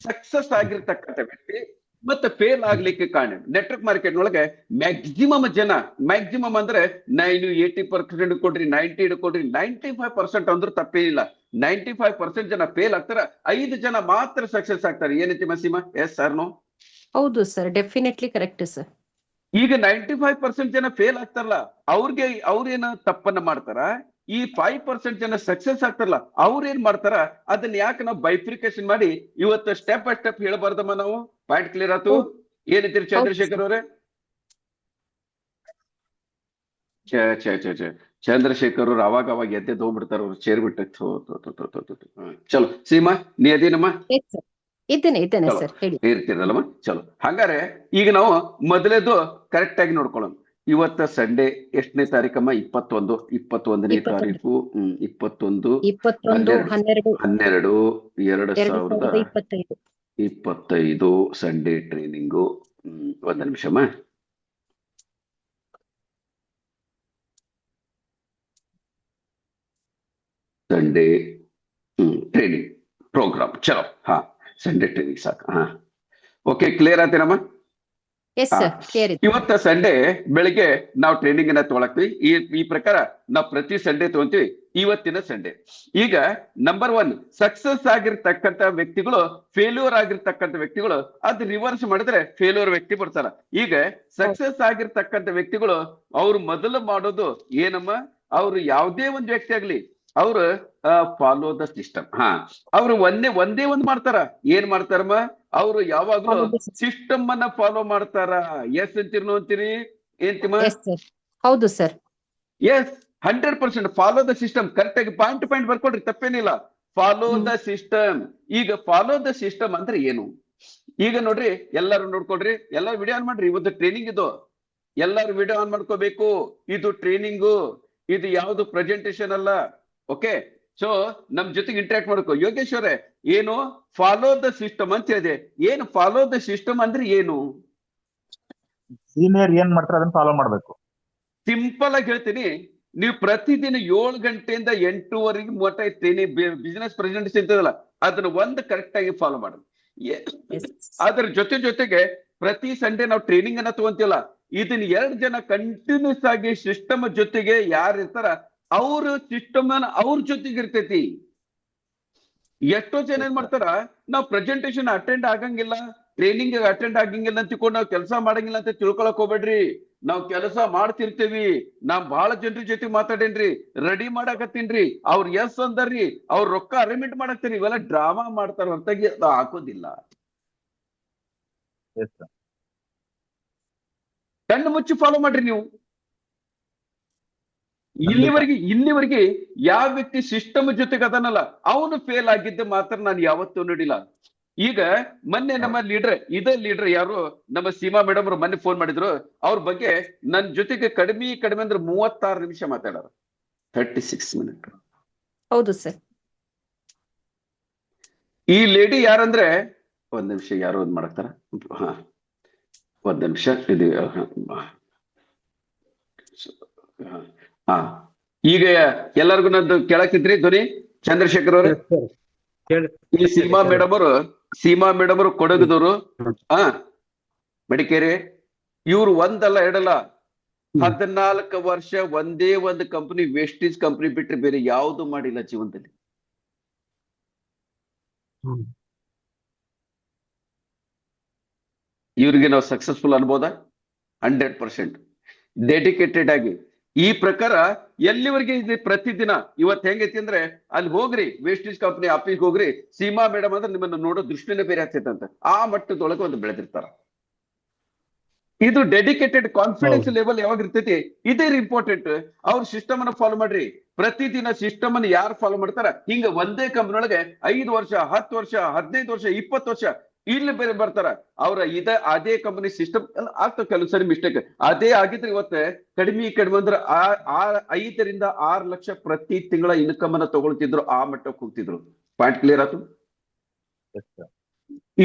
Success ಆಗಿರ್ತಕ್ಕಂಥ ವ್ಯಕ್ತಿ ಮತ್ತೆ ಫೇಲ್ ಆಗ್ಲಿಕ್ಕೆ ಕಾರಣ. ನೆಟ್ವರ್ಕ್ ಮಾರ್ಕೆಟ್ ಒಳಗೆ ಮ್ಯಾಕ್ಸಿಮಮ್ ಅಂದ್ರೆ 80% ಕೊಡ್ರಿ, 90 ಕೊಡ್ರಿ, 95% ಅಂದ್ರೂ ತಪ್ಪೇನಿಲ್ಲ. 95% ಜನ ಫೇಲ್ ಆಗ್ತಾರ, 5 ಜನ ಮಾತ್ರ ಸಕ್ಸಸ್ ಆಗ್ತಾರೆ. ಏನೈತಿ ಮಸೀಮಾ? Yes sir no? ಹೌದು ಸರ್, ಡೆಫಿನೆಟ್ಲಿ ಕರೆಕ್ಟ್ ಸರ್. ಈಗ 95% ಜನ ಫೇಲ್ ಆಗ್ತಾರಲ್ಲ, ಅವ್ರೇನ ತಪ್ಪನ್ನ ಮಾಡ್ತಾರ. ಈ 5% ಜನ ಸಕ್ಸಸ್ ಆಗ್ತಾರಲ್ಲ, ಅವ್ರೇನ್ ಮಾಡ್ತಾರ, ಅದನ್ನ ಯಾಕೆ ನಾವು ಬೈಫ್ರಿಕೇಶನ್ ಮಾಡಿ ಇವತ್ತು ಸ್ಟೆಪ್ ಬೈ ಸ್ಟೆಪ್ ಹೇಳ್ಬಾರ್ದಮ್ಮ ನಾವು? ಪಾಯಿಂಟ್ ಕ್ಲಿಯರ್ ಆಯ್ತು? ಏನಿದ್ದೀರಿ ಚಂದ್ರಶೇಖರ್ ಅವರೇ? ಚಂದ್ರಶೇಖರ್ ಅವ್ರು ಅವಾಗ ಎದ್ದೆ ಹೋಗ್ಬಿಡ್ತಾರ, ಅವ್ರು ಚೇರ್ ಬಿಟ್ಟು. ಚಲೋ ಸೀಮಾ, ನೀ ಅದೇನಮ್ಮ? ಇದ್ದೇನೆ ಸರ್, ಹೇಳಿ. ಇರ್ತೀರಲ್ಲಮ್ಮ? ಚಲೋ. ಹಂಗಾರೆ ಈಗ ನಾವು ಮೊದಲೇದು ಕರೆಕ್ಟ್ ಆಗಿ ನೋಡ್ಕೊಳ್ಳೋಣ. ಇವತ್ತ ಸಂಡೇ ಎಷ್ಟನೇ ತಾರೀಕಮ್ಮ? 21ನೇ ತಾರೀಕು. 21/12/2025 ಸಂಡೇ ಟ್ರೈನಿಂಗು. ಒಂದ್ ನಿಮಿಷಮ್ಮ. Sunday training programme. ಚಲೋ. ಹಾ, ಸಂಡೇ ಟ್ರೈನಿಂಗ್ ಸಾಕು. ಹಾ, ಓಕೆ, ಕ್ಲಿಯರ್ ಆತೇನಮ್ಮ? ಇವತ್ತ ಸಂಡೇ ಬೆಳಿಗ್ಗೆ ನಾವು ಟ್ರೈನಿಂಗ್ ಅನ್ನ ತಗೊಳಕ್ವಿ. ಈ ಪ್ರಕಾರ ನಾವು ಪ್ರತಿ ಸಂಡೇ ತಗೊಂತೀವಿ. ಇವತ್ತಿನ ಸಂಡೇ ಈಗ ನಂಬರ್ 1 ಸಕ್ಸಸ್ ಆಗಿರ್ತಕ್ಕಂಥ ವ್ಯಕ್ತಿಗಳು, ಫೇಲ್ಯೂರ್ ಆಗಿರ್ತಕ್ಕಂಥ ವ್ಯಕ್ತಿಗಳು. ಅದು ರಿವರ್ಸ್ ಮಾಡಿದ್ರೆ ಫೇಲ್ಯೂರ್ ವ್ಯಕ್ತಿ ಬರ್ತಾರ. ಈಗ ಸಕ್ಸಸ್ ಆಗಿರ್ತಕ್ಕಂಥ ವ್ಯಕ್ತಿಗಳು ಅವ್ರು ಮೊದಲು ಮಾಡೋದು ಏನಮ್ಮ? ಅವ್ರು ಯಾವುದೇ ಒಂದು ವ್ಯಕ್ತಿ ಆಗ್ಲಿ, ಅವ್ರು ಫಾಲೋ ದ ಸಿಸ್ಟಮ್. ಅವ್ರು ಒಂದೇ ಒಂದು ಮಾಡ್ತಾರ. ಏನ್ ಮಾಡ್ತಾರಮ್ಮ? ಅವ್ರು ಯಾವಾಗ್ಲೂ ಸಿಸ್ಟಮ್ ಅನ್ನ ಫಾಲೋ ಮಾಡ್ತಾರ. ಎಸ್ ಅಂತೀರಿ, ಅಂತೀರಿ? ಏನ್ತಿಮ್ಮ? ಹೌದು sir. Yes, 100% follow the system. Correct ಆಗಿ ಪಾಯಿಂಟ್ ಬರ್ಕೊಡ್ರಿ, ತಪ್ಪೇನಿಲ್ಲ. Follow the system. ಈಗ ಫಾಲೋ ದ ಸಿಸ್ಟಮ್ ಅಂದ್ರೆ ಏನು? ಈಗ ನೋಡ್ರಿ, ಎಲ್ಲರೂ ನೋಡ್ಕೊಡ್ರಿ, ಎಲ್ಲರೂ ವಿಡಿಯೋ ಆನ್ ಮಾಡ್ರಿ. ಇವತ್ತು ಟ್ರೈನಿಂಗ್ ಇದು, ಎಲ್ಲರೂ ವಿಡಿಯೋ ಆನ್ ಮಾಡ್ಕೋಬೇಕು. ಇದು ಟ್ರೈನಿಂಗು, ಇದು ಯಾವ್ದು ಪ್ರೆಸೆಂಟೇಶನ್ ಅಲ್ಲ. ಓಕೆ, ಸೊ ನಮ್ ಜೊತೆಗೆ ಇಂಟ್ರಾಕ್ಟ್ ಮಾಡ್ಕೋ. ಯೋಗೇಶ್ ಅವರೇ, ಏನು ಫಾಲೋ ದ ಸಿಸ್ಟಮ್ ಅಂತ ಹೇಳಿದೆ? ಏನು ಫಾಲೋ ದ ಸಿಸ್ಟಮ್ ಅಂದ್ರೆ ಏನು? ಸೀನಿಯರ್ ಏನ್ ಮಾಡ್ತಾರೆ ಅದನ್ನ ಫಾಲೋ ಮಾಡ್ಬೇಕು. ಸಿಂಪಲ್ ಆಗಿ ಹೇಳ್ತೀನಿ, ನೀವು ಪ್ರತಿದಿನ 7 ಗಂಟೆಯಿಂದ 8:00 ಮಟ್ಟ ಬಿಸಿನೆಸ್ ಪ್ರೆಸೆಂಟೇಶನ್ ಇರ್ತದಲ್ಲ, ಅದನ್ನ ಒಂದು ಕರೆಕ್ಟ್ ಆಗಿ ಫಾಲೋ ಮಾಡೋದು. ಅದ್ರ ಜೊತೆಗೆ ಪ್ರತಿ ಸಂಡೇ ನಾವು ಟ್ರೈನಿಂಗ್ ಅನ್ನ ತಗೊಂತೀವಲ್ಲ, ಇದನ್ನ 2 ಜನ ಕಂಟಿನ್ಯೂಸ್ ಆಗಿ ಸಿಸ್ಟಮ್ ಜೊತೆಗೆ ಯಾರು ಇರ್ತಾರ, ಅವ್ರ ಸಿಸ್ಟಮ್ ಅವ್ರ ಜೊತೆಗೆ ಇರ್ತೈತಿ. ಎಷ್ಟೋ ಜನ ಏನ್ ಮಾಡ್ತಾರ, ನಾವು ಪ್ರೆಸೆಂಟೇಶನ್ ಅಟೆಂಡ್ ಆಗಂಗಿಲ್ಲ, ಟ್ರೈನಿಂಗ್ ಅಟೆಂಡ್ ಆಗಂಗಿಲ್ಲ ಅಂತ ತಿಳ್ಕೊಂಡು ನಾವು ಕೆಲಸ ಮಾಡಂಗಿಲ್ಲ ಅಂತ ತಿಳ್ಕೊಳಕ್ ಹೋಗ್ಬೇಡ್ರಿ. ನಾವು ಕೆಲಸ ಮಾಡ್ತಿರ್ತೀವಿ. ನಾ ಬಹಳ ಜನರ ಜೊತೆ ಮಾತಾಡೇನ್ರಿ, ರೆಡಿ ಮಾಡಾಕತ್ತೀನ್ರಿ, ಅವ್ರ ಎಸ್ ಅಂದಾರ್ರಿ, ಅವ್ರ ರೊಕ್ಕ ಅರೇಂಜ್ಮೆಂಟ್ ಮಾಡಾಕ್ತೀರಿ. ಇವೆಲ್ಲ ಡ್ರಾಮಾ ಮಾಡ್ತಾರ ಹೊರತಾಗಿ ಹಾಕೋದಿಲ್ಲ. ಕಣ್ಣು ಮುಚ್ಚಿ ಫಾಲೋ ಮಾಡ್ರಿ ನೀವು. ಇಲ್ಲಿವರೆಗೆ ಯಾವ ವ್ಯಕ್ತಿ ಸಿಸ್ಟಮ್ ಜೊತೆಗೆ ಅದನ್ನಲ್ಲ, ಅವನು ಫೇಲ್ ಆಗಿದ್ದ ಮಾತ್ರ ನಾನು ಯಾವತ್ತೂ ನೋಡಿಲ್ಲ. ಈಗ ಮೊನ್ನೆ ನಮ್ಮ ಇದೇ ಲೀಡರ್ ಯಾರು ನಮ್ಮ ಸೀಮಾ ಮೇಡಮ್ ಅವರು ಮೊನ್ನೆ ಫೋನ್ ಮಾಡಿದ್ರು. ಅವ್ರ ಬಗ್ಗೆ ನನ್ನ ಜೊತೆಗೆ ಕಡಿಮೆ ಅಂದ್ರೆ 36 ನಿಮಿಷ ಮಾತಾಡೋರು. 36 ಮಿನಿಟ್. ಹೌದು ಸರ್. ಈ ಲೇಡಿ ಯಾರಂದ್ರೆ, ಒಂದ್ ನಿಮಿಷ, ಯಾರು ಒಂದ್ ಮಾಡಕ್ತಾರ. ಒಂದ್ ನಿಮಿಷ ಇದು. ಈಗ ಎಲ್ಲರಿಗೂ ನಂದು ಕೇಳಕ್ತಿದ್ರಿ ಧ್ವನಿ? ಚಂದ್ರಶೇಖರ್ ಅವ್ರೆ, ಈ ಸೀಮಾ ಮೇಡಮ್ ಅವರು ಕೊಡಗದವರು, ಮಡಿಕೇರಿ. ಇವ್ರು ಒಂದಲ್ಲ ಎರಡಲ್ಲ 14 ವರ್ಷ ಒಂದೇ ಒಂದು ಕಂಪನಿ, ವೇಸ್ಟೇಜ್ ಕಂಪನಿ ಬಿಟ್ರೆ ಬೇರೆ ಯಾವುದು ಮಾಡಿಲ್ಲ ಜೀವನದಲ್ಲಿ. ಇವ್ರಿಗೆ ನಾವು ಸಕ್ಸಸ್ಫುಲ್ ಅನ್ಬೋದಾ? 100% ಡೆಡಿಕೇಟೆಡ್ ಆಗಿ. ಈ ಪ್ರಕಾರ ಎಲ್ಲಿವರೆಗೆ ಇದೆ ಪ್ರತಿದಿನ. ಇವತ್ತು ಹೆಂಗೈತಿ ಅಂದ್ರೆ, ಅಲ್ಲಿ ಹೋಗ್ರಿ, ವೇಸ್ಟೇಜ್ ಕಂಪನಿ ಆಫೀಸ್ ಹೋಗ್ರಿ, ಸೀಮಾ ಮೇಡಮ್ ಅಂದ್ರೆ ನಿಮ್ಮನ್ನ ನೋಡೋ ದೃಷ್ಟಿನೇ ಬೇರೆ ಆಗ್ತೈತಂತ. ಆ ಮಟ್ಟದೊಳಗೆ ಒಂದು ಬೆಳೆದಿರ್ತಾರ. ಇದು ಡೆಡಿಕೇಟೆಡ್ ಕಾನ್ಫಿಡೆನ್ಸ್ ಲೆವೆಲ್ ಯಾವಾಗ ಇರ್ತೈತಿ, ಇದೇ ಇಂಪಾರ್ಟೆಂಟ್. ಅವ್ರ ಸಿಸ್ಟಮ್ ಅನ್ನ ಫಾಲೋ ಮಾಡ್ರಿ. ಪ್ರತಿದಿನ ಸಿಸ್ಟಮ್ ಅನ್ನು ಯಾರು ಫಾಲೋ ಮಾಡ್ತಾರ, ಹಿಂಗ ಒಂದೇ ಕಂಪನಿ ಒಳಗೆ 5 ವರ್ಷ 10 ವರ್ಷ 15 ವರ್ಷ 20 ವರ್ಷ ಇಲ್ಲಿ ಬೇರೆ ಬರ್ತಾರ. ಅವ್ರ ಅದೇ ಕಂಪನಿ ಸಿಸ್ಟಮ್ ಆಗ್ತದೆ, ಕೆಲವು ಸರಿ ಮಿಸ್ಟೇಕ್ ಅದೇ ಆಗಿದ್ರೆ ಇವತ್ತೆ ಕಡಿಮೆ ಅಂದ್ರೆ 5 ರಿಂದ 6 ಲಕ್ಷ ಪ್ರತಿ ತಿಂಗಳ ಇನ್ಕಮ್ ಅನ್ನ ತಗೊಳ್ತಿದ್ರು, ಆ ಮಟ್ಟಕ್ಕೆ ಹೋಗ್ತಿದ್ರು. ಪಾಯಿಂಟ್ ಕ್ಲಿಯರ್ ಆಯ್ತು?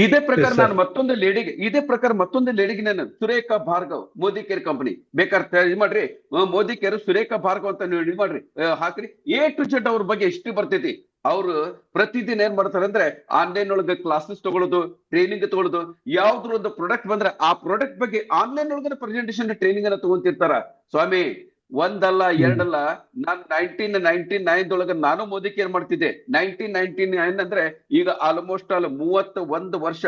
ಇದೇ ಪ್ರಕಾರ ನಾನು ಮತ್ತೊಂದು ಲೇಡಿಗೆ ನಾನು ಸುರೇಖಾ ಭಾರ್ಗವ್, ಮೋದಿ ಕೇರ್ ಕಂಪನಿ, ಬೇಕಾದ್ರೆ ಇದು ಮಾಡ್ರಿ, ಮೋದಿ ಕೇರ್ ಸುರೇಖಾ ಭಾರ್ಗವ್ ಅಂತ ನೀವು ಇದು ಮಾಡ್ರಿ, ಹಾಕ್ರಿ. A to Z ಅವ್ರ ಬಗ್ಗೆ ಎಷ್ಟು ಬರ್ತೈತಿ. ಅವ್ರು ಪ್ರತಿದಿನ ಏನ್ ಮಾಡ್ತಾರೆ ಅಂದ್ರೆ ಆನ್ಲೈನ್ ಒಳಗೆ ಕ್ಲಾಸಸ್ ತಗೊಳ್ಳೋದು, ಟ್ರೈನಿಂಗ್ ತಗೊಳ್ಳೋದು, ಯಾವ್ದ್ರ ಒಂದು ಪ್ರಾಡಕ್ಟ್ ಬಂದ್ರೆ ಆ ಪ್ರಾಡಕ್ಟ್ ಬಗ್ಗೆ ಆನ್ಲೈನ್ ಒಳಗೆ ಪ್ರೆಸೆಂಟೇಶನ್ ಟ್ರೈನಿಂಗ್ ಅನ್ನ ತಗೊಂತಿರ್ತಾರ. ಸ್ವಾಮಿ ಒಂದಲ್ಲ ಎರಡಲ್ಲ, ನಾನ್ 1999 ನಾನು ಮೋದಿ ಕೇರ್ ಮಾಡ್ತಿದ್ದೆ. 1999 ಅಂದ್ರೆ ಈಗ ಆಲ್ಮೋಸ್ಟ್ ಆಲ್ 26 ವರ್ಷ.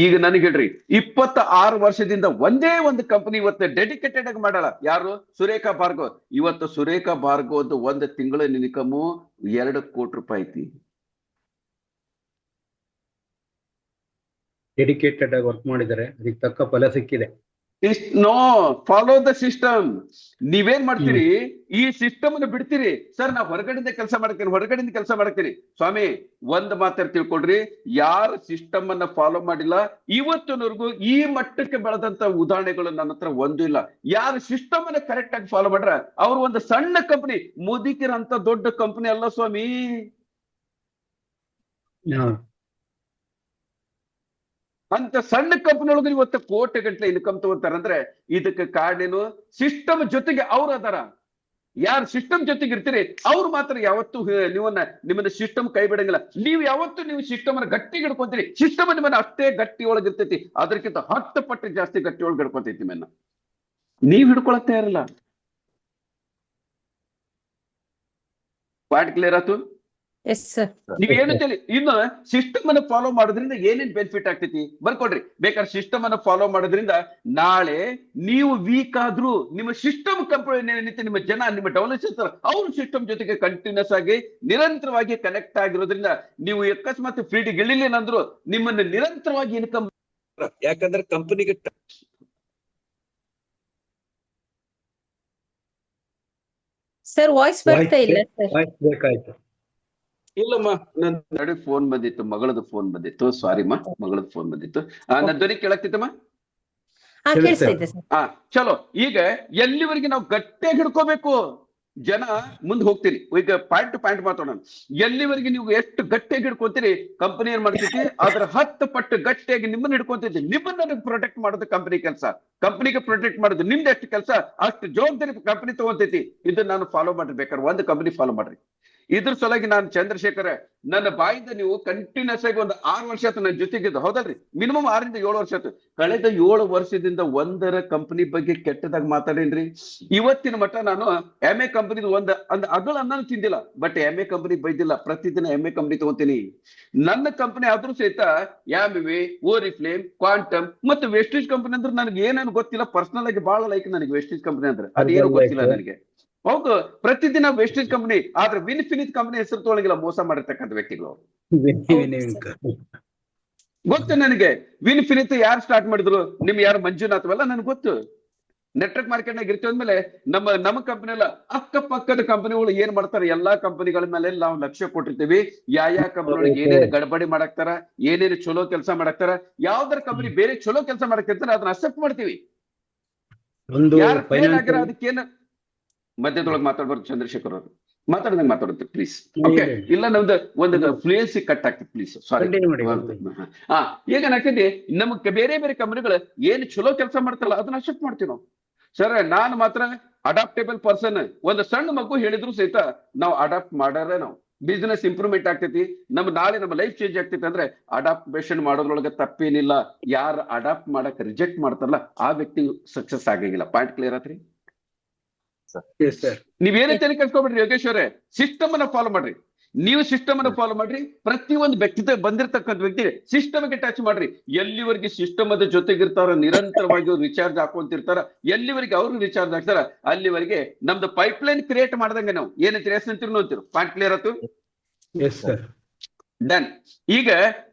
ಈಗ ನನಗೆ ಹೇಳ್ರಿ, 26 ವರ್ಷದಿಂದ ಒಂದೇ ಒಂದು ಕಂಪನಿ ಇವತ್ತು ಡೆಡಿಕೇಟೆಡ್ ಆಗಿ ಮಾಡಲ್ಲ. ಯಾರು? ಸುರೇಖಾ ಭಾರ್ಗವ್. ಇವತ್ತು ಸುರೇಖಾ ಭಾರ್ಗವ್ ಒಂದು ತಿಂಗಳ ಇನ್ಕಮ್ 2 ಕೋಟಿ ರೂಪಾಯಿ ಐತಿ. ಡೆಡಿಕೇಟೆಡ್ ಆಗಿ ವರ್ಕ್ ಮಾಡಿದ್ದಾರೆ, ಅದಕ್ಕೆ ತಕ್ಕ ಫಲ ಸಿಕ್ಕಿದೆ. No, follow the system. ನೀವೇನ್ ಮಾಡ್ತೀರಿ? ಈ ಸಿಸ್ಟಮ್ ಅನ್ನು ಬಿಡ್ತೀರಿ. ಸರ್ ನಾ ಹೊರಗಡೆಯಿಂದ ಕೆಲಸ ಮಾಡ್ತೀನಿ. ಸ್ವಾಮಿ ಒಂದ್ ಮಾತಾಡ್ ತಿಳ್ಕೊಳ್ರಿ, ಯಾರ ಸಿಸ್ಟಮ್ ಅನ್ನ ಫಾಲೋ ಮಾಡಿಲ್ಲ ಇವತ್ತಿನವರೆಗೂ ಈ ಮಟ್ಟಕ್ಕೆ ಬೆಳೆದಂತ ಉದಾಹರಣೆಗಳು ನನ್ನ ಹತ್ರ ಒಂದು ಇಲ್ಲ. ಯಾರ ಸಿಸ್ಟಮ್ ಅನ್ನ ಕರೆಕ್ಟ್ ಆಗಿ ಫಾಲೋ ಮಾಡ್ರ ಅವ್ರು ಒಂದು ಸಣ್ಣ ಕಂಪನಿ, ಮೋದಿಕಿರ್ ಅಂತ ದೊಡ್ಡ ಕಂಪನಿ ಅಲ್ಲ ಸ್ವಾಮಿ. ಅಂತ ಸಣ್ಣ ಕಂಪನಿ ಒಳಗೆ ಇವತ್ತು ಕೋಟಿ ಗಂಟೆ ಇನ್ಕಮ್ ತಗೋತಾರಂದ್ರೆ ಇದಕ್ಕೆ ಕಾರಣ ಏನು? ಸಿಸ್ಟಮ್ ಜೊತೆಗೆ ಅವ್ರು ಅದಾರ. ಯಾರು ಸಿಸ್ಟಮ್ ಜೊತೆಗೆ ಇರ್ತೀರಿ ಅವ್ರು ಮಾತ್ರ ಯಾವತ್ತು ನಿಮ್ಮನ್ನ ಸಿಸ್ಟಮ್ ಕೈ ಬಿಡಂಗಿಲ್ಲ. ನೀವು ಯಾವತ್ತು ನೀವು ಸಿಸ್ಟಮ್ ಅನ್ನ ಗಟ್ಟಿ ಹಿಡ್ಕೊಂತೀರಿ, ಸಿಸ್ಟಮ್ ನಿಮ್ಮನ್ನ ಅಷ್ಟೇ ಗಟ್ಟಿ ಒಳಗೆ ಇರ್ತೈತಿ, ಅದಕ್ಕಿಂತ 10 ಪಟ್ಟು ಜಾಸ್ತಿ ಗಟ್ಟಿ ಒಳಗೆ ಹಿಡ್ಕೊಂತೈತಿ. ನಿಮ್ಮನ್ನ ನೀವ್ ಹಿಡ್ಕೊಳಕ್ ತಯಾರಿಲ್ಲ. ಪಾಯಿಂಟ್ ಕ್ಲಿಯರ್ ಆಯ್ತು? Yes sir. ನೀವೇನು ತಿಳಿ ಇನ್ನು ಸಿಸ್ಟಮ್ ಅನ್ನು ಫಾಲೋ ಮಾಡೋದ್ರಿಂದ ಏನೇನ್ ಬೆನಿಫಿಟ್ ಆಗ್ತೈತಿ ಬರ್ಕೊಡ್ರಿ. ಬೇಕಾದ್ರೆ ಸಿಸ್ಟಮ್ ಅನ್ನು ಫಾಲೋ ಮಾಡೋದ್ರಿಂದ ನಾಳೆ ನೀವು ವೀಕ್ ಆದ್ರೂ ನಿಮ್ಮ ಸಿಸ್ಟಮ್ ಕಂಪನಿ ನಿಮ್ಮ ಜನ ನಿಮ್ಮ ಡೆವಲಪ್ಸ್ ಇರ್ತಾರೆ, ಅವ್ರ ಸಿಸ್ಟಮ್ ಜೊತೆಗೆ ಕಂಟಿನ್ಯೂಸ್ ಆಗಿ ನಿರಂತರವಾಗಿ ಕನೆಕ್ಟ್ ಆಗಿರೋದ್ರಿಂದ ನೀವು ಅಕಸ್ಮಾತ್ ಫೀಲ್ಡ್ ಗಿಳಿಲಿಲ್ಲಂದ್ರು ನಿಮ್ಮನ್ನ ನಿರಂತರವಾಗಿ ಇನ್ಕಮ್, ಯಾಕಂದ್ರೆ ಕಂಪನಿಗೆ ಸರ್ ವಾಯ್ಸ್ ಬರ್ತಾ ಇಲ್ಲ ಸರ್. ಬೇಕಾಯ್ತು. ಇಲ್ಲಮ್ಮ, ನನ್ ನಡೆ ಫೋನ್ ಬಂದಿತ್ತು, ಮಗಳದು ಫೋನ್ ಬಂದಿತ್ತು. ಸಾರಿಮ್ಮ, ಮಗಳದು ಫೋನ್ ಬಂದಿತ್ತು. ನನ್ನ ಧ್ವನಿ ಕೇಳಕ್ತಿತ್ತಮ್ಮ? ಹಾ ಕೇಳಿಸ್ತಾ ಇದೆ ಸರ್. ಚಲೋ. ಈಗ ಎಲ್ಲಿವರೆಗೆ ನಾವು ಗಟ್ಟಿಯಾಗಿ ಹಿಡ್ಕೋಬೇಕು ಜನ, ಮುಂದೆ ಹೋಗ್ತೀನಿ. ಈಗ ಪಾಯಿಂಟ್ ಟು ಪಾಯಿಂಟ್ ಮಾತಾಡೋಣ. ಎಲ್ಲಿವರೆಗೆ ನೀವು ಎಷ್ಟು ಗಟ್ಟಿಯಾಗಿ ಹಿಡ್ಕೊಂತೀರಿ ಕಂಪನಿ ಏನ್ ಮಾಡ್ತೈತಿ ಅದ್ರ 10 ಪಟ್ಟು ಗಟ್ಟಿಯಾಗಿ ನಿಮ್ಮನ್ನ ಹಿಡ್ಕೊಂತೈತಿ. ನಿಮ್ಮನ್ನ ಪ್ರೊಟೆಕ್ಟ್ ಮಾಡೋದು ಕಂಪನಿ ಕೆಲಸ, ಕಂಪನಿಗೆ ಪ್ರೊಟೆಕ್ಟ್ ಮಾಡೋದು ನಿಮ್ದು ಎಷ್ಟು ಕೆಲಸ, ಅಷ್ಟು ಜವಾಬ್ದಾರಿ ಕಂಪನಿ ತಗೊಂತೈತಿ. ಇದನ್ನ ನಾನು ಫಾಲೋ ಮಾಡಿರ್ಬೇಕಾದ್ರೆ ಒಂದು ಕಂಪನಿ ಫಾಲೋ ಮಾಡ್ರಿ. ಇದ್ರ ಸಲುವಾಗಿ ನಾನು ಚಂದ್ರಶೇಖರ್, ನನ್ನ ಬಾಯಿಂದ ನೀವು ಕಂಟಿನ್ಯೂಸ್ ಆಗಿ ಒಂದು 6 ವರ್ಷ ಆಯ್ತು ನನ್ನ ಜೊತೆಗಿದ್ದು, ಹೌದಲ್ರಿ? ಮಿನಿಮಮ್ 6 ರಿಂದ 7 ವರ್ಷ ಆಯ್ತು. ಕಳೆದ 7 ವರ್ಷದಿಂದ ಒಂದರ ಕಂಪನಿ ಬಗ್ಗೆ ಕೆಟ್ಟದಾಗ ಮಾತಾಡೇನ್ರಿ. ಇವತ್ತಿನ ಮಟ್ಟ ನಾನು MA ಕಂಪನಿದು ಒಂದು ಅಗಳ ಅನ್ನ ತಿಂದಿಲ್ಲ, ಬಟ್ MA ಕಂಪನಿ ಬೈದಿಲ್ಲ. ಪ್ರತಿದಿನ MA ಕಂಪನಿ ತಗೊಂತೀನಿ. ನನ್ನ ಕಂಪನಿ ಆದ್ರೂ ಸಹಿತ MA, ಓರಿಫ್ಲೇಮ್, ಕ್ವಾಂಟಮ್ ಮತ್ತು ವೆಸ್ಟೇಜ್ ಕಂಪನಿ ಅಂದ್ರೆ ನನಗೆ ಏನೇನು ಗೊತ್ತಿಲ್ಲ. ಪರ್ಸನಲ್ ಆಗಿ ಬಹಳ ಲೈಕ್ ನನಗೆ ವೆಸ್ಟೇಜ್ ಕಂಪನಿ ಅಂದ್ರೆ, ಅದೇನು ಗೊತ್ತಿಲ್ಲ ನನಗೆ. ಹೌದು, ಪ್ರತಿದಿನ ವೆಸ್ಟೇಜ್ ಕಂಪನಿ, ಆದ್ರೆ ವಿನ್ಫಿನಿತ್ ಕಂಪನಿ ಹೆಸರು ತೊಗೊಳಂಗಿಲ್ಲ. ಮೋಸ ಮಾಡಿರ್ತಕ್ಕಂಥ ವ್ಯಕ್ತಿಗಳು ಗೊತ್ತು ನನಗೆ. ವಿನ್ಫಿನಿತ್ ಯಾರು ಸ್ಟಾರ್ಟ್ ಮಾಡಿದ್ರು? ನಿಮ್ ಯಾರು ಮಂಜುನಾಥ್ ಅವೆಲ್ಲ ನನ್ಗೆ ಗೊತ್ತು. ನೆಟ್ವರ್ಕ್ ಮಾರ್ಕೆಟ್ ನಾಗ ಇರ್ತೀವಿ ಅಂದ್ಮೇಲೆ ನಮ್ಮ ಕಂಪನಿ ಎಲ್ಲ ಅಕ್ಕಪಕ್ಕದ ಕಂಪನಿಗಳು ಏನ್ ಮಾಡ್ತಾರೆ, ಎಲ್ಲಾ ಕಂಪನಿಗಳ ಮೇಲೆ ನಾವು ಲಕ್ಷ್ಯ ಕೊಟ್ಟಿರ್ತೀವಿ. ಯಾವ ಕಂಪನಿ ಒಳಗೆ ಏನೇನು ಗಡಬಡಿ ಮಾಡಾಕ್ತಾರ, ಏನೇನು ಚಲೋ ಕೆಲಸ ಮಾಡಾಕ್ತಾರ, ಯಾವ್ದಾರ ಕಂಪನಿ ಬೇರೆ ಚಲೋ ಕೆಲಸ ಮಾಡಾಕ್ತಿರ್ತಾರ ಅದನ್ನ ಅಕ್ಸೆಪ್ಟ್ ಮಾಡ್ತೀವಿ. ಯಾರು ಫೇಲ್ ಆಗ್ಯಾರ ಅದಕ್ಕೇನು ಮಧ್ಯದೊಳಗೆ ಮಾತಾಡ್ಬಾರ್ದು. ಚಂದ್ರಶೇಖರ್ ಅವರು ಮಾತಾಡ್ದಂಗೆ ಮಾತಾಡುತ್ತೆ ಪ್ಲೀಸ್. ಓಕೆ, ಇಲ್ಲ ನಮ್ದು ಒಂದು ಫ್ಲೂಯೆನ್ಸಿ ಕಟ್ ಆಗ್ತದೆ ಪ್ಲೀಸ್, ಸಾರಿ. ಏನಾಗ್ತದೆ, ನಮಗೆ ಬೇರೆ ಬೇರೆ ಕಂಪನಿಗಳು ಏನ್ ಚಲೋ ಕೆಲಸ ಮಾಡ್ತಾರಲ್ಲ ಅದನ್ನ ಅಕ್ಸೆಪ್ಟ್ ಮಾಡ್ತೀವಿ ನಾವು. ಸರ್ ನಾನು ಮಾತ್ರ ಅಡಾಪ್ಟೇಬಲ್ ಪರ್ಸನ್. ಒಂದು ಸಣ್ಣ ಮಗು ಹೇಳಿದ್ರು ಸಹಿತ ನಾವು ಅಡಾಪ್ಟ್ ಮಾಡಾರೆ. ನಾವು ಬಿಸ್ನೆಸ್ ಇಂಪ್ರೂವ್ಮೆಂಟ್ ಆಗ್ತೈತಿ, ನಾಳೆ ನಮ್ಮ ಲೈಫ್ ಚೇಂಜ್ ಆಗ್ತೈತಿ ಅಂದ್ರೆ ಅಡಾಪ್ಟೇಷನ್ ಮಾಡೋದ್ರೊಳಗೆ ತಪ್ಪೇನಿಲ್ಲ. ಯಾರು ಅಡಾಪ್ಟ್ ಮಾಡಕ್ ರಿಜೆಕ್ಟ್ ಮಾಡ್ತಾರಲ್ಲ ಆ ವ್ಯಕ್ತಿ ಸಕ್ಸಸ್ ಆಗಂಗಿಲ್ಲ. ಪಾಯಿಂಟ್ ಕ್ಲಿಯರ್ ಆತ್ರಿ? ನೀವೇನೇ ತಲೆ ಕೆಡ್ಸ್ಕೊಬೇಡ್ರಿ ಯೋಗೇಶ್ ಅವರೇ, ಸಿಸ್ಟಮ್ ಅನ್ನ ಫಾಲೋ ಮಾಡ್ರಿ. ನೀವು ಸಿಸ್ಟಮ್ ಅನ್ನ ಫಾಲೋ ಮಾಡ್ರಿ. ಪ್ರತಿಯೊಂದು ವ್ಯಕ್ತಿ ಬಂದಿರತಕ್ಕಂಥ ವ್ಯಕ್ತಿ ಸಿಸ್ಟಮ್ಗೆ ಟಚ್ ಮಾಡ್ರಿ. ಎಲ್ಲಿವರೆಗೆ ಸಿಸ್ಟಮ್ ಅದ ಜೊತೆಗಿರ್ತಾರ, ನಿರಂತರವಾಗಿ ಅವ್ರು ರಿಚಾರ್ಜ್ ಹಾಕೊಂತಿರ್ತಾರ, ಎಲ್ಲಿವರೆಗೆ ಅವ್ರಿಗೆ ರಿಚಾರ್ಜ್ ಆಗ್ತಾರ ಅಲ್ಲಿವರೆಗೆ ನಮ್ದು ಪೈಪ್ಲೈನ್ ಕ್ರಿಯೇಟ್ ಮಾಡ್ದಂಗೆ ನಾವು ಏನಂತೀರಿ ಎಸ್ ಅಂತೀರಿ ನೋಡ್ತೀರಿ. ಪಾಯಿಂಟ್ ಕ್ಲಿಯರ್ ಆಯ್ತು? ಡನ್. ಈಗ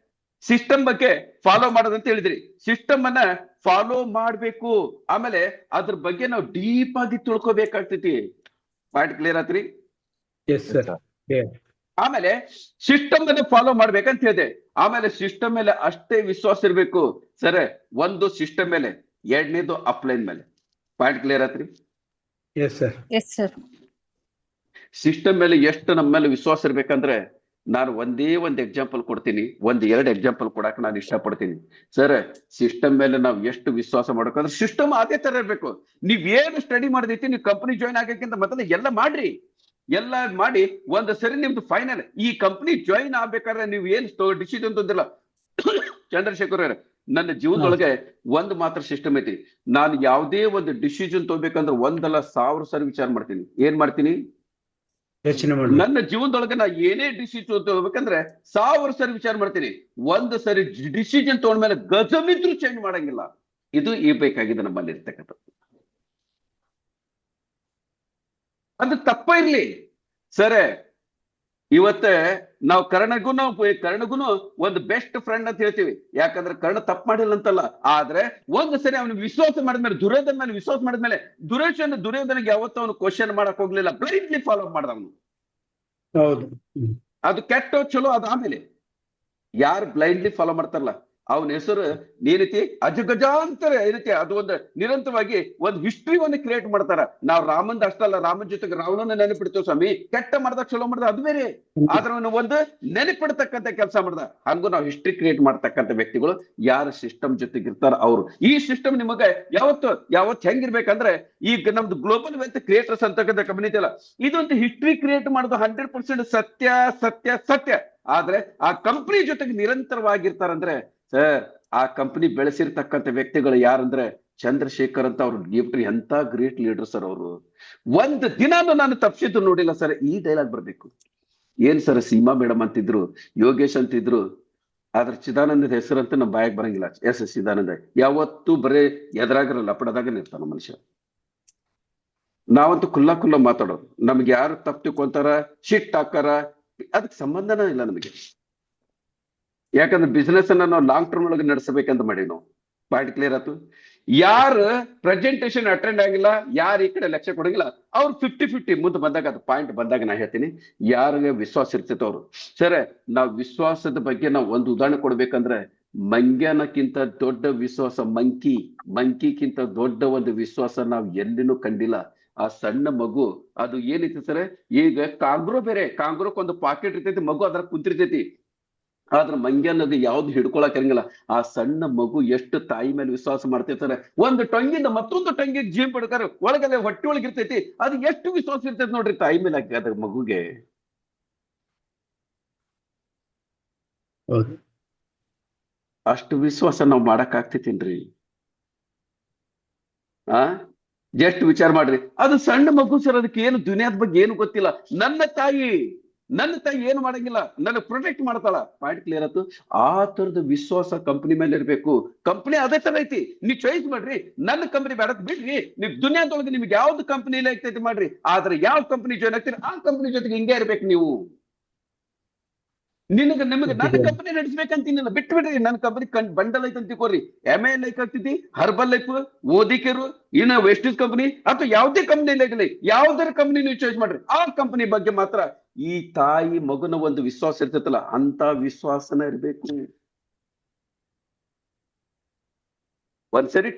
ಸಿಸ್ಟಮ್ ಬಗ್ಗೆ ಫಾಲೋ ಮಾಡೋದಂತ ಹೇಳಿದ್ರಿ. ಸಿಸ್ಟಮ್ ಅನ್ನ ಫಾಲೋ ಮಾಡ್ಬೇಕು, ಆಮೇಲೆ ಅದ್ರ ಬಗ್ಗೆ ನಾವು ಡೀಪ್ ಆಗಿ ತಿಳ್ಕೊಬೇಕಾಗ್ತೈತಿ. ಪಾಯಿಂಟ್ ಕ್ಲಿಯರ್ ಆತ್ರಿ? ಆಮೇಲೆ ಸಿಸ್ಟಮ್ ಅನ್ನ ಫಾಲೋ ಮಾಡ್ಬೇಕಂತ ಹೇಳಿದೆ. ಆಮೇಲೆ ಸಿಸ್ಟಮ್ ಮೇಲೆ ಅಷ್ಟೇ ವಿಶ್ವಾಸ ಇರ್ಬೇಕು ಸರ್. ಒಂದು ಸಿಸ್ಟಮ್ ಮೇಲೆ, ಎರಡನೇದು ಅಪ್ಲೈನ್ ಮೇಲೆ. ಪಾಯಿಂಟ್ ಕ್ಲಿಯರ್ ಆತ್ರಿ? ಸಿಸ್ಟಮ್ ಮೇಲೆ ಎಷ್ಟು ನಮ್ಮ ಮೇಲೆ ವಿಶ್ವಾಸ ಇರ್ಬೇಕಂದ್ರೆ, ನಾನು ಒಂದೇ ಒಂದು ಎಕ್ಸಾಂಪಲ್ ಕೊಡ್ತೀನಿ, 1-2 ಎಕ್ಸಾಂಪಲ್ ಕೊಡಕ್ ನಾನು ಇಷ್ಟಪಡ್ತೀನಿ. ಸರ್ ಸಿಸ್ಟಮ್ ಮೇಲೆ ನಾವು ಎಷ್ಟು ವಿಶ್ವಾಸ ಮಾಡ್ಬೇಕಂದ್ರೆ ಸಿಸ್ಟಮ್ ಅದೇ ತರ ಇರ್ಬೇಕು. ನೀವ್ ಏನು ಸ್ಟಡಿ ಮಾಡದೈತಿ, ನೀವು ಕಂಪನಿ ಜಾಯ್ನ್ ಆಗಕ್ಕಿಂತ ಮೊದಲು ಎಲ್ಲ ಮಾಡ್ರಿ. ಎಲ್ಲ ಮಾಡಿ ಒಂದು ಸರಿ ನಿಮ್ದು ಫೈನಲ್ ಈ ಕಂಪ್ನಿ ಜಾಯಿನ್ ಆಗ್ಬೇಕಾದ್ರೆ ನೀವು ಏನ್ ಡಿಸಿಷನ್ ತಂದಿಲ್ಲ ಚಂದ್ರಶೇಖರ್ ಅವರೇ, ನನ್ನ ಜೀವನದೊಳಗೆ ಒಂದು ಮಾತ್ರ ಸಿಸ್ಟಮ್ ಐತಿ. ನಾನು ಯಾವುದೇ ಒಂದು ಡಿಸಿಷನ್ ತಗೋಬೇಕಂದ್ರೆ 1,000 ಸರಿ ವಿಚಾರ ಮಾಡ್ತೀನಿ. ಏನ್ ಮಾಡ್ತೀನಿ? ಯೋಚನೆ ಮಾಡಿ. ನನ್ನ ಜೀವನದೊಳಗೆ ನಾ ಏನೇ ಡಿಸಿಷನ್ ತಗೋಬೇಕಂದ್ರೆ 1000 ಸರಿ ವಿಚಾರ ಮಾಡ್ತೀನಿ. ಒಂದು ಸರಿ ಡಿಸಿಷನ್ ತಗೊಂಡ್ಮೇಲೆ ಗಜಮಿದ್ರು ಚೇಂಜ್ ಮಾಡಂಗಿಲ್ಲ. ಇದು ಈ ಬೇಕಾಗಿದೆ ನಮ್ಮಲ್ಲಿ ಇರ್ತಕ್ಕಂಥ. ಅದು ತಪ್ಪ ಇರ್ಲಿ ಸರೇ, ಇವತ್ತ ನಾವು ಕರ್ಣಗುನು ಒಂದು ಬೆಸ್ಟ್ ಫ್ರೆಂಡ್ ಅಂತ ಹೇಳ್ತೀವಿ. ಯಾಕಂದ್ರೆ ಕರ್ಣ ತಪ್ಪು ಮಾಡಿಲ್ಲ ಅಂತಲ್ಲ, ಆದ್ರೆ ಒಂದು ಸರಿ ಅವನು ವಿಶ್ವಾಸ ಮಾಡಿದ್ಮೇಲೆ, ದುರ್ಯೋಧನ ಮೇಲೆ ವಿಶ್ವಾಸ ಮಾಡಿದ್ಮೇಲೆ ದುರ್ಯೋಧನಿಗೆ ಯಾವತ್ತೂ ಅವನು ಕ್ವಶನ್ ಮಾಡಕ್ ಹೋಗ್ಲಿಲ್ಲ, ಬ್ಲೈಂಡ್ಲಿ ಫಾಲೋ ಮಾಡ್ದ ಅವನು. ಹೌದು. ಅದು ಕೆಟ್ಟೋ ಚಲೋ ಅದು ಆಮೇಲೆ. ಯಾರು ಬ್ಲೈಂಡ್ಲಿ ಫಾಲೋ ಮಾಡ್ತಾರಲ್ಲ ಅವನ ಹೆಸರು ಏನೈತಿ, ಅಜಗಜಾಂತರ ಏನೈತಿ, ಅದು ಒಂದು ನಿರಂತರವಾಗಿ ಒಂದು ಹಿಸ್ಟ್ರಿವನ್ನು ಕ್ರಿಯೇಟ್ ಮಾಡ್ತಾರ. ನಾವು ರಾಮಂದ ಅಷ್ಟಲ್ಲ, ರಾಮನ ಜೊತೆಗೆ ರಾವಣನ ನೆನಪಿಡ್ತೇವೆ ಸ್ವಾಮಿ. ಕೆಟ್ಟ ಮಾಡ್ದಾಗ ಚಲೋ ಮಾಡ್ದ ಅದು ಬೇರೆ, ಆದ್ರೆ ಅವನು ಒಂದು ನೆನಪಿಡ್ತಕ್ಕಂಥ ಕೆಲಸ ಮಾಡ್ದ. ಹಂಗೂ ನಾವು ಹಿಸ್ಟ್ರಿ ಕ್ರಿಯೇಟ್ ಮಾಡ್ತಕ್ಕಂಥ ವ್ಯಕ್ತಿಗಳು ಯಾರು ಸಿಸ್ಟಮ್ ಜೊತೆಗೆ ಇರ್ತಾರ ಅವರು. ಈ ಸಿಸ್ಟಮ್ ನಿಮಗೆ ಯಾವತ್ತು ಹೆಂಗಿರ್ಬೇಕಂದ್ರೆ, ಈಗ ನಮ್ದು ಗ್ಲೋಬಲ್ ವೆಲ್ತ್ ಕ್ರಿಯೇಟರ್ಸ್ ಅಂತಕ್ಕಂಥ ಕಮ್ಯುನಿಟಿ ಅಲ್ಲ, ಇದೊಂದು ಹಿಸ್ಟ್ರಿ ಕ್ರಿಯೇಟ್ ಮಾಡೋದು 100% ಸತ್ಯ ಸತ್ಯ ಸತ್ಯ. ಆದ್ರೆ ಆ ಕಂಪನಿ ಜೊತೆಗೆ ನಿರಂತರವಾಗಿರ್ತಾರಂದ್ರೆ ಸರ್, ಆ ಕಂಪನಿ ಬೆಳೆಸಿರ್ತಕ್ಕಂಥ ವ್ಯಕ್ತಿಗಳು ಯಾರಂದ್ರೆ ಚಂದ್ರಶೇಖರ್ ಅಂತ ಅವ್ರು ಎಂತ ಗ್ರೇಟ್ ಲೀಡರ್ ಸರ್ ಅವರು. ಒಂದು ದಿನಾನು ನಾನು ತಪ್ಪಿಸಿದ್ದು ನೋಡಿಲ್ಲ ಸರ್. ಈ ಡೈಲಾಗ್ ಬರ್ಬೇಕು. ಏನ್ ಸರ್ ಸೀಮಾ ಮೇಡಮ್ ಅಂತಿದ್ರು, ಯೋಗೇಶ್ ಅಂತಿದ್ರು, ಆದ್ರೆ ಚಿದಾನಂದದ ಹೆಸರಂತ ನಮ್ಮ ಬಾಯಾಗ ಬರಂಗಿಲ್ಲ. ಎಸ್ ಚಿದಾನಂದ ಯಾವತ್ತೂ ಬರೇ ಎದುರಾಗಿರಲ್ಲ, ಲಪಡದಾಗ ನಿರ್ತಾನ ಮನುಷ್ಯ. ನಾವಂತೂ ಕುಲ್ಲ ಮಾತಾಡೋದು. ನಮ್ಗೆ ಯಾರು ತಪ್ಪು ತಿಳ್ಕೊಂತಾರ, ಶಿಟ್ ಹಾಕಾರ, ಅದಕ್ಕೆ ಸಂಬಂಧನೇ ಇಲ್ಲ ನಮಗೆ. ಯಾಕಂದ್ರೆ ಬಿಸ್ನೆಸ್ ಅನ್ನ ನಾವು ಲಾಂಗ್ ಟರ್ಮ್ ಒಳಗೆ ನಡೆಸಬೇಕಂತ ಮಾಡಿ ನಾವು. ಪಾಯಿಂಟ್ ಕ್ಲಿಯರ್ ಆಯ್ತು. ಯಾರು ಪ್ರೆಸೆಂಟೇಶನ್ ಅಟೆಂಡ್ ಆಗಿಲ್ಲ, ಯಾರು ಈ ಕಡೆ ಲಕ್ಷ್ಯ ಕೊಡಂಗಿಲ್ಲ, ಅವ್ರು 50-50 ಮುಂದೆ ಬಂದಾಗ, ಅದು ಪಾಯಿಂಟ್ ಬಂದಾಗ ನಾ ಹೇಳ್ತೀನಿ ಯಾರಿಗೆ ವಿಶ್ವಾಸ ಇರ್ತೈತೆ ಅವರು. ಸರಿ, ನಾವು ವಿಶ್ವಾಸದ ಬಗ್ಗೆ ನಾವು ಒಂದು ಉದಾಹರಣೆ ಕೊಡ್ಬೇಕಂದ್ರೆ, ಮಂಗ್ಯನಕ್ಕಿಂತ ದೊಡ್ಡ ವಿಶ್ವಾಸ ಮಂಕಿಕ್ಕಿಂತ ದೊಡ್ಡ ಒಂದು ವಿಶ್ವಾಸ ನಾವು ಎಲ್ಲಿನೂ ಕಂಡಿಲ್ಲ. ಆ ಸಣ್ಣ ಮಗು ಅದು ಏನೈತಿ ಸರ್, ಈಗ ಕಾಂಗ್ರೋ ಬೇರೆ, ಕಾಂಗ್ರೋಕ್ ಒಂದು ಪಾಕೆಟ್ ಇರ್ತೈತಿ, ಮಗು ಅದ್ರ ಕುಂತಿರ್ತೈತಿ. ಆದ್ರೆ ಮಂಗ್ಯನದು ಯಾವ್ದು ಹಿಡ್ಕೊಳಕ್ ಇರಂಗಿಲ್ಲ. ಆ ಸಣ್ಣ ಮಗು ಎಷ್ಟು ತಾಯಿ ಮೇಲೆ ವಿಶ್ವಾಸ ಮಾಡ್ತಿರ್ತಾರೆ. ಒಂದು ಟೊಂಗಿಂದ ಮತ್ತೊಂದು ಟೊಂಗಿಗೆ ಜೀವ ಪಡ್ತಾರೆ, ಒಳಗಡೆ ಹೊಟ್ಟೆ ಒಳಗಿರ್ತೈತಿ. ಅದು ಎಷ್ಟು ವಿಶ್ವಾಸ ಇರ್ತೈತಿ ನೋಡ್ರಿ ತಾಯಿ ಮೇಲೆ ಅದ್ರ ಮಗುಗೆ. ಅಷ್ಟು ವಿಶ್ವಾಸ ನಾವು ಮಾಡಕ್ ಆಗ್ತೈತೇನ್ರಿ? ಜಸ್ಟ್ ವಿಚಾರ ಮಾಡ್ರಿ. ಅದು ಸಣ್ಣ ಮಗು ಸರ್, ಅದಕ್ಕೆ ಏನು ದುನಿಯಾದ ಬಗ್ಗೆ ಏನು ಗೊತ್ತಿಲ್ಲ. ನನ್ನ ತಾಯಿ ಏನು ಮಾಡಂಗಿಲ್ಲ, ನನ್ನ ಪ್ರೊಟೆಕ್ಟ್ ಮಾಡ್ತಾಳ. ಪಾಯಿಂಟ್ ಕ್ಲಿಯರ್ ಆಯ್ತು. ಆ ತರದ ವಿಶ್ವಾಸ ಕಂಪನಿ ಮೇಲೆ ಇರ್ಬೇಕು. ಕಂಪನಿ ಅದೇ ತರ ಐತಿ, ನೀವ್ ಚಾಯ್ಸ್ ಮಾಡ್ರಿ. ನನ್ನ ಕಂಪನಿ ಬೇಡ ಬಿಡ್ರಿ, ನೀವ್ ದುನಿಯಾದೊಳಗೆ ನಿಮ್ಗೆ ಯಾವ್ದು ಕಂಪನಿ ಆಗ್ತೈತಿ ಮಾಡ್ರಿ. ಆದ್ರೆ ಯಾವ ಕಂಪನಿ ಜಾಯ್ನ್ ಆಗ್ತೀರಿ ಆ ಕಂಪನಿ ಜೊತೆಗೆ ಹಿಂಗೆ ಇರ್ಬೇಕು ನೀವು. ನಿಮಗೆ ನನ್ನ ಕಂಪನಿ ನಡೆಸ್ಬೇಕಂತೀನಿಲ್ಲ, ಬಿಟ್ಟು ಬಿಡ್ರಿ. ನನ್ನ ಕಂಪನಿ ಬಂಡಲ್ ಐತೆ ಅಂತ ತಿಳ್ಕೊರಿ. ML ಲೈಕ್ ಆಗ್ತೈತಿ, ಹರ್ಬಲ್ ಲೈಫ್, ಓದಿಕೆರು, ಇನ್ನ ವೆಸ್ಟೀಸ್ ಕಂಪನಿ ಅಥವಾ ಯಾವುದೇ ಕಂಪನಿ ಆಗಲಿ, ಯಾವ್ದಾರ ಕಂಪನಿ ನೀವು ಚಾಯ್ಸ್ ಮಾಡ್ರಿ. ಆ ಕಂಪನಿ ಬಗ್ಗೆ ಮಾತ್ರ ಈ ತಾಯಿ ಮಗುನ ಒಂದು ವಿಶ್ವಾಸ ಇರ್ತೈತಲ್ಲ, ಅಂತ ವಿಶ್ವಾಸನ ಇರ್ಬೇಕು. ಒಂದ್ಸರಿ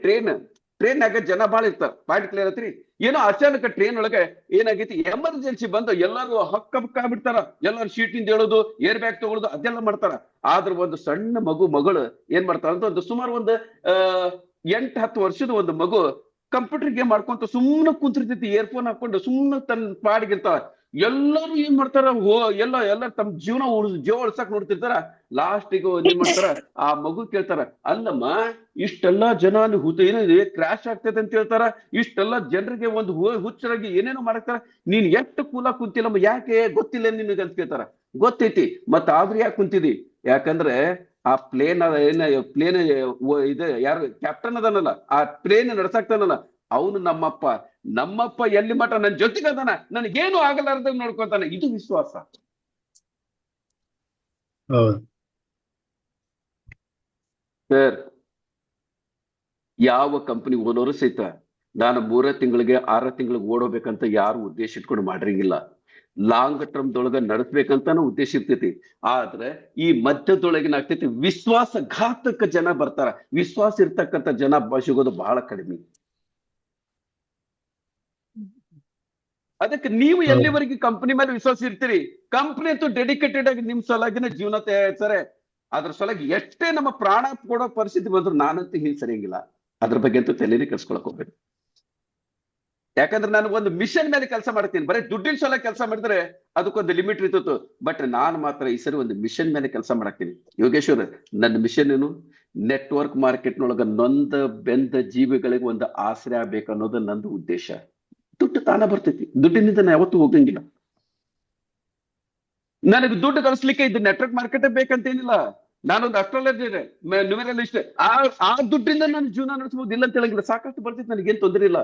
ಟ್ರೈನ್ಯಾಗ ಜನ ಬಾಳ ಇರ್ತಾರ. ಪಾಯಿಂಟ್ ಕ್ಲಿಯರ್ ಐತ್ರಿ. ಏನೋ ಅಚಾನಕ ಟ್ರೈನ್ ಒಳಗೆ ಏನಾಗೈತಿ, ಎಮರ್ಜೆನ್ಸಿ ಬಂದು ಎಲ್ಲಾರು ಹಕ್ಕ ಬಿಡ್ತಾರ. ಎಲ್ಲಾರು ಸೀಟಿಂದ ಹೇಳೋದು, ಏರ್ ಬ್ಯಾಗ್ ತಗೊಳ್ಳೋದು, ಅದೆಲ್ಲ ಮಾಡ್ತಾರ. ಆದ್ರೆ ಒಂದು ಸಣ್ಣ ಮಗಳು ಏನ್ ಮಾಡ್ತಾರ ಅಂತ, ಒಂದು ಸುಮಾರು ಒಂದು 8-10 ವರ್ಷದ ಒಂದು ಮಗು ಕಂಪ್ಯೂಟರ್ ಗೇಮ್ ಮಾಡ್ಕೊಂತ ಸುಮ್ಮನೆ ಕುಂತಿರ್ತೈತಿ, ಇಯರ್ಫೋನ್ ಹಾಕೊಂಡು ಸುಮ್ಮನೆ ತನ್ನ ಪಾಡಿಗಿರ್ತಾವ. ಎಲ್ಲರೂ ಏನ್ ಮಾಡ್ತಾರ, ಎಲ್ಲ ತಮ್ಮ ಜೀವ ಉಳ್ಸಕ್ ನೋಡ್ತಿರ್ತಾರ. ಲಾಸ್ಟಿಗೆ ಏನ್ ಮಾಡ್ತಾರ, ಆ ಮಗು ಕೇಳ್ತಾರ, ಅಲ್ಲಮ್ಮ ಇಷ್ಟೆಲ್ಲಾ ಜನ ಏನಿದೆ ಕ್ರಾಶ್ ಆಗ್ತೈತೆ ಅಂತ ಹೇಳ್ತಾರ, ಇಷ್ಟೆಲ್ಲಾ ಜನರಿಗೆ ಒಂದು ಹುಚ್ಚರಾಗಿ ಏನೇನೋ ಮಾಡಕ್ತಾರ, ನೀನ್ ಎಷ್ಟು ಕೂಲ ಕುಂತಿಲ್ಲಮ್ಮ, ಯಾಕೆ ಗೊತ್ತಿಲ್ಲ ನಿನಗೆ ಅಂತ ಕೇಳ್ತಾರ. ಗೊತ್ತೈತಿ, ಮತ್ತ ಆದ್ರೂ ಯಾಕೆ ಕುಂತಿದಿ? ಯಾಕಂದ್ರೆ ಆ ಪ್ಲೇನ್ ಇದು ಯಾರು ಕ್ಯಾಪ್ಟನ್ ಅದನ್ನಲ್ಲ, ಆ ಪ್ಲೇನ್ ನಡ್ಸಾಕ್ತಾನಲ್ಲ, ಅವನು ನಮ್ಮಪ್ಪ ಎಲ್ಲಿ ಮಠ ನನ್ನ ಜೊತೆಗೆ ಅದಾನ, ನನಗೇನು ಆಗಲಾರ್ದಂಗ್ ನೋಡ್ಕೊತಾನೆ. ಇದು ವಿಶ್ವಾಸ ಸರ್. ಯಾವ ಕಂಪನಿ ಓನೋರು ಸಹಿತ ನಾನು 3 ತಿಂಗಳಿಗೆ 6 ತಿಂಗಳಿಗೆ ಓಡೋಬೇಕಂತ ಯಾರು ಉದ್ದೇಶ ಇಟ್ಕೊಂಡು ಮಾಡಿರಂಗಿಲ್ಲ. ಲಾಂಗ್ ಟರ್ಮ್ ದೊಳಗ ನಡೆಸ್ಬೇಕಂತಾನು ಉದ್ದೇಶ ಇರ್ತೈತಿ. ಆದ್ರೆ ಈ ಮಧ್ಯದೊಳಗಿನ ಆಗ್ತೈತಿ ವಿಶ್ವಾಸಘಾತಕ ಜನ ಬರ್ತಾರ. ವಿಶ್ವಾಸ ಇರ್ತಕ್ಕಂಥ ಜನ ಸಿಗೋದು ಬಹಳ ಕಡಿಮೆ. ಅದಕ್ಕೆ ನೀವು ಎಲ್ಲಿವರೆಗೆ ಕಂಪನಿ ಮೇಲೆ ವಿಶ್ವಾಸ ಇರ್ತೀರಿ, ಕಂಪನಿ ಅಂತೂ ಡೆಡಿಕೇಟೆಡ್ ಆಗಿ ನಿಮ್ ಸಲಾಗಿನ ಜೀವನ ತಯಾರಿಸ್ತಾರೆ. ಅದ್ರ ಸಲುವಾಗಿ ಎಷ್ಟೇ ನಮ್ಮ ಪ್ರಾಣ ಕೊಡೋ ಪರಿಸ್ಥಿತಿ ಬಂದ್ರು ನಾನಂತೂ ಹಿಂಗ್ ಸರಿಯಂಗಿಲ್ಲ. ಅದ್ರ ಬಗ್ಗೆ ಅಂತೂ ತಲೆನೇ ಕೆಡ್ಸ್ಕೊಳಕ್ ಹೋಗ್ಬೇಕು. ಯಾಕಂದ್ರೆ ನಾನು ಒಂದು ಮಿಷನ್ ಮೇಲೆ ಕೆಲಸ ಮಾಡ್ತೀನಿ. ಬರೀ ದುಡ್ಡಿನ ಸಲ ಕೆಲಸ ಮಾಡಿದ್ರೆ ಅದಕ್ಕೊಂದು ಲಿಮಿಟ್ ಇರ್ತಿತ್ತು. ಬಟ್ ನಾನು ಮಾತ್ರ ಈ ಸರಿ ಒಂದು ಮಿಷನ್ ಮೇಲೆ ಕೆಲಸ ಮಾಡಾಕ್ತೀನಿ. ಯೋಗೇಶ್ವರ್, ನನ್ನ ಮಿಷನ್ ಏನು? ನೆಟ್ವರ್ಕ್ ಮಾರ್ಕೆಟ್ನೊಳಗ ನೊಂದ ಬೆಂದ ಜೀವಿಗಳಿಗೆ ಒಂದು ಆಶ್ರಯ ಬೇಕನ್ನೋದು ನಂದು ಉದ್ದೇಶ. ದುಡ್ಡು ತಾನ ಬರ್ತೈತಿ, ದುಡ್ಡಿನಿಂದ ನಾನು ಯಾವತ್ತೂ ಹೋಗಂಗಿಲ್ಲ. ನನಗೆ ದುಡ್ಡು ಗಳಿಸ್ಲಿಕ್ಕೆ ಇದು ನೆಟ್ವರ್ಕ್ ಮಾರ್ಕೆಟ್ ಬೇಕಂತೇನಿಲ್ಲ. ನಾನೊಂದು ಅಸ್ಟ್ರಾಲಜರ್, ನ್ಯೂಮರಾಲಿಸ್ಟ್, ಆ ದುಡ್ಡಿಂದ ನಾನು ಜೀವನ ನಡೆಸಬಹುದು, ಇಲ್ಲ ಅಂತ ಹೇಳಂಗಿಲ್ಲ. ಸಾಕಷ್ಟು ಬರ್ತಿತ್ತು, ನನಗೇನ್ ತೊಂದರೆ ಇಲ್ಲ.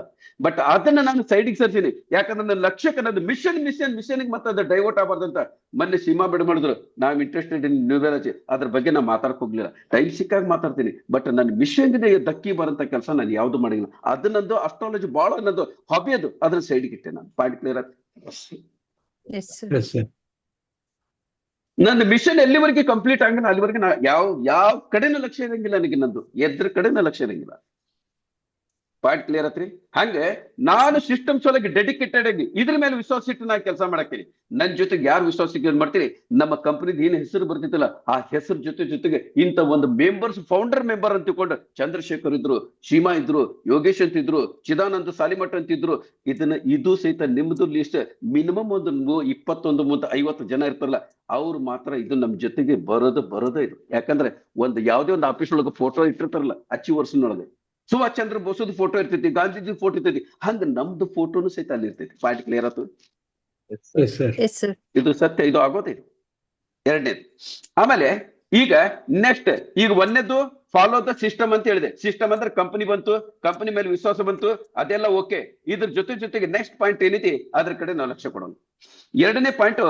ಬಟ್ ಅದನ್ನ ನಾನು ಸೈಡಿಗೆ ಸರ್ತೀನಿ. ಯಾಕಂದ್ರೆ ನನ್ನ ಲಕ್ಷ್ಯಕ್ಕೆ ನನ್ನ ಮಿಷನ್ಗೆ ಮತ್ತೆ ಅದು ಡೈವರ್ಟ್ ಆಗಬಾರ್ದಂತ. ಮೊನ್ನೆ ಸೀಮಾ ಬಿಡ್ ಮಾಡಿದ್ರು, ನಾವ್ ಇಂಟ್ರೆಸ್ಟೆಡ್ ಇನ್ ನ್ಯೂಮರಾಲಜಿ, ಅದ್ರ ಬಗ್ಗೆ ನಾ ಮಾತಾಡಕ್ ಹೋಗ್ಲಿಲ್ಲ. ಟೈಮ್ ಸಿಕ್ಕಾಗ ಮಾತಾಡ್ತೀನಿ. ಬಟ್ ನನ್ನ ಮಿಷನ್ಗೆ ಧಕ್ಕಿ ಬರಂತ ಕೆಲಸ ನಾನು ಯಾವ್ದು ಮಾಡಿಲ್ಲ. ಅದು ನಂದು ಅಸ್ಟ್ರಾಲಜಿ ಬಹಳ ನನ್ನದು ಹಾಬಿ, ಅದು ಅದ್ರ ಸೈಡ್ಗೆ ಇಟ್ಟೆ ನಾನು. ಪಾಯಿಂಟ್ ಕ್ಲಿಯರ್ ಆಯ್ತು? Yes sir. ನನ್ನ ಮಿಷನ್ ಎಲ್ಲಿವರೆಗೆ ಕಂಪ್ಲೀಟ್ ಆಗಲ್ಲ ಅಲ್ಲಿವರೆಗೆ ನಾ ಯಾವ ಕಡೆನೂ ಲಕ್ಷ್ಯ ಇರಂಗಿಲ್ಲ. ನನಗೆ ನಂದು ಎದ್ರ ಕಡೆನೂ ಲಕ್ಷ್ಯ ಇರಂಗಿಲ್ಲ. ಪಾಯಿಂಟ್ ಕ್ಲಿಯರ್ ಆತ್ರಿ? ಹಂಗೆ ನಾನು ಸಿಸ್ಟಮ್ಸ್ ಒಳಗೆ ಡೆಡಿಕೇಟೆಡ್ ಆಗಿ ಇದ್ರ ಮೇಲೆ ವಿಶ್ವಾಸ ಇಟ್ಟು ನಾ ಕೆಲಸ ಮಾಡಾಕ್ತೀನಿ. ನನ್ ಜೊತೆಗೆ ಯಾರು ವಿಶ್ವಾಸ ಇಟ್ಟು ಮಾಡ್ತೀನಿ, ನಮ್ಮ ಕಂಪನಿದ್ ಏನ್ ಹೆಸರು ಬರ್ತಿತ್ತಲ್ಲ, ಆ ಹೆಸರು ಜೊತೆಗೆ ಇಂತ ಒಂದು ಮೆಂಬರ್ಸ್, ಫೌಂಡರ್ ಮೆಂಬರ್ ಅಂತ ತಿಳ್ಕೊಂಡು ಚಂದ್ರಶೇಖರ್ ಇದ್ರು, ಸೀಮಾ ಇದ್ರು, ಯೋಗೇಶ್ ಅಂತ ಇದ್ರು, ಚಿದಾನಂದ ಸಾಲಿಮಠ ಅಂತಿದ್ರು. ಇದು ಸಹಿತ ನಿಮ್ದು ಲಿಸ್ಟ್ ಮಿನಿಮಮ್ ಒಂದು 21-50 ಜನ ಇರ್ತಾರಲ್ಲ, ಅವ್ರು ಮಾತ್ರ ಇದು ನಮ್ ಜೊತೆಗೆ ಬರೋದೇ ಇದು. ಯಾಕಂದ್ರೆ ಯಾವ್ದೇ ಒಂದು ಆಫೀಸ್ ಒಳಗೆ ಫೋಟೋ ಇಟ್ಟಿರ್ತಾರಲ್ಲ, ಅಚೀವರ್ಸ್ನೊಳಗೆ ಸುಭಾಷ್ ಚಂದ್ರ ಬೋಸದ ಫೋಟೋ ಇರ್ತೈತಿ, ಗಾಂಧೀಜಿ ಫೋಟೋ ಇರ್ತೈತಿ, ಹಂಗ ನಮ್ದು ಫೋಟೋನು ಸಹಿತ ಅಲ್ಲಿ ಇರ್ತೈತಿ. ಪಾಯಿಂಟ್ ಕ್ಲಿಯರ್ ಆಯ್ತು? ಇದು ಸತ್ಯ, ಇದು ಆಗೋದೇ. ಎರಡನೇದು. ಆಮೇಲೆ ಈಗ ನೆಕ್ಸ್ಟ್, ಈಗ ಒಂದೇದು ಫಾಲೋ ದ ಸಿಸ್ಟಮ್ ಅಂತ ಹೇಳಿದೆ. ಸಿಸ್ಟಮ್ ಅಂದ್ರೆ ಕಂಪನಿ ಬಂತು, ಕಂಪನಿ ಮೇಲೆ ವಿಶ್ವಾಸ ಬಂತು, ಅದೆಲ್ಲ ಓಕೆ. ಇದ್ರ ಜೊತೆಗೆ ನೆಕ್ಸ್ಟ್ ಪಾಯಿಂಟ್ ಏನೈತಿ, ಅದ್ರ ಕಡೆ ನಾವು ಲಕ್ಷ್ಯ ಕೊಡೋಣ. ಎರಡನೇ ಪಾಯಿಂಟ್,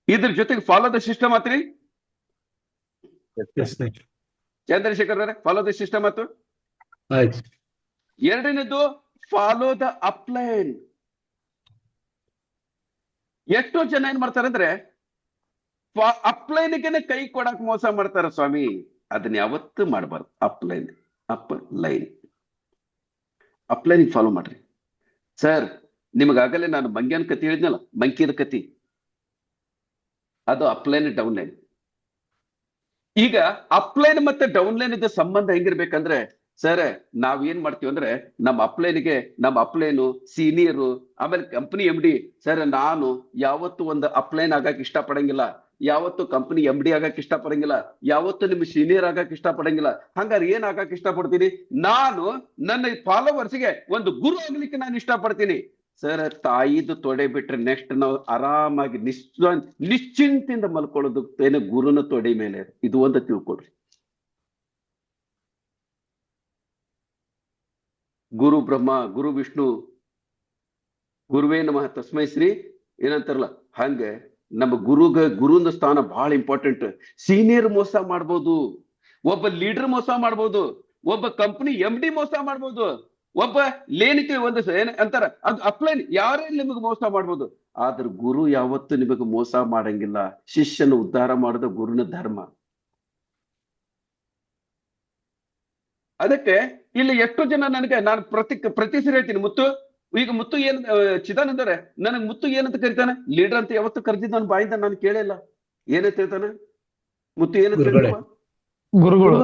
ಇದ್ರ ಜೊತೆಗೆ ಫಾಲೋ ದ ಸಿಸ್ಟಮ್ ಆತ್ರಿ. ಚಂದ್ರಶೇಖರ್ ಅವರೇ, ಫಾಲೋ ದ ಸಿಸ್ಟಮ್ ಆಯ್ತು. ಎರಡನೇದು ಫಾಲೋ ದ ಅಪ್ಲೈನ್. ಎಷ್ಟೋ ಜನ ಏನ್ ಮಾಡ್ತಾರೆ ಅಂದ್ರೆ ಅಪ್ಲೈನ್ಗೆನೆ ಕೈ ಕೊಡಕ್ ಮೋಸ ಮಾಡ್ತಾರ ಸ್ವಾಮಿ. ಅದನ್ನ ಯಾವತ್ತೂ ಮಾಡಬಾರ್ದು. ಅಪ್ಲೈನ್ ಫಾಲೋ ಮಾಡ್ರಿ. ಸರ್, ನಿಮಗಾಗಲೇ ನಾನು ಮಂಗ್ಯನ ಕತಿ ಹೇಳಿದ್ನಲ್ಲ, ಮಂಕಿದ ಕತಿ, ಅದು ಅಪ್ಲೈನ್ ಡೌನ್ ಲೈನ್. ಈಗ ಅಪ್ಲೈನ್ ಮತ್ತೆ ಡೌನ್ ಲೈನ್ ಇದ್ದ ಸಂಬಂಧ ಹೆಂಗಿರ್ಬೇಕಂದ್ರೆ, ಸರ್ ನಾವ್ ಏನ್ ಮಾಡ್ತೀವಿ ಅಂದ್ರೆ, ನಮ್ಮ ಅಪ್ಲೈನು ಸೀನಿಯರು, ಆಮೇಲೆ ಕಂಪನಿ MD. ಸರ್, ನಾನು ಯಾವತ್ತು ಒಂದು ಅಪ್ಲೈನ್ ಆಗಕ್ ಇಷ್ಟ ಪಡಂಗಿಲ್ಲ, ಯಾವತ್ತು ಕಂಪನಿ MD ಆಗಕ್ ಇಷ್ಟ ಪಡಂಗಿಲ್ಲ, ಯಾವತ್ತು ನಿಮ್ ಸೀನಿಯರ್ ಆಗಕ್ ಇಷ್ಟ ಪಡಂಗಿಲ್ಲ. ಹಂಗಾರೆ ಏನ್ ಆಗಕ್ ಇಷ್ಟ ಪಡ್ತೀನಿ? ನಾನು ನನ್ನ ಫಾಲೋವರ್ಸ್ಗೆ ಒಂದು ಗುರು ಆಗ್ಲಿಕ್ಕೆ ನಾನು ಇಷ್ಟ ಪಡ್ತೀನಿ. ಸರ್, ತಾಯಿದು ತೊಡೆ ಬಿಟ್ರೆ ನೆಕ್ಸ್ಟ್ ನಾವು ಆರಾಮಾಗಿ ನಿಶ್ಚಿಂತೆಯಿಂದ ಮಲ್ಕೊಳ್ಳೋದು ಏನು ಗುರುನ ತೊಡೆ ಮೇಲೆ. ಇದು ಒಂದು ತಿಳ್ಕೊಡ್ರಿ. ಗುರು ಬ್ರಹ್ಮ, ಗುರು ವಿಷ್ಣು, ಗುರುವೇ ನಮಃ ತಸ್ಮೈ ಶ್ರೀ ಏನಂತಾರಲ್ಲ, ಹಂಗೆ ನಮ್ಮ ಗುರುವಿನ ಸ್ಥಾನ ಬಹಳ ಇಂಪಾರ್ಟೆಂಟ್. ಸೀನಿಯರ್ ಮೋಸ ಮಾಡ್ಬೋದು, ಒಬ್ಬ ಲೀಡರ್ ಮೋಸ ಮಾಡ್ಬೋದು, ಒಬ್ಬ ಕಂಪನಿ MD ಮೋಸ ಮಾಡ್ಬೋದು, ಒಬ್ಬ ಲೇನಿಕೆ ಒಂದು ಅಂತಾರ ಅದು ಅಪ್ಲೈನ್, ಯಾರೇ ನಿಮಗೆ ಮೋಸ ಮಾಡ್ಬೋದು. ಆದ್ರೆ ಗುರು ಯಾವತ್ತು ನಿಮಗೆ ಮೋಸ ಮಾಡಂಗಿಲ್ಲ. ಶಿಷ್ಯನ ಉದ್ಧಾರ ಮಾಡೋದು ಗುರುನ ಧರ್ಮ. ಅದಕ್ಕೆ ಇಲ್ಲಿ ಎಷ್ಟು ಜನ ನನಗೆ, ನಾನು ಪ್ರತಿ ಸರಿ ಹೇಳ್ತೀನಿ, ಮುತ್ತು ಏನ್ ಚಿದಾನಂದರೆ ನನಗ್ ಮುತ್ತು ಏನಂತ ಕರಿತಾನೆ? ಲೀಡರ್ ಅಂತ ಯಾವತ್ತು ಕರೆದಿದ್ದು ನನ್ನ ಬಾಯಿಂದ ನಾನು ಕೇಳಿಲ್ಲ. ಏನಂತ ಹೇಳ್ತಾನೆ ಮುತ್ತು? ಏನಂತ ಹೇಳ್ತಾನೆ? ಗುರುಗಳು.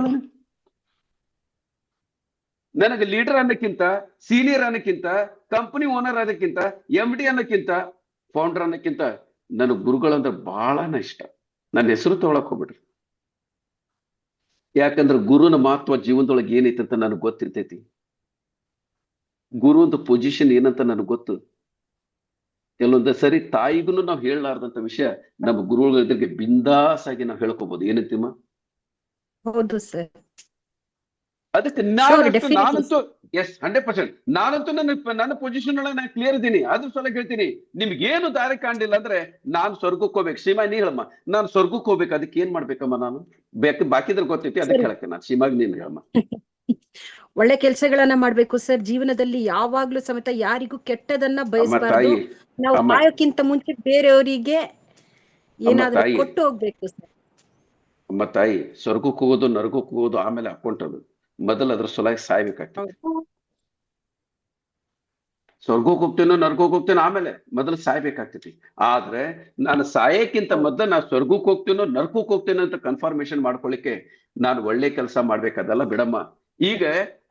ನನಗೆ ಲೀಡರ್ ಅನ್ನಕ್ಕಿಂತ, ಸೀನಿಯರ್ ಅನ್ನಕ್ಕಿಂತ, ಕಂಪನಿ ಓನರ್ ಅನ್ನಕ್ಕಿಂತ, MD ಅನ್ನಕ್ಕಿಂತ, ಫೌಂಡರ್ ಅನ್ನಕ್ಕಿಂತ ನನಗ್ ಗುರುಗಳಂದ್ರೆ ಬಹಳನ ಇಷ್ಟ. ನನ್ನ ಹೆಸರು ತಗೊಳಕ್ ಹೋಗ್ಬಿಡ್ರಿ. ಯಾಕಂದ್ರೆ ಗುರುನ ಮಹತ್ವ ಜೀವನದೊಳಗೆ ಏನೈತೆ ಅಂತ ನನಗೆ ಗೊತ್ತಿರ್ತೈತಿ. ಗುರು ಅಂತ ಪೊಸಿಷನ್ ಏನಂತ ನನಗೆ ಗೊತ್ತು. ಕೆಲವೊಂದು ಸರಿ ತಾಯಿಗೂ ನಾವು ಹೇಳಲಾರ್ದಂತ ವಿಷಯ ನಮ್ಮ ಗುರುಗಳ ಎದುರಿಗೆ ಬಿಂದಾಸ್ ಆಗಿ ನಾವು ಹೇಳ್ಕೋಬಹುದು. ಏನಂತೀಮ? ಹೌದು ಸರ್. ಅದಕ್ಕೆ ನಾನಂತೂ 100% ನಾನಂತೂ ನನ್ನ ಪೊಸಿಷನ್ ಒಳಗೆ ನಾನು ಕ್ಲಿಯರ್ ಇದ್ದೀನಿ. ಅದ್ರ ಸಲ ಹೇಳ್ತೀನಿ, ನಿಮ್ಗೆ ಏನು ದಾರಿ ಕಾಣಲಿಲ್ಲ ಅಂದ್ರೆ ನಾನು ಸ್ವರ್ಗಕ್ಕೆ ಹೋಗ್ಬೇಕು. ಸೀಮಾ ನೀ ಹೇಳಮ್ಮ, ನಾನು ಸ್ವರ್ಗಕ್ಕೆ ಹೋಗ್ಬೇಕು, ಅದಕ್ಕೆ ಏನ್ ಮಾಡ್ಬೇಕಮ್ಮ? ನಾನು ಬಾಕಿದ್ರೆ ಗೊತ್ತೈತಿ, ಅದಕ್ಕೆ ಹೇಳಕ್ಕೆ ನಾನು. ಸೀಮಾಗ್ ನೀನ್ ಹೇಳಮ್ಮ. ಒಳ್ಳೆ ಕೆಲಸಗಳನ್ನ ಮಾಡ್ಬೇಕು ಸರ್. ಜೀವನದಲ್ಲಿ ಯಾವಾಗ್ಲೂ ಸಮೇತ ಯಾರಿಗೂ ಕೆಟ್ಟದನ್ನ ಬಯಸಬಾರ್ದು. ನಾವು ಕಾಯೋಕ್ಕಿಂತ ಮುಂಚೆ ಬೇರೆಯವರಿಗೆ ಏನಾದ್ರೂ ಕೊಟ್ಟು ಹೋಗ್ಬೇಕು ಸರ್. ಅಮ್ಮ ತಾಯಿ, ಸ್ವರ್ಗಕ್ಕೆ ಹೋಗೋದು ನರಕಕ್ಕೆ ಹೋಗೋದು ಆಮೇಲೆ ಹಾಕೊಂಟದು. ಮೊದಲು ಅದ್ರ ಸಲುವಾಗಿ ಸಾಯ್ಬೇಕಾಗ್ತದೆ. ಸ್ವರ್ಗಕ್ಕೆ ಹೋಗ್ತೇನೋ ನರಕಕ್ಕೆ ಹೋಗ್ತೇನೋ ಆಮೇಲೆ, ಮೊದಲು ಸಾಯ್ಬೇಕಾಗ್ತೈತಿ. ಆದ್ರೆ ನಾನು ಸಾಯಕ್ಕಿಂತ ಮೊದಲು ನಾನು ಸ್ವರ್ಗಕ್ಕೆ ಹೋಗ್ತೇನೋ ನರಕಕ್ಕೆ ಹೋಗ್ತೇನೋ ಅಂತ ಕನ್ಫರ್ಮೇಶನ್ ಮಾಡ್ಕೊಳ್ಳಿಕ್ಕೆ ನಾನು ಒಳ್ಳೆ ಕೆಲಸ ಮಾಡ್ಬೇಕದಲ್ಲ ಬಿಡಮ್ಮ. ಈಗ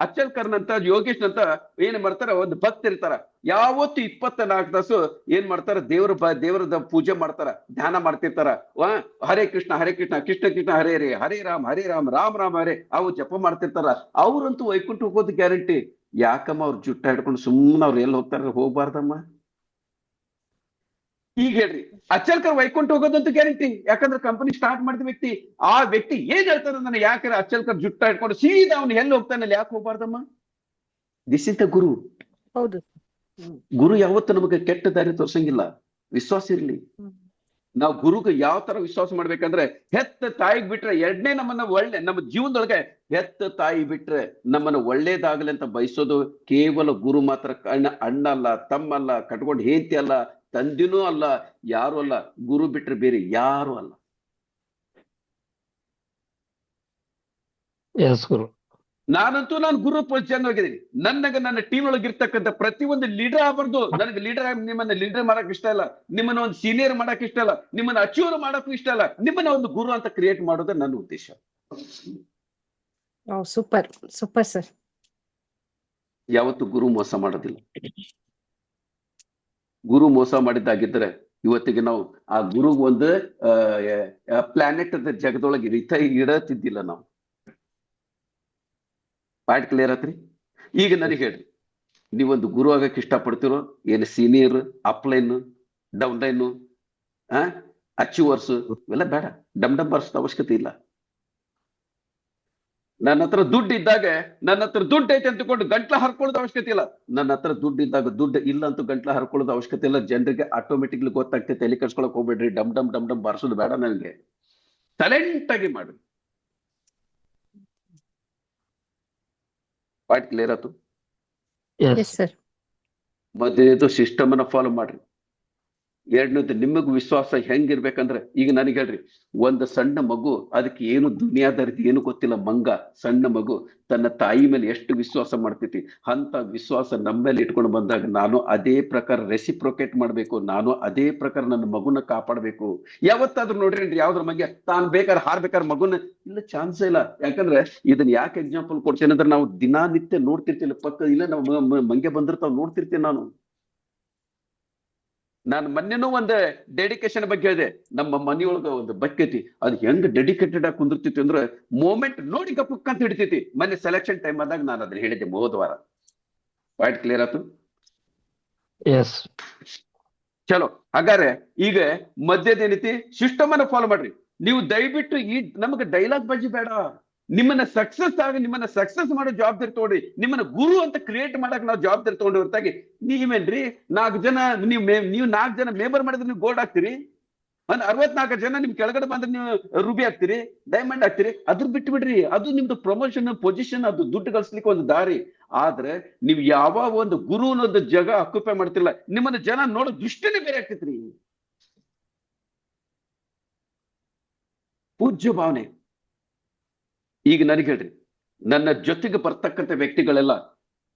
ಅಚ್ಚಲ್ಕರ್ನಂತ ಯೋಗೇಶ್ನಂತ ಏನ್ ಮಾಡ್ತಾರ, ಒಂದು ಭಕ್ತ ಇರ್ತಾರ, ಯಾವತ್ತು 24 ತಾಸು ಏನ್ ಮಾಡ್ತಾರ, ದೇವರದ ಪೂಜೆ ಮಾಡ್ತಾರ, ಧ್ಯಾನ ಮಾಡ್ತಿರ್ತಾರ. ಹರೇ ಕೃಷ್ಣ ಕೃಷ್ಣ ಕೃಷ್ಣ ಹರೇ ಹರೇ, ಹರೇ ರಾಮ್ ರಾಮ್ ರಾಮ್ ಹರೇ, ಅವು ಜಪ ಮಾಡ್ತಿರ್ತಾರ. ಅವ್ರಂತೂ ವೈಕುಂಠ ಹೋಗೋದು ಗ್ಯಾರಂಟಿ. ಯಾಕಮ್ಮ ಅವ್ರ ಜುಟ್ಟ ಹಿಡ್ಕೊಂಡು ಸುಮ್ಮನೆ ಅವ್ರು ಎಲ್ಲಿ ಹೋಗ್ತಾರ? ಹೋಗ್ಬಾರ್ದಮ್ಮ. ಈಗ ಹೇಳ್ರಿ, ಅಚ್ಚಲ್ಕರ್ ವೈಕುಂಠ ಹೋಗೋದಂತೂ ಗ್ಯಾರಂಟಿ. ಯಾಕಂದ್ರೆ ಕಂಪನಿ ಸ್ಟಾರ್ಟ್ ಮಾಡಿದ ವ್ಯಕ್ತಿ, ಆ ವ್ಯಕ್ತಿ ಏನ್ ಹೇಳ್ತಾರ, ನನಗೆ ಯಾಕಂದ್ರೆ ಅಚ್ಚಲ್ಕರ್ ಜುಟ್ಟ ಹಿಡ್ಕೊಂಡು ಸೀದಾ ಅವ್ನು ಎಲ್ಲಿ ಹೋಗ್ತಾನೆ, ಯಾಕೆ ಹೋಗ್ಬಾರ್ದಮ್ಮ? ದಿಸ್ ಇಸ್ ದ ಗುರು. ಹೌದು. ಗುರು ಯಾವತ್ತು ನಮಗೆ ಕೆಟ್ಟ ದಾರಿ ತೋರ್ಸಂಗಿಲ್ಲ. ವಿಶ್ವಾಸ ಇರ್ಲಿ. ನಾವು ಗುರುಗೆ ಯಾವ ತರ ವಿಶ್ವಾಸ ಮಾಡ್ಬೇಕಂದ್ರೆ, ಹೆತ್ತ ತಾಯಿಗೆ ಬಿಟ್ರೆ ಎರಡನೇ ನಮ್ಮನ್ನ ನಮ್ಮ ಜೀವನದೊಳಗೆ ಹೆತ್ತ ತಾಯಿ ಬಿಟ್ರೆ ನಮ್ಮನ್ನ ಒಳ್ಳೇದಾಗಲಿ ಅಂತ ಬಯಸೋದು ಕೇವಲ ಗುರು ಮಾತ್ರ. ಅಣ್ಣ ಅಲ್ಲ, ತಮ್ಮ ಅಲ್ಲ, ಕಟ್ಕೊಂಡು ಹೇಂತಿ ಅಲ್ಲ, ತಂದಿನೂ ಅಲ್ಲ, ಯಾರು ಅಲ್ಲ. ಗುರು ಬಿಟ್ರೆ ಬೇರೆ ಯಾರು ಅಲ್ಲ. ನಾನು ಗುರು ಪೊಸಿಷನ್ ಆಗಿದ್ದೀನಿ. ನನ್ನ ಟೀಮ್ ಒಳಗೆ ಇರ್ತಕ್ಕಂಥ ಪ್ರತಿಯೊಂದು ಲೀಡರ್ ಆಗ್ಬಾರ್ದು. ನನಗೆ ನಿಮ್ಮನ್ನ ಲೀಡರ್ ಮಾಡಕ್ ಇಷ್ಟ ಇಲ್ಲ, ನಿಮ್ಮನ್ನ ಒಂದು ಸೀನಿಯರ್ ಮಾಡಕ್ ಇಷ್ಟ ಇಲ್ಲ, ನಿಮ್ಮನ್ನ ಅಚೀವರ್ ಮಾಡಕ್ಕೂ ಇಷ್ಟ ಇಲ್ಲ. ನಿಮ್ಮನ್ನ ಒಂದು ಗುರು ಅಂತ ಕ್ರಿಯೇಟ್ ಮಾಡೋದೇ ನನ್ನ ಉದ್ದೇಶ. Super super sir. ಯಾವತ್ತು ಗುರು ಮೋಸ ಮಾಡೋದಿಲ್ಲ. ಗುರು ಮೋಸ ಮಾಡಿದ್ದಾಗಿದ್ರೆ ಇವತ್ತಿಗೆ ನಾವು ಆ ಗುರುಗ್ ಒಂದು ಪ್ಲಾನೆಟ್ ಜಗದೊಳಗೆ ಇಡತಿದ್ದಿಲ್ಲ ನಾವು. ಪಾಯಿಂಟ್ ಕ್ಲಿಯರ್ ಆತ್ರಿ? ಈಗ ನನಗೆ ಹೇಳ್ರಿ, ನೀವೊಂದು ಗುರು ಆಗಕ್ಕೆ ಇಷ್ಟಪಡ್ತಿರೋ, ಏನು ಸೀನಿಯರ್, ಅಪ್ಲೈನ್, ಡೌನ್ಲೈನ್, ಅಚೀವರ್ಸ್ ಇವೆಲ್ಲ ಬೇಡ. ಡಮ್ ಬರ್ಸದ ಅವಶ್ಯಕತೆ ಇಲ್ಲ. ನನ್ನ ಹತ್ರ ದುಡ್ಡು ಇದ್ದಾಗ ನನ್ನ ಹತ್ರ ದುಡ್ಡು ಐತೆ ಅಂತಕೊಂಡು ಗಂಟ್ಲ ಹರ್ಕೊಳ್ಳೋದು ಅವಶ್ಯಕತೆ ಇಲ್ಲ. ನನ್ನ ಹತ್ರ ದುಡ್ಡು ಇದ್ದಾಗ ದುಡ್ಡು ಇಲ್ಲ ಅಂತ ಗಂಟ್ಲ ಹರ್ಕೊಳ್ಳೋದು ಅವಶ್ಯಕತೆ ಇಲ್ಲ. ಜನರಿಗೆ ಆಟೋಮೆಟಿಕ್ಲಿ ಗೊತ್ತಾಗ್ತೈತೆ. ತಲೆ ಕರ್ಸ್ಕೊಳಕ್ ಹೋಗ್ಬೇಡ್ರಿ. ಡಮ್ ಬರ್ಸೋದು ಬೇಡ. ನನಗೆ ಸೈಲೆಂಟ್ ಆಗಿ ಮಾಡ್ರಿ. ಪಾಯಿಂಟ್ ಕ್ಲಿಯರ್ ಆಯ್ತು? ಮೊದಲನೇದು ಸಿಸ್ಟಮ್ ಅನ್ನ ಫಾಲೋ ಮಾಡ್ರಿ. ಎರಡನೇದು ನಿಮಗ್ ವಿಶ್ವಾಸ ಹೆಂಗಿರ್ಬೇಕಂದ್ರೆ, ಈಗ ನನಗೆ ಹೇಳ್ರಿ, ಒಂದು ಸಣ್ಣ ಮಗು, ಅದಕ್ಕೆ ಏನು ದುನಿಯಾದಾರಿದ್ದು ಏನು ಗೊತ್ತಿಲ್ಲ, ಮಂಗ ಸಣ್ಣ ಮಗು ತನ್ನ ತಾಯಿ ಮೇಲೆ ಎಷ್ಟು ವಿಶ್ವಾಸ ಮಾಡ್ತೈತಿ. ಅಂತ ವಿಶ್ವಾಸ ನಮ್ಮ ಮೇಲೆ ಇಟ್ಕೊಂಡು ಬಂದಾಗ ನಾನು ಅದೇ ಪ್ರಕಾರ ರೆಸಿಪ್ರೊಕೇಟ್ ಮಾಡ್ಬೇಕು. ನಾನು ಅದೇ ಪ್ರಕಾರ ನನ್ನ ಮಗುನ ಕಾಪಾಡ್ಬೇಕು. ಯಾವತ್ತಾದ್ರೂ ನೋಡ್ರಿ, ಯಾವ್ದ್ರ ಬಗ್ಗೆ ತಾನು ಬೇಕಾದ್ರೆ ಹಾರ್ಬೇಕಾದ್ರೆ ಮಗುನ ಇಲ್ಲ, ಚಾನ್ಸೇ ಇಲ್ಲ. ಯಾಕಂದ್ರೆ ಇದನ್ನ ಯಾಕೆ ಎಕ್ಸಾಂಪಲ್ ಕೊಡ್ತೇನೆ ಅಂದ್ರೆ, ನಾವು ದಿನಾನಿತ್ಯ ನೋಡ್ತಿರ್ತಿಲ್ಲ, ಪಕ್ಕ ಇಲ್ಲ ನಾವು ಮಂಗೆ ಬಂದಿರ್ತಾವ್ ನೋಡ್ತಿರ್ತೀನಿ. ನಾನು ಮೊನ್ನೆನೂ ಒಂದು ಡೆಡಿಕೇಶನ್ ಬಗ್ಗೆ ಹೇಳಿದೆ. ನಮ್ಮ ಮನೆಯೊಳಗ ಒಂದು ಬಕ್ಕೈತಿ, ಅದು ಹೆಂಗ್ ಡೆಡಿಕೇಟೆಡ್ ಆಗಿ ಕುಂದಿರ್ತಿತ್ತು ಅಂದ್ರೆ, ಮೂಮೆಂಟ್ ನೋಡಿ ಗಪ್ಪಕ್ಕ ಅಂತ ಹಿಡಿತೈತಿ. ಮೊನ್ನೆ ಸೆಲೆಕ್ಷನ್ ಟೈಮ್ ಆದಾಗ ನಾನು ಅದನ್ನ ಹೇಳಿದ್ದೆ, ಹೋದವಾರ. ಪಾಯಿಂಟ್ ಕ್ಲಿಯರ್ ಆಯ್ತು? ಚಲೋ. ಹಾಗಾದ್ರೆ ಈಗ ಮಧ್ಯದೇನೈತಿ, ಸಿಸ್ಟಮ್ ಅನ್ನ ಫಾಲೋ ಮಾಡ್ರಿ. ನೀವು ದಯವಿಟ್ಟು ನಮಗೆ ಡೈಲಾಗ್ ಬಾಜಿ ಬೇಡ. ನಿಮ್ಮನ್ನ ಸಕ್ಸಸ್ ಮಾಡೋ ಜವಾಬ್ದಾರಿ ತಗೊಂಡ್ರಿ. ನಿಮ್ಮನ್ನ ಗುರು ಅಂತ ಕ್ರಿಯೇಟ್ ಮಾಡಕ್ ನಾವು ಜವಾಬ್ದಾರಿ ತಗೊಂಡು ಹೊರತಾಗಿ ನೀವೇನ್ರಿ 4 ಜನ ನೀವು 4 ಜನ ಮೇಂಬರ್ ಮಾಡಿದ್ರೆ ನೀವು ಗೋಲ್ಡ್ ಆಗ್ತೀರಿ. 64 ಜನ ನಿಮ್ ಕೆಳಗಡೆ ಬಂದ್ರೆ ನೀವು ರೂಬಿ ಆಗ್ತೀರಿ, ಡೈಮಂಡ್ ಆಗ್ತೀರಿ. ಅದ್ರ ಬಿಟ್ಟು ಬಿಡ್ರಿ. ಅದು ನಿಮ್ದು ಪ್ರಮೋಷನ್, ಪೊಸಿಷನ್, ಅದು ದುಡ್ಡು ಗಳಿಸ್ಲಿಕ್ಕೆ ಒಂದು ದಾರಿ. ಆದ್ರೆ ನೀವು ಯಾವ ಒಂದು ಗುರು ಅನ್ನೋದು ಜಾಗ ಆಕ್ಯುಪೈ ಮಾಡ್ತಿಲ್ಲ, ನಿಮ್ಮನ್ನ ಜನ ನೋಡೋ ದೃಷ್ಟಿನೇ ಬೇರೆ ಆಗ್ತೈತ್ರಿ. ಪೂಜ್ಯ ಭಾವನೆ. ಈಗ ನನಗೆ ಹೇಳ್ರಿ, ನನ್ನ ಜೊತೆಗೆ ಬರ್ತಕ್ಕಂಥ ವ್ಯಕ್ತಿಗಳೆಲ್ಲ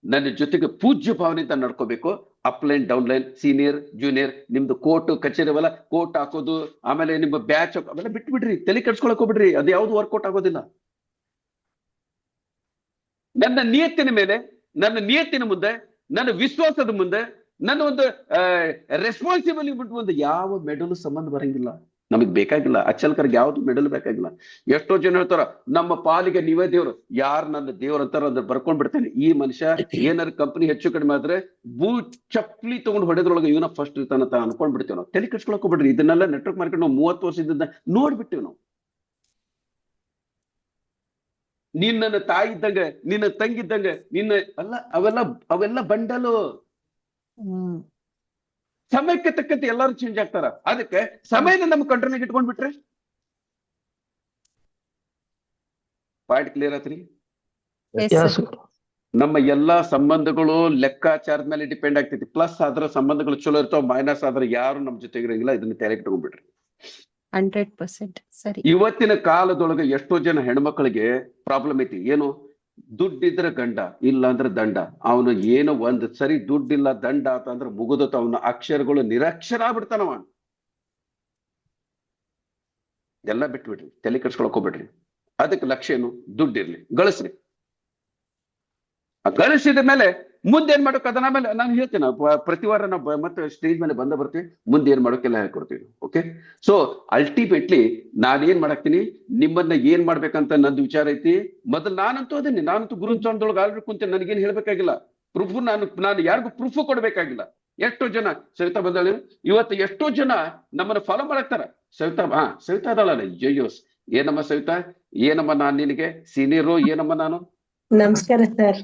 ನನ್ನ ಜೊತೆಗೆ ಪೂಜ್ಯ ಭಾವನೆಯಿಂದ ನಡ್ಕೋಬೇಕು. ಅಪ್ಲೈನ್, ಡೌನ್ಲೈನ್, ಸೀನಿಯರ್, ಜೂನಿಯರ್, ನಿಮ್ದು ಕೋರ್ಟ್ ಕಚೇರಿ ಅವೆಲ್ಲ ಕೋರ್ಟ್ ಹಾಕೋದು, ಆಮೇಲೆ ನಿಮ್ಮ ಬ್ಯಾಚ್ ಅವೆಲ್ಲ ಬಿಟ್ಟು ಬಿಡ್ರಿ. ತಲೆ ಕೆಡ್ಸ್ಕೊಳಕ್ ಹೋಗ್ಬಿಡ್ರಿ. ಅದು ಯಾವ್ದು ವರ್ಕೌಟ್ ಆಗೋದಿಲ್ಲ. ನನ್ನ ನಿಯತ್ತಿನ ಮೇಲೆ, ನನ್ನ ನಿಯತ್ತಿನ ಮುಂದೆ, ನನ್ನ ವಿಶ್ವಾಸದ ಮುಂದೆ, ನನ್ನ ಒಂದು ರೆಸ್ಪಾನ್ಸಿಬಿಲಿಟಿ ಒಂದು ಯಾವ ಮೆಡಲು ಸಂಬಂಧ ಬರಂಗಿಲ್ಲ. ನಮಗ್ ಬೇಕಾಗಿಲ್ಲ. ಅಚ್ಚಲ್ಕರ್ಗೆ ಯಾವ್ದು ಮೆಡಲ್ ಬೇಕಾಗಿಲ್ಲ. ಎಷ್ಟೋ ಜನ ಹೇಳ್ತಾರ, ನಮ್ಮ ಪಾಲಿಗೆ ನೀವೇ ದೇವ್ರು. ಯಾರು ನನ್ನ ದೇವ್ರ ಅಂತಾರ ಅಂದ್ರೆ ಬರ್ಕೊಂಡ್ ಬಿಡ್ತೇನೆ. ಈ ಮನುಷ್ಯ ಏನಾರು ಕಂಪನಿ ಹೆಚ್ಚು ಕಡಿಮೆ ಆದ್ರೆ ಚಪ್ಪಲಿ ತಗೊಂಡು ಹೊಡೆದ್ರೊಳಗೆ ಇವನ ಫಸ್ಟ್ ಇರ್ತಾನಂತ ಅನ್ಕೊಂಡ್ ಬಿಡ್ತೇವೆ ನಾವು. ತಲೆ ಕೆಡ್ಸ್ಕೊಳಕ್ ಹೋಗ್ಬಿಡ್ರಿ. ಇದನ್ನೆಲ್ಲ ನೆಟ್ವರ್ಕ್ ಮಾರ್ಕೆಟ್ ನಾವು 30 ವರ್ಷದಿಂದ ನೋಡ್ಬಿಟ್ಟೇವ್ ನಾವು. ನೀನ್ ನನ್ನ ತಾಯಿ ಇದ್ದಂಗೆ, ನಿನ್ನ ತಂಗಿದ್ದಂಗೆ, ಅವೆಲ್ಲ ಬಂಡಲು. ಸಮಯಕ್ಕೆ ತಕ್ಕಂತೆ ಎಲ್ಲರೂ ಚೇಂಜ್ ಆಗ್ತಾರ. ಅದಕ್ಕೆ ಸಮಯನ ನಮ್ಮ ಕಂಟ್ರೋಲ್ಗೆ ಇಟ್ಕೊಂಡ್ಬಿಟ್ರೆ ಪಾಯಿಂಟ್ ಕ್ಲಿಯರ್ ಆತ್ರಿ? ನಮ್ಮ ಎಲ್ಲಾ ಸಂಬಂಧಗಳು ಲೆಕ್ಕಾಚಾರದ ಮೇಲೆ ಡಿಪೆಂಡ್ ಆಗ್ತೈತಿ. ಪ್ಲಸ್ ಆದ್ರೆ ಸಂಬಂಧಗಳು ಚಲೋ ಇರ್ತಾವ, ಮೈನಸ್ ಆದ್ರೆ ಯಾರು ನಮ್ ಜೊತೆಗೆ ಇರಂಗಿಲ್ಲ. ಇದನ್ನ ತಲೆ ಇಟ್ಕೊಂಡ್ಬಿಟ್ರಿ. 100% ಸರಿ. ಇವತ್ತಿನ ಕಾಲದೊಳಗೆ ಎಷ್ಟೋ ಜನ ಹೆಣ್ಮಕ್ಳಿಗೆ ಪ್ರಾಬ್ಲಮ್ ಐತಿ. ಏನು? ದುಡ್ಡಿದ್ರೆ ಗಂಡ, ಇಲ್ಲ ಅಂದ್ರೆ ದಂಡ. ಅವನು ಏನೋ ಒಂದ್ ಸರಿ ದುಡ್ಡಿಲ್ಲ, ದಂಡ ಆತ ಅಂದ್ರೆ ಮುಗಿದೋತ. ಅವನ ಅಕ್ಷರಗಳು ನಿರಕ್ಷರ ಆಗ್ಬಿಡ್ತಾನವ. ಎಲ್ಲ ಬಿಟ್ಬಿಡ್ರಿ. ತಲೆ ಕೆಡ್ಸ್ಕೊಳಕ್ ಹೋಗ್ಬಿಡ್ರಿ. ಅದಕ್ಕೆ ಲಕ್ಷ್ಯ ಏನು? ದುಡ್ಡಿರ್ಲಿ, ಗಳಿಸ್ರಿ. ಗಳಿಸಿದ ಮೇಲೆ ಮುಂದೆ ಏನ್ ಮಾಡೋಕೆ ಅದನ್ನ ಆಮೇಲೆ ನಾನು ಹೇಳ್ತೇನೆ. ಪ್ರತಿ ವಾರ ನಾವು ಮತ್ತೆ ಸ್ಟೇಜ್ ಮೇಲೆ ಬಂದ ಬರ್ತೀವಿ, ಮುಂದೆ ಏನ್ ಮಾಡೋಕೆಲ್ಲ ಹೇಳ್ಕೊಡ್ತೀವಿ. ಓಕೆ, ಸೊ ಅಲ್ಟಿಮೇಟ್ಲಿ ನಾನೇನ್ ಮಾಡಾಕ್ತೀನಿ, ನಿಮ್ಮನ್ನ ಏನ್ ಮಾಡ್ಬೇಕಂತ ನಂದು ವಿಚಾರ ಐತಿ. ಮೊದಲು ನಾನಂತೂ ಗುರು ಸ್ಥಾನದೊಳಗೆ ಆಲ್ರೆಡಿ ಕುಂತೇನೆ, ನನಗೇನ್ ಹೇಳ್ಬೇಕಾಗಿಲ್ಲ. ಪ್ರೂಫ್ ನಾನು ಯಾರಿಗೂ ಪ್ರೂಫ್ ಕೊಡ್ಬೇಕಾಗಿಲ್ಲ. ಎಷ್ಟೋ ಜನ ಸವಿತಾ ಬಂದಾಳೆ ಇವತ್ತು, ಎಷ್ಟೋ ಜನ ನಮ್ಮನ್ನ ಫಾಲೋ ಮಾಡಾಕ್ತಾರ. ಸವಿತಾ ಅದಾಳಲ್ಲ, ಜಯ್ಯೋಸ್ ಏನಮ್ಮ ಸವಿತಾ, ಏನಮ್ಮ ನಾನ್ ನಿನಗೆ ಸೀನಿಯರು, ಏನಮ್ಮ ನಾನು. ನಮಸ್ಕಾರ ಸರ್.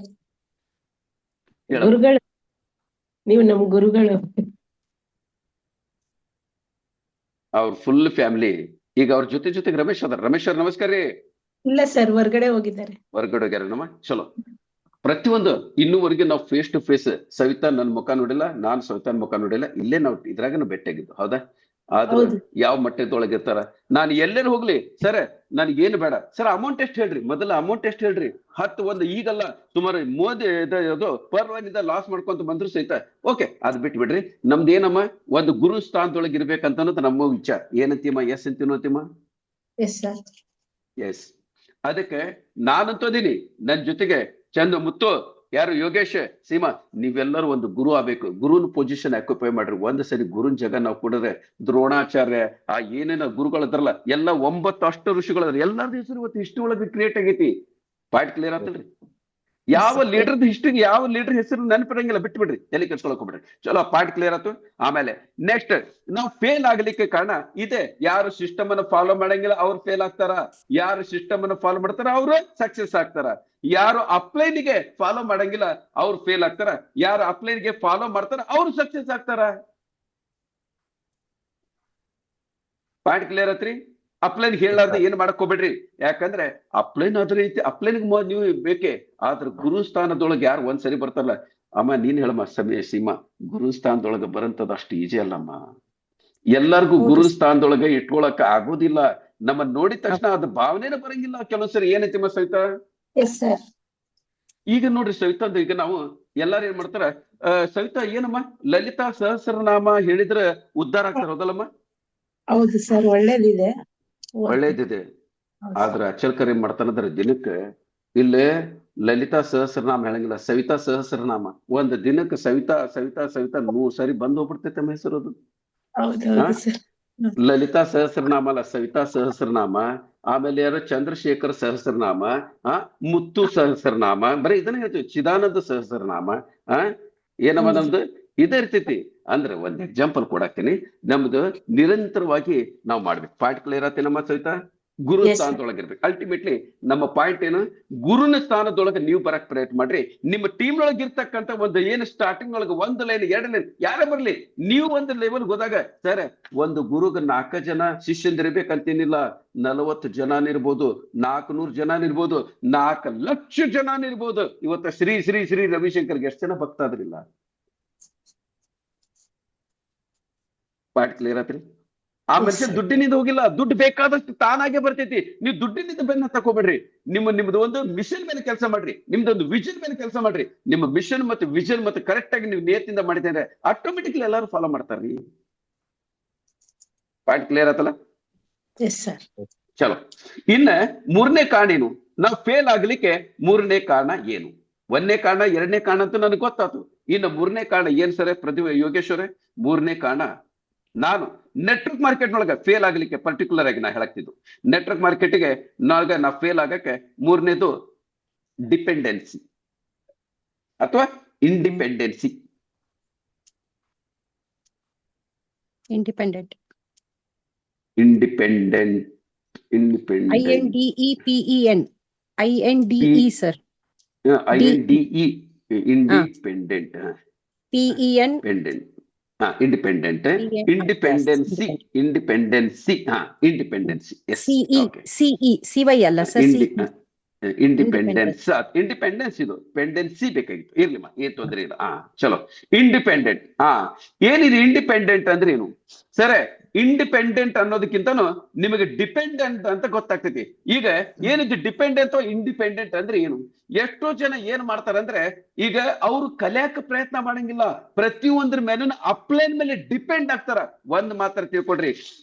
ಹೇಳ. ಗುರುಗಳು, ನೀವು ನಮ್ ಗುರುಗಳು. ಅವ್ರ ಫುಲ್ ಫ್ಯಾಮಿಲಿ. ಈಗ ಅವ್ರ ಜೊತೆಗೆ ರಮೇಶ್ ಅದಾರ. ರಮೇಶ್ ಅವ್ರ ನಮಸ್ಕಾರ ರೀ. ಇಲ್ಲ ಸರ್, ಹೊರ್ಗಡೆ ಹೋಗಿದ್ದಾರೆ. ಹೊರಗಡೆ ಹೋಗ್ಯಾರ ನಮ್ಮ. ಚಲೋ, ಪ್ರತಿಯೊಂದು ಇನ್ನೂವರೆಗೆ ನಾವು ಫೇಸ್ ಟು ಫೇಸ್ ಸವಿತಾ ನನ್ನ ಮುಖ ನೋಡಿಲ್ಲ, ನಾನು ಸವಿತಾನ್ ಮುಖ ನೋಡಿಲ್ಲ. ಇಲ್ಲೇ ನಾವು ಇದ್ರಾಗ ಭೇಟಿಯಾಗಿದ್ದು, ಹೌದಾ? ಆದ್ರೆ ಹೌದು. ಯಾವ ಮಟ್ಟದೊಳಗೆ ಇರ್ತಾರ. ನಾನು ಎಲ್ಲರೂ ಹೋಗ್ಲಿ ಸರ್, ನನಗೇನು ಬೇಡ ಸರ್, ಅಮೌಂಟ್ ಎಷ್ಟು ಹೇಳ್ರಿ, ಮೊದಲ ಅಮೌಂಟ್ ಎಷ್ಟು ಹೇಳ್ರಿ. 10 ಒಂದು ಈಗಲ್ಲ, ಸುಮಾರು ಮೋದಿ ಇದು ಪರ್ವಾಗಿಂದ ಲಾಸ್ ಮಾಡ್ಕೊಂತ ಬಂದ್ರು ಸಹಿತ ಓಕೆ, ಅದ್ ಬಿಟ್ಟು ಬಿಡ್ರಿ. ನಮ್ದೇನಮ್ಮ ಒಂದು ಗುರು ಸ್ಥಾನದೊಳಗೆ ಇರ್ಬೇಕಂತ ಅನ್ನೋದು ನಮ್ಮ ವಿಚಾರ. ಏನಂತೀಮ? ಎಸ್ ಅಂತೀನೋತಿಮ್ಮ? Yes sir. ಎಸ್. ಅದಕ್ಕೆ ನಾನಂತೂ ಅದೀನಿ, ನನ್ ಜೊತೆಗೆ ಚಂದ ಮುತ್ತು, ಯಾರು ಯೋಗೇಶ್, ಸೀಮಾ, ನೀವೆಲ್ಲರೂ ಒಂದು ಗುರು ಆಗ್ಬೇಕು. ಗುರುನ್ ಪೊಸಿಷನ್ ಆಕ್ಯುಪೈ ಮಾಡ್ರಿ. ಒಂದ್ ಸರಿ ಗುರುನ್ ಜಾಗ ನಾವು ಕೊಡಿದ್ರೆ, ದ್ರೋಣಾಚಾರ್ಯ, ಆ ಏನೇನ ಗುರುಗಳಿದ್ರಲ್ಲ ಎಲ್ಲ 9 ಅಷ್ಟ ಋಷಿಗಳ ಎಲ್ಲಾರ್ದು ಹೆಸರು ಇವತ್ತು ಹಿಸ್ಟ್ರಿ ಒಳಗೆ ಕ್ರಿಯೇಟ್ ಆಗೈತಿ. ಪಾಯಿಂಟ್ ಕ್ಲಿಯರ್ ಆತಲ್ರಿ? ಯಾವ ಲೀಡರ್ದ ಹಿಸ್ಟ್ರಿ, ಯಾವ ಲೀಡರ್ ಹೆಸರು ನೆನಪಿರಂಗಿಲ್ಲ, ಬಿಟ್ಟು ಬಿಡ್ರಿ, ಎಲ್ಲಿ ಕೆಲ್ಸ್ಕೊಳಕ್ ಹೋಗ್ಬಿಡ್ರಿ. ಚಲೋ, ಪಾಯಿಂಟ್ ಕ್ಲಿಯರ್ ಆಯ್ತು. ಆಮೇಲೆ ನೆಕ್ಸ್ಟ್, ನಾವು ಫೇಲ್ ಆಗ್ಲಿಕ್ಕೆ ಕಾರಣ ಇದೆ. ಯಾರು ಸಿಸ್ಟಮ್ ಅನ್ನ ಫಾಲೋ ಮಾಡಂಗಿಲ್ಲ ಅವ್ರು ಫೇಲ್ ಆಗ್ತಾರ, ಯಾರು ಸಿಸ್ಟಮ್ ಅನ್ನ ಫಾಲೋ ಮಾಡ್ತಾರ ಅವ್ರು ಸಕ್ಸಸ್ ಆಗ್ತಾರ. ಯಾರು ಅಪ್ಲೈನ್ಗೆ ಫಾಲೋ ಮಾಡಂಗಿಲ್ಲ ಅವ್ರು ಫೇಲ್ ಆಗ್ತಾರ, ಯಾರು ಅಪ್ಲೈನ್ಗೆ ಫಾಲೋ ಮಾಡ್ತಾರ ಅವ್ರು ಸಕ್ಸಸ್ ಆಗ್ತಾರ. ಪಾಯಿಂಟ್ ಕ್ಲಿಯರ್ ಆತ್ರಿ? ಅಪ್ಲೈನ್ ಹೇಳಾರ್ದ ಏನ್ ಮಾಡಕ್ ಹೋಗ್ಬೇಡ್ರಿ. ಯಾಕಂದ್ರೆ ಅಪ್ಲೈನ್ ಅದ್ರ ಐತಿ, ಅಪ್ಲೈನ್ಗೆ ನೀವು ಬೇಕೇ. ಆದ್ರ ಗುರು ಸ್ಥಾನದೊಳಗೆ ಯಾರು ಒಂದ್ಸರಿ ಬರ್ತಾರಲ್ಲ, ಅಮ್ಮ ನೀನ್ ಹೇಳಮ್ಮ ಸೀಮಾ, ಗುರು ಸ್ಥಾನದೊಳಗೆ ಬರಂತದ ಅಷ್ಟು ಈಜಿ ಅಲ್ಲಮ್ಮ. ಎಲ್ಲರಿಗೂ ಗುರು ಸ್ಥಾನದೊಳಗೆ ಇಟ್ಕೊಳಕ್ ಆಗೋದಿಲ್ಲ. ನಮ್ಮ ನೋಡಿದ ತಕ್ಷಣ ಅದ್ ಭಾವನೆನ ಬರಂಗಿಲ್ಲ ಕೆಲವೊಂದ್ಸರಿ. ಏನೈತಿಮ್ಮ ಸವಿತಾ? Yes sir. ಈಗ ನೋಡ್ರಿ ಸವಿತಾ, ಈಗ ನಾವು ಎಲ್ಲಾರು ಏನ್ ಮಾಡ್ತಾರ, ಸವಿತಾ ಏನಮ್ಮ ಲಲಿತಾ ಸಹಸ್ರನಾಮ ಹೇಳಿದ್ರೆ ಉದ್ಧಾರ ಆಗ್ತಾರ, ಹೌದಲ್ಲಮ್ಮ? ಹೌದು ಸರ್, ಒಳ್ಳೇದಿದೆ. ಒಳ್ಳೇದಿದೆ. ಆದ್ರ ಅಚ್ಚಲ್ಕರ್ ಏನ್ ಮಾಡ್ತಾನಂದ್ರೆ, ದಿನಕ್ಕೆ ಇಲ್ಲೇ ಲಲಿತಾ ಸಹಸ್ರನಾಮ ಹೇಳಂಗಿಲ್ಲ, ಸವಿತಾ ಸಹಸ್ರನಾಮ. ಒಂದ್ ದಿನಕ್ಕೆ ಸವಿತಾ ಸವಿತಾ ಸವಿತಾ 100 ಸರಿ ಬಂದ್ ಹೋಗ್ಬಿಡ್ತೈತೆ ನಮ್ಮ ಹೆಸರು. ಅದು ಲಲಿತಾ ಸಹಸ್ರನಾಮ ಅಲ್ಲ, ಸವಿತಾ ಸಹಸ್ರನಾಮ. ಆಮೇಲೆ ಯಾರು ಚಂದ್ರಶೇಖರ್ ಸಹಸ್ರನಾಮ, ಮುತ್ತು ಸಹಸ್ರನಾಮ, ಬರೀ ಇದನ್ನ ಹೇಳ್ತೀವಿ. ಚಿದಾನಂದ ಸಹಸ್ರನಾಮ. ಏನಮ್ಮ ನಮ್ದು ಇದೇ ಇರ್ತೈತಿ. ಅಂದ್ರೆ ಒಂದ್ ಎಕ್ಸಾಂಪಲ್ ಕೊಡಾಕ್ತೀನಿ. ನಮ್ದು ನಿರಂತರವಾಗಿ ನಾವು ಮಾಡ್ಬೇಕು. ಪಾಯಿಂಟ್ ಕ್ಲಿಯರ್ ಆತಿ ನಮ್ಮ ಸವಿತಾ? ಗುರು ಸ್ಥಾನದೊಳಗಿರ್ಬೇಕು. ಅಲ್ಟಿಮೇಟ್ಲಿ ನಮ್ಮ ಪಾಯಿಂಟ್ ಏನು, ಗುರುನ ಸ್ಥಾನದೊಳಗೆ ನೀವು ಬರಕ್ ಪ್ರಯತ್ನ ಮಾಡ್ರಿ. ನಿಮ್ಮ ಟೀಮ್ ಒಳಗೆ ಇರ್ತಕ್ಕಂಥ ಒಂದು ಏನು ಸ್ಟಾರ್ಟಿಂಗ್ ಒಳಗೆ 1 ಲೈನ್ 2 ಲೈನ್ ಯಾರೇ ಬರ್ಲಿ, ನೀವು ಒಂದು ಲೆವೆಲ್ ಹೋದಾಗ, ಸರ್ ಒಂದು ಗುರುಗ 4 ಜನ ಶಿಷ್ಯಂದಿರ್ಬೇಕಂತೇನಿಲ್ಲ. 40 ಜನನಿರ್ಬೋದು, 400 ಜನನಿರ್ಬೋದು, 4 ಲಕ್ಷ ಜನನಿರ್ಬೋದು. ಇವತ್ತ ಶ್ರೀ ಶ್ರೀ ಶ್ರೀ ರವಿಶಂಕರ್ಗೆ ಎಷ್ಟು ಜನ ಭಕ್ತಾದ್ರಿಲ್ಲ? ಪಾಯಿಂಟ್ ಕ್ಲಿಯರ್ ಆತ್ರಿ? ಆ ಮನುಷ್ಯ ದುಡ್ಡಿನಿಂದ ಹೋಗಿಲ್ಲ, ದುಡ್ಡು ಬೇಕಾದಷ್ಟು ತಾನಾಗೆ ಬರ್ತೈತಿ. ನೀವು ದುಡ್ಡಿನಿಂದ ಬೆನ್ನ ತಕೋಬೇಡ್ರಿ. ನಿಮ್ದು ಒಂದು ಮಿಷನ್ ಮೇಲೆ ಕೆಲಸ ಮಾಡ್ರಿ, ನಿಮ್ದೊಂದು ವಿಷನ್ ಮೇಲೆ ಕೆಲಸ ಮಾಡ್ರಿ. ನಿಮ್ಮ ಮಿಷನ್ ಮತ್ತು ವಿಷನ್ ಮತ್ತೆ ಕರೆಕ್ಟ್ ಆಗಿ ನೀವು ನಿಯತ್ತಿಂದ ಮಾಡಿದ್ರೆ ಆಟೋಮೆಟಿಕ್ಲಿ ಎಲ್ಲರೂ ಫಾಲೋ ಮಾಡ್ತಾರ್ರಿ. ಪಾಯಿಂಟ್ ಕ್ಲಿಯರ್ ಆತಲ್ಲ? ಚಲೋ, ಇನ್ನ 3ನೇ ಕಾರಣ ಏನು? ನಾವು ಫೇಲ್ ಆಗ್ಲಿಕ್ಕೆ 3ನೇ ಕಾರಣ ಏನು? 1ನೇ ಕಾರಣ 2ನೇ ಕಾರಣ ಅಂತ ನನಗೆ ಗೊತ್ತಾಯ್ತು. ಇನ್ನು 3ನೇ ಕಾರಣ ಏನ್ ಸರ್ ಯೋಗೇಶ್ವರೇ? 3ನೇ ಕಾರಣ, ನಾನು ನೆಟ್ವರ್ಕ್ ಮಾರ್ಕೆಟ್ ನೊಳಗೆ ಫೇಲ್ ಆಗ್ಲಿಕ್ಕೆ ಪರ್ಟಿಕ್ಯುಲರ್ ಆಗಿ ನಾ ಹೇಳಕ್ತಿದ್ದು. ನೆಟ್ವರ್ಕ್ ಮಾರ್ಕೆಟ್ಗೆ ನಾ ಫೇಲ್ ಆಗಕ್ಕೆ 3ನೇದು ಡಿಪೆಂಡೆನ್ಸಿ ಅಥವಾ independency. Independent. INDEPEN. INDE sir. INDE independent. PEN independent. Independent. Independency. Independency. Independency. Yes. CE CY ಅಲ್ಲ ಸರ್. ಇಂಡಿಪೆಂಡೆನ್ಸ್. ಇಂಡಿಪೆಂಡೆನ್ಸ್ ಇದು ಪೆಂಡೆನ್ಸಿ ಬೇಕಾಗಿತ್ತು, ಇರ್ಲಿಮ್ಮ, ಏನ್ ತೊಂದ್ರೆ ಇಲ್ಲ. ಚಲೋ, ಇಂಡಿಪೆಂಡೆಂಟ್. ಏನಿದೆ ಇಂಡಿಪೆಂಡೆಂಟ್ ಅಂದ್ರೆ ಏನು ಸರಿ? ಇಂಡಿಪೆಂಡೆಂಟ್ ಅನ್ನೋದಕ್ಕಿಂತನೂ ನಿಮಗೆ ಡಿಪೆಂಡೆಂಟ್ ಅಂತ ಗೊತ್ತಾಗ್ತೈತಿ. ಈಗ ಏನಿದೆ ಡಿಪೆಂಡೆಂಟ್ ಇಂಡಿಪೆಂಡೆಂಟ್ ಅಂದ್ರೆ ಏನು? ಎಷ್ಟೋ ಜನ ಏನ್ ಮಾಡ್ತಾರಂದ್ರೆ, ಈಗ ಅವ್ರು ಕಲಿಯಕ ಪ್ರಯತ್ನ ಮಾಡಂಗಿಲ್ಲ, ಪ್ರತಿಯೊಂದ್ರ ಮೇಲೂ ಅಪ್ಲೈನ್ ಮೇಲೆ ಡಿಪೆಂಡ್ ಆಗ್ತಾರ. ಒಂದ್ ಮಾತ್ರ ತಿಳ್ಕೊಡ್ರಿ,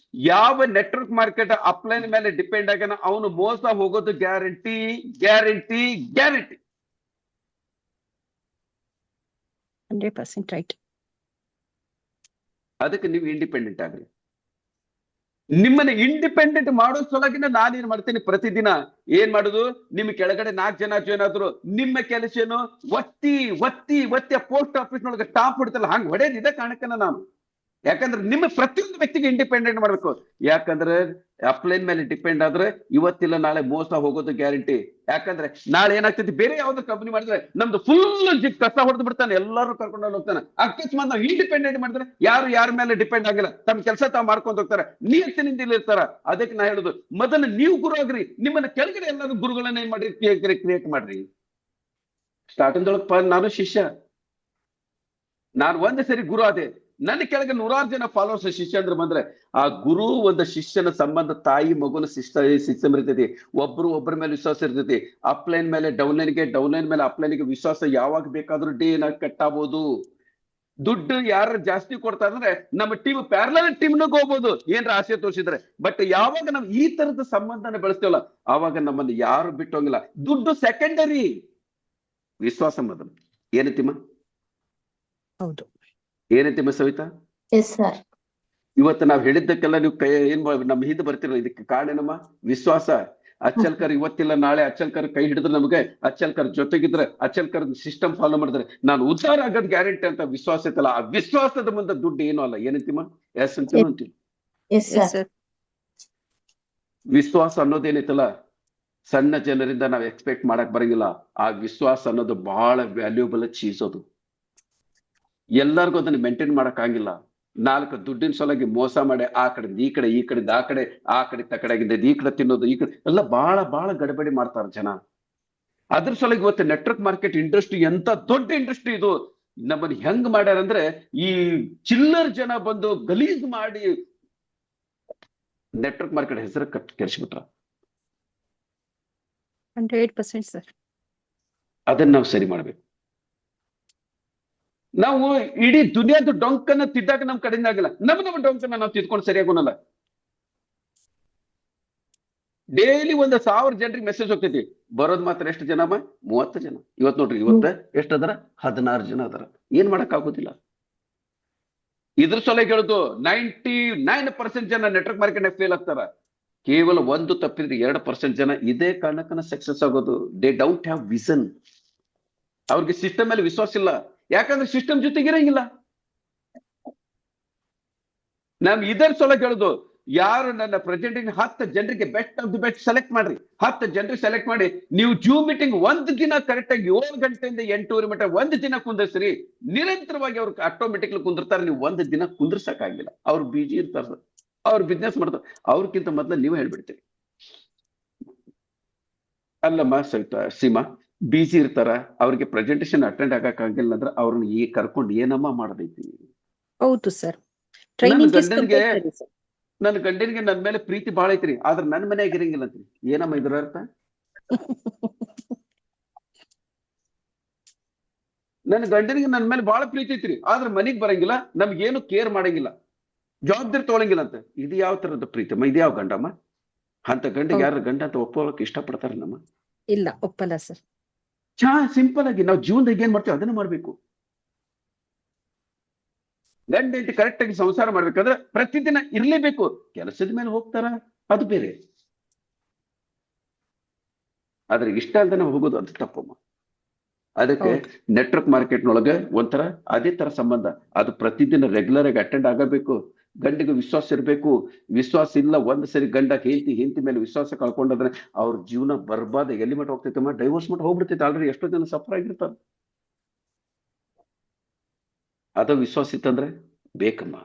ಯಾವ ನೆಟ್ವರ್ಕ್ ಮಾರ್ಕೆಟ್ ಅಪ್ಲೈನ್ ಮೇಲೆ ಡಿಪೆಂಡ್ ಆಗ್ಯಾನ ಅವನು ಮೋಸ ಹೋಗೋದು ಗ್ಯಾರಂಟಿ ಗ್ಯಾರಂಟಿ ಗ್ಯಾರಂಟಿ. 100% ರೈಟ್. ಅದಕ್ಕೆ ನೀವು ಇಂಡಿಪೆಂಡೆಂಟ್ ಆಗ್ರಿ. ನಿಮ್ಮನ್ನ ಇಂಡಿಪೆಂಡೆಂಟ್ ಮಾಡೋ ಸಲುವಾಗಿನ ನಾನೇನ್ ಮಾಡ್ತೀನಿ, ಪ್ರತಿದಿನ ಏನ್ ಮಾಡುದು, ನಿಮ್ ಕೆಳಗಡೆ 4 ಜನ ಜಾಯ್ನ್ ಆದ್ರು, ನಿಮ್ಮ ಕೆಲಸ ಏನು, ಒತ್ತಿ ಒತ್ತಿ ಒತ್ತಿ ಪೋಸ್ಟ್ ಆಫೀಸ್ ನೊಳಗೆ ಸ್ಟಾಂಪ್ ಹೊಡಿತಲ್ಲ ಹಂಗ್ ಹೊಡೆದಿದೆ ಕಾರಣಕ್ಕನ ನಾನು. ಯಾಕಂದ್ರೆ ನಿಮ್ಮ ಪ್ರತಿಯೊಂದು ವ್ಯಕ್ತಿಗೆ ಇಂಡಿಪೆಂಡೆಂಟ್ ಮಾಡ್ಬೇಕು. ಯಾಕಂದ್ರೆ ಅಪ್ಲೈನ್ ಮೇಲೆ ಡಿಪೆಂಡ್ ಆದ್ರೆ ಇವತ್ತಿಲ್ಲ ನಾಳೆ ಮೋಸ ಹೋಗೋದು ಗ್ಯಾರಂಟಿ. ಯಾಕಂದ್ರೆ ನಾಳೆ ಏನಾಗ್ತೈತಿ, ಬೇರೆ ಯಾವ್ದು ಕಂಪನಿ ಮಾಡಿದ್ರೆ ನಮ್ದು ಫುಲ್ ಕಸ ಹೊಡೆದು ಬಿಡ್ತಾನೆ, ಎಲ್ಲರೂ ಕರ್ಕೊಂಡು ಹೋಗ್ತಾನೆ. ಅಕಸ್ಮಾತ್ ನಾವು ಇಂಡಿಪೆಂಡೆಂಟ್ ಮಾಡಿದ್ರೆ ಯಾರು ಯಾರ ಮೇಲೆ ಡಿಪೆಂಡ್ ಆಗಿಲ್ಲ, ತಮ್ಮ ಕೆಲಸ ತಾವು ಮಾಡ್ಕೊಂಡು ಹೋಗ್ತಾರೆ, ನಿಯತ್ತಿನಿಂದ ಇಲ್ಲಿ ಇರ್ತಾರ. ಅದಕ್ಕೆ ನಾ ಹೇಳುದು, ಮೊದಲು ನೀವು ಗುರು ಆಗ್ರಿ, ನಿಮ್ಮನ್ನ ಕೆಳಗಡೆ ಎಲ್ಲರೂ ಗುರುಗಳನ್ನ ಏನ್ ಮಾಡ್ರಿ, ಕ್ರಿಯೇಟ್ ಮಾಡ್ರಿ. ಸ್ಟಾರ್ಟಿಂಗ್ ಒಳಗೆ ನಾನು ಶಿಷ್ಯ, ನಾನು ಒಂದೇ ಸರಿ ಗುರು ಆದೆ, ನನ್ನ ಕೆಳಗೆ 100 ಜನ ಫಾಲೋವರ್ಸ್ ಶಿಷ್ಯಂದ್ರ ಬಂದ್ರೆ ಆ ಗುರು ಒಂದು ಶಿಷ್ಯನ ಸಂಬಂಧ ತಾಯಿ ಮಗುನ ಸಿಸ್ಟಮ್ ಇರ್ತೈತಿ. ಒಬ್ರು ಒಬ್ಬರ ಮೇಲೆ ವಿಶ್ವಾಸ ಇರ್ತೈತಿ. ಅಪ್ಲೈನ್ ಮೇಲೆ ಡೌನ್ಲೈನ್ಗೆ, ಡೌನ್ಲೈನ್ ಮೇಲೆ ಅಪ್ಲೈನ್ಗೆ ವಿಶ್ವಾಸ ಯಾವಾಗ ಬೇಕಾದ್ರೂ ಡೇ ಕಟ್ ಆಗ್ಬೋದು. ದುಡ್ಡು ಯಾರು ಜಾಸ್ತಿ ಕೊಡ್ತಾರೆ ಅಂದ್ರೆ ನಮ್ಮ ಟೀಮ್ ಪ್ಯಾರಲಲ್ ಟೀಮ್ನಾಗ ಹೋಗ್ಬೋದು ಏನ್ರ ಆಸೆ ತೋರಿಸಿದ್ರೆ. ಬಟ್ ಯಾವಾಗ ನಾವು ಈ ತರದ ಸಂಬಂಧನ ಬೆಳೆಸ್ತೇವಲ್ಲ ಆವಾಗ ನಮ್ಮನ್ನು ಯಾರು ಬಿಟ್ಟೋಗಿಲ್ಲ. ದುಡ್ಡು ಸೆಕೆಂಡರಿ, ವಿಶ್ವಾಸ ಮೊದಲು. ಏನಂತಿಮ್ಮ? ಹೌದು. ಏನಂತಿಮ್ಮ ಸವಿತಾ? Yes sir. ಇವತ್ತು ನಾವ್ ಹೇಳಿದ್ದಕ್ಕೆಲ್ಲ ನೀವು ಏನ್ ನಮ್ಮ ಹಿಂದೆ ಬರ್ತಿರಲ್ಲ, ಇದಕ್ಕೆ ಕಾರಣ ಏನಮ್ಮ? ವಿಶ್ವಾಸ. ಅಚ್ಚಲ್ಕರ್ ಇವತ್ತಿಲ್ಲ ನಾಳೆ ಅಚ್ಚಲ್ಕರ್ ಕೈ ಹಿಡಿದ್ರೆ, ನಮಗೆ ಅಚ್ಚಲ್ಕರ್ ಜೊತೆಗಿದ್ರೆ, ಅಚ್ಚಲ್ಕರ್ ಸಿಸ್ಟಮ್ ಫಾಲೋ ಮಾಡಿದ್ರೆ ನಾನು ಉದ್ಧಾರ ಆಗೋದ್ ಗ್ಯಾರಂಟಿ ಅಂತ ವಿಶ್ವಾಸ ಇತ್ತಲ್ಲ, ಆ ವಿಶ್ವಾಸದ ಮುಂದೆ ದುಡ್ಡು ಏನೂ ಅಲ್ಲ. ಏನಂತಿಮ್ಮ? ಎಸ್ ಅಂತೀವಿ. Yes sir. ವಿಶ್ವಾಸ ಅನ್ನೋದೇನೈತಲ್ಲ, ಸಣ್ಣ ಜನರಿಂದ ನಾವ್ ಎಕ್ಸ್ಪೆಕ್ಟ್ ಮಾಡಕ್ ಬರಂಗಿಲ್ಲ. ಆ ವಿಶ್ವಾಸ ಅನ್ನೋದು ಬಹಳ ವ್ಯಾಲ್ಯೂಬಲ್ ಚೀಸ್. ಅದು ಎಲ್ಲರಿಗೂ ಅದನ್ನ ಮೇಂಟೈನ್ ಮಾಡಕ್ ಆಗಿಲ್ಲ. 4 ದುಡ್ಡಿನ ಸಲುವಾಗಿ ಮೋಸ ಮಾಡಿ ಆ ಕಡೆ ಈ ಕಡೆ, ಈ ಕಡೆ ಆ ಕಡೆ, ಆ ಕಡೆ ತಕಡೆಗಿದ್ದ ಈ ಕಡೆ ತಿನ್ನೋದು, ಈ ಕಡೆ ಎಲ್ಲ ಬಹಳ ಗಡಬಡಿ ಮಾಡ್ತಾರ ಜನ. ಅದ್ರ ಸಲುವಾಗಿ ಇವತ್ತು ನೆಟ್ವರ್ಕ್ ಮಾರ್ಕೆಟ್ ಇಂಡಸ್ಟ್ರಿ ಎಂತ ದೊಡ್ಡ ಇಂಡಸ್ಟ್ರಿ ಇದು. ನಮ್ಮನ್ನ ಹೆಂಗ್ ಮಾಡ್ಯಾರಂದ್ರೆ, ಈ ಚಿಲ್ಲರ್ ಜನ ಬಂದು ಗಲೀಜ್ ಮಾಡಿ ನೆಟ್ವರ್ಕ್ ಮಾರ್ಕೆಟ್ ಹೆಸರು ಕೆಡಿಸ್ಬಿಟ್ರ. 100% ಸರ್. ಅದನ್ನ ನಾವು ಸರಿ ಮಾಡ್ಬೇಕು. ನಾವು ಇಡೀ ದುನಿಯಾದ ಡೊಂಕನ್ನ ತಿದ್ದಾಗ ನಮ್ ಕಡೆಯಿಂದ ಆಗಿಲ್ಲ. ನಮ್ಮ ಡೊಂಕನ್ನ ನಾವು ತಿದ್ಕೊಂಡು ಸರಿಯಾಗೋನಲ್ಲ. ಡೈಲಿ 1,000 ಜನರಿಗೆ ಮೆಸೇಜ್ ಹೋಗ್ತೈತಿ, ಬರೋದ್ ಮಾತ್ರ ಎಷ್ಟು ಜನಮ್ಮ? 30 ಜನ. ಇವತ್ ನೋಡ್ರಿ, ಇವತ್ತ ಎಷ್ಟು ಅದರ? 16 ಜನ ಅದರ. ಏನ್ ಮಾಡಕ್ ಆಗೋದಿಲ್ಲ. ಇದ್ರ ಸಲುವಾಗಿ ಹೇಳುದು 99% ಜನ ನೆಟ್ವರ್ಕ್ ಮಾರ್ಕೆಟ್ ಫೇಲ್ ಆಗ್ತಾರ. ಕೇವಲ 1 ತಪ್ಪಿದ್ರೆ 2% ಜನ ಇದೇ ಕಾರಣಕ್ಕನ ಸಕ್ಸಸ್ ಆಗೋದು. They don't have vision. ಅವ್ರಿಗೆ ಸಿಸ್ಟಮ್ ಮೇಲೆ ವಿಶ್ವಾಸ ಇಲ್ಲ. ಯಾಕಂದ್ರೆ ಸಿಸ್ಟಮ್ ಜೊತೆಗಿರಂಗಿಲ್ಲ. ನಾವ್ ಇದರ ಸಲುವಾಗಿ ಹೇಳುದು, ಯಾರು ನನ್ನ ಪ್ರೆಸೆಂಟಿಂಗ್ 10 ಜನರಿಗೆ best of the best select ಮಾಡ್ರಿ. 10 ಜನರಿಗೆ ಸೆಲೆಕ್ಟ್ ಮಾಡಿ ನೀವು ಜೂಮ್ ಮೀಟಿಂಗ್ ಒಂದು ದಿನ ಕರೆಕ್ಟ್ ಆಗಿ 7 ಗಂಟೆಯಿಂದ 8:30 ಮಟ್ಟ ಒಂದು ದಿನ ಕುಂದರ್ಸ್ರಿ. ನಿರಂತರವಾಗಿ ಅವ್ರು ಆಟೋಮೆಟಿಕ್ಲಿ ಕುಂದಿರ್ತಾರೆ. ನೀವು ಒಂದು ದಿನ ಕುಂದ್ರಸಕ್ಕಾಗಿಲ್ಲ, ಅವ್ರು ಬಿಜಿ ಇರ್ತಾರ, ಅವ್ರು ಬಿಸ್ನೆಸ್ ಮಾಡ್ತಾರೆ. ಅವ್ರಕ್ಕಿಂತ ಮೊದ್ಲು ನೀವು ಹೇಳ್ಬಿಡ್ತೀರಿ, ಅಲ್ಲಮ್ಮ ಸೀಮಾ ಬಿಜಿ ಇರ್ತಾರ, ಅವ್ರಿಗೆ ಪ್ರೆಸೆಂಟೇಶನ್ ಅಟೆಂಡ್ ಆಗಕ್ಕಾಗಿಲ್ಲ ಅಂದ್ರೆ ಅವ್ರನ್ನ ಕರ್ಕೊಂಡು ಏನಮ್ಮ ಮಾಡದೈತಿ? ಹೌದು ಸರ್. ನನ್ನ ಗಂಡನಿಗೆ ನನ್ ಮೇಲೆ ಪ್ರೀತಿ ಬಾಳ ಐತ್ರಿ, ಆದ್ರ ನನ್ ಮನೆಯಾಗ ಇರಂಗಿಲ್ಲ ಅಂತ್ರಿ. ಏನಮ್ಮ ಇದ್ರ ಅರ್ಥ? ನನ್ನ ಗಂಡನಿಗೆ ನನ್ ಮೇಲೆ ಬಹಳ ಪ್ರೀತಿ ಐತ್ರಿ, ಆದ್ರ ಮನೆಗ್ ಬರಂಗಿಲ್ಲ, ನಮ್ಗೇನು ಕೇರ್ ಮಾಡಂಗಿಲ್ಲ, ಜವಾಬ್ದಾರಿ ತೊಗೊಳಂಗಿಲ್ಲ ಅಂತ. ಇದು ಯಾವ ತರದ ಪ್ರೀತಮ್ಮ? ಇದು ಯಾವ ಗಂಡಮ್ಮ? ಅಂತ ಗಂಡಿಗೆ ಯಾರು ಗಂಡ ಅಂತ ಒಪ್ಪೋಳಕ್ ಇಷ್ಟಪಡ್ತಾರ ನಮ್ಮ? ಇಲ್ಲ, ಒಪ್ಪಲ್ಲ ಸರ್. ಸಿಂಪಲ್ ಆಗಿ ನಾವು ಜೀವನದಾಗ ಏನ್ ಮಾಡ್ತೀವಿ ಅದನ್ನ ಮಾಡ್ಬೇಕು. ಗಂಡ ಹೆಂಡತಿ ಕರೆಕ್ಟ್ ಆಗಿ ಸಂಸಾರ ಮಾಡ್ಬೇಕಂದ್ರೆ ಪ್ರತಿದಿನ ಇರ್ಲೇಬೇಕು. ಕೆಲಸದ ಮೇಲೆ ಹೋಗ್ತಾರ, ಅದು ಬೇರೆ. ಆದ್ರೆ ಇಷ್ಟ ಅಲ್ದನೆ ಹೋಗೋದು ಅದು ತಪ್ಪಮ್ಮ. ಅದಕ್ಕೆ ನೆಟ್ವರ್ಕ್ ಮಾರ್ಕೆಟ್ನೊಳಗೆ ಒಂಥರ ಅದೇ ತರ ಸಂಬಂಧ. ಅದು ಪ್ರತಿದಿನ ರೆಗ್ಯುಲರ್ ಆಗಿ ಅಟೆಂಡ್ ಆಗಬೇಕು. ಗಂಡಿಗೆ ವಿಶ್ವಾಸ ಇರ್ಬೇಕು. ವಿಶ್ವಾಸ ಇಲ್ಲ, ಒಂದ್ ಸರಿ ಗಂಡ ಹೆಂಡತಿ ಮೇಲೆ ವಿಶ್ವಾಸ ಕಳ್ಕೊಂಡ್ರೆ ಅವ್ರ ಜೀವನ ಬರ್ಬಾದ ಎಲ್ಲಿ ಮಟ್ಟ ಹೋಗ್ತೈತಮ್ಮ? ಡೈವೋರ್ಸ್ ಮಟ್ಟ ಹೋಗ್ಬಿಡ್ತೈತೆ. ಆಲ್ರೆಡಿ ಎಷ್ಟೋ ಜನ ಸಫರ್ ಆಗಿರ್ತಾರ. ಅದು ವಿಶ್ವಾಸ ಇತ್ತಂದ್ರೆ ಬೇಕಮ್ಮ.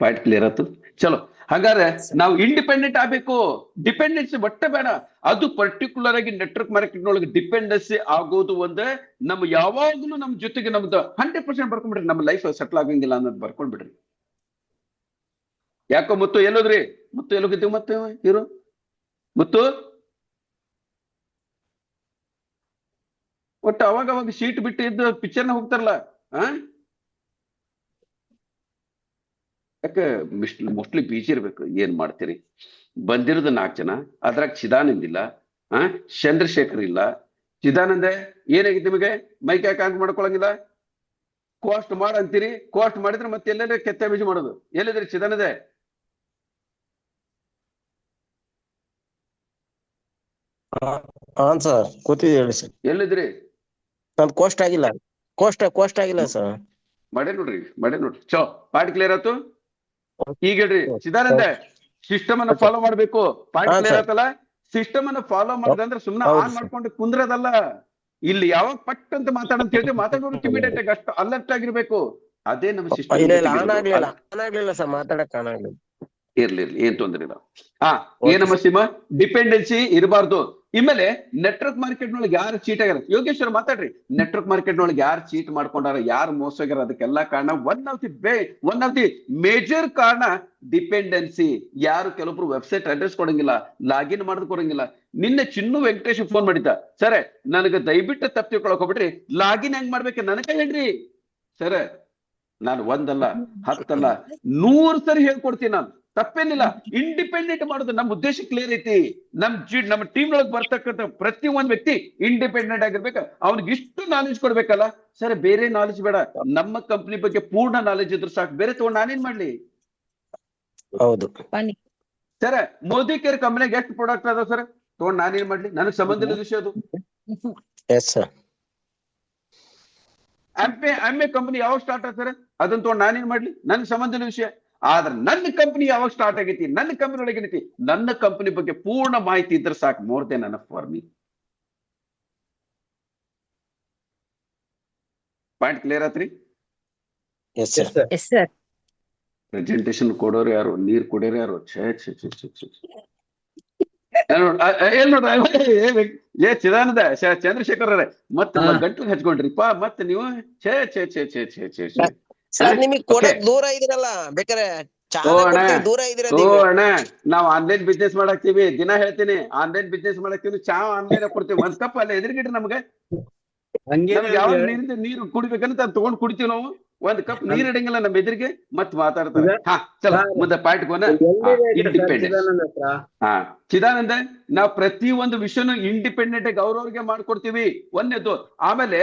ಪಾಯಿಂಟ್ ಕ್ಲಿಯರ್ ಆಯ್ತು. ಚಲೋ, ಹಾಗಾದ್ರೆ ನಾವು ಇಂಡಿಪೆಂಡೆಂಟ್ ಆಗ್ಬೇಕು. ಡಿಪೆಂಡೆನ್ಸಿ ಒಟ್ಟೆ ಬೇಡ. ಅದು ಪರ್ಟಿಕ್ಯುಲರ್ ಆಗಿ ನೆಟ್ವರ್ಕ್ ಮಾರ್ಕೆಟ್ ನೊಳಗೆ ಡಿಪೆಂಡೆನ್ಸಿ ಆಗೋದು ಒಂದೇ. ನಮ್ ಯಾವಾಗ್ಲೂ ನಮ್ ಜೊತೆಗೆ ನಮ್ದು 100% ಬರ್ಕೊಂಡ್ಬಿಡ್ರಿ. ನಮ್ಮ ಲೈಫ್ ಸೆಟ್ಲ್ ಆಗಂಗಿಲ್ಲ ಅನ್ನೋದು ಬರ್ಕೊಂಡ್ಬಿಡ್ರಿ. ಯಾಕೋ ಮುತ್ತು ಎಲ್ಲೋದ್ರಿ? ಮುತ್ತು ಎಲ್ಲೋಗಿದ್ದೀವಿ? ಮತ್ತೆ ಇರು ಮುತ್ತು. ಒಟ್ಟು ಅವಾಗ ಶೀಟ್ ಬಿಟ್ಟು ಇದ್ದು ಪಿಕ್ಚರ್ನ ಹೋಗ್ತಾರಲ್ಲ. ಯಾಕೆ ಮೋಸ್ಟ್ಲಿ ಬಿಜಿ ಇರ್ಬೇಕು. ಏನ್ ಮಾಡ್ತೀರಿ? ಬಂದಿರೋದು 4 ಜನ, ಅದ್ರಾಗ ಚಿದಾನಂದ್ ಇಲ್ಲ, ಚಂದ್ರಶೇಖರ್ ಇಲ್ಲ. ಚಿದಾನಂದ ಏನಾಗಿತ್ತು ನಿಮಗೆ? ಮೈಕ್ ಯಾಕೆ ಆನ್ ಮಾಡ್ಕೊಳಂಗಿಲ್ಲ? ಕಾಸ್ಟ್ ಮಾಡಂತೀರಿ, ಕಾಸ್ಟ್ ಮಾಡಿದ್ರೆ ಮತ್ತೆ ಎಲ್ಲೆಲ್ಲ ಕೆತ್ತ ಬೀಜ ಮಾಡೋದು. ಎಲ್ಲಿದ್ರಿ ಚಿದಾನಂದ? ಹಾಂ ಸರ್, ಕೂತಿದ್ದೀವಿ ಹೇಳಿ ಸರ್. ಎಲ್ಲಿದ್ರಿ? ನಮ್ದು ಕೋಸ್ಟ್ ಆಗಿಲ್ಲ, ಕೋಸ್ಟ್ ಆಗಿಲ್ಲ ಸರ್. ಮಾಡೇ ನೋಡ್ರಿ ಚೋ ಪಾರ್ಟ್ ಕ್ಲಿಯರ್ ಆಯ್ತು. ಈಗ ಹೇಳ್ರಿ ಚಿದಾನಂದ, ಸಿಸ್ಟಮ್ ಅನ್ನ ಫಾಲೋ ಮಾಡ್ಬೇಕು. ಪಾರ್ಟ್ ಕ್ಲಿಯರ್ ಆಯ್ತಲ್ಲ? ಸಿಸ್ಟಮ್ ಅನ್ನ ಫಾಲೋ ಮಾಡಿದ್ರೆ ಸುಮ್ನೆ ಆನ್ ಮಾಡ್ಕೊಂಡು ಕುಂದ್ರದಲ್ಲ. ಇಲ್ಲಿ ಯಾವಾಗ ಪಟ್ ಅಂತ ಮಾತಾಡಂತ ಹೇಳ್ತೀವಿ, ಮಾತಾಡೋರು ಇಮಿಡಿಯೇಟ್ ಆಗಿ ಅಷ್ಟು ಅಲರ್ಟ್ ಆಗಿರ್ಬೇಕು. ಅದೇ ನಮ್ಮ ಸಿಸ್ಟಮ್. ಆನ್ ಆಗ್ಲಿಲ್ಲ ಸರ್, ಮಾತಾಡಕ್ ಆನ್ ಆಗ್ಲಿಲ್ಲ. ಇರ್ಲಿ ಏನ್ ತೊಂದ್ರೆ ಇಲ್ಲ. ಏನಮ್ಮ ಸಿಮ, ಡಿಪೆಂಡೆನ್ಸಿ ಇರಬಾರ್ದು. ಇಮೇಲೆ ನೆಟ್ವರ್ಕ್ ಮಾರ್ಕೆಟ್ ನೊಳಗೆ ಯಾರು ಚೀಟ್ ಆಗ್ಯಾರ, ಯೋಗೇಶ್ವರ್ ಮಾತಾಡ್ರಿ. ನೆಟ್ವರ್ಕ್ ಮಾರ್ಕೆಟ್ ನೊಳಗೆ ಯಾರು ಚೀಟ್ ಮಾಡ್ಕೊಂಡಾರ, ಯಾರು ಮೋಸ ಆಗ್ಯಾರ, ಅದಕ್ಕೆಲ್ಲಾ ಕಾರಣ ಒನ್ ಆಫ್ ದಿ ಮೇಜರ್ ಕಾರಣ ಡಿಪೆಂಡೆನ್ಸಿ. ಯಾರು ಕೆಲವೊಬ್ರು ವೆಬ್ಸೈಟ್ ಅಡ್ರೆಸ್ ಕೊಡಂಗಿಲ್ಲ, ಲಾಗಿನ್ ಮಾಡೋದು ಕೊಡಂಗಿಲ್ಲ. ನಿನ್ನೆ ಚಿನ್ನು ವೆಂಕಟೇಶ್ ಫೋನ್ ಮಾಡಿದ್ದ, ಸರ್ ನನಗೆ ದಯವಿಟ್ಟು ತಪ್ಪು ತಿಳ್ಕೊಳಕ್ ಹೋಗ್ಬಿಟ್ರಿ, ಲಾಗಿನ್ ಹೆಂಗ್ ಮಾಡ್ಬೇಕು ನನಗೆ ಹೇಳ್ರಿ ಸರ್. ನಾನು ಒಂದಲ್ಲ 10 ಅಲ್ಲ 100 ಸರಿ ಹೇಳ್ಕೊಡ್ತೀನಿ. ನಾನು ತಪ್ಪೇನಿಲ್ಲ, ಇಂಡಿಪೆಂಡೆಂಟ್ ಮಾಡೋದು ನಮ್ಮ ಉದ್ದೇಶ ಕ್ಲಿಯರ್ ಐತಿ. ನಮ್ಮ ಟೀಮ್ ಒಳಗೆ ಬರ್ತಕ್ಕಂಥ ಪ್ರತಿ ಒಂದ್ ವ್ಯಕ್ತಿ ಇಂಡಿಪೆಂಡೆಂಟ್ ಆಗಿರ್ಬೇಕು. ಅವ್ನಿಗೆ ಇಷ್ಟು ನಾಲೆಜ್ ಕೊಡ್ಬೇಕಲ್ಲ ಸರ್, ಬೇರೆ ನಾಲೆಜ್ ಬೇಡ. ನಮ್ಮ ಕಂಪ್ನಿ ಬಗ್ಗೆ ಪೂರ್ಣ ನಾಲೆಜ್ ಇದ್ರು ಸಾಕು, ಬೇರೆ ತಗೊಂಡು ನಾನೇನ್ ಮಾಡ್ಲಿ? ಹೌದು ಸರ್, ಮೋದಿ ಕೇರ್ ಕಂಪ್ನಿಗೆ ಎಷ್ಟು ಪ್ರಾಡಕ್ಟ್ ಅದಾವ ಸರ್, ತಗೊಂಡು ನಾನೇನ್ ಮಾಡ್ಲಿ? ನನಗೆ ಸಂಬಂಧ ಇಲ್ಲ ವಿಷಯ ಅದು. Yes sir. ಎಮ್ಮೆ ಕಂಪನಿ ಯಾವಾಗ ಸ್ಟಾರ್ಟ್ ಆಗ ಸರ್, ಅದನ್ನ ತಗೊಂಡು ನಾನೇನ್ ಮಾಡ್ಲಿ? ನನ್ಗೆ ಸಂಬಂಧ ಇಲ್ಲ ವಿಷಯ. ಆದ್ರೆ ನನ್ನ ಕಂಪನಿ ಯಾವಾಗ ಸ್ಟಾರ್ಟ್ ಆಗೈತಿ, ನನ್ನ ಕಂಪನಿ ಒಳಗೆ ಏನೈತಿ, ನನ್ನ ಕಂಪನಿ ಬಗ್ಗೆ ಪೂರ್ಣ ಮಾಹಿತಿ ಇದ್ರೆ ಸಾಕು. More then enough for me. Point clear ಆತ್ರಿ? Yes sir. ಪ್ರೆಸೆಂಟೇಶನ್ ಕೊಡೋರು ಯಾರು, ನೀರ್ ಕೊಡೋರು ಯಾರು? ನೋಡ್ರಿ ಚಿದಾನಂದ ಚಂದ್ರಶೇಖರ್ ಅವರೇ, ಮತ್ತೆ ಗಂಟಲು ಹಚ್ಕೊಂಡ್ರಿಪ್ಪ ಮತ್ತೆ ನೀವು. ಸರ್ ನಿಮಗೆ ಕೊಡಕ್ ದೂರ ಇದೀರಲ್ಲ, ಬೇಕಾರೆ ದೂರ ಇದೀರ. ಅಣ್ಣ, ನಾವ್ ಆನ್ಲೈನ್ ಬಿಸ್ನೆಸ್ ಮಾಡಾಕ್ತಿವಿ, ದಿನ ಹೇಳ್ತೀನಿ. ಆನ್ಲೈನ್ ಬಿಸ್ನೆಸ್ ಮಾಡಾಕ್ತಿವಿ, ಚಾ ಆನ್ಲೈನ್ ಕೊಡ್ತೀವಿ. ಒಂದ್ ಕಪ್ ಅಲ್ಲ ಎದುರುಗಿಡ್ರಿ ನಮ್ಗೆ. ಯಾವ ನೀರು ಕುಡಿಬೇಕಂತ ತಗೊಂಡ್ ಕುಡಿತೀವಿ ನಾವು. ಒಂದ್ ಕಪ್ ನೀರ್ ಇಡಂಗಿಲ್ಲ ನಮ್ಮ ಎದುರಿಗೆ, ಮತ್ ಮಾತಾಡ್ತಾರೆ. ಚಲ ಮುಂದೆ ಪಾಯಿಂಟ್ ಹೋನ. ಇಂಡಿಪೆಂಡೆಂಟ್. ಚಿದಾನಂದ, ನಾವ್ ಪ್ರತಿ ಒಂದು ವಿಷಯನು ಇಂಡಿಪೆಂಡೆಂಟ್ ಆಗಿ ಅವ್ರವ್ರಿಗೆ ಮಾಡ್ಕೊಡ್ತೀವಿ. ಒಂದೇದು. ಆಮೇಲೆ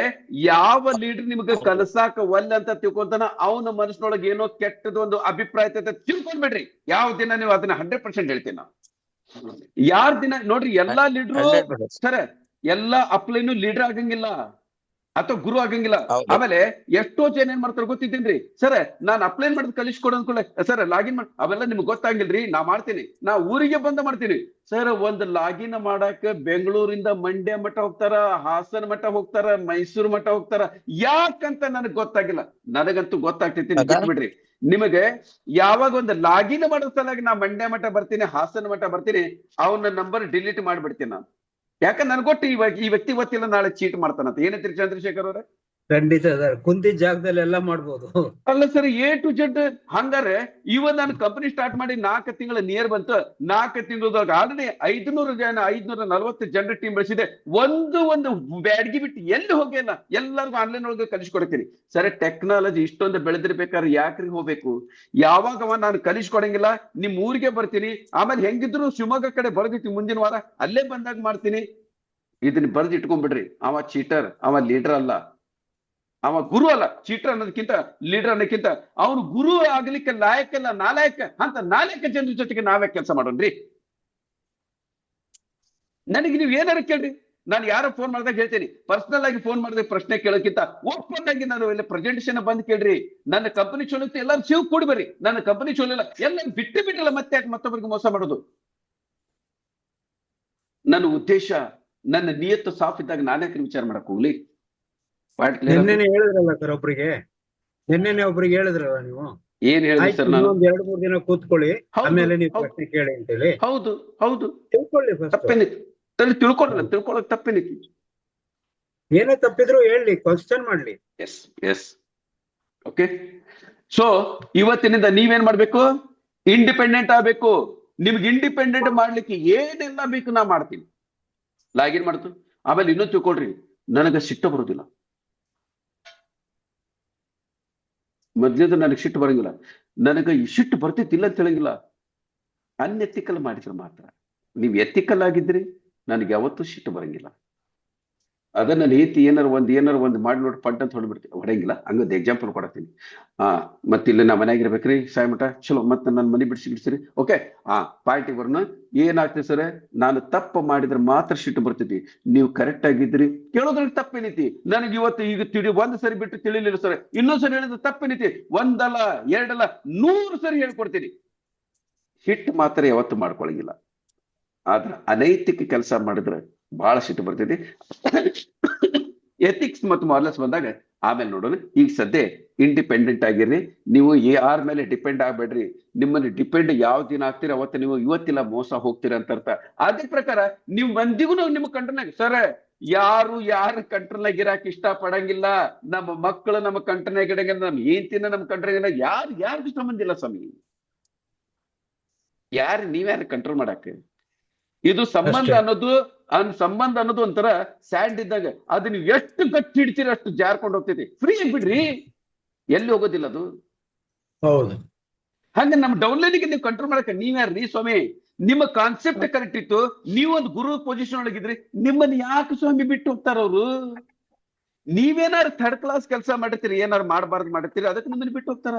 ಯಾವ ಲೀಡರ್ ನಿಮ್ಗೆ ಕಲಸಾಕ ಒಲ್ಲ ಅಂತ ತಿಳ್ಕೊಂತಾನ, ಅವನ ಮನಸ್ಸಿನೊಳಗೆ ಏನೋ ಕೆಟ್ಟದ ಒಂದು ಅಭಿಪ್ರಾಯ ತಿಳ್ಕೊಂಡ್ಬಿಡ್ರಿ. ಯಾವ ದಿನ ನೀವು ಅದನ್ನ 100% ಹೇಳ್ತೀನಿ ನಾವು. ಯಾರ ದಿನ ನೋಡ್ರಿ, ಎಲ್ಲಾ ಲೀಡ್ರು ಸರ್, ಎಲ್ಲಾ ಅಪ್ಲೈನು ಲೀಡರ್ ಆಗಂಗಿಲ್ಲ ಅಥವಾ ಗುರು ಆಗಂಗಿಲ್ಲ. ಆಮೇಲೆ ಎಷ್ಟೋ ಜನ ಏನ್ ಮಾಡ್ತಾರೆ ಗೊತ್ತಿದ್ದೇನ್ರಿ ಸರ್, ನಾನ್ ಅಪ್ಲೈ ಮಾಡಿದ್ ಕಲಿಸ್ಕೊಡ ಅನ್ಕೊಳ್ಳೆ ಸರ್, ಲಾಗಿನ್ ಮಾಡಿ ಅವೆಲ್ಲ ನಿಮ್ಗೆ ಗೊತ್ತಾಗಿಲ್ರಿ, ನಾ ಮಾಡ್ತೀನಿ, ನಾ ಊರಿಗೆ ಬಂದ ಮಾಡ್ತೀನಿ ಸರ್. ಒಂದ್ ಲಾಗಿನ್ ಮಾಡಾಕ ಬೆಂಗಳೂರಿಂದ ಮಂಡ್ಯ ಮಠ ಹೋಗ್ತಾರ, ಹಾಸನ ಮಠ ಹೋಗ್ತಾರ, ಮೈಸೂರು ಮಠ ಹೋಗ್ತಾರ. ಯಾಕಂತ ನನಗ್ ಗೊತ್ತಾಗಿಲ್ಲ, ನನಗಂತೂ ಗೊತ್ತಾಗ್ತೈತಿ, ಬಿಟ್ಬಿಡ್ರಿ. ನಿಮಗೆ ಯಾವಾಗ ಒಂದು ಲಾಗಿನ್ ಮಾಡೋ ಸಲುವಾಗಿ ನಾ ಮಂಡ್ಯ ಮಠ ಬರ್ತೀನಿ, ಹಾಸನ ಮಠ ಬರ್ತೀನಿ, ಅವನ ನಂಬರ್ ಡಿಲೀಟ್ ಮಾಡ್ಬಿಡ್ತೀನಿ ನಾನು. ಯಾಕಂದ್ರೆ ನನ್ಗೆ ಗೊತ್ತು ಈ ವ್ಯಕ್ತಿ ಗೊತ್ತಿಲ್ಲ, ನಾಳೆ ಚೀಟ್ ಮಾಡ್ತಾನಂತ. ಏನಂತೀರಿ ಚಂದ್ರಶೇಖರ್ ಅವ್ರೆ? ಖಂಡಿತ ಸರ್, ಕುಂತಿದ್ದ ಜಾಗದಲ್ಲಿ ಎಲ್ಲ ಮಾಡ್ಬೋದು. ಅಲ್ಲ ಸರ್, A to Z. ಹಂಗಾರೆ ನಾನು ಕಂಪನಿ ಸ್ಟಾರ್ಟ್ ಮಾಡಿ 4 ತಿಂಗಳ ನಿಯರ್ ಬಂತು. 4 ತಿಂಗಳದಾಗ ಆಲ್ರೆಡಿ 540 ಜನರ ಟೀಮ್ ಬೆಳೆಸಿದೆ. ಒಂದು ಬ್ಯಾಡ್ಗಿ ಬಿಟ್ಟು ಎಲ್ಲಿ ಹೋಗಿಲ್ಲ, ಎಲ್ಲರಿಗೂ ಆನ್ಲೈನ್ ಒಳಗೆ ಕಲಿಸ್ಕೊಡ್ತೀನಿ. ಸರಿ, ಟೆಕ್ನಾಲಜಿ ಇಷ್ಟೊಂದು ಬೆಳೆದಿರ್ಬೇಕಾದ್ರೆ ಯಾಕ್ರಿ ಹೋಗ್ಬೇಕು? ಯಾವಾಗ ನಾನು ಕಲಿಸ್ಕೊಡಂಗಿಲ್ಲ, ನಿಮ್ ಊರಿಗೆ ಬರ್ತೀನಿ. ಆಮೇಲೆ ಹೆಂಗಿದ್ರು ಶಿವಮೊಗ್ಗ ಕಡೆ ಬರ್ದಿತ್ತು, ಮುಂದಿನ ವಾರ ಅಲ್ಲೇ ಬಂದಾಗ ಮಾಡ್ತೀನಿ. ಇದನ್ನ ಬರ್ದು ಇಟ್ಕೊಂಡ್ಬಿಡ್ರಿ. ಅವ ಚೀಟರ್, ಅವ ಲೀಡರ್ ಅಲ್ಲ, ಅವ ಗುರು ಅಲ್ಲ. ಚೀಟರ್ ಅನ್ನೋದಕ್ಕಿಂತ, ಲೀಡರ್ ಅನ್ನೋಕ್ಕಿಂತ ಅವನು ಗುರು ಆಗ್ಲಿಕ್ಕೆ ಲಾಯಕಲ್ಲ, ನಾಲಾಯಕ. ಅಂತ ನಾಲಾಯಕ ಜನರ ಜೊತೆಗೆ ನಾವೇ ಕೆಲಸ ಮಾಡೋಣ್ರಿ. ನನಗೆ ನೀವು ಏನಾರು ಕೇಳ್ರಿ, ನಾನು ಯಾರೋ ಫೋನ್ ಮಾಡಿದಾಗ ಹೇಳ್ತೀನಿ. ಪರ್ಸನಲ್ ಆಗಿ ಫೋನ್ ಮಾಡಿದಾಗ ಪ್ರಶ್ನೆ ಕೇಳೋಕ್ಕಿಂತ ಓಪನ್ ಆಗಿ ನಾನು ಎಲ್ಲ ಪ್ರೆಸೆಂಟೇಷನ್ ಬಂದು ಕೇಳ್ರಿ. ನನ್ನ ಕಂಪನಿ ಚಲೋ ಇತ್ತು, ಎಲ್ಲರೂ ಸೇವ್ ಕೂಡಿ ಬರ್ರಿ. ನನ್ನ ಕಂಪನಿ ಚಲೋ ಇಲ್ಲ, ಎಲ್ಲ ಬಿಟ್ಟಿಲ್ಲ, ಮತ್ತೆ ಯಾಕೆ ಮತ್ತೊಬ್ಬರಿಗೆ ಮೋಸ ಮಾಡೋದು? ನನ್ನ ಉದ್ದೇಶ, ನನ್ನ ನಿಯತ್ತು ಸಾಫ್ ಇದ್ದಾಗ ನಾನ್ಯಾಕ್ರಿ ವಿಚಾರ ಮಾಡಕ್ ಹೋಗ್ಲಿ? ನಿನ್ನೆನೆ ಹೇಳಿದ್ರಲ್ಲ ಸರ್ ಒಬ್ರಿಗೆ, ಒಬ್ರಿಗೆ ಹೇಳಿದ್ರಲ್ಲ ನೀವು. ಏನ್ ಹೇಳಿದ್ರಿ ಸರ್? ನಾನು 2-3 ದಿನ ಕೂತ್ಕೊಳ್ಳಿ, ಆಮೇಲೆ ನೀವು ಪ್ರಶ್ನೆ ಕೇಳಿ ಅಂತ ಹೇಳಿ. ಹೌದು ತಿಳ್ಕೊಳ್ಳಿ. ತಪ್ಪೇನಿತ್ತು, ತಿಳ್ಕೊಳಕ್ ತಪ್ಪೇನಿತ್ತು? ಏನೇ ತಪ್ಪಿದ್ರು ಹೇಳಿ, ಕ್ವಶನ್ ಮಾಡ್ಲಿ. Yes okay. ಸೊ ಇವತ್ತಿನಿಂದ ನೀವೇನ್ ಮಾಡ್ಬೇಕು? ಇಂಡಿಪೆಂಡೆಂಟ್ ಆಗ್ಬೇಕು. ನಿಮ್ಗೆ ಇಂಡಿಪೆಂಡೆಂಟ್ ಮಾಡ್ಲಿಕ್ಕೆ ಏನೆಲ್ಲ ಬೇಕು ನಾ ಮಾಡ್ತೀನಿ. ಲಾಗಿನ್ ಮಾಡ್ತು. ಆಮೇಲೆ ಇನ್ನೊಂದು ತಿಳ್ಕೊಳ್ರಿ, ನನಗೆ ಸಿಟ್ಟು ಬರುದಿಲ್ಲ. ಮೊದ್ಲೇದು ನನಗೆ ಸಿಟ್ಟು ಬರಂಗಿಲ್ಲ. ನನಗೆ ಈ ಸಿಟ್ಟು ಬರ್ತಿತ್ತಿಲ್ಲ ಅಂತ ಹೇಳಂಗಿಲ್ಲ. ಅನ್ಎಥಿಕಲ್ ಮಾಡಿದ್ರೆ ಮಾತ್ರ. ನೀವು ಎಥಿಕಲ್ ಆಗಿದ್ರಿ, ನನಗೆ ಯಾವತ್ತೂ ಸಿಟ್ಟು ಬರಂಗಿಲ್ಲ. ಅದನ್ನ ನೀತಿ ಏನಾರ ಒಂದು ಮಾಡಿ ನೋಡಿ ಪಂಟ್ ಅಂತ ಹೊಡ್ಬಿಡ್ತೀವಿ, ಹೊಡಂಗಿಲ್ಲ. ಹಂಗದ ಎಕ್ಸಾಂಪಲ್ ಕೊಡತ್ತೀನಿ. ಮತ್ತೆ ಇಲ್ಲಿ ನಾ ಮನ್ಯಾಗಿರ್ಬೇಕ್ರಿ ಸಾಯಮಠ, ಚಲೋ ಮತ್ತೆ ನನ್ನ ಮನೆ ಬಿಡಿಸಿರಿ. ಓಕೆ, ಪಾರ್ಟಿ ಬರ್ನ ಏನಾಗ್ತದೆ ಸರ್, ನಾನು ತಪ್ಪು ಮಾಡಿದ್ರೆ ಮಾತ್ರ ಸಿಟ್ಟು ಬರ್ತೈತಿ. ನೀವು ಕರೆಕ್ಟ್ ಆಗಿದ್ರಿ ಕೇಳೋದ್ರಲ್ಲಿ ತಪ್ಪೇನೈತಿ? ನನಗೆ ಇವತ್ತು ಈಗ ಒಂದ್ ಸರಿ ಬಿಟ್ಟು ತಿಳಿಲಿಲ್ಲ ಸರ್, ಇನ್ನೊಂದ್ ಸರಿ ಹೇಳಿದ್ರೆ ತಪ್ಪೇನೈತಿ? ಒಂದಲ್ಲ ಎರಡಲ್ಲ 100 ಸರಿ ಹೇಳ್ಕೊಡ್ತೀನಿ. ಸಿಟ್ಟು ಮಾತ್ರ ಯಾವತ್ತು ಮಾಡ್ಕೊಳಂಗಿಲ್ಲ. ಆದ್ರ ಅನೈತಿಕ ಕೆಲಸ ಮಾಡಿದ್ರೆ ಬಹಳ ಸಿಟ್ಟು ಬರ್ತೈತಿ. ಎಥಿಕ್ಸ್ ಮತ್ತು ಮಾರಲ್ಸ್ ಬಂದಾಗ ಆಮೇಲೆ ನೋಡೋಣ. ಈಗ ಸದ್ಯ ಇಂಡಿಪೆಂಡೆಂಟ್ ಆಗಿರ್ರಿ. ನೀವು ಯಾರ ಮೇಲೆ ಡಿಪೆಂಡ್ ಆಗ್ಬೇಡ್ರಿ. ನಿಮ್ಮನ್ನು ಡಿಪೆಂಡ್ ಯಾವ ದಿನ ಆಗ್ತೀರ ಅವತ್ತು ನೀವು ಇವತ್ತಿಲ್ಲ ಮೋಸ ಹೋಗ್ತೀರ ಅಂತ ಅರ್ಥ. ಅದೇ ಪ್ರಕಾರ ನೀವು ಮಂದಿಗೂ ನಿಮ್ಮ ಕಂಟ್ರೋಲ್ನಾಗ ಸರ್, ಯಾರ ಕಂಟ್ರೋಲ್ನಾಗ ಇರಾಕ್ ಇಷ್ಟ ಪಡಂಗಿಲ್ಲ. ನಮ್ಮ ಮಕ್ಕಳು ನಮ್ಮ ಕಂಟ್ರೋಲ್ನಾಗ ಇಡಂಗಿಲ್ಲ, ನಮ್ ಏನ್ತಿನ ನಮ್ಮ ಕಂಟ್ರೋಲ್ನಾಗ ಯಾರಿಗೂ ಸಂಬಂಧ ಇಲ್ಲ ಸ್ವಾಮಿ. ನೀವ್ಯಾರು ಕಂಟ್ರೋಲ್ ಮಾಡಾಕ? ಇದು ಸಂಬಂಧ ಅನ್ನೋದು ಒಂಥರ ಸ್ಯಾಂಡ್ ಇದ್ದಾಗ, ಅದು ನೀವು ಎಷ್ಟು ಗಟ್ಟಿ ಹಿಡ್ತೀರಿ ಅಷ್ಟು ಜಾರ್ಕೊಂಡು ಹೋಗ್ತೈತಿ. ಫ್ರೀ ಬಿಡ್ರಿ, ಎಲ್ಲಿ ಹೋಗೋದಿಲ್ಲ ಅದು. ಹೌದು. ಹಂಗ ನಮ್ಮ ಡೌನ್ಲೈನ್ಗೆ ನೀವು ಕಂಟ್ರೋಲ್ ಮಾಡಕ ನೀವ್ಯಾರ್ರಿ ಸ್ವಾಮಿ? ನಿಮ್ಮ ಕಾನ್ಸೆಪ್ಟ್ ಕರೆಕ್ಟ್ ಇತ್ತು, ನೀವೊಂದು ಗುರು ಪೊಸಿಷನ್ ಒಳಗಿದ್ರಿ, ನಿಮ್ಮನ್ನ ಯಾಕೆ ಸ್ವಾಮಿ ಬಿಟ್ಟು ಹೋಗ್ತಾರ ಅವರು? ನೀವೇನಾರು ಥರ್ಡ್ ಕ್ಲಾಸ್ ಕೆಲಸ ಮಾಡಿರ್ತೀರಿ, ಏನಾರು ಮಾಡಬಾರ್ದು ಮಾಡಿರ್ತೀರಿ, ಅದಕ್ಕೆ ನಿಮ್ಮನ್ನ ಬಿಟ್ಟು ಹೋಗ್ತಾರ?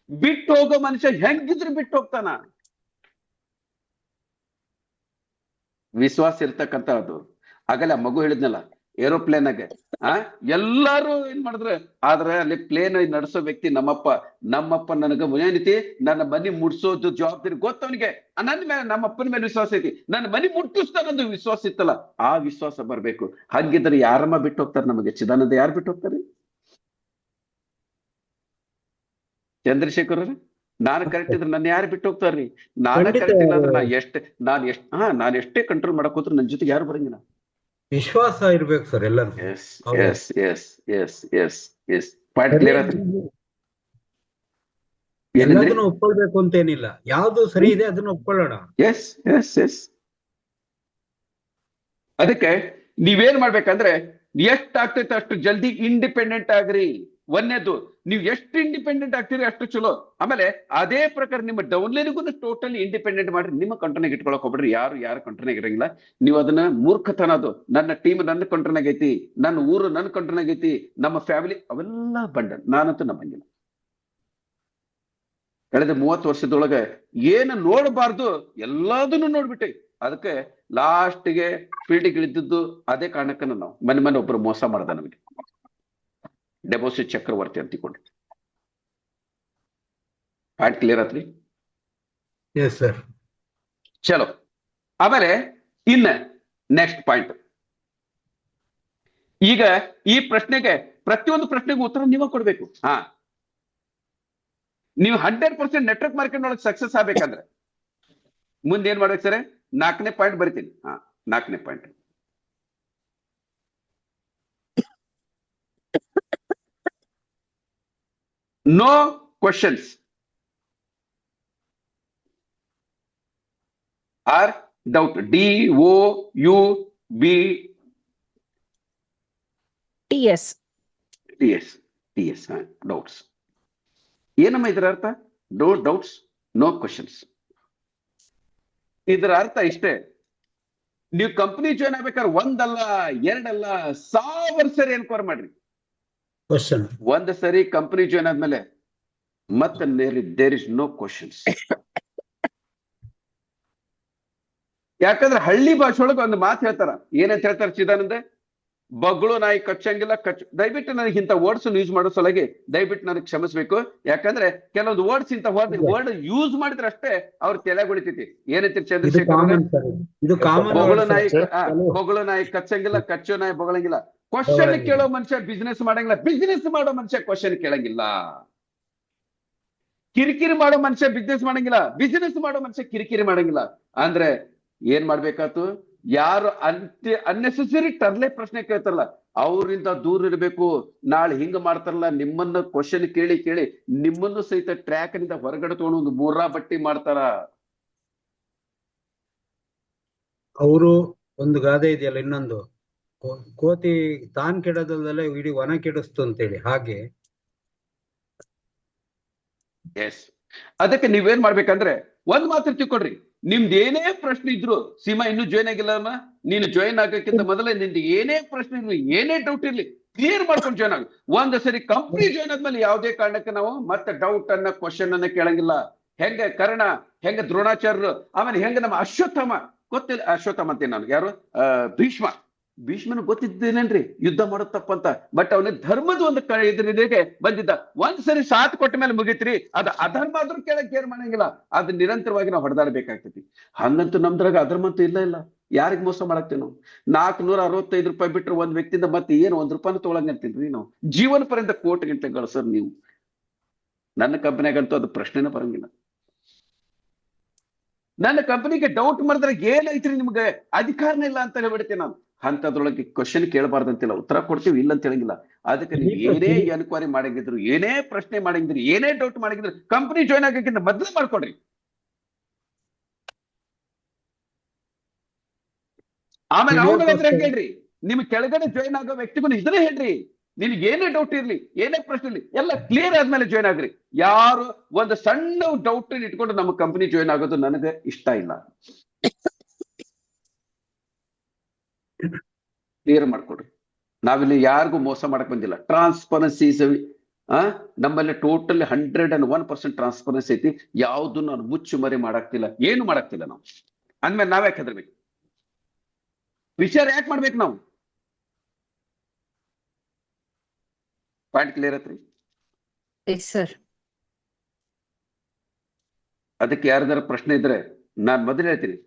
ಬಿಟ್ಟು ಹೋಗೋ ಮನುಷ್ಯ ಹೆಂಗಿದ್ರು ಬಿಟ್ಟು ಹೋಗ್ತಾನ? ವಿಶ್ವಾಸ ಇರ್ತಕ್ಕಂಥ ಅದು. ಆಗಲ್ಲ ಮಗು ಹೇಳಿದ್ನಲ್ಲ ಏರೋಪ್ಲೇನ್ ಆಗ ಎಲ್ಲಾರು ಏನ್ ಮಾಡಿದ್ರೆ, ಆದ್ರೆ ಅಲ್ಲಿ ಪ್ಲೇನ್ ನಡೆಸೋ ವ್ಯಕ್ತಿ ನಮ್ಮಪ್ಪ ನನಗ ಮುಂಜಾನಿತಿ ನನ್ನ ಮನಿ ಮುಟ್ಸೋದು ಜವಾಬ್ದಾರಿ ಗೊತ್ತವನಿಗೆ. ನನ್ನ ಮೇಲೆ ನಮ್ಮಪ್ಪನ ಮೇಲೆ ವಿಶ್ವಾಸ ಐತಿ, ನನ್ನ ಮನಿ ಮುಟ್ಟಿಸ್ತಾನಂದು ವಿಶ್ವಾಸ ಇತ್ತಲ್ಲ, ಆ ವಿಶ್ವಾಸ ಬರ್ಬೇಕು. ಹಾಗಿದ್ರೆ ಯಾರಮ್ಮ ಬಿಟ್ಟು ಹೋಗ್ತಾರೆ ನಮಗೆ? ಚಿದಾನಂದ ಯಾರು ಬಿಟ್ಟು ಹೋಗ್ತಾರೆ? ಚಂದ್ರಶೇಖರ್ ನಾನು ಕರೆಕ್ಟ್ ಇದ್ರೆ ನನ್ನ ಯಾರು ಬಿಟ್ಟು ಹೋಗ್ತಾರ್ರಿ? ನಾನೇ ಕರೆಕ್ಟ್ ಇಲ್ಲ ಅಂದ್ರೆ ನಾನು ಎಷ್ಟೇ ಕಂಟ್ರೋಲ್ ಮಾಡಕ್ ಹೋದ್ರು ನನ್ನ ಜೊತೆಗೆ ಯಾರು ಬರಂಗಿಲ್ಲ. ವಿಶ್ವಾಸ ಇರ್ಬೇಕು ಸರ್ ಎಲ್ಲರೂ. ಪಾಯಿಂಟ್ ಕ್ಲಿಯರ್ ಆಯ್ತು. ಎಲ್ಲದನ್ನು ಒಪ್ಕೊಳ್ಬೇಕು ಅಂತೇನಿಲ್ಲ, ಯಾವ್ದು ಸರಿ ಇದೆ ಅದನ್ನ ಒಪ್ಕೊಳ್ಳೋಣ. ಎಸ್ ಅದಕ್ಕೆ ನೀವೇನ್ ಮಾಡ್ಬೇಕಂದ್ರೆ ಎಷ್ಟಾಗ್ತೈತೆ ಅಷ್ಟು ಜಲ್ದಿ ಇಂಡಿಪೆಂಡೆಂಟ್ ಆಗ್ರಿ. ಒಂದೇದು, ನೀವು ಎಷ್ಟು ಇಂಡಿಪೆಂಡೆಂಟ್ ಆಗ್ತೀರಿ ಅಷ್ಟು ಚಲೋ. ಆಮೇಲೆ ಅದೇ ಪ್ರಕಾರ ನಿಮ್ಮ ಡೌನ್ಲೈನ್ಗೂ ಟೋಟಲಿ ಇಂಡಿಪೆಂಡೆಂಟ್ ಮಾಡ್ರಿ. ನಿಮ್ಮ ಕಂಟ್ರೋಲ್ನಾಗ ಇಟ್ಕೊಳಕ್ ಹೋಗ್ಬಿಡ್ರಿ. ಯಾರು ಕಂಟ್ರೋಲ್ನಾಗ ಇರಂಗಿಲ್ಲ. ನೀವು ಅದನ್ನ ಮೂರ್ಖತನ. ಅದು ನನ್ನ ಟೀಮ್ ನನ್ನ ಕಂಟ್ರೋಲ್ನಾಗ ಐತಿ, ನನ್ನ ಊರು ನನ್ನ ಕಂಟ್ರೋಲ್ನಾಗ ಐತಿ, ನಮ್ಮ ಫ್ಯಾಮಿಲಿ ಅವೆಲ್ಲ ಬಂಡಲ್. ನಾನಂತೂ ನಂಬಂಗಿಲ್ಲ. ಕಳೆದ 30 ವರ್ಷದೊಳಗೆ ಏನು ನೋಡಬಾರ್ದು ಎಲ್ಲದನ್ನು ನೋಡ್ಬಿಟ್ಟೆ. ಅದಕ್ಕೆ ಲಾಸ್ಟ್ಗೆ ಫೀಲ್ಡಿಗೆ ಇಳಿದಿದ್ದು ಅದೇ ಕಾರಣಕ್ಕ ನಾವು ಮನೆ ಒಬ್ರು ಮೋಸ ಮಾಡ್ದ ನಮಗೆ, ಡೆಪಾಸಿಟ್ ಚಕ್ರವರ್ತಿ ಅಂತಿಕೊಂಡು. ಪಾಯಿಂಟ್ ಕ್ಲಿಯರ್ ಆತ್ರಿ? ಚಲೋ. ಆಮೇಲೆ ಇನ್ನ ನೆಕ್ಸ್ಟ್ ಪಾಯಿಂಟ್. ಈಗ ಈ ಪ್ರಶ್ನೆಗೆ ಪ್ರತಿಯೊಂದು ಪ್ರಶ್ನೆಗೂ ಉತ್ತರ ನೀವೇ ಕೊಡ್ಬೇಕು. ನೀವು 100% ನೆಟ್ವರ್ಕ್ ಮಾರ್ಕೆಟ್ ಒಳಗೆ ಸಕ್ಸಸ್ ಆಗ್ಬೇಕಂದ್ರೆ ಮುಂದೆ ಏನ್ ಮಾಡ್ಬೇಕು ಸರ್? 4ನೇ ಪಾಯಿಂಟ್ ಬರಿತೀನಿ. 4ನೇ point, no questions or doubt. DOUBTS doubts. ಏನಮ್ಮ ಇದರ ಅರ್ಥ? No doubts, no questions. ಇದರ ಅರ್ಥ ಇಷ್ಟೇ, ನೀವು ಕಂಪನಿ ಜಾಯ್ನ್ ಆಗ್ಬೇಕಾದ್ರೆ 1 ಅಲ್ಲ 2 ಅಲ್ಲ 1000 ಸರಿ ಎನ್ಕ್ವೈರ್ ಮಾಡ್ರಿ. ಒಂದು ಸರಿ ಕಂಪನಿ ಜಾಯ್ನ್ ಆದ್ಮೇಲೆ ಮತ್ತೆ ದೇರ್ ಇಸ್ ನೋ ಕ್ವಶನ್ಸ್. ಯಾಕಂದ್ರೆ ಹಳ್ಳಿ ಭಾಷೆ ಒಳಗೆ ಒಂದು ಮಾತು ಹೇಳ್ತಾರ. ಏನಂತ ಹೇಳ್ತಾರ ಚಿದಾನಂದ? ಬಗ್ಳು ನಾಯಿ ಕಚ್ಚಂಗಿಲ್ಲ. ದಯವಿಟ್ಟು ನನಗೆ ಇಂಥ ವರ್ಡ್ಸ್ ಯೂಸ್ ಮಾಡೋ ಸಲುವಾಗಿ ದಯವಿಟ್ಟು ನನಗೆ ಕ್ಷಮಿಸ್ಬೇಕು. ಯಾಕಂದ್ರೆ ಕೆಲವೊಂದು ವರ್ಡ್ಸ್ ಇಂಥ ವರ್ಡ್ ಯೂಸ್ ಮಾಡಿದ್ರೆ ಅಷ್ಟೇ ಅವ್ರ ತಲೆಗೆ ಹೊಳಿತೈತಿ. ಏನಂತೀರಿ ಚಂದ್ರಶೇಖರ್? ಬೊಗಳು ನಾಯಿ ಕಚ್ಚಂಗಿಲ್ಲ, ಕಚ್ಚೋ ನಾಯಿ ಬೊಗಳಂಗಿಲ್ಲ. ಕ್ವಶನ್ ಕೇಳೋ ಮನುಷ್ಯ ಬಿಸ್ನೆಸ್ ಮಾಡಂಗಿಲ್ಲ, ಬಿಸ್ನೆಸ್ ಮಾಡೋ ಮನುಷ್ಯ ಕ್ವಶನ್ ಕೇಳಂಗಿಲ್ಲ. ಕಿರಿಕಿರಿ ಮಾಡೋ ಮನುಷ್ಯ ಬಿಸ್ನೆಸ್ ಮಾಡಂಗಿಲ್ಲ, ಬಿಸ್ನೆಸ್ ಮಾಡೋ ಮನುಷ್ಯ ಕಿರಿಕಿರಿ ಮಾಡಂಗಿಲ್ಲ. ಅಂದ್ರೆ ಏನ್ ಮಾಡ್ಬೇಕಾತು? ಯಾರು ಅನ್ನೆಸೆಸರಿ ಟರ್ಲೆ ಪ್ರಶ್ನೆ ಕೇಳ್ತಾರಲ್ಲ ಅವ್ರಿಂದ ದೂರ ಇರಬೇಕು. ನಾಳೆ ಹಿಂಗ ಮಾಡ್ತಾರಲ್ಲ, ನಿಮ್ಮನ್ನ ಕ್ವಶನ್ ಕೇಳಿ ನಿಮ್ಮನ್ನು ಸಹಿತ ಟ್ರ್ಯಾಕ್ ನಿಂದ ಹೊರಗಡೆ ತಗೊಂಡು ಒಂದು 3 ಬಟ್ಟಿ ಮಾಡ್ತಾರ. ಅವರು ಒಂದು ಗಾದೆ ಇದೆಯಲ್ಲ, ಇನ್ನೊಂದು ಕೋತಿ ತಾನ್ ಕೆಡೋದಲ್ಲದೆ ಇಡೀ ವನ ಕೆಡಿಸ್ತು ಅಂತೇಳಿ, ಹಾಗೆ. ಎಸ್, ಅದಕ್ಕೆ ನೀವೇನ್ ಮಾಡ್ಬೇಕಂದ್ರೆ ಒಂದ್ ಮಾತ್ರ ತಿಳ್ಕೊಡ್ರಿ, ನಿಮ್ದು ಏನೇ ಪ್ರಶ್ನೆ ಇದ್ರು, ಸೀಮಾ ಇನ್ನೂ ಜಾಯ್ನ್ ಆಗಿಲ್ಲ ಅಮ್ಮ, ನೀನು ಜಾಯ್ನ್ ಆಗಕ್ಕಿಂತ ಮೊದಲೇ ನಿಂದು ಏನೇ ಪ್ರಶ್ನೆ ಇರ್ಲಿ, ಏನೇ ಡೌಟ್ ಇರ್ಲಿ, ಕ್ಲಿಯರ್ ಮಾಡ್ಕೊಂಡು ಜಾಯ್ನ್ ಆಗ. ಒಂದ್ ಸರಿ ಕಂಪ್ನಿ ಜಾಯ್ನ್ ಆದ್ಮೇಲೆ ಯಾವುದೇ ಕಾರಣಕ್ಕೆ ನಾವು ಮತ್ತೆ ಡೌಟ್ ಅನ್ನ ಕ್ವಶನ್ ಅನ್ನ ಕೇಳಂಗಿಲ್ಲ. ಹೆಂಗ ಕರ್ಣ, ಹೆಂಗ ದ್ರೋಣಾಚಾರ್ಯರು, ಆಮೇಲೆ ಹೆಂಗ ನಮ್ಮ ಅಶ್ವತ್ಥಾಮ, ಗೊತ್ತಿಲ್ಲ ಅಶ್ವತ್ಥಾಮ ಅಂತೀನಿ ನಾನು, ಯಾರು ಭೀಷ್ಮನ ಗೊತ್ತಿದ್ದೇನೇನ್ರಿ ಯುದ್ಧ ಮಾಡೋದ್ ತಪ್ಪಂತ, ಬಟ್ ಅವನ ಧರ್ಮದ ಒಂದು ಎದುರಿಗೆ ಬಂದಿದ್ದ. ಒಂದ್ ಸರಿ ಸಾಥ್ ಕೊಟ್ಟ ಮೇಲೆ ಮುಗಿತ್ರಿ, ಅದ ಅಧರ್ಮ ಆದ್ರೂ ಕೇಳಕ್ ಕೇರ್ ಮಾಡಂಗಿಲ್ಲ, ಅದ್ ನಿರಂತರವಾಗಿ ನಾವು ಹೊಡೆದಾಡಬೇಕಾಗ್ತೈತಿ. ಹಂಗಂತೂ ನಮ್ದ್ರಾಗ ಅಧರ್ಮ ಅಂತೂ ಇಲ್ಲ. ಯಾರಿಗ್ ಮೋಸ ಮಾಡಾಕ್ತೀವಿ ನಾವು? 465 ರೂಪಾಯಿ ಬಿಟ್ರೆ ಒಂದ್ ವ್ಯಕ್ತಿಯಿಂದ ಮತ್ತೆ ಏನು ₹1 ತಗೊಳಂಗ ಅಂತೀನ್ರಿ ನಾವು? ಜೀವನ ಪರ್ಯಂತ ಕೋಟಿ ಗಂಟೆ ಗಳಿಸೋರ್ ನೀವು. ನನ್ನ ಕಂಪನಿಯಾಗಂತೂ ಅದು ಪ್ರಶ್ನೆನೇ ಬರಂಗಿಲ್ಲ. ನನ್ನ ಕಂಪನಿಗೆ ಡೌಟ್ ಮಾಡಿದ್ರೆ ಏನೈತ್ರಿ ನಿಮ್ಗೆ ಅಧಿಕಾರನೇ ಇಲ್ಲ ಅಂತ ಹೇಳ್ಬಿಡ್ತೀನಿ ನಾನು. ಅಂತದ್ರೊಳಗೆ ಕ್ವಶನ್ ಕೇಳಬಾರ್ದಂತಿಲ್ಲ, ಉತ್ತರ ಕೊಡ್ತೀವಿ ಇಲ್ಲ ಅಂತ ಹೇಳಂಗಿಲ್ಲ. ಅದಕ್ಕೆ ನೀವು ಏನೇ ಎನ್ಕ್ವೈರಿ ಮಾಡಂಗಿದ್ರು, ಏನೇ ಪ್ರಶ್ನೆ ಮಾಡಂಗಿದ್ರು, ಏನೇ ಡೌಟ್ ಮಾಡಂಗಿದ್ರು, ಕಂಪನಿ ಜಾಯ್ನ್ ಆಗಕ್ಕಿಂತ ಮೊದಲು ಮಾಡ್ಕೊಡ್ರಿ. ಆಮೇಲೆ ಅವ್ನ ಹೇಳ್ರಿ, ನಿಮ್ ಕೆಳಗಡೆ ಜಾಯ್ನ್ ಆಗೋ ವ್ಯಕ್ತಿಗೂ ಇದನ್ನೇ ಹೇಳ್ರಿ, ನಿಮ್ಗೆ ಏನೇ ಡೌಟ್ ಇರ್ಲಿ, ಏನೇ ಪ್ರಶ್ನೆ ಇರ್ಲಿ, ಎಲ್ಲ ಕ್ಲಿಯರ್ ಆದ್ಮೇಲೆ ಜಾಯ್ನ್ ಆಗ್ರಿ. ಯಾರು ಒಂದು ಸಣ್ಣ ಡೌಟ್ ಇಟ್ಕೊಂಡು ನಮ್ಮ ಕಂಪನಿ ಜಾಯ್ನ್ ಆಗೋದು ನನಗೆ ಇಷ್ಟ ಇಲ್ಲ. ಕ್ಲಿಯರ್ ಮಾಡ್ಕೊಡ್ರಿ. ನಾವಿಲ್ಲಿ ಯಾರಿಗೂ ಮೋಸ ಮಾಡಕ್ ಬಂದಿಲ್ಲ. ಟ್ರಾನ್ಸ್ಪರೆನ್ಸಿ ನಮ್ಮಲ್ಲಿ ಟೋಟಲಿ 101% ಟ್ರಾನ್ಸ್ಪರೆನ್ಸಿ ಐತಿ. ಯಾವ್ದು ನಾನು ಮುಚ್ಚು ಮರಿ ಮಾಡಾಕ್ತಿಲ್ಲ, ಏನು ಮಾಡಾಕ್ತಿಲ್ಲ ನಾವು. ಅಂದ್ಮೇಲೆ ನಾವ್ಯಾಕೆ ಹೆದರ್ಬೇಕು? ವಿಚಾರ ಯಾಕೆ ಮಾಡ್ಬೇಕು ನಾವು? ಪಾಯಿಂಟ್ ಕ್ಲಿಯರ್ ಐತ್ರಿ? ಸರ್, ಅದಕ್ಕೆ ಯಾರ್ದಾರ ಪ್ರಶ್ನೆ ಇದ್ರೆ ನಾನ್ ಮೊದಲೇ ಹೇಳ್ತೀನಿ.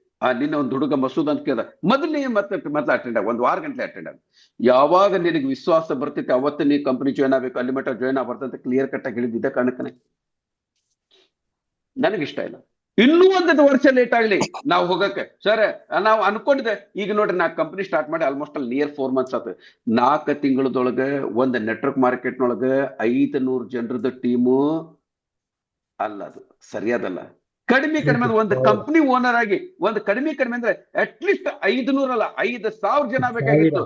ನಿನ್ನ ಒಂದು ಹುಡುಗ ಮಸೂದ್ ಅಂತ ಕೇಳ್ದ, ಮೊದಲನೇ ಮತ್ತೆ ಅಟೆಂಡ್ ಆಗ, 1 ವಾರ ಗಂಟೆ ಅಟೆಂಡ್ ಆಗ. ಯಾವಾಗ ನಿನಗೆ ವಿಶ್ವಾಸ ಬರ್ತೈತೆ ಅವತ್ತು ನೀ ಕಂಪನಿ ಜಾಯ್ನ್ ಆಗ್ಬೇಕು, ಅಲ್ಲಿ ಮಟ್ಟ ಜಾಯ್ನ್ ಆಗ್ಬಾರ್ದಂತ ಕ್ಲಿಯರ್ ಕಟ್ ಆಗಿ ಹೇಳಿದ್ದ ಕಾರಣಕ್ಕನೆ ನನಗಿಷ್ಟ ಇಲ್ಲ. ಇನ್ನೂ 1 ವರ್ಷ ಲೇಟ್ ಆಗ್ಲಿ ನಾವು ಹೋಗಕ್ಕೆ. ಸರ್, ನಾವು ಅನ್ಕೊಂಡಿದ್ದೆ, ಈಗ ನೋಡ್ರಿ ನಾ ಕಂಪನಿ ಸ್ಟಾರ್ಟ್ ಮಾಡಿ ಆಲ್ಮೋಸ್ಟ್ ಅಲ್ಲಿ ನಿಯರ್ 4 ಮಂತ್ಸ್ ಆತ. 4 ತಿಂಗಳದೊಳಗೆ ಒಂದು ನೆಟ್ವರ್ಕ್ ಮಾರ್ಕೆಟ್ನೊಳಗೆ 500 ಜನರದ ಟೀಮು ಅಲ್ಲ, ಅದು ಸರಿಯಾದಲ್ಲ. ಕಡಿಮೆ ಒಂದು ಕಂಪನಿ ಓನರ್ ಆಗಿ ಒಂದು ಕಡಿಮೆ ಅಂದ್ರೆ ಅಟ್ಲೀಸ್ಟ್ 500 ಅಲ್ಲ 5,000 ಜನ ಬೇಕಾಗಿತ್ತು.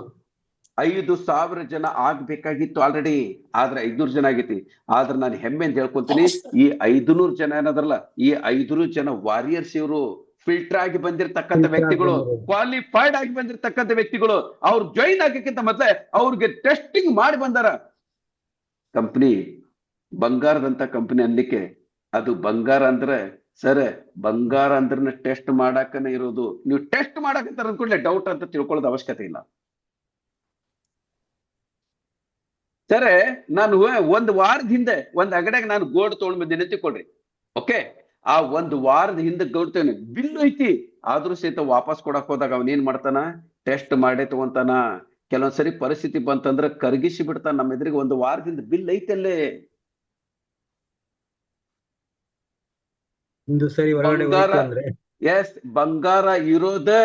5,000 ಜನ ಆಗ್ಬೇಕಾಗಿತ್ತು ಆಲ್ರೆಡಿ, ಆದ್ರೆ 500 ಜನ ಆಗೈತಿ. ಆದ್ರೆ ನಾನು ಹೆಮ್ಮೆ ಅಂತ ಹೇಳ್ಕೊಂತೀನಿ, ಈ 500 ಜನ ಏನದ್ರಲ್ಲ, ಈ 500 ಜನ ವಾರಿಯರ್ಸ್, ಇವರು ಫಿಲ್ಟರ್ ಆಗಿ ಬಂದಿರತಕ್ಕಂಥ ವ್ಯಕ್ತಿಗಳು, ಕ್ವಾಲಿಫೈಡ್ ಆಗಿ ಬಂದಿರತಕ್ಕಂಥ ವ್ಯಕ್ತಿಗಳು. ಅವ್ರು ಜಾಯಿನ್ ಆಗಕ್ಕಿಂತ ಮೊದಲೇ ಅವ್ರಿಗೆ ಟೆಸ್ಟಿಂಗ್ ಮಾಡಿ ಬಂದಾರ. ಕಂಪನಿ ಬಂಗಾರದಂತ ಕಂಪನಿ ಅನ್ಲಿಕ್ಕೆ, ಅದು ಬಂಗಾರ ಅಂದ್ರೆ ಸರ್, ಬಂಗಾರ ಅಂದ್ರೆ ಟೆಸ್ಟ್ ಮಾಡಾಕನೇ ಇರೋದು. ನೀವು ಟೆಸ್ಟ್ ಮಾಡಾಕಂತಾರ ಅನ್ಕೊಂಡ್ಲೆ ಡೌಟ್ ಅಂತ ತಿಳ್ಕೊಳ್ಳೋದು ಅವಶ್ಯಕತೆ ಇಲ್ಲ. ಸರ್, ನಾನು 1 ವಾರದ ಹಿಂದೆ ಒಂದ್ ಅಂಗಡಿಯಾಗ ನಾನು ಗೋಲ್ಡ್ ತಗೊಂಡ್ ಬಂದಿನಿ ತಿಳ್ಕೊಳ್ರಿ. ಓಕೆ, ಆ 1 ವಾರದ ಹಿಂದೆ ಗೋಲ್ಡ್ ತಗೊಂಡು ಬಿಲ್ ಐತಿ, ಆದ್ರೂ ಸಹಿತ ವಾಪಸ್ ಕೊಡಕ್ ಹೋದಾಗ ಅವನ್ ಏನ್ ಮಾಡ್ತಾನ, ಟೆಸ್ಟ್ ಮಾಡೇ ತಗೊಂತಾನ. ಕೆಲವೊಂದ್ಸರಿ ಪರಿಸ್ಥಿತಿ ಬಂತಂದ್ರ ಕರಗಿಸಿ ಬಿಡ್ತಾನ. ನಮ್ಮ ಎದುರಿಗೆ 1 ವಾರದಿಂದ ಬಿಲ್ ಐತಲ್ಲೇ. ಬಂಗಾರ ಇರೋದೇ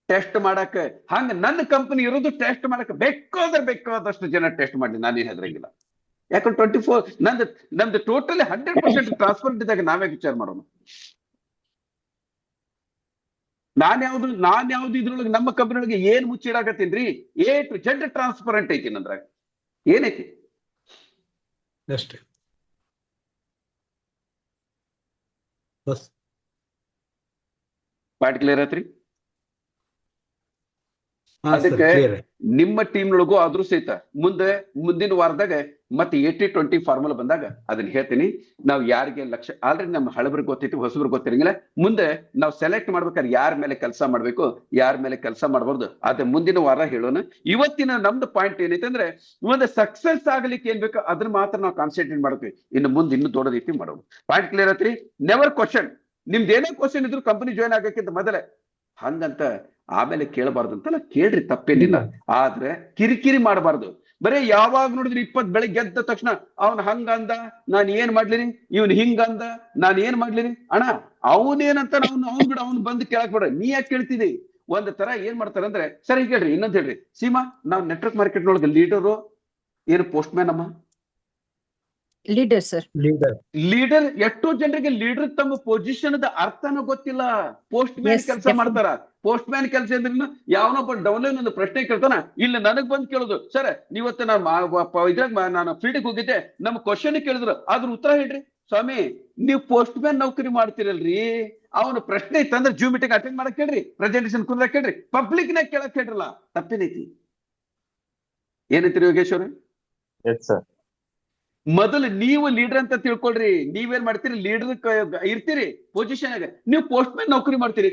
ಟೆಸ್ಟ್ ಮಾಡಕ. ಹಂಗ ನನ್ನ ಕಂಪನಿ ಇರೋದು ಟೆಸ್ಟ್ ಮಾಡಕ. ಬೇಕಾದಷ್ಟು ಜನ ಟೆಸ್ಟ್ ಮಾಡಿ, ನಾನೇನ್ ಹೆದರಂಗಿಲ್ಲ. ಯಾಕಂದ್ರೆ 24 ನಮ್ದು ಟೋಟಲಿ 100% ಟ್ರಾನ್ಸ್ಪರೆಂಟ್ ಇದ್ದಾಗ ನಾವೇ ವಿಚಾರ ಮಾಡೋಣ. ನಾನ್ ಯಾವ್ದು ಇದ್ರೊಳಗೆ ನಮ್ಮ ಕಂಪನಿ ಒಳಗೆ ಏನ್ ಮುಚ್ಚಿಡಾಕತ್ತೀನ್ರಿ? A to Z ಟ್ರಾನ್ಸ್ಪರೆಂಟ್ ಐತಿ ನಂದ್ರಾಗ. ಏನೈತಿ ಅಷ್ಟೇ. ಪಾಯಿಂಟ್ ಕ್ಲಿಯರ್ ಐತ್ರಿ? ಅದಕ್ಕೆ ನಿಮ್ಮ ಟೀಮ್ನೊಳಗೂ ಆದ್ರೂ ಸಹಿತ ಮುಂದಿನ ವಾರದಾಗ ಮತ್ತೆ 80-20 ಫಾರ್ಮುಲಾ ಬಂದಾಗ ಅದನ್ನ ಹೇಳ್ತೀನಿ. ನಾವು ಯಾರಿಗೆ ಲಕ್ಷ ಆಲ್ರೆಡಿ ನಮ್ಮ ಹಳಬರಿಗೆ ಗೊತ್ತೈತಿ, ಹೊಸಬ್ರಿಗೆ ಗೊತ್ತಿರಂಗಿಲ್ಲ. ಮುಂದೆ ನಾವು ಸೆಲೆಕ್ಟ್ ಮಾಡ್ಬೇಕಾದ್ರೆ ಯಾರ ಮೇಲೆ ಕೆಲಸ ಮಾಡ್ಬೇಕು, ಯಾರ ಮೇಲೆ ಕೆಲಸ ಮಾಡಬಾರ್ದು, ಅದೇ ಮುಂದಿನ ವಾರ ಹೇಳೋಣ. ಇವತ್ತಿನ ನಮ್ದು ಪಾಯಿಂಟ್ ಏನೈತೆ ಅಂದ್ರೆ, ಒಂದು ಸಕ್ಸಸ್ ಆಗ್ಲಿಕ್ಕೆ ಏನ್ ಬೇಕು ಅದನ್ನ ಮಾತ್ರ ನಾವು ಕಾನ್ಸಂಟ್ರೇಟ್ ಮಾಡ್ತೀವಿ. ಇನ್ನು ಮುಂದೆ ಇನ್ನೂ ದೊಡ್ಡ ರೀತಿ ಮಾಡೋದು. ಪಾಯಿಂಟ್ ಕ್ಲಿಯರ್ ಐತ್ರಿ? Never question. ನಿಮ್ದು ಏನೇ ಕ್ವಶನ್ ಇದ್ರು ಕಂಪನಿ ಜಾಯ್ನ್ ಆಗಕ್ಕಿಂತ ಮೊದಲೇ ಹಂಗಂತ ಆಮೇಲೆ ಕೇಳಬಾರ್ದು ಅಂತಲ್ಲ, ಕೇಳ್ರಿ, ತಪ್ಪೇನಿಲ್ಲ. ಆದ್ರೆ ಕಿರಿಕಿರಿ ಮಾಡಬಾರ್ದು. ಬರೀ ಯಾವಾಗ ನೋಡಿದ್ರೆ 20 ಬೆಳಗ್ಗೆ ಎದ್ದ ತಕ್ಷಣ ಅವ್ನ್ ಹಂಗಂದ ನಾನ್ ಏನ್ ಮಾಡ್ಲಿರಿ, ಇವನ್ ಹಿಂಗಂದ ನಾನ್ ಏನ್ ಮಾಡ್ಲಿರಿ. ಅಣ್ಣ ಅವನೇನಂತ ಅವ್ನ್ ಬಂದು ಕೇಳಕ್ ಬಿಡ್ರಿ. ನೀ ಯಾಕೆ ಕೇಳ್ತಿದಿ? ಒಂದ್ ತರ ಏನ್ ಮಾಡ್ತಾರ ಅಂದ್ರೆ, ಸರಿ ಕೇಳ್ರಿ, ಇನ್ನೊಂದ್ ಹೇಳ್ರಿ. ಸೀಮಾ, ನಾವ್ ನೆಟ್ವರ್ಕ್ ಮಾರ್ಕೆಟ್ ನೊಳಗೆ ಲೀಡರು ಏನು ಪೋಸ್ಟ್ ಮ್ಯಾನ್ ಅಮ್ಮ? Leader sir. ಲೀಡರ್. ಎಷ್ಟೋ ಜನರಿಗೆ ಲೀಡರ್ ತಮ್ಮ ಪೊಸಿಷನ್ ಅರ್ಥನೂ ಗೊತ್ತಿಲ್ಲ. ಪೋಸ್ಟ್ ಮ್ಯಾನ್ ಕೆಲಸ ಮಾಡ್ತಾರ. ಪೋಸ್ಟ್ ಮ್ಯಾನ್ ಕೆಲಸ ಅಂದ್ರೆ ಯಾವನೊಬ್ಬ ಡೌನ್ಲೈನ್ ಒಂದು ಪ್ರಶ್ನೆ ಕೇಳ್ತಾನ, ಇಲ್ಲ ನನಗ್ ಬಂದ್ ಕೇಳೋದು, ಸರ್ ನೀವತ್ತು ನಾನು ಫೀಲ್ಡ್ಗೆ ಹೋಗಿದ್ದೆ, ನಮ್ ಕ್ವಶನ್ ಕೇಳಿದ್ರು, ಅದ್ರ ಉತ್ತರ ಹೇಳ್ರಿ. ಸ್ವಾಮಿ ನೀವು ಪೋಸ್ಟ್ ಮ್ಯಾನ್ ನೌಕರಿ ಮಾಡ್ತಿರಲ್ರಿ, ಅವನು ಪ್ರಶ್ನೆ ಇತ್ತಂದ್ರೆ ಜೂಮ್ ಮೀಟಿಂಗ್ ಅಟೆಂಡ್ ಮಾಡಕ್ ಹೇಳ್ರಿ, ಪ್ರೆಸೆಂಟೇಶನ್ ಕುಂದ್ರಕ್ ಹೇಳ್ರಿ, ಪಬ್ಲಿಕ್ ನಾಗ ಕೇಳಕ್ ಹೇಳ್ರಲ್ಲ, ತಪ್ಪೇನೈತಿ? ಏನೈತ್ರಿ ಯೋಗೇಶ್ವರ? ಮೊದಲು ನೀವು ಲೀಡರ್ ಅಂತ ತಿಳ್ಕೊಳ್ರಿ. ನೀವೇನ್ ಮಾಡ್ತೀರಿ? ಲೀಡರ್ ಇರ್ತೀರಿ ಪೊಸಿಷನ್ ಆಗ, ನೀವು ಪೋಸ್ಟ್ ಮ್ಯಾನ್ ನೌಕರಿ ಮಾಡ್ತೀರಿ.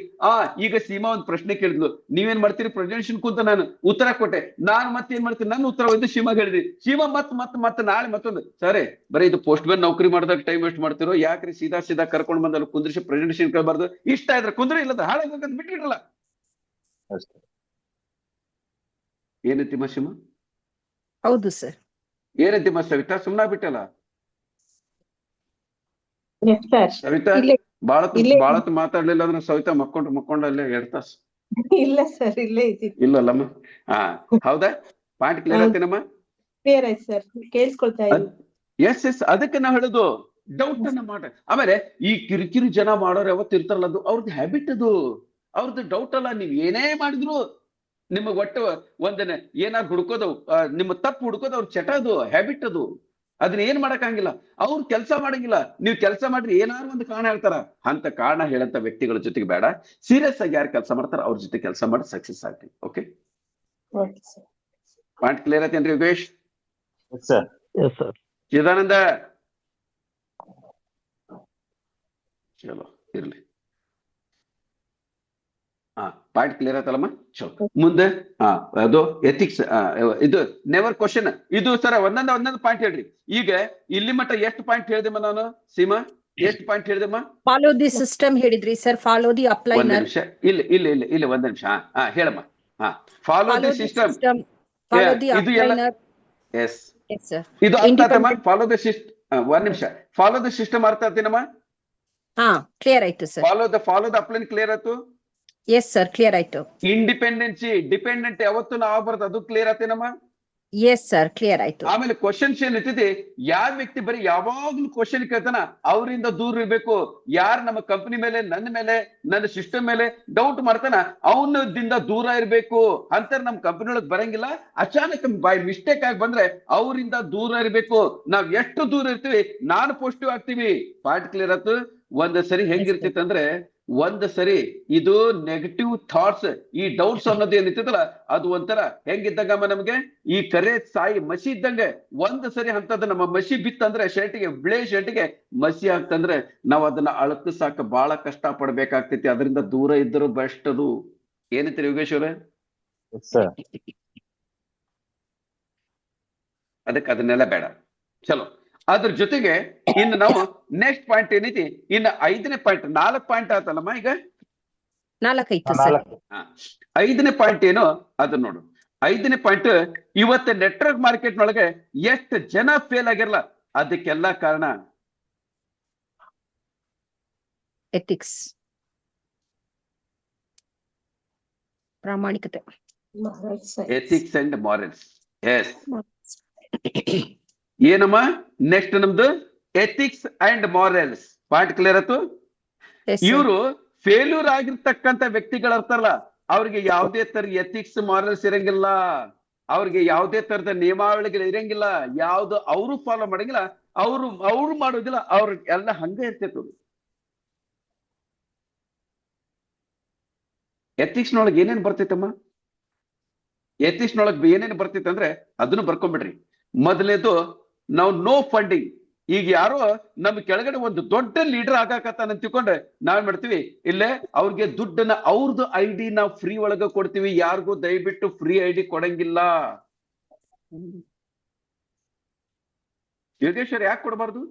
ಈಗ ಸೀಮಾ ಒಂದ್ ಪ್ರಶ್ನೆ ಕೇಳಿದ್ಲು, ನೀವೇನ್ ಮಾಡ್ತೀರಿ? ಪ್ರೆಸೆಂಟೇಶನ್ ಕುಂತ ನಾನು ಉತ್ತರ ಕೊಟ್ಟೆ. ನಾನು ಮತ್ತೇನ್ ಮಾಡ್ತೀನಿ? ನನ್ನ ಉತ್ತರ ಒಂದು ಸೀಮಾ ಹೇಳಿದ್ರಿ. ಸೀಮಾ ಮತ್ ನಾಳೆ ಮತ್ತೊಂದು, ಸರಿ ಬರೀ ಇದು ಪೋಸ್ಟ್ ಮ್ಯಾನ್ ನೌಕರಿ ಮಾಡಿದಾಗ ಟೈಮ್ ವೇಸ್ಟ್ ಮಾಡ್ತಿರೋ, ಯಾಕ್ರಿ ಸೀದಾ ಕರ್ಕೊಂಡ್ ಬಂದಲ್ಲಿ ಕುಂದ್ರಿಸಿ ಪ್ರೆಸೆಂಟೇಶನ್ ಕೇಳಬಾರ್ದು? ಇಷ್ಟ ಇದ್ರೆ ಕುಂದ್ರಿ, ಇಲ್ಲದ ಹಾಳಾಗ ಬಿಟ್ಟಿರಲ್ಲ. ಏನಂತಿ ಸೀಮಾ? ಹೌದು ಸರ್. ಏನಂತಿ ಸವಿತಾ? ಸುಮ್ನಾ ಬಿಟ್ಟಲ್ಲ ಸವಿತಾ? ಬಾಳತ್ ಮಾತಾಡ್ಲಿಲ್ಲ ಅಂದ್ರೆ ಸವಿತಾ ಮಕ್ಕೊಂಡಲ್ಲೇ 2 ತಾಸು. ಇಲ್ಲ ಸರ್, ಇಲ್ಲೇ ಇದ್ದೀನಿ. ಇಲ್ಲಲ್ಲಮ್ಮ. ಹೌದಾ? ಪಾಯಿಂಟ್ ಕ್ಲಿಯರ್ ಆಗ್ತೀನಮ್ಮ? ಕ್ಲಿಯರ್ ಆಯ್ತು ಸರ್, ಕೇಳಿಸ್ಕೊಳ್ತಾ ಇದ್ದೀನಿ. ಎಸ್ ಅದಕ್ಕೆ ನಾವು ಹೇಳುದು, ಡೌಟ್ ಅನ್ನ ಮಾಡ. ಆಮೇಲೆ ಈ ಕಿರಿಕಿರಿ ಜನ ಮಾಡೋರು ಯಾವತ್ತು ಇರ್ತಾರಲ್ಲ, ಅದು ಅವ್ರದ್ದು ಹ್ಯಾಬಿಟ್, ಅದು ಅವ್ರದ್ದು ಡೌಟ್ ಅಲ್ಲ. ನೀವ್ ಏನೇ ಮಾಡಿದ್ರು ನಿಮಗ್ ಒಟ್ಟು ಒಂದನ್ನ ಏನಾದ್ರು ಹುಡ್ಕೋದು, ನಿಮ್ಮ ತಪ್ಪು ಹುಡ್ಕೋದು ಅವ್ರ ಚಟ, ಅದು ಹ್ಯಾಬಿಟ್, ಅದು ಅದನ್ನ ಏನ್ ಮಾಡಕ್ಕಾಗಿಲ್ಲ. ಅವ್ರು ಕೆಲಸ ಮಾಡಂಗಿಲ್ಲ, ನೀವು ಕೆಲಸ ಮಾಡ್ರಿ ಏನಾದ್ರು ಒಂದು ಕಾರಣ ಹೇಳ್ತಾರ. ಅಂತ ಕಾರಣ ಹೇಳಂತ ವ್ಯಕ್ತಿಗಳ ಜೊತೆಗೆ ಬೇಡ. ಸೀರಿಯಸ್ ಆಗಿ ಯಾರು ಕೆಲಸ ಮಾಡ್ತಾರ ಅವ್ರ ಜೊತೆ ಕೆಲಸ ಮಾಡಿ ಸಕ್ಸಸ್ ಆಗ್ತೀವಿ. ಓಕೆ, ಪಾಯಿಂಟ್ ಕ್ಲಿಯರ್ ಐತೇನ್ರಿ ಯೋಗೇಶ್? ಚಿದಾನಂದ ಚಲೋ ಇರ್ಲಿ. ಪಾಯಿಂಟ್ ಕ್ಲಿಯರ್ ಆಯ್ತಲ್ಲಮ್ಮ? ಚಲೋ, ಮುಂದೆ ಅದು ಎಥಿಕ್ಸ್, ಇದು ನೆವರ್ ಕ್ವಶನ್. ಇದು ಸರ ಒಂದೊಂದು ಪಾಯಿಂಟ್ ಹೇಳ್ರಿ. ಈಗ ಇಲ್ಲಿ ಮಟ್ಟ ಎಷ್ಟು ಪಾಯಿಂಟ್ ಹೇಳಿದೆಮ್ಮ ನಾನು? ಸೀಮಾ ಎಷ್ಟು ಪಾಯಿಂಟ್ ಹೇಳಿದೆಮ್ಮ? ಫಾಲೋ ದಿ ಸಿಸ್ಟಮ್ ಹೇಳಿದ್ರಿ ಸರ್, ಫಾಲೋ ದಿ ಅಪ್ಲೈನರ್. ಒಂದ್ ನಿಮಿಷ, ಇಲ್ಲ ಒಂದ್ ನಿಮಿಷ. ಹೇಳಮ್ಮ. ಫಾಲೋ ದಿ ಸಿಸ್ಟಮ್, ಇದು ಎಲ್ಲ ಎಸ್, ಇದು ಅರ್ಥ ಆಯ್ತಮ್ಮ? ಫಾಲೋ ದ ಸಿಸ್ಟಮ್, ಒಂದ್ ನಿಮಿಷ. ಫಾಲೋ ದ ಸಿಸ್ಟಮ್ ಅರ್ಥ ಆಯ್ತೇನಮ್ಮ? ಕ್ಲಿಯರ್ ಆಯ್ತು ಸರ್. ಫಾಲೋ ದ ಅಪ್ಲೈನ್ ಕ್ಲಿಯರ್ ಆಯ್ತು? ಎಸ್ ಸರ್, ಕ್ಲಿಯರ್ ಆಯ್ತು. ಇಂಡಿಪೆಂಡೆನ್ಸಿ, ಡಿಪೆಂಡೆಂಟ್ ಯಾವತ್ತು ನಾವು ಆಗ್ಬಾರ್ದು, ಅದು ಕ್ಲಿಯರ್ ಆತೇನಮ್ಮ? ಎಸ್ ಸರ್, ಕ್ಲಿಯರ್ ಆಯ್ತು. ಆಮೇಲೆ ಕ್ವಶನ್ಸ್ ಏನ್ ಇರ್ತೈತಿ, ಯಾವ ವ್ಯಕ್ತಿ ಬರೀ ಯಾವಾಗ್ಲೂ ಕ್ವಶನ್ ಕೇಳ್ತಾನ ಅವರಿಂದ ದೂರ ಇರ್ಬೇಕು. ಯಾರು ನಮ್ಮ ಕಂಪನಿ ಮೇಲೆ, ನನ್ನ ಮೇಲೆ, ನನ್ನ ಸಿಸ್ಟಮ್ ಮೇಲೆ ಡೌಟ್ ಮಾಡ್ತಾನ ಅವನದಿಂದ ದೂರ ಇರ್ಬೇಕು. ಅಂತಾರೆ ನಮ್ ಕಂಪನಿ ಒಳಗ್ ಬರಂಗಿಲ್ಲ. ಅಚಾನಕ್ ಬೈ ಮಿಸ್ಟೇಕ್ ಆಗಿ ಬಂದ್ರೆ ಅವರಿಂದ ದೂರ ಇರ್ಬೇಕು. ನಾವ್ ಎಷ್ಟು ದೂರ ಇರ್ತೀವಿ, ನಾನು ಪಾಸಿಟಿವ್ ಆಗ್ತೀವಿ. ಪಾಯಿಂಟ್ ಕ್ಲಿಯರ್ ಆಯ್ತು? ಒಂದ್ ಸರಿ ಹೆಂಗಿರ್ತೈತೆ ಅಂದ್ರೆ, ಒಂದ್ ಸರಿ ಇದು ನೆಗೆಟಿವ್ ಥಾಟ್ಸ್, ಈ ಡೌಟ್ಸ್ ಅನ್ನೋದು ಏನಿರ್ತದಲ್ಲ, ಅದು ಒಂಥರ ಹೆಂಗಿದ್ದಂಗಮ್ಮ ನಮ್ಗೆ ಈ ಕರೆ ಸಾಯಿ ಮಸಿ ಇದ್ದಂಗೆ. ಒಂದ್ ಸರಿ ಅಂತದ ನಮ್ಮ ಮಸಿ ಬಿತ್ತಂದ್ರೆ ಶರ್ಟಿಗೆ, ಬಿಳೆ ಶರ್ಟಿಗೆ ಮಸಿ ಆಗ್ತಂದ್ರೆ ನಾವ್ ಅದನ್ನ ಅಳಕಿಸಾಕ ಬಹಳ ಕಷ್ಟ ಪಡ್ಬೇಕಾಗ್ತೈತಿ. ಅದರಿಂದ ದೂರ ಇದ್ದರೂ ಬೆಸ್ಟ್. ಅದು ಏನಂತೀರಿ ಯೋಗೇಶ್ವರ? ಅದಕ್ಕೆ ಅದನ್ನೆಲ್ಲ ಬೇಡ. ಚಲೋ, ಅದ್ರ ಜೊತೆಗೆ ಇನ್ನು ನಾವು ನೆಕ್ಸ್ಟ್ ಪಾಯಿಂಟ್ ಏನೈತಿ, ಇನ್ನು 5ನೇ ಪಾಯಿಂಟ್, 4 ಪಾಯಿಂಟ್ ಆತಲ್ಲಮ್ಮ ಈಗ? 4 ಐತೆ ಸರ್. 5ನೇ ಪಾಯಿಂಟ್ ಏನು ಅದನ್ನ ನೋಡು. 5ನೇ ಪಾಯಿಂಟ್, ಇವತ್ತು ನೆಟ್ವರ್ಕ್ ಮಾರ್ಕೆಟ್ ನೊಳಗೆ ಎಷ್ಟು ಜನ ಫೇಲ್ ಆಗಿರಲ್ಲ, ಅದಕ್ಕೆಲ್ಲ ಕಾರಣ ಎಥಿಕ್ಸ್, ಪ್ರಾಮಾಣಿಕತೆ, ಎಥಿಕ್ಸ್ ಅಂಡ್ ಮಾರಲ್ಸ್. ಎಸ್, ಏನಮ್ಮ ನೆಕ್ಸ್ಟ್ ನಮ್ದು? Ethics and morals. Point clear ಆಯ್ತು? ಇವರು ಫೇಲ್ಯೂರ್ ಆಗಿರ್ತಕ್ಕಂಥ ವ್ಯಕ್ತಿಗಳು ಇರ್ತಾರಲ್ಲ, ಅವ್ರಿಗೆ ಯಾವುದೇ ತರ ಎಥಿಕ್ಸ್ ಮಾರಲ್ಸ್ ಇರಂಗಿಲ್ಲ. ಅವ್ರಿಗೆ ಯಾವುದೇ ತರದ ನಿಯಮಾವಳಿಗಳು ಇರಂಗಿಲ್ಲ. ಯಾವ್ದು ಅವರು ಫಾಲೋ ಮಾಡಂಗಿಲ್ಲ, ಅವ್ರು ಮಾಡೋದಿಲ್ಲ. ಅವ್ರ ಎಲ್ಲ ಹಂಗೆ ಇರ್ತೈತೆ. ಎಥಿಕ್ಸ್ ನೊಳಗೆ ಏನೇನ್ ಬರ್ತೈತಮ್ಮ? ಎಥಿಕ್ಸ್ ನೊಳಗೆ ಏನೇನು ಬರ್ತೈತೆ ಅಂದ್ರೆ ಅದನ್ನು ಬರ್ಕೊಂಡ್ಬಿಡ್ರಿ. ಮೊದಲನೇದು, ನಾವು ನೋ ಫಂಡಿಂಗ್. ಈಗ ಯಾರೋ ನಮ್ ಕೆಳಗಡೆ ಒಂದು ದೊಡ್ಡ ಲೀಡರ್ ಆಗಾಕತ್ತಾನ ತಿಳ್ಕೊಂಡ್ರೆ ನಾವೇನ್ ಮಾಡ್ತೀವಿ, ಇಲ್ಲೇ ಅವ್ರಿಗೆ ದುಡ್ಡನ್ನ ಅವ್ರದ್ದು ID ನಾವು ಫ್ರೀ ಒಳಗ ಕೊಡ್ತೀವಿ. ಯಾರಿಗೂ ದಯವಿಟ್ಟು ಫ್ರೀ ID ಕೊಡಂಗಿಲ್ಲ. ಯೋಗೇಶ್ವರ್ ಯಾಕೆ ಕೊಡಬಾರ್ದು?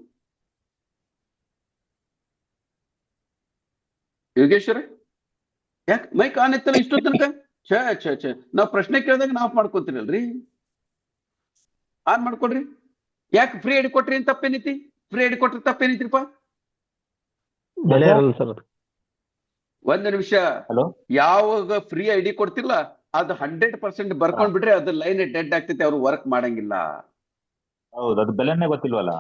ಯೋಗೇಶ್ವರ ಯಾಕೆ ಮೈಕ್ ಆನ್ ಇತ್ತಲ್ಲ ಇಷ್ಟು ತನಕ? ಛ ನಾವ್ ಪ್ರಶ್ನೆ ಕೇಳಿದಾಗ ನಾವ್ ಮಾಡ್ಕೊತೀರಲ್ರಿ, ಆನ್ ಮಾಡ್ಕೊಡ್ರಿ. ಯಾಕೆ ಫ್ರೀ ಐಡಿ ಕೊಟ್ರಿ ಅಂತ ತಪ್ಪೇನೈತಿ? ಫ್ರೀ ಐಡಿ ಕೊಟ್ರೆ ತಪ್ಪೇನೈತ್ರಿಪ್ಪ? ಒಂದ್ ನಿಮಿಷ. ಯಾವಾಗ ಫ್ರೀ ಐಡಿ ಕೊಡ್ತಿಲ್ಲ ಅದು 100% ಬರ್ಕೊಂಡ್ ಬಿಟ್ರೆ ಅದು ಲೈನ್ ಡೆಡ್ ಆಗ್ತೈತಿ. ಅವ್ರು ವರ್ಕ್ ಮಾಡಂಗಿಲ್ಲ. ಹೌದು, ಅದು ಬೆಲೆನೇ ಗೊತ್ತಿಲ್ವಲ್ಲ.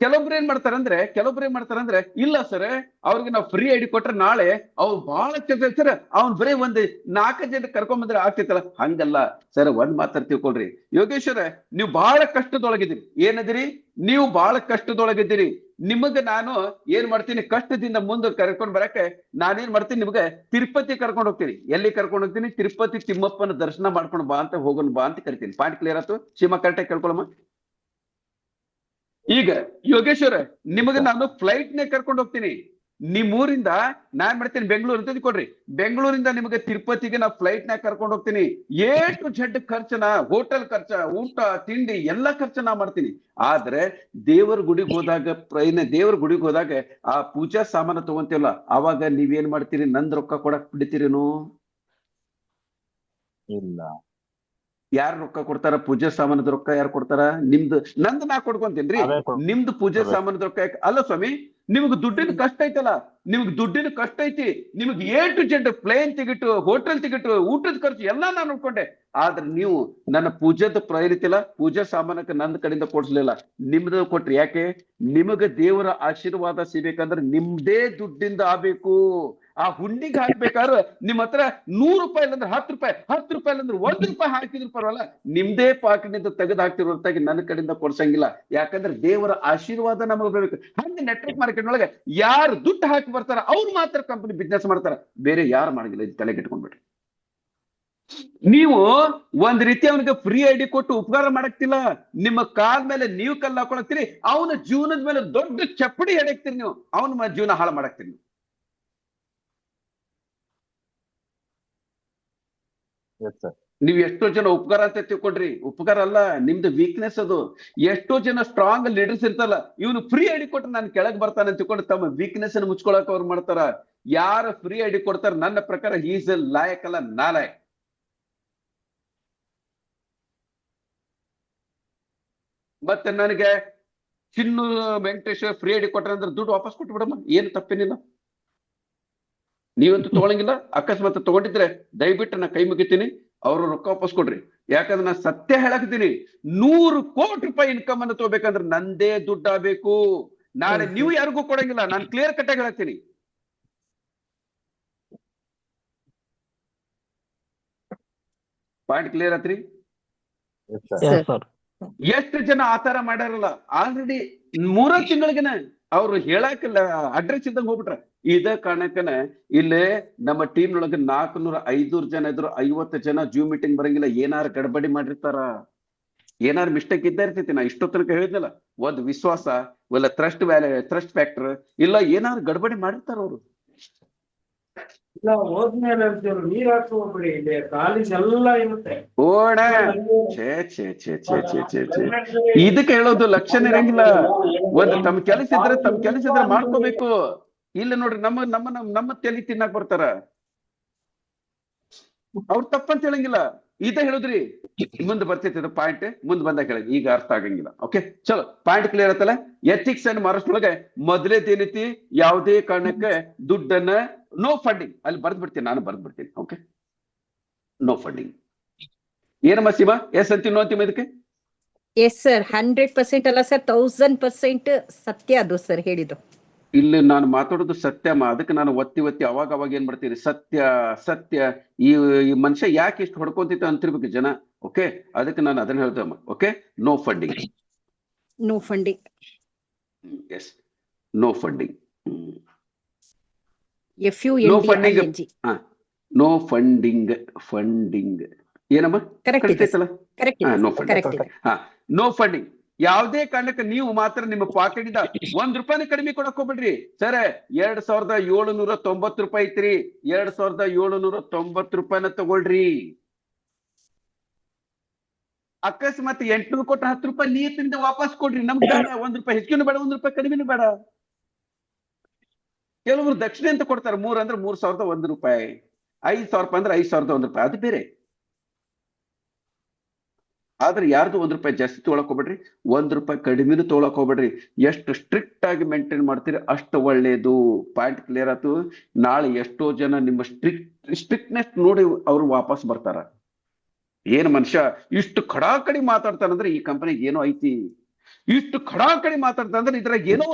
ಕೆಲವೊಬ್ರು ಏನ್ ಮಾಡ್ತಾರಂದ್ರೆ ಇಲ್ಲ ಸರ್, ಅವ್ರಿಗೆ ನಾವು ಫ್ರೀ ಐಡಿ ಕೊಟ್ರೆ ನಾಳೆ ಅವ್ರು ಬಹಳ ಸರ್ ಅವ್ನ್ ಬರೀ ಒಂದ್ 4 ಜನ ಕರ್ಕೊಂಡ್ ಬಂದ್ರೆ ಆಗ್ತೈತಲ್ಲ. ಹಂಗಲ್ಲ ಸರ್, ಒಂದ್ ಮಾತಾಡ್ ತಿಳ್ಕೊಳ್ರಿ ಯೋಗೇಶ್ವರ, ನೀವು ಬಹಳ ಕಷ್ಟದೊಳಗಿದ್ದೀರಿ. ಏನದಿರಿ? ನೀವು ಬಹಳ ಕಷ್ಟದೊಳಗಿದ್ದೀರಿ. ನಿಮಗ ನಾನು ಏನ್ ಮಾಡ್ತೀನಿ, ಕಷ್ಟದಿಂದ ಮುಂದೆ ಕರ್ಕೊಂಡ್ ಬರಕ್ಕೆ ನಾನೇನ್ ಮಾಡ್ತೀನಿ, ನಿಮ್ಗೆ ತಿರುಪತಿ ಕರ್ಕೊಂಡು ಹೋಗ್ತೀನಿ. ಎಲ್ಲಿ ಕರ್ಕೊಂಡು ಹೋಗ್ತೀನಿ? ತಿರುಪತಿ ತಿಮ್ಮಪ್ಪನ ದರ್ಶನ ಮಾಡ್ಕೊಂಡು ಬಾ ಅಂತ, ಹೋಗೋಣ ಬಾ ಅಂತ ಕರಿತೀನಿ. ಪಾಯಿಂಟ್ ಕ್ಲಿಯರ್ ಆಯ್ತು? ಸೀಮಾ ಕರೆಕ್ಟಾಗಿ ಕೇಳ್ಕೊಳಮ್ಮ. ಈಗ ಯೋಗೇಶ್ವರ, ನಿಮಗೆ ನಾನು ಫ್ಲೈಟ್ ನೇ ಕರ್ಕೊಂಡು ಹೋಗ್ತೀನಿ. ನಿಮ್ಮೂರಿಂದ ನಾನ್ ಮಾಡ್ತೀನಿ ಬೆಂಗಳೂರು ಅಂತ ಕೊಡ್ರಿ, ಬೆಂಗಳೂರಿಂದ ನಿಮಗೆ ತಿರುಪತಿಗೆ ನಾ ಫ್ಲೈಟ್ ನಾಗ ಕರ್ಕೊಂಡು ಹೋಗ್ತೀನಿ. Z ಖರ್ಚನ, ಹೋಟೆಲ್ ಖರ್ಚ, ಊಟ ತಿಂಡಿ ಎಲ್ಲಾ ಖರ್ಚು ನಾ ಮಾಡ್ತೀನಿ. ಆದ್ರೆ ದೇವರ ಗುಡಿಗೆ ಹೋದಾಗ, ದೇವರ ಗುಡಿಗೆ ಹೋದಾಗ ಆ ಪೂಜಾ ಸಾಮಾನು ತಗೊಂತೀವಲ್ಲ, ಅವಾಗ ನೀವೇನ್ ಮಾಡ್ತೀರಿ? ನಂದ್ ರೊಕ್ಕ ಕೊಡಕ್ ಬಿಡ್ತೀರೇನು? ಇಲ್ಲ. ಯಾರು ರೊಕ್ಕ ಕೊಡ್ತಾರ? ಪೂಜೆ ಸಾಮಾನದ ರೊಕ್ಕ ಯಾರು ಕೊಡ್ತಾರ? ನಿಮ್ದು. ನಂದು ನಾ ಕೊಡ್ಕೊಂತೀನ್ರಿ. ನಿಮ್ದು ಪೂಜೆ ಸಾಮಾನದ ರೊಕ್ಕ ಅಲ್ಲ ಸ್ವಾಮಿ. ನಿಮ್ಗೆ ದುಡ್ಡಿನ ಕಷ್ಟ ಐತಲ್ಲ, ನಿಮ್ಗೆ ದುಡ್ಡಿನ ಕಷ್ಟ ಐತಿ. ನಿಮ್ಗೆ Z plane ticket, hotel ticket, ಊಟದ ಖರ್ಚು ಎಲ್ಲಾ ನಾನು ನೋಡ್ಕೊಂಡೆ. ಆದ್ರೆ ನೀವು ನನ್ನ ಪೂಜೆದ ಪ್ರಯಾರಿತಿ ಇಲ್ಲ, ಪೂಜಾ ಸಾಮಾನಕ್ಕೆ ನನ್ನ ಕಡೆಯಿಂದ ಕೊಡ್ಸ್ಲಿಲ್ಲ, ನಿಮ್ದು ಕೊಟ್ರಿ. ಯಾಕೆ? ನಿಮಗೆ ದೇವರ ಆಶೀರ್ವಾದ ಸಿಗ್ಬೇಕಂದ್ರೆ ನಿಮ್ದೇ ದುಡ್ಡಿಂದ ಆಗ್ಬೇಕು. ಆ ಹುಂಡಿಗೆ ಹಾಕ್ಬೇಕಾದ್ರೆ ನಿಮ್ ಹತ್ರ 100 ರೂಪಾಯಿ ಇಲ್ಲಂದ್ರೆ 10 ರೂಪಾಯಿ, 10 ರೂಪಾಯಿ ಇಲ್ಲಂದ್ರೆ 1 ರೂಪಾಯಿ ಹಾಕಿದ್ರು ಪರವಾಗಿಲ್ಲ, ನಿಮ್ದೇ ಪಾಕೆಟ್ನಿಂದ ತೆಗೆದು ಹಾಕ್ತಿರೋ ಹೊರತಾಗಿ ನನ್ನ ಕಡೆಯಿಂದ ಕೊಡ್ಸಂಗಿಲ್ಲ. ಯಾಕಂದ್ರೆ ದೇವರ ಆಶೀರ್ವಾದ ನಮಗೆ ಬರ್ಬೇಕು. ಹಂಗೆ ನೆಟ್ವರ್ಕ್ ಮಾರ್ಕೆಟ್ ಒಳಗೆ ಯಾರು ದುಡ್ಡು ಹಾಕಿ ಬರ್ತಾರ ಅವ್ರು ಮಾತ್ರ ಕಂಪನಿ ಬಿಸ್ನೆಸ್ ಮಾಡ್ತಾರ, ಬೇರೆ ಯಾರು ಮಾಡಂಗಿಲ್ಲ. ಇದು ತಲೆಗೆ ಇಟ್ಕೊಂಡ್ಬಿಟ್ರಿ. ನೀವು ಒಂದ್ ರೀತಿ ಅವನಿಗೆ ಫ್ರೀ ಐಡಿ ಕೊಟ್ಟು ಉಪಕಾರ ಮಾಡಕ್ತಿಲ್ಲ, ನಿಮ್ಮ ಕಾಲ್ ಮೇಲೆ ನೀವು ಕಲ್ಲು ಹಾಕೊಳಕ್ತೀರಿ, ಅವನ ಜೀವನದ ಮೇಲೆ ದೊಡ್ಡ ಚಪ್ಪಡಿ ಎಡಕ್ತೀರಿ ನೀವು, ಅವನ ಜೀವನ ಹಾಳು ಮಾಡಕ್ತೀರಿ ನೀವು. ನೀವು ಎಷ್ಟೋ ಜನ ಉಪಕಾರ ಅಂತ ತಿಳ್ಕೊಂಡ್ರಿ, ಉಪಕಾರ ಅಲ್ಲ, ನಿಮ್ದು ವೀಕ್ನೆಸ್ ಅದು. ಎಷ್ಟೋ ಜನ ಸ್ಟ್ರಾಂಗ್ ಲೀಡರ್ಸ್ ಇರ್ತಲ್ಲ, ಇವನು ಫ್ರೀ ಐಡಿ ಕೊಟ್ಟು ನಾನು ಕೆಳಗ್ ಬರ್ತಾನೆ ಅಂತ ತಿಳ್ಕೊಂಡು ತಮ್ಮ ವೀಕ್ನೆಸ್ ಅನ್ನು ಮುಚ್ಕೊಳಕ್ ಅವ್ರು ಮಾಡ್ತಾರ. ಯಾರು ಫ್ರೀ ಐಡಿ ಕೊಡ್ತಾರ ನನ್ನ ಪ್ರಕಾರ ಈಸ್ ಲಾಯಕ್ ಅಲ್ಲ, ನಾಲಾಯಕ್. ಮತ್ತೆ ನನಗೆ ಚಿನ್ನು ವೆಂಕಟೇಶ್ವರ ಫ್ರೀ ಐಡಿ ಕೊಟ್ರೆ ಅಂದ್ರೆ ದುಡ್ಡು ವಾಪಸ್ ಕೊಟ್ಟು ಬಿಡಮ್ಮ, ಏನು ತಪ್ಪೇನಿಲ್ಲ. ನೀವಂತೂ ತಗೊಳಂಗಿಲ್ಲ. ಅಕಸ್ಮಾತ್ ತಗೊಂಡಿದ್ರೆ ದಯವಿಟ್ಟು ನಾ ಕೈ ಮುಗಿತೀನಿ, ಅವ್ರ ರೊಕ್ಕ ವಾಪಸ್ ಕೊಡ್ರಿ. ಯಾಕಂದ್ರೆ ನಾನು ಸತ್ಯ ಹೇಳಕ್ತೀನಿ, 100 ಕೋಟಿ ರೂಪಾಯಿ ಇನ್ಕಮ್ ಅನ್ನು ತಗೋಬೇಕಂದ್ರೆ ನಂದೇ ದುಡ್ಡು ಆಗ್ಬೇಕು. ನಾಳೆ ನೀವು ಯಾರಿಗೂ ಕೊಡಂಗಿಲ್ಲ, ನಾನು ಕ್ಲಿಯರ್ ಕಟ್ ಆಗಿ ಹೇಳ್ತೀನಿ. ಪಾಯಿಂಟ್ ಕ್ಲಿಯರ್ ಆತ್ರಿ? ಎಷ್ಟು ಜನ ಆತರ ಮಾಡ್ಯಾರಲ್ಲ, ಆಲ್ರೆಡಿ 3 ತಿಂಗಳಿಗೆನ ಅವ್ರು ಹೇಳಾಕಿಲ್ಲ, ಅಡ್ರೆಸ್ ಇದ್ದಂಗೆ ಹೋಗ್ಬಿಟ್ರ. ಇದ ಕಾರಣಕ್ಕನ ಇಲ್ಲೇ ನಮ್ಮ ಟೀಮ್ ನೊಳಗೆ 400-500 ಜನ ಇದ್ರು, 50 ಜನ ಜೂಮ್ ಮೀಟಿಂಗ್ ಬರಂಗಿಲ್ಲ. ಏನಾರು ಗಡಬಡಿ ಮಾಡಿರ್ತಾರ, ಏನಾರು ಮಿಸ್ಟೇಕ್ ಇದ್ದ ಇರ್ತೈತಿ. ನಾ ಇಷ್ಟೋ ತನಕ ಹೇಳಿದ್ನಲ್ಲ, ಒಂದ್ ವಿಶ್ವಾಸ ಇಲ್ಲ, ಟ್ರಸ್ಟ್ ಫ್ಯಾಕ್ಟರ್ ಇಲ್ಲ, ಏನಾರು ಗಡಬಡಿ ಮಾಡಿರ್ತಾರ ಅವ್ರು. ಹೋದ್ಮೇಲೆ ನೀರ್ ಹಾಕಿ ಹೋಗ್ಬಿಡಿ, ಇಲ್ಲಿ ಕಾಲೇಜ್ ಎಲ್ಲ ಇರುತ್ತೆ. ಓಣ ಇದಕ್ಕೆ ಹೇಳೋದು ಲಕ್ಷಣ ಇರಂಗಿಲ್ಲ. ಒಂದ್ ತಮ್ಮ ಕೆಲಸ ಇದ್ರೆ ಮಾಡ್ಕೋಬೇಕು. ಇಲ್ಲ ನೋಡ್ರಿ, ನಮ್ಮ ತಲೆ ತಿನ್ನಕ್ ಬರ್ತಾರ, ಅವ್ರು ತಪ್ಪಂತ ಹೇಳಂಗಿಲ್ಲ. ಇದ ಹೇಳುದ್ರಿ, ಮುಂದೆ ಬರ್ತೈತಿ ಪಾಯಿಂಟ್, ಮುಂದ್ ಬಂದಾಗ ಹೇಳಿ, ಈಗ ಅರ್ಥ ಆಗಂಗಿಲ್ಲ. ಓಕೆ, ಚಲೋ, ಪಾಯಿಂಟ್ ಕ್ಲಿಯರ್ ಆತಲ್ಲ. ಎಥಿಕ್ಸ್ ಅಂಡ್ ಮಾರಸ್ನೊಳಗೆ ಮೊದಲೇದೇನೈತಿ, ಯಾವುದೇ ಕಾರಣಕ್ಕೆ ದುಡ್ಡನ್ನ ನೋ ಫಂಡಿಂಗ್, ಅಲ್ಲಿ ಬರ್ದ್ಬಿಡ್ತೀನಿ, ನಾನು ಬರ್ದ್ಬಿಡ್ತೀನಿ. Okay, no funding. ಏನಮ್ಮ ಸೀಮಾ, ಎಸ್ ಅಂತೀನೋ ಅಂತೀಮ ಇದಕ್ಕೆ? ಎಸ್ ಸರ್, 100% ಅಲ್ಲ ಸರ್, 1000% ಸತ್ಯ ಅದು ಸರ್ ಹೇಳಿದ್ದು. ಇಲ್ಲಿ ನಾನು ಮಾತಾಡೋದು ಸತ್ಯಮ್ಮ, ಅದಕ್ಕೆ ನಾನು ಒತ್ತಿ ಅವಾಗ ಏನ್ ಮಾಡ್ತೀನಿ, ಸತ್ಯ. ಈ ಮನುಷ್ಯ ಯಾಕೆ ಇಷ್ಟು ಹೊಡ್ಕೊಂತಿತ್ತ ಅಂತಿರ್ಬೇಕು ಜನ. ಓಕೆ, ಅದಕ್ಕೆ ನಾನು ಅದನ್ನ ಹೇಳ್ದಮ್ಮ. Okay, no funding. Yes, no funding. No funding ಏನಮ್ಮ? ಕರೆಕ್ಟ್ ಐತಲ್ಲ? No funding. No funding. ಯಾವುದೇ ಕಾರಣಕ್ಕೆ ನೀವು ಮಾತ್ರ ನಿಮ್ಮ ಪಾಕೆಟ್ ಇಂದ 1 ರೂಪಾಯಿ ಕಡಿಮೆ ಕೊಡಕ್ ಹೋಗ್ಬಿಡ್ರಿ. ಸರ್, 2790 ರೂಪಾಯಿ ಐತ್ರಿ, 2790 ರೂಪಾಯಿನ ತಗೊಳ್ರಿ. ಅಕಸ್ಮಾತ್ 800 ಕೊಟ್ಟು 10 ರೂಪಾಯಿ ನೀತಿಂದ ವಾಪಸ್ ಕೊಡ್ರಿ. ನಮ್ಗೆ ಬೇಡ 1 ರೂಪಾಯಿ ಹೆಚ್ಚಿನೂ ಬೇಡ, 1 ರೂಪಾಯಿ ಕಡಿಮೆನೂ ಬೇಡ. ಕೆಲವರು ದಕ್ಷಿಣೆ ಅಂತ ಕೊಡ್ತಾರೆ, 3 ಅಂದ್ರೆ 3001 ರೂಪಾಯಿ, 5000 ರೂಪಾಯಿ ಅಂದ್ರೆ 5001 ರೂಪಾಯಿ, ಅದು ಬೇರೆ. ಆದ್ರೆ ಯಾರ್ದು 1 ರೂಪಾಯಿ ಜಾಸ್ತಿ ತೊಗೊಳಕ್ ಹೋಗ್ಬೇಡ್ರಿ, 1 ರೂಪಾಯಿ ಕಡಿಮೆನೂ ತೊಗೊಳಕ್ ಹೋಗ್ಬೇಡ್ರಿ. ಎಷ್ಟು ಸ್ಟ್ರಿಕ್ಟ್ ಆಗಿ ಮೇಂಟೈನ್ ಮಾಡ್ತೀರಿ ಅಷ್ಟು ಒಳ್ಳೇದು. ಪಾಯಿಂಟ್ ಕ್ಲಿಯರ್ ಆಯ್ತು? ನಾಳೆ ಎಷ್ಟೋ ಜನ ನಿಮ್ಮ ಸ್ಟ್ರಿಕ್ಟ್ನೆಸ್ ನೋಡಿ ಅವ್ರು ವಾಪಸ್ ಬರ್ತಾರ. ಏನ್ ಮನುಷ್ಯ ಇಷ್ಟು ಖಡಾಖಡಿ ಮಾತಾಡ್ತಾನಂದ್ರೆ ಈ ಕಂಪನಿಗೆ ಏನೋ ಐತಿ. ಇಷ್ಟು ಖಡಾಖಡಿ ಮಾತಾಡ್ತಾ ಅಂದ್ರೆ ಇದ್ರಾಗ ಏನೋ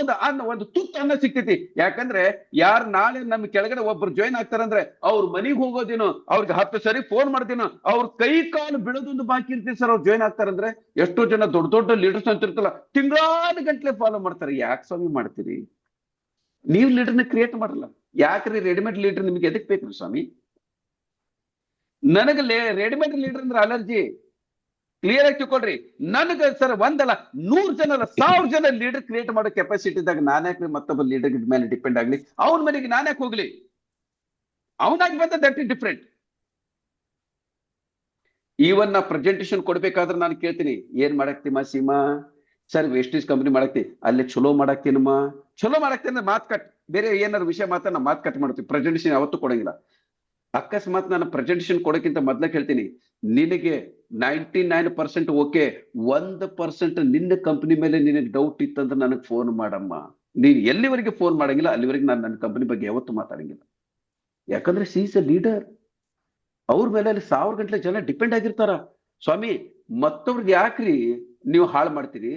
ಒಂದು ತುತ್ತು ಅನ್ನ ಸಿಗ್ತೈತಿ. ಯಾಕಂದ್ರೆ ಯಾರು ನಾಳೆ ನಮ್ಮ ಕೆಳಗಡೆ ಒಬ್ರು ಜಾಯ್ನ್ ಆಗ್ತಾರಂದ್ರೆ ಅವ್ರ ಮನೆಗೆ ಹೋಗೋದೇನೋ, ಅವ್ರಿಗೆ 10 ಸರಿ ಫೋನ್ ಮಾಡ್ತೀನೋ, ಅವ್ರ ಕೈ ಕಾಲು ಬೀಳೋದೊಂದು ಬಾಕಿ ಇರ್ತೀವಿ ಸರ್. ಅವ್ರು ಜಾಯ್ನ್ ಆಗ್ತಾರಂದ್ರೆ ಎಷ್ಟೋ ಜನ ದೊಡ್ಡ ದೊಡ್ಡ ಲೀಡರ್ಸ್ ಅಂತಿರ್ತಲ್ಲ, ತಿಂಗಳಾದ ಗಂಟ್ಲೆ ಫಾಲೋ ಮಾಡ್ತಾರೆ. ಯಾಕೆ ಸ್ವಾಮಿ ಮಾಡ್ತೀರಿ? ನೀವು ಲೀಡರ್ನ ಕ್ರಿಯೇಟ್ ಮಾಡಲ್ಲ. ಯಾಕ್ರಿ ರೆಡಿಮೇಡ್ ಲೀಡರ್ ನಿಮ್ಗೆ ಎದಕ್ ಬೇಕ್ರಿ ಸ್ವಾಮಿ? ನನಗೆ ರೆಡಿಮೇಡ್ ಲೀಡರ್ ಅಂದ್ರೆ ಅಲರ್ಜಿ. ಕ್ಲಿಯರ್ ಆಗಿ ತಿಳ್ಕೊಳ್ರಿ. ನನಗೆ ಸರ್ ಒಂದಲ್ಲ 100 ಜನ ಅಲ್ಲ 1000 ಜನ ಲೀಡರ್ ಕ್ರಿಯೇಟ್ ಮಾಡೋ ಕೆಪಾಸಿಟಿ ಇದ್ದಾಗ ನಾನ್ಯಾಕ್ರಿ ಮತ್ತೊಬ್ಬ ಲೀಡರ್ ಮೇಲೆ ಡಿಪೆಂಡ್ ಆಗ್ಲಿ? ಅವನ ಮನೆಗೆ ನಾನ್ಯಾಕೆ ಹೋಗ್ಲಿ? ಅವನಾಗಿ ಬಂದ ದಟ್ ಇಸ್ ಡಿಫ್ರೆಂಟ್. ಈವನ್ ನಾ ಪ್ರೆಸೆಂಟೇಶನ್ ಕೊಡ್ಬೇಕಾದ್ರೆ ನಾನು ಕೇಳ್ತೀನಿ, ಏನ್ ಮಾಡಾಕ್ತಿಮ್ಮ ಸೀಮಾ? ಸರ್ ವೇಸ್ಟೇಜ್ ಕಂಪ್ನಿ ಮಾಡಾಕ್ತಿ, ಅಲ್ಲಿ ಚಲೋ ಮಾಡಾಕ್ತೀನಮ್ಮ. ಚಲೋ ಮಾಡಾಕ್ತೀನಿ ಅಂದ್ರೆ ಮಾತು ಕಟ್, ಬೇರೆ ಏನಾದ್ರು ವಿಷಯ ಮಾತ್ರ ನಾ ಮಾತು ಕಟ್ ಮಾಡ್ತೀವಿ. ಪ್ರೆಸೆಂಟೇಶನ್ ಯಾವತ್ತೂ ಕೊಡಂಗಿಲ್ಲ. ಅಕಸ್ಮಾತ್ ನಾನು ಪ್ರೆಸೆಂಟೇಶನ್ ಕೊಡೋಕ್ಕಿಂತ ಮೊದ್ಲ ಹೇಳ್ತೀನಿ, ನಿನಗೆ 99% ಓಕೆ, 1% ನಿನ್ನ ಕಂಪನಿ ಮೇಲೆ ನಿನಗೆ ಡೌಟ್ ಇತ್ತಂದ್ರೆ ನನಗೆ ಫೋನ್ ಮಾಡಮ್ಮ. ನೀನು ಎಲ್ಲಿವರೆಗೆ ಫೋನ್ ಮಾಡಂಗಿಲ್ಲ ಅಲ್ಲಿವರೆಗೆ ನಾನು ನನ್ನ ಕಂಪನಿ ಬಗ್ಗೆ ಯಾವತ್ತೂ ಮಾತಾಡಂಗಿಲ್ಲ. ಯಾಕಂದ್ರೆ ಸಿ ಇಸ್ ಅ ಲೀಡರ್. ಅವ್ರ ಮೇಲೆ ಅಲ್ಲಿ 1000 ಗಂಟೆ ಜನ ಡಿಪೆಂಡ್ ಆಗಿರ್ತಾರ. ಸ್ವಾಮಿ ಮತ್ತೊಬ್ರಿಗೆ ಯಾಕ್ರಿ ನೀವು ಹಾಳು ಮಾಡ್ತೀರಿ?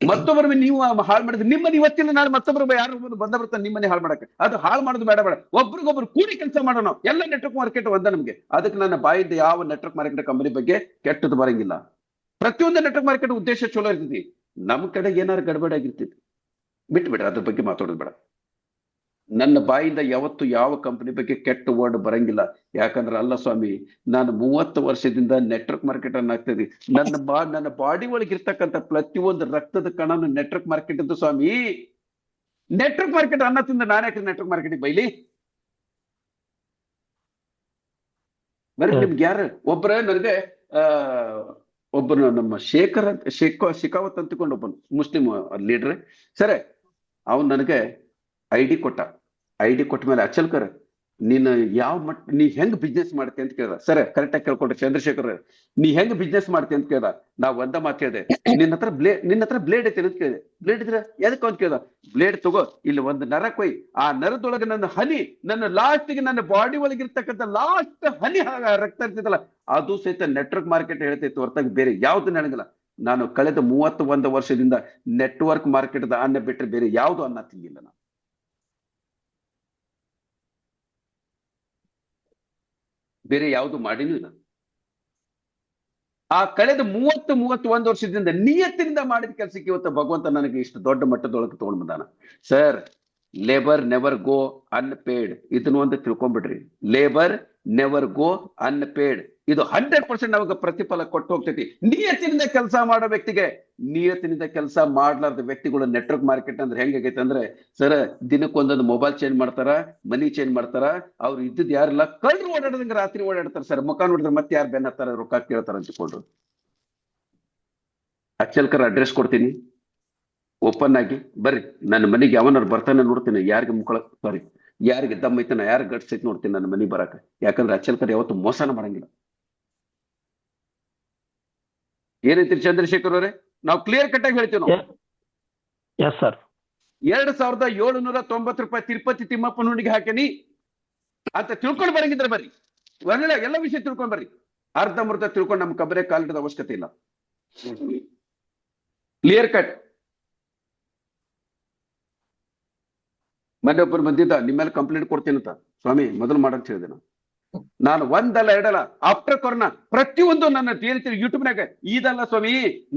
ಮತ್ತೊಬ್ಬರ ನೀವು ಹಾಳು ಮಾಡಿದ್ರೆ ನಿಮ್ಮನ್ನ ಇವತ್ತಿನ ನಾಳೆ ಮತ್ತೊಬ್ಬರು ಯಾರು ಬಂದ ಬರ್ತಾನೆ ನಿಮ್ಮನ್ನೇ ಹಾಳು ಮಾಡಕ್ಕೆ. ಅದು ಹಾಳು ಮಾಡೋದು ಬೇಡ. ಒಬ್ರಿಗೊಬ್ರು ಕೂಡಿ ಕೆಲಸ ಮಾಡೋಣ. ಎಲ್ಲ ನೆಟ್ವರ್ಕ್ ಮಾರ್ಕೆಟ್ ಒಂದ ನಮ್ಗೆ. ಅದಕ್ಕೆ ನನ್ನ ಬಾಯಿಂದ ಯಾವ ನೆಟ್ವರ್ಕ್ ಮಾರ್ಕೆಟ್ ಕಂಪನಿ ಬಗ್ಗೆ ಕೆಟ್ಟದ್ದು ಬರಂಗಿಲ್ಲ. ಪ್ರತಿಯೊಂದು ನೆಟ್ವರ್ಕ್ ಮಾರ್ಕೆಟ್ ಉದ್ದೇಶ ಚಲೋ ಇರ್ತೈತಿ. ನಮ್ ಕಡೆ ಏನಾರು ಗಡಬಡಿ ಆಗಿರ್ತೈತಿ, ಬಿಟ್ಬಿಡ್ರಿ, ಅದ್ರ ಬಗ್ಗೆ ಮಾತಾಡೋದು ಬೇಡ. ನನ್ನ ಬಾಯಿಂದ ಯಾವತ್ತು ಯಾವ ಕಂಪನಿ ಬಗ್ಗೆ ಕೆಟ್ಟ ವರ್ಡ್ ಬರಂಗಿಲ್ಲ. ಯಾಕಂದ್ರೆ ಅಲ್ಲ ಸ್ವಾಮಿ, ನಾನು 30 ವರ್ಷದಿಂದ ನೆಟ್ವರ್ಕ್ ಮಾರ್ಕೆಟ್ ಅನ್ನ ಆಗ್ತದೆ. ನನ್ನ ಬಾಡಿ ಒಳಗೆ ಇರ್ತಕ್ಕಂಥ ಪ್ರತಿಯೊಂದು ರಕ್ತದ ಕಣನು ನೆಟ್ವರ್ಕ್ ಮಾರ್ಕೆಟ್ ಅಂತ ಸ್ವಾಮಿ. ನೆಟ್ವರ್ಕ್ ಮಾರ್ಕೆಟ್ ಅನ್ನ ತಿಂದ ನಾನು ಯಾಕೆ ನೆಟ್ವರ್ಕ್ ಮಾರ್ಕೆಟಿಗೆ ಬೈಲಿ? ಬರೀ ನಿಮ್ಗೆ ಯಾರು ಒಬ್ಬರ ನನಗೆ ಒಬ್ಬನು ನಮ್ಮ ಶೇಖರ್ ಅಂತ ಶಿಕಾವತ್ ಅಂತಕೊಂಡು ಒಬ್ಬನು ಮುಸ್ಲಿಂ ಲೀಡರ್ ಸರಿ, ಅವನು ನನಗೆ ಐಡಿ ಕೊಟ್ಟ ಮೇಲೆ ಅಚಲ್ಕರ್ ನೀನು ನೀ ಹೆಂಗ್ ಬಿಸ್ನೆಸ್ ಮಾಡ್ತಿ ಅಂತ ಕೇಳ್ದ. ಸರ್ ಕರೆಕ್ಟ್ ಆಗಿ ಕೇಳ್ಕೊಂಡ್ರೆ ಚಂದ್ರಶೇಖರ್, ನೀ ಹೆಂಗ್ ಬಿಸ್ನೆಸ್ ಮಾಡ್ತಿ ಅಂತ ಕೇಳ್ದ. ನಾವ್ ಒಂದ ಮಾತು ಕೇಳಿದೆ, ನಿನ್ನ ಹತ್ರ ಬ್ಲೇಡ್ ಐತೆ ಅಂತ ಕೇಳಿದೆ. ಬ್ಲೇಡ್ ಇದ್ರೆ ಎದಕ್ಕೆ ಅಂತ ಕೇಳ್ದ. ಬ್ಲೇಡ್ ತಗೋ, ಇಲ್ಲಿ ಒಂದು ನರ ಕೊಯ್, ಆ ನರದೊಳಗೆ ನನ್ನ ಲಾಸ್ಟ್ಗೆ ನನ್ನ ಬಾಡಿ ಒಳಗಿರ್ತಕ್ಕಂಥ ಲಾಸ್ಟ್ ಹನಿ ರಕ್ತ ಇರ್ತೈತಲ್ಲ, ಅದು ಸಹಿತ ನೆಟ್ವರ್ಕ್ ಮಾರ್ಕೆಟ್ ಹೇಳ್ತೈತೆ ಹೊರತಾಗಿ ಬೇರೆ ಯಾವ್ದು ನನಗಿಲ್ಲ. ನಾನು ಕಳೆದ 31 ವರ್ಷದಿಂದ ನೆಟ್ವರ್ಕ್ ಮಾರ್ಕೆಟ್ ಅನ್ನ ಬಿಟ್ಟರೆ ಬೇರೆ ಯಾವ್ದು ಅನ್ನ ತಿಂಗಿಲ್ಲ. ನಾನು ಬೇರೆ ಯಾವುದು ಮಾಡಿನೂ ಇಲ್ಲ. ಆ ಕಳೆದ 31 ವರ್ಷದಿಂದ ನಿಯತ್ತಿನಿಂದ ಮಾಡಿದ ಕೆಲಸಕ್ಕೆ ಇವತ್ತು ಭಗವಂತ ನನಗೆ ಇಷ್ಟು ದೊಡ್ಡ ಮಟ್ಟದೊಳಗೆ ತಗೊಂಡ್ ಬಂದಾನ. Sir, labour never go unpaid. ಇದನ್ನು ಒಂದು ತಿಳ್ಕೊಂಡ್ಬಿಡ್ರಿ. Labour never go unpaid. ಇದು 100% ನಮಗೆ ಪ್ರತಿಫಲ ಕೊಟ್ಟು ಹೋಗ್ತೈತಿ. ನಿಯತ್ತಿನಿಂದ ಕೆಲಸ ಮಾಡೋ ವ್ಯಕ್ತಿಗೆ. ನಿಯತ್ತಿನಿಂದ ಕೆಲಸ ಮಾಡ್ಲಾರ್ದ ವ್ಯಕ್ತಿಗಳು ನೆಟ್ವರ್ಕ್ ಮಾರ್ಕೆಟ್ ಅಂದ್ರೆ ಹೆಂಗಾಗೈತೆ ಅಂದ್ರೆ, ಸರ್ ದಿನಕ್ಕೊಂದೊಂದು ಮೊಬೈಲ್ ಚೇಂಜ್ ಮಾಡ್ತಾರ, ಮನಿ ಚೇಂಜ್ ಮಾಡ್ತಾರ. ಅವ್ರು ಇದ್ದದ್ ಯಾರಿಲ್ಲ, ಕಳ್ಳರು ಓಡಾಡದಂಗೆ ರಾತ್ರಿ ಓಡಾಡ್ತಾರೆ ಸರ್. ಮುಖ ನೋಡಿದ್ರೆ ಮತ್ತೆ ಯಾರು ಬೆನ್ನ ಹತ್ತಾರ, ರೊಕ್ಕ ಕೇಳ್ತಾರ ಅಂತಿಕೊಂಡು. ಅಚ್ಚಲ್ಕರ್ ಅಡ್ರೆಸ್ ಕೊಡ್ತೀನಿ, ಓಪನ್ ಆಗಿ ಬರ್ರಿ. ನನ್ನ ಮನೆಗೆ ಯಾವನಾರು ಬರ್ತಾನೆ ನೋಡ್ತೀನಿ. ಯಾರಿಗೆ ದಮ್ ಐತನ, ಯಾರು ಗಟ್ಸ್ ಐತಿ ನೋಡ್ತೀನಿ ನನ್ನ ಮನೆಗೆ ಬರಾಕ. ಯಾಕಂದ್ರೆ ಅಚ್ಚಲ್ಕರ್ ಯಾವತ್ತು ಮೋಸನ ಮಾಡಂಗಿಲ್ಲ. ಏನೈತಿ ಚಂದ್ರಶೇಖರ್ ಅವರೇ, ನಾವು ಕ್ಲಿಯರ್ ಕಟ್ ಆಗಿ ಹೇಳ್ತೀವಿ. ನಾವು 2790 ರೂಪಾಯಿ ತಿರುಪತಿ ತಿಮ್ಮಪ್ಪನ ಹುಂಡಿಗೆ ಹಾಕೇನಿ ಅಂತ ತಿಳ್ಕೊಂಡು ಬರಂಗಿದ್ರೆ ಬರ್ರಿ. ಒಳ್ಳೆ ಎಲ್ಲ ವಿಷಯ ತಿಳ್ಕೊಂಡ್ ಬರ್ರಿ. ಅರ್ಧಮರ್ಧ ತಿಳ್ಕೊಂಡು ನಮ್ಮ ಕಬರೆ ಕಾಲಿಡದ ಅವಶ್ಯಕತೆ ಇಲ್ಲ. Clear cut. ಮೊನ್ನೆ ಒಬ್ಬರು ಬಂದಿದ್ದ, ನಿಮ್ಮ ಮೇಲೆ ಕಂಪ್ಲೇಂಟ್ ಕೊಡ್ತೀನಿ ಅಂತ. ಸ್ವಾಮಿ ಮೊದಲು ಮಾಡಂತ ಹೇಳಿದೆ. ನಾನು ಒಂದಲ್ಲ ಎರಡಲ್ಲ ಆಫ್ಟರ್ ಕೊರೋನಾ ಪ್ರತಿಯೊಂದು ನನ್ನ ಏನಂತೀರಿ ಯೂಟ್ಯೂಬ್ನಾಗ ಇದಲ್ಲ ಸ್ವಾಮಿ,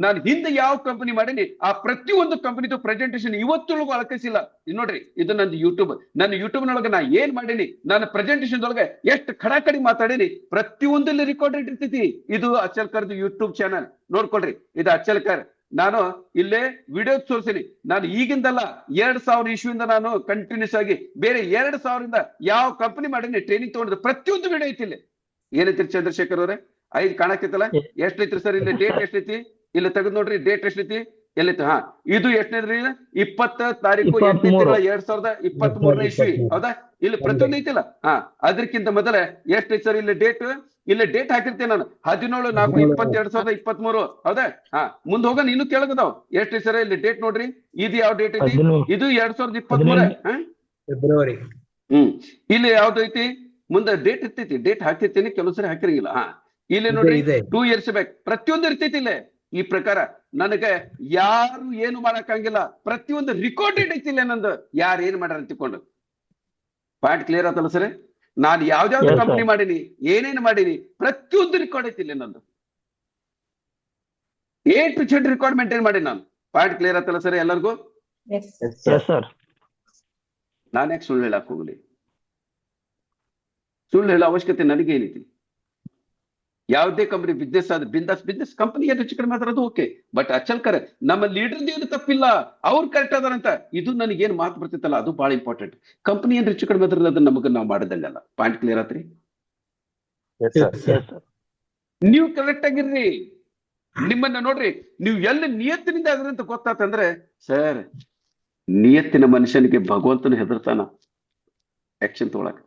ನಾನು ಹಿಂದೆ ಯಾವ ಕಂಪನಿ ಮಾಡೀನಿ ಆ ಪ್ರತಿಯೊಂದು ಕಂಪನಿದು ಪ್ರೆಸೆಂಟೇಶನ್ ಇವತ್ತೊಳಗೂ ಅಳಕಿಸಿಲ್ಲ. ನೋಡ್ರಿ, ಇದು ನಂದು ಯೂಟ್ಯೂಬ್. ನನ್ನ ಯೂಟ್ಯೂಬ್ನೊಳಗೆ ನಾ ಏನ್ ಮಾಡೀನಿ, ನನ್ನ ಪ್ರೆಸೆಂಟೇಶನ್ ಒಳಗೆ ಎಷ್ಟು ಕಡಾಕಡಿ ಮಾತಾಡೀನಿ, ಪ್ರತಿಯೊಂದಲ್ಲಿ ರೆಕಾರ್ಡೆಡ್ ಇರ್ತೈತಿ. ಇದು ಅಚ್ಚಲ್ಕರ್ದು ಯೂಟ್ಯೂಬ್ ಚಾನಲ್ ನೋಡ್ಕೊಳ್ರಿ. ಇದು ಅಚ್ಚಲ್ಕರ್. ನಾನು ಇಲ್ಲೇ ವಿಡಿಯೋ ತೋರಿಸಿನಿ. ನಾನು ಈಗಿಂದಲ್ಲ 2000 ಇಶ್ವಿಂದ ನಾನು ಕಂಟಿನ್ಯೂಸ್ ಆಗಿ ಬೇರೆ 2000 ಯಾವ ಕಂಪನಿ ಮಾಡೀನಿ ಟ್ರೈನಿಂಗ್ ತಗೊಂಡಿದ್ದು ಪ್ರತಿಯೊಂದು ವಿಡಿಯೋ ಐತಿ. ಇಲ್ಲಿ ಏನೈತಿ ಚಂದ್ರಶೇಖರ್ ಅವರೇ, 5 ಕಾಣಕೈತಲ್ಲ, ಎಷ್ಟೈತ್ರಿ ಸರ್? ಇಲ್ಲಿ ಡೇಟ್ ಎಷ್ಟೈತಿ, ಇಲ್ಲಿ ತೆಗೆದು ನೋಡ್ರಿ ಡೇಟ್ ಎಷ್ಟೈತಿ, ಎಲ್ಲೈತಿ. ಹಾ, ಇದು ಎಷ್ಟನೇದ್ರಿ? 20 ತಾರೀಕು 8ನೇ ತಿಂಗಳ 2023 ಇಸ್ವಿ. ಹೌದಾ? ಇಲ್ಲಿ ಪ್ರತಿಯೊಂದು ಐತಿಲ್ಲ. ಹಾ, ಅದಕ್ಕಿಂತ ಮೊದಲ ಎಷ್ಟೈತಿ ಸರ್? ಇಲ್ಲಿ ಡೇಟ್ ಹಾಕಿರ್ತೇನೆ ನಾನು 17/4/2023. ಹೌದಾ? ಹಾ, ಮುಂದ್ ಹೋಗ ನೀನು ಕೇಳಗದಾವ್ ಎಷ್ಟೈತಿ ಸರ್? ಇಲ್ಲಿ ಡೇಟ್ ನೋಡ್ರಿ. ಇದು ಯಾವ ಡೇಟ್ ಐತಿ? ಇದು 2023 ಫೆಬ್ರವರಿ. ಇಲ್ಲಿ ಯಾವ್ದು ಐತಿ? ಮುಂದೆ ಡೇಟ್ ಇರ್ತೈತಿ. ಡೇಟ್ ಹಾಕಿರ್ತೇನೆ, ಕೆಲವು ಸರಿ ಹಾಕಿರಂಗಿಲ್ಲ. ಹಾ, ಇಲ್ಲಿ ನೋಡ್ರಿ 2 years ಬ್ಯಾಕ್ ಪ್ರತಿಯೊಂದು ಇರ್ತೈತಿ. ಇಲ್ಲೇ ಈ ಪ್ರಕಾರ ನನಗೆ ಯಾರು ಏನು ಮಾಡಕ್ಕಾಗಿಲ್ಲ, ಪ್ರತಿಯೊಂದು ರೆಕಾರ್ಡೆಡ್ ಐತಿಲ್ಲ ನಂದು, ಯಾರು ಏನ್ ಮಾಡ್ಯಾರ ಅಂತ ತಿಳ್ಕೊಂಡು. ಪಾಯಿಂಟ್ ಕ್ಲಿಯರ್ ಆತಲ್ಲ ಸರ್? ನಾನು ಯಾವ್ದಾವ್ದು Yes, ಕಂಪನಿ sir. ಮಾಡೀನಿ, ಏನೇನು ಮಾಡೀನಿ, ಪ್ರತಿಯೊಂದು ರೆಕಾರ್ಡ್ ಐತಿಲ್ಲ ನಂದು. A to Z record maintain ಮಾಡಿ ನಾನು. ಪಾಯಿಂಟ್ ಕ್ಲಿಯರ್ ಆತಲ್ಲ ಸರ್ ಎಲ್ಲರಿಗೂ? Yes Yes, sir. ನಾನು ಯಾಕೆ ಸುಳ್ಳು ಹೇಳಕ್ ಹೋಗ್ಲಿ? ಸುಳ್ಳು ಹೇಳೋ ಅವಶ್ಯಕತೆ ನನಗೆ ಏನೈತಿ? ಯಾವುದೇ ಕಂಪನಿ ಬಿಸ್ನೆಸ್ ಆದ್ರೆ ಬಿಸ್ನೆಸ್ ಕಂಪನಿ ಹೆಚ್ಚು ಕಡಿಮೆ ಮಾತಾಡೋದು ಓಕೆ, ಬಟ್ ಅಚಲ್ಕರ್ ನಮ್ಮ ಲೀಡರ್ ಏನು ತಪ್ಪಿಲ್ಲ, ಅವ್ರು ಕರೆಕ್ಟ್ ಅದಾರಂತ, ಇದು ನನಗೇನ್ ಮಾತು ಬರ್ತಿತ್ತಲ್ಲ ಅದು ಬಹಳ ಇಂಪಾರ್ಟೆಂಟ್. ಕಂಪನಿ ಏನ್ ಹೆಚ್ಚು ಕಡಿಮೆ ಅದ್ರ ಅದನ್ನ ನಮಗ ನಾವು ಮಾಡಿದಂಗಲ್ಲ. ಪಾಯಿಂಟ್ ಕ್ಲಿಯರ್ ಆತ್ರಿ? Yes, sir. Yes, sir. ನೀವು ಕರೆಕ್ಟ್ ಆಗಿರ್ರಿ. ನಿಮ್ಮನ್ನ ನೋಡ್ರಿ, ನೀವು ಎಲ್ಲಿ ನಿಯತ್ತಿನಿಂದ ಅದ್ರಂತ ಗೊತ್ತಾತಂದ್ರೆ, ಸರ್ ನಿಯತ್ತಿನ ಮನುಷ್ಯನಿಗೆ ಭಗವಂತನ ಹೆದರ್ತಾನ ಆಕ್ಷನ್ ತಗೊಳಕ್.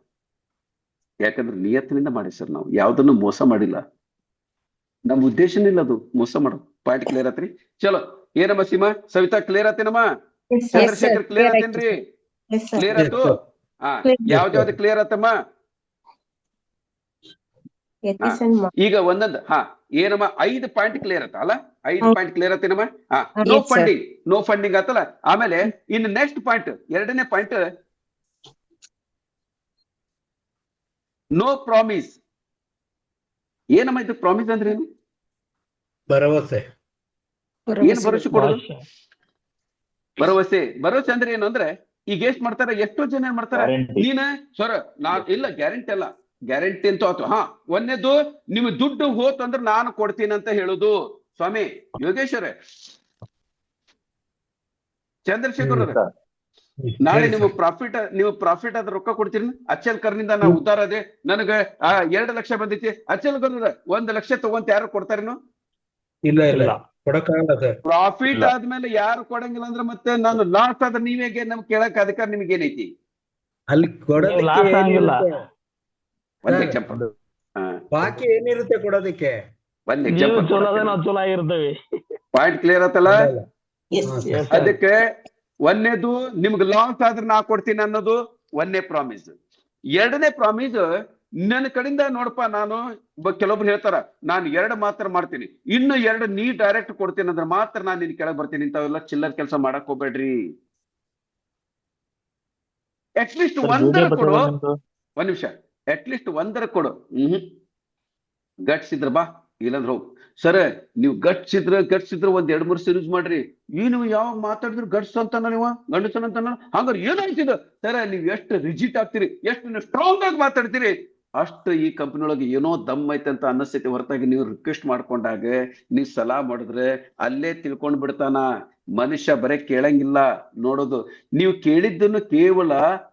ಯಾಕಂದ್ರೆ ನಿಯತ್ತಿನಿಂದ ಮಾಡಿ ಸರ್, ನಾವು ಯಾವ್ದನ್ನು ಮೋಸ ಮಾಡಿಲ್ಲ, ನಮ್ಮ ಉದ್ದೇಶನೇ ಇಲ್ಲ ಅದು ಮೋಸ ಮಾಡೋದು. ಪಾಯಿಂಟ್ ಕ್ಲಿಯರ್ ಆತ್ರಿ? ಚಲೋ, ಏನಮ್ಮ ಸೀಮಾ, ಸವಿತಾ ಕ್ಲಿಯರ್ ಆತೇನಮ್ಮ? ಚಂದ್ರಶೇಖರ್ ಕ್ಲಿಯರ್ ಆತೇನ್ರಿ? ಎಸ್ ಸರ್ ಕ್ಲಿಯರ್ ಆಯ್ತು? ಹಾ, ಯಾವ್ದು ಕ್ಲಿಯರ್ ಆತಮ್ಮ? ಈಗ ಒಂದೊಂದು ಏನಮ್ಮ 5 ಪಾಯಿಂಟ್ ಕ್ಲಿಯರ್ ಆತ ಅಲ್ಲ? 5 ಪಾಯಿಂಟ್ ಕ್ಲಿಯರ್ ಆತೇನಮ್ಮ? No Yes, sir. Funding, no funding ಆತಲ್ಲ. ಆಮೇಲೆ ಇನ್ನು ನೆಕ್ಸ್ಟ್ ಪಾಯಿಂಟ್, ಎರಡನೇ ಪಾಯಿಂಟ್, ನೋ ಪ್ರಾಮಿಸ್. ಏನಮ್ಮ ಇದು ಪ್ರಾಮಿಸ್ ಅಂದ್ರೆ ಏನು? ಭರವಸೆ. ಏನ್ ಭರವಸೆ ಕೊಡೋದು? Yes, ಭರವಸೆ. ಭರವಸೆ ಅಂದ್ರೆ ಏನು ಅಂದ್ರೆ, ಈಗ ಎಷ್ಟ್ ಮಾಡ್ತಾರ, ಎಷ್ಟೋ ಜನ ಏನ್ ಮಾಡ್ತಾರ, Guarantee. ನೀನ ಸರ್ ಇಲ್ಲ ಗ್ಯಾರಂಟಿ ಅಲ್ಲ, ಗ್ಯಾರಂಟಿ ಅಂತೂ ಆತು. ಒಂದೇದು ನಿಮ್ ದುಡ್ಡು ಹೋತಂದ್ರೆ ನಾನು ಕೊಡ್ತೀನಿ ಅಂತ ಹೇಳುದು. ಸ್ವಾಮಿ ಯೋಗೇಶ್ವರ, ಚಂದ್ರಶೇಖರ್ ಅವ್ರೆ, ನಾಳೆ ನೀವು ಪ್ರಾಫಿಟ್ ಆದ್ರೆ ರೊಕ್ಕ ಕೊಡ್ತೀರಿ? ಅಚ್ಚಲ್ ಕರ್ನಿಂದ ನಾವು ಉದ್ದಾರ ಅದೇ, ನನಗ 2 ಲಕ್ಷ ಬಂದೈತಿ, ಅಚ್ಚಲ್ ಕರ್ನ 1 ಲಕ್ಷ ತಗೊಂತ ಯಾರು ಕೊಡ್ತಾರೇನು? ಇಲ್ಲ ಇಲ್ಲ ಇಲ್ಲ. ಕೊಡಕ್ಕಾಗಲ್ಲ ಸರ್. ಪ್ರಾಫಿಟ್ ಇಲ್ಲ. ಆದ್ಮೇಲೆ ಯಾರು ಕೊಡಂಗಿಲ್ಲ ಅಂದ್ರೆ ಮತ್ತೆ ನಾನು ಲಾಸ್ ಆದ್ರೆ ನೀವೇಗೆ ನಮ್ಗೆ ಕೇಳಕ್ ಅಧಿಕಾರ ನಿಮ್ಗೆ ಏನೈತಿ? ಅಲ್ಲಿ ಕೊಡೋದಕ್ಕೆ ಲಾಸ್ ಆಗಿಲ್ಲ. ಏನಿರುತ್ತೆ? ಒಂದ್ ಸರ್, ಎಕ್ಸಾಂಪಲ್, ಬಾಕಿ ಏನಿರುತ್ತೆ ಕೊಡೋದಕ್ಕೆ? ಒಂದ್ ನೀವು ಎಕ್ಸಾಂಪಲ್ ಚಲೋ ಅದ ನಾವು ಚಲೋ ಆಗಿರ್ತೇವೆ. ಪಾಯಿಂಟ್ ಕ್ಲಿಯರ್ ಆತಲ್ಲ? ಇಲ್ಲ, ಇಲ್ಲ. ಹಾ, Yes, ಸರ್. sir. ಅದಕ್ಕೆ ಒಂದೇದು ನಿಮ್ಗೆ ಲಾಸ್ ಆದ್ರೆ ನಾ ಕೊಡ್ತೀನಿ ಅನ್ನೋದು ಒಂದೇ ಪ್ರಾಮಿಸ್. ಎರಡನೇ ಪ್ರಾಮಿಸ್, ನನ್ನ ಕಡೆಯಿಂದ ನೋಡಪ್ಪ, ನಾನು ಕೆಲವೊಬ್ರು ಹೇಳ್ತಾರ ನಾನು 2 ಮಾತ್ರ ಮಾಡ್ತೀನಿ, ಇನ್ನು 2 ನೀ ಡೈರೆಕ್ಟ್ ಕೊಡ್ತೀನಿ ಅಂದ್ರೆ ಮಾತ್ರ ನಾನು ನಿನ್ ಕೆಳಗೆ ಬರ್ತೀನಿ. ಇಂಥವೆಲ್ಲ ಚಿಲ್ಲರ್ ಕೆಲಸ ಮಾಡಕ್ ಹೋಗ್ಬೇಡ್ರಿ. ಅಟ್ಲೀಸ್ಟ್ Sir, ಒಂದರ video ಕೊಡು, ಬರ್ತದಲ್ಲ ನಿಮ್ದು? ಒಂದ್ ನಿಮಿಷ, ಅಟ್ಲೀಸ್ಟ್ ಒಂದರ ಕೊಡು. ಗಟ್ಸ್ ಇದ್ರ ಬಾ, ಇಲ್ಲಂದ್ರ ಹೋಗ್. ಸರ್ ನೀವು ಗಟ್ಸ್ ಇದ್ರೆ 1-2-3 ಯೂಸ್ ಮಾಡ್ರಿ. ನೀವು ಯಾವಾಗ ಮಾತಾಡಿದ್ರು ಗಟ್ಸ್ ಅಂತಾನ, ನೀವು ಗಂಡಸನ್ ಅಂತಾನ, ಹಂಗಾರೆ ಏನಾಯ್ತಿದ? ಸರ್ ನೀವು ಎಷ್ಟು ರಿಜಿಟ್ ಆಗ್ತೀರಿ, ಎಷ್ಟು ನೀವು ಸ್ಟ್ರಾಂಗ್ ಆಗಿ ಮಾತಾಡ್ತೀರಿ, ಅಷ್ಟು ಈ ಕಂಪನಿ ಒಳಗೆ ಏನೋ ದಮ್ ಐತೆ ಅಂತ ಅನ್ನಿಸ್ತೈತಿ. ಹೊರತಾಗಿ ನೀವು ರಿಕ್ವೆಸ್ಟ್ ಮಾಡ್ಕೊಂಡಾಗ, ನೀವು ಸಲಾ ಮಾಡಿದ್ರೆ ಅಲ್ಲೇ ತಿಳ್ಕೊಂಡ್ ಬಿಡ್ತಾನ ಮನುಷ್ಯ. ಬರೇ ಕೇಳಂಗಿಲ್ಲ, ನೋಡೋದು. ನೀವು ಕೇಳಿದ್ದನ್ನು ಕೇವಲ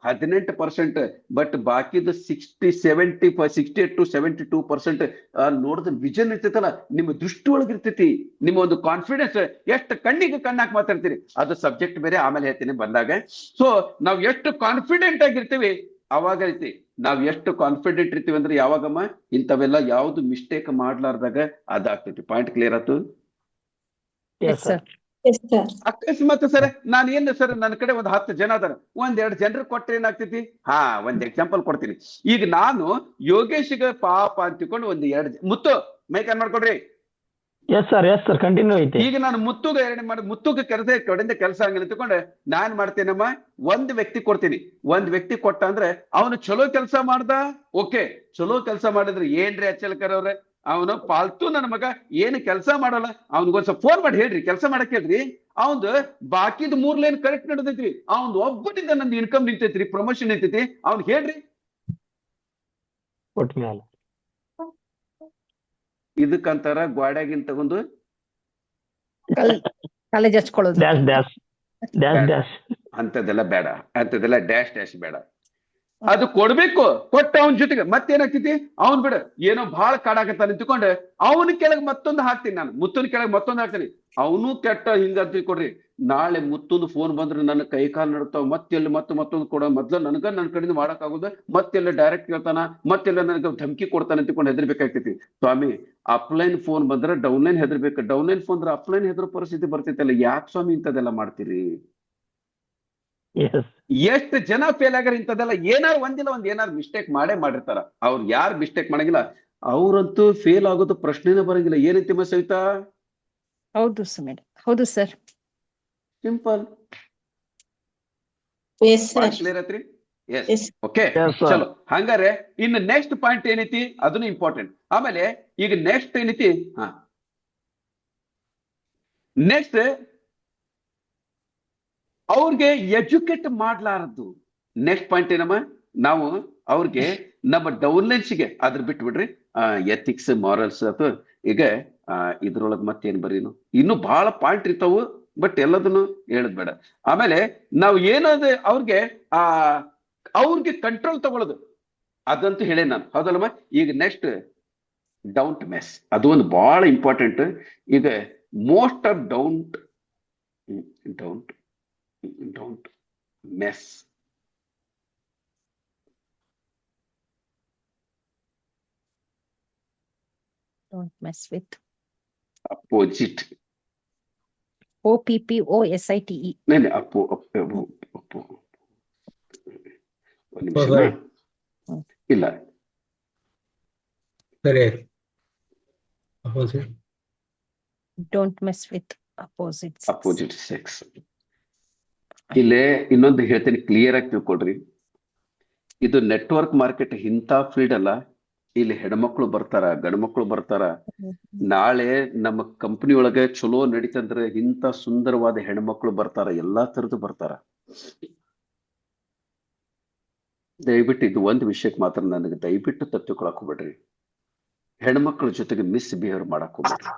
18%, ಬಟ್ ಬಾಕಿದು 68-72% ನೋಡಿದ ವಿಷನ್ ಇರ್ತೈತಲ್ಲ, ನಿಮ್ಮ ದೃಷ್ಟಿ ಒಳಗೆ ಇರ್ತೈತಿ. ನಿಮ್ಮ ಒಂದು ಕಾನ್ಫಿಡೆನ್ಸ್, ಎಷ್ಟು ಕಣ್ಣಿಗೆ ಕಣ್ಣಾಕ್ ಮಾತಾಡ್ತೀರಿ, ಅದು ಸಬ್ಜೆಕ್ಟ್ ಬೇರೆ, ಆಮೇಲೆ ಹೇಳ್ತೀನಿ ಬಂದಾಗ. ಸೊ ನಾವ್ ಎಷ್ಟು ಕಾನ್ಫಿಡೆಂಟ್ ಆಗಿರ್ತೀವಿ ಅವಾಗ ಐತಿ. ನಾವ್ ಎಷ್ಟು ಕಾನ್ಫಿಡೆಂಟ್ ಇರ್ತೀವಿ ಅಂದ್ರೆ ಯಾವಾಗಮ್ಮ, ಇಂಥವೆಲ್ಲ ಯಾವ್ದು ಮಿಸ್ಟೇಕ್ ಮಾಡ್ಲಾರ್ದಾಗ ಅದಾಗ್ತೈತಿ. ಪಾಯಿಂಟ್ ಕ್ಲಿಯರ್ ಆಯ್ತು? Yes, sir. ಎಸ್ ಸರ್ ಅಕಸ್ಮಾತ್ ಸರ್ ನಾನು ಏನ್ ಸರ್, ನನ್ನ ಕಡೆ 10 ಜನ ಅದಾರ, 1-2 ಜನರು ಕೊಟ್ರೆ ಏನಾಗ್ತೈತಿ? ಒಂದ್ ಎಕ್ಸಾಂಪಲ್ ಕೊಡ್ತೀನಿ. ಈಗ ನಾನು ಯೋಗೇಶ್ಗೆ ಪಾಪ ಅಂತ ತಿಳ್ಕೊಂಡು 1-2 ಮುತ್ತು ಮೈಕ್ ಆನ್ ಮಾಡ್ಕೊಡ್ರಿ. Yes, sir. Yes, sir. Continue ಐತಿ. ಈಗ ನಾನು ಮುತ್ತುಗೆ ಕಡೆಯಿಂದ ಕೆಲಸ ಹಂಗ ತಿಳ್ಕೊಂಡೆ ನಾನ್ ಮಾಡ್ತೇನಮ್ಮ, 1 ವ್ಯಕ್ತಿ ಕೊಡ್ತೀನಿ. 1 ವ್ಯಕ್ತಿ ಕೊಟ್ಟ ಅಂದ್ರೆ ಅವನು ಚಲೋ ಕೆಲಸ ಮಾಡ್ದ, ಓಕೆ. ಚಲೋ ಕೆಲಸ ಮಾಡಿದ್ರೆ ಏನ್ರಿ ಅಚ್ಚಲ್ಕರ್ ಅವ್ರೆ, ಅವನು ಪಾಲ್ತು ನನ್ನ ಮಗ ಏನು ಕೆಲಸ ಮಾಡಲ್ಲ, ಅವ್ನಿಗೊಂದ್ಸಲ ಫೋನ್ ಮಾಡಿ ಹೇಳ್ರಿ, ಕೆಲಸ ಮಾಡಕ್ ಹೇಳ್ರಿ. ಅವಂದು ಬಾಕಿದ್ 3 ಲೈನ್ ಕರೆಕ್ಟ್ ನಡೆದೈತ್ರಿ, ಅವ್ನ್ ಒಬ್ಬನಿಂದ ನಂದು ಇನ್ಕಮ್ ನಿಂತೈತ್ರಿ, ಪ್ರಮೋಷನ್ ನಿಂತೈತಿ, ಅವ್ನ್ ಹೇಳ್ರಿ. ಕೊಟ್ಟ ಮೇಲೆ ಇದಕ್ಕಂತಾರ ಗ್ವಾಡ್ಯಾಗಿನ್ ತಗೊಂಡು ಕಾಲೇಜ್ ಹಚ್ಕೊಳ್ಳೋದು. ಡ್ಯಾಶ್. ಅಂತದೆಲ್ಲ ಬೇಡ, ಅಂತದೆಲ್ಲ ಡ್ಯಾಶ್ ಬೇಡ. ಅದು ಕೊಡ್ಬೇಕು. ಕೊಟ್ಟ ಅವನ ಜೊತೆಗೆ ಮತ್ತೇನಾಗ್ತೈತಿ, ಅವ್ನ್ ಬಿಡ ಏನೋ ಬಹಳ ಕಾಡಾಕತ್ತಾನ ನಿಂತ್ಕೊಂಡೆ ಅವನ ಕೆಳಗೆ ಮತ್ತೊಂದು ಹಾಕ್ತೀನಿ, ನಾನು ಮುತ್ತನ ಕೆಳಗೆ ಮತ್ತೊಂದು ಹಾಕ್ತೀನಿ. ಅವನು ಕೆಟ್ಟ ಹಿಂಗ ಕೊಡ್ರಿ. ನಾಳೆ ಮುತ್ತೊಂದು ಫೋನ್ ಬಂದ್ರೆ ನನ್ನ ಕೈ ಕಾಲು ನಡ್ತಾವ, ಮತ್ತೆಲ್ಲ ಮತ್ತೊಂದು ಕೊಡ, ಮೊದ್ಲು ನನ್ನ ಕಡೆಯಿಂದ ಮಾಡಕ್ ಆಗುದ, ಮತ್ತೆಲ್ಲ ಡೈರೆಕ್ಟ್ ಕೇಳ್ತಾನ, ಮತ್ತೆಲ್ಲ ನನಗೆ ಧಮಕಿ ಕೊಡ್ತಾನ ಅಂತಿಕೊಂಡು ಹೆದರ್ಬೇಕಾಗ್ತೈತಿ. ಸ್ವಾಮಿ ಅಪ್ಲೈನ್ ಫೋನ್ ಬಂದ್ರೆ ಡೌನ್ಲೈನ್ ಹೆದರ್ಬೇಕು, ಡೌನ್ಲೈನ್ ಫೋನ್ ಅಂದ್ರೆ ಅಪ್ಲೈನ್ ಹೆದರೋ ಪರಿಸ್ಥಿತಿ ಬರ್ತೈತಲ್ಲ. ಯಾಕೆ ಸ್ವಾಮಿ ಇಂಥದೆಲ್ಲ ಮಾಡ್ತೀರಿ? ಎಷ್ಟು ಜನ ಫೇಲ್ ಆಗ್ಯಾರ ಇಂಥದೆಲ್ಲ. ಏನಾರು ಮಿಸ್ಟೇಕ್ ಮಾಡಿರ್ತಾರ. ಅವ್ರು ಯಾರು ಮಿಸ್ಟೇಕ್ ಮಾಡಂಗಿಲ್ಲ ಅವ್ರಂತೂ ಫೇಲ್ ಆಗೋದು ಪ್ರಶ್ನೆನೇ ಬರಂಗಿಲ್ಲ. ಏನೈತಿ ಸವಿತಾ? ಹೌದು ಸರ್ ಮೇಡಮ್, ಹೌದು sir. Simple. Yes sir. Clear ಆತ್ರಿ? Yes. Yes. Okay, Yes, sir. ಚಲೋ. ಹಂಗಾರೆ ಇನ್ನು ನೆಕ್ಸ್ಟ್ ಪಾಯಿಂಟ್ ಏನೈತಿ ಅದನ್ನು ಇಂಪಾರ್ಟೆಂಟ್. ಆಮೇಲೆ ಈಗ ನೆಕ್ಸ್ಟ್ ಏನೈತಿ, ನೆಕ್ಸ್ಟ್ ಅವ್ರಿಗೆ ಎಜುಕೇಟ್ ಮಾಡ್ಲಾರದ್ದು. ನೆಕ್ಸ್ಟ್ ಪಾಯಿಂಟ್ ಏನಮ್ಮ, ನಾವು ಅವ್ರಿಗೆ ನಮ್ಮ ಡೌನ್ಲೈನ್ಸ್ಗೆ ಅದ್ರ ಬಿಟ್ಟು ಬಿಡ್ರಿ, ಎಥಿಕ್ಸ್ ಮಾರಲ್ಸ್ ಅಥವಾ ಈಗ ಇದ್ರೊಳಗೆ ಮತ್ತೇನ್ ಬರೀನು ಇನ್ನು ಬಹಳ ಪಾಯಿಂಟ್ ಇರ್ತಾವು, ಬಟ್ ಎಲ್ಲದನ್ನು ಹೇಳದ್ ಬೇಡ. ಆಮೇಲೆ ನಾವು ಏನದ ಅವ್ರಿಗೆ ಅವ್ರಿಗೆ ಕಂಟ್ರೋಲ್ ತಗೊಳ್ಳೋದು ಅದಂತೂ ಹೇಳೇ ನಾನು, ಹೌದಲ್ಲಮ್ಮ. ಈಗ ನೆಕ್ಸ್ಟ್ ಡೌಂಟ್ ಮೆಸ್, ಅದು ಒಂದು ಬಹಳ ಇಂಪಾರ್ಟೆಂಟ್. ಈಗ most of don't mess. Don't mess with. Opposite. OPPOSITE. Appu ಒಂದು ನಿಮಿಷ ಇಲ್ಲ, ಸರಿ opposite. Don't mess with opposites. Opposite sex. ಇಲ್ಲೇ ಇನ್ನೊಂದು ಹೇಳ್ತೀನಿ, ಕ್ಲಿಯರ್ ಆಗಿ ತಿಳ್ಕೊಳ್ರಿ. ಇದು ನೆಟ್ವರ್ಕ್ ಮಾರ್ಕೆಟ್ ಇಂಥ ಫೀಲ್ಡ್ ಅಲ್ಲ. ಇಲ್ಲಿ ಹೆಣ್ಮಕ್ಳು ಬರ್ತಾರ, ಗಂಡ್ಮಕ್ಳು ಬರ್ತಾರ. ನಾಳೆ ನಮ್ಮ ಕಂಪನಿ ಒಳಗೆ ಚಲೋ ನಡೀತಂದ್ರೆ ಇಂಥ ಸುಂದರವಾದ ಹೆಣ್ಮಕ್ಳು ಬರ್ತಾರ, ಎಲ್ಲಾ ತರದ್ದು ಬರ್ತಾರ. ದಯವಿಟ್ಟು ಇದು ಒಂದು ವಿಷಯಕ್ಕೆ ಮಾತ್ರ ನನಗೆ ದಯವಿಟ್ಟು ತಪ್ಪಿಕೊಳಕ್ ಹೋಗ್ಬೇಡ್ರಿ. ಹೆಣ್ಮಕ್ಳ ಜೊತೆಗೆ ಮಿಸ್ಬಿಹೇವ್ ಮಾಡಕ್ ಹೋಗ್ಬೇಡ್ರಿ.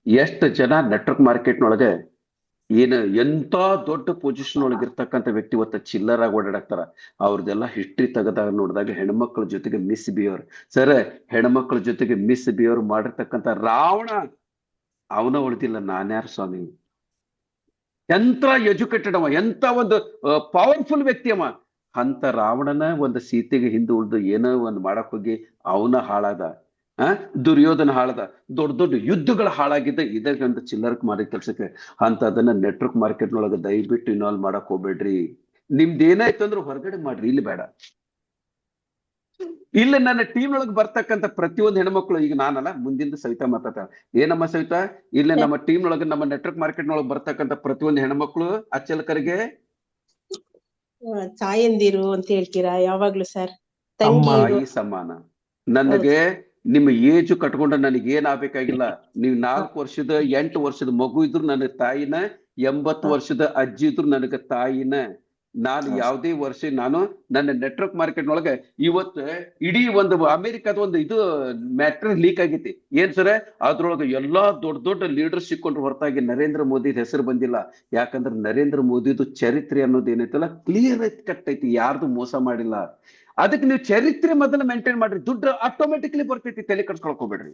ಎಷ್ಟು ಜನ ನೆಟ್ವರ್ಕ್ ಮಾರ್ಕೆಟ್ನೊಳಗೆ ಎಂತ ದೊಡ್ಡ ಪೊಸಿಷನ್ ಒಳಗೆ ಇರ್ತಕ್ಕಂಥ ವ್ಯಕ್ತಿ ಇವತ್ತು ಚಿಲ್ಲರಾಗಿ ಓಡಾಡಕ್ತಾರ. ಅವ್ರದ್ದೆಲ್ಲ ಹಿಸ್ಟ್ರಿ ತೆಗೆದಾಗ ನೋಡಿದಾಗ ಹೆಣ್ಮಕ್ಳ ಜೊತೆಗೆ ಮಿಸ್ಬಿಹೇವ್. ಸರ್, ಹೆಣ್ಮಕ್ಳ ಜೊತೆಗೆ ಮಿಸ್ಬಿಹೇವ್ ಮಾಡಿರ್ತಕ್ಕಂಥ ರಾವಣ ಅವನ ಉಳಿದಿಲ್ಲ, ನಾನ್ಯಾರು ಸ್ವಾಮಿ. ಎಂತ ಎಜುಕೇಟೆಡ್ ಅವ, ಎಂತ ಒಂದು ಪವರ್ಫುಲ್ ವ್ಯಕ್ತಿ ಅವ. ಅಂತ ರಾವಣನ ಒಂದು ಸೀತೆಗೆ ಹಿಂದೆ ಉಳಿದು ಏನೋ ಒಂದು ಮಾಡಕ್ ಹೋಗಿ ಅವನ ಹಾಳಾದ. ದುರ್ಯೋಧನ ಹಾಳದ, ದೊಡ್ಡ ದೊಡ್ಡ ಯುದ್ಧಗಳು ಹಾಳಾಗಿದ್ದ ಇದೊಂದು ಚಿಲ್ಲರಕ್ ಮಾಡಿದ ಕೆಲ್ಸಕ್ಕೆ. ಅಂತ ಅದನ್ನ ನೆಟ್ವರ್ಕ್ ಮಾರ್ಕೆಟ್ನೊಳಗೆ ದಯವಿಟ್ಟು ಇನ್ವಾಲ್ವ್ ಮಾಡಕ್ ಹೋಗ್ಬೇಡ್ರಿ. ನಿಮ್ದು ಏನಾಯ್ತು ಅಂದ್ರೆ ಹೊರಗಡೆ ಮಾಡ್ರಿ, ಇಲ್ಲಿ ಬೇಡ. ಇಲ್ಲಿ ನನ್ನ ಟೀಮ್ ಒಳಗೆ ಬರ್ತಕ್ಕಂಥ ಪ್ರತಿಯೊಂದು ಹೆಣ್ಮಕ್ಳು, ಈಗ ನಾನಲ್ಲ ಮುಂದಿಂದ ಸವಿತಾ ಮಾತಾಡ್ತಾಳೆ. ಏನಮ್ಮ ಸವಿತಾ, ಇಲ್ಲೇ ನಮ್ಮ ಟೀಮ್ ಒಳಗೆ ನಮ್ಮ ನೆಟ್ವರ್ಕ್ ಮಾರ್ಕೆಟ್ನೊಳಗೆ ಬರ್ತಕ್ಕಂಥ ಪ್ರತಿಯೊಂದು ಹೆಣ್ಮಕ್ಳು ಅಚ್ಚಲಕರಿಗೆ ತಾಯಂದಿರು ಅಂತ ಹೇಳ್ತೀರಾ ಯಾವಾಗ್ಲೂ ಸರ್? ತಾಯಿ ಸಮಾನ. ನನಗೆ ನಿಮ್ಮ ಏಜು ಕಟ್ಕೊಂಡ ನನಗೆ ಏನ್ ಆಗ್ಬೇಕಾಗಿಲ್ಲ. ನೀವು 4 ವರ್ಷದ 8 ವರ್ಷದ ಮಗು ಇದ್ರು ನನಗೆ ತಾಯಿನ, 80 ವರ್ಷದ ಅಜ್ಜಿ ಇದ್ರು ನನಗೆ ತಾಯಿನ. ನಾನು ಯಾವುದೇ ವರ್ಷ ನಾನು ನನ್ನ ನೆಟ್ವರ್ಕ್ ಮಾರ್ಕೆಟ್ನೊಳಗೆ ಇವತ್ತು ಇಡೀ ಒಂದು ಅಮೆರಿಕದ ಒಂದು ಇದು ಮ್ಯಾಟ್ರ್ ಲೀಕ್ ಆಗೈತಿ. ಏನ್ ಸರ, ಅದ್ರೊಳಗೆ ಎಲ್ಲಾ ದೊಡ್ಡ ದೊಡ್ಡ ಲೀಡರ್ ಸಿಕ್ಕೊಂಡ್ರು, ಹೊರತಾಗಿ ನರೇಂದ್ರ ಮೋದಿ ಹೆಸರು ಬಂದಿಲ್ಲ. ಯಾಕಂದ್ರೆ ನರೇಂದ್ರ ಮೋದಿದು ಚರಿತ್ರೆ ಅನ್ನೋದು ಏನೈತಲ್ಲ ಕ್ಲಿಯರ್ ಐತಿ, ಕಟ್ ಐತಿ, ಯಾರ್ದು ಮೋಸ ಮಾಡಿಲ್ಲ. ಅದಕ್ಕೆ ನೀವು ಚರಿತ್ರೆ ಮೊದಲು ಮೇಂಟೈನ್ ಮಾಡ್ರಿ, ದುಡ್ಡು ಆಟೋಮೆಟಿಕ್ಲಿ ಬರ್ತೈತಿ, ತಲೆ ಕಟ್ಸ್ಕೊಳಕ್ ಹೋಗ್ಬೇಡ್ರಿ.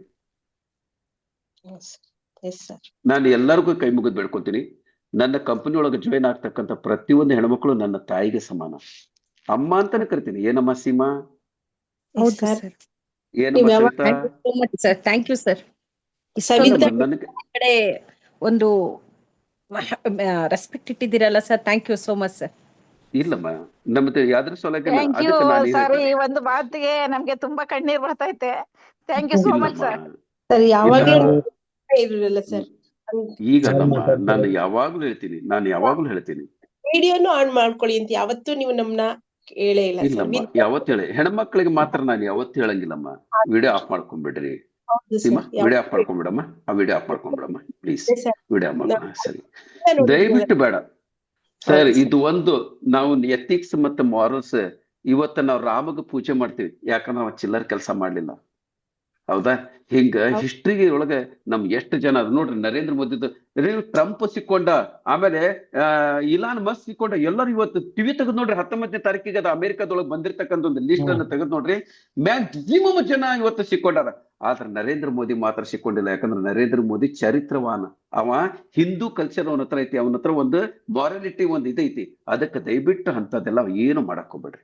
ನಾನು ಎಲ್ಲರಿಗೂ ಕೈ ಮುಗಿದ್ ಬೇಡ್ಕೊತೀನಿ. ನನ್ನ ಕಂಪನಿ ಒಳಗೆ ಜಾಯಿನ್ ಆಗ್ತಕ್ಕಂಥ ಪ್ರತಿಯೊಂದು ಹೆಣ್ಮಕ್ಳು ನನ್ನ ತಾಯಿಗೆ ಸಮಾನ, ಅಮ್ಮ ಅಂತಾನೆ ಕರಿತೀನಿ. ಏನಮ್ಮ ಸೀಮಾ? ಏನಮ್ಮ ಸವಿತಾ? Thank you sir. ನನಗೆ ಕಡೆ ಒಂದು ರೆಸ್ಪೆಕ್ಟ್ ಇಟ್ಟಿದ್ದೀರಲ್ಲ sir, thank you so much sir. ಇಲ್ಲಮ್ಮ, ನಮ್ದು ಯಾವ್ದ್ರ ಸಲಕ್ಕೆ ಸರ್, ಈ ಒಂದು ಮಾತಿಗೆ ನಮ್ಗೆ ತುಂಬಾ ಕಣ್ಣೀರ್ ಬರ್ತೈತೆ. Thank you so much sir. Sir ಯಾವಾಗ್ಲೂ ಇರಲಿಲ್ಲ ಸರ್. ಈಗ ನಾನು ಯಾವಾಗ್ಲೂ ಹೇಳ್ತೀನಿ, ವಿಡಿಯೋನು ಆನ್ ಮಾಡ್ಕೊಳ್ಳಿ ಅಂತ ಯಾವತ್ತೂ ನೀವು ನಮ್ನ ಹೇಳೇ ಇಲ್ಲ. ಇಲ್ಲಮ್ಮ, ಯಾವತ್ತು ಹೇಳಿ, ಹೆಣ್ಮಕ್ಳಿಗೆ ಮಾತ್ರ ನಾನು ಯಾವತ್ತು ಹೇಳಂಗಿಲ್ಲಮ್ಮ. ವಿಡಿಯೋ ಆಫ್ ಮಾಡ್ಕೊಂಡ್ಬಿಡ್ರಿ ಸೀಮಾ, ವಿಡಿಯೋ ಆಫ್ ಮಾಡ್ಕೊಂಡ್ಬಿಡಮ್ಮ. ಆ ವಿಡಿಯೋ ಆಫ್ ಮಾಡ್ಕೊಂಡ್ಬಿಡಮ್ಮ ಪ್ಲೀಸ್. ವಿಡಿಯೋ ಸರಿ, ದಯವಿಟ್ಟು ಬೇಡ ಸರ್. ಇದು ಒಂದು ನಾವು ಎಥಿಕ್ಸ್ ಮತ್ತೆ ಮಾರಲ್ಸ್. ಇವತ್ತ ನಾವು ರಾಮಗ ಪೂಜೆ ಮಾಡ್ತೀವಿ, ಯಾಕಂದ್ರೆ ನಾವು ಚಿಲ್ಲರ್ ಕೆಲಸ ಮಾಡ್ಲಿಲ್ಲ, ಹೌದಾ? ಹಿಂಗ ಹಿಸ್ಟ್ರಿ ಒಳಗೆ ನಮ್ ಎಷ್ಟು ಜನ ಅದು ನೋಡ್ರಿ. ನರೇಂದ್ರ ಮೋದಿದು ಟ್ರಂಪ್ ಸಿಕ್ಕೊಂಡ, ಆಮೇಲೆ ಇಲಾನ್ ಮಸ್ಕ್ ಸಿಕ್ಕೊಂಡ. ಎಲ್ಲರೂ ಇವತ್ತು ಟಿವಿ ತೆಗೆದು ನೋಡ್ರಿ, 19ನೇ ತಾರೀಕಿಗೆ ಅದು ಅಮೆರಿಕದೊಳಗೆ ಬಂದಿರ್ತಕ್ಕಂಥ ಒಂದು ಲಿಸ್ಟ್ ಅನ್ನು ತೆಗೆದು ನೋಡ್ರಿ, ಮ್ಯಾಕ್ಸಿಮಮ್ ಜನ ಇವತ್ತು ಸಿಕ್ಕೊಂಡಾರ. ಆದ್ರೆ ನರೇಂದ್ರ ಮೋದಿ ಮಾತ್ರ ಸಿಕ್ಕೊಂಡಿಲ್ಲ. ಯಾಕಂದ್ರೆ ನರೇಂದ್ರ ಮೋದಿ ಚರಿತ್ರವಾನ, ಅವ ಹಿಂದೂ ಕಲ್ಚರ್ ಅವನ ಹತ್ರ ಐತಿ, ಅವನ ಹತ್ರ ಒಂದು ಮಾರಾಲಿಟಿ ಒಂದು ಇದೈತಿ. ಅದಕ್ಕೆ ದಯವಿಟ್ಟು ಅಂತದೆಲ್ಲ ಏನು ಮಾಡಕ್ ಹೋಗ್ಬೇಡ್ರಿ.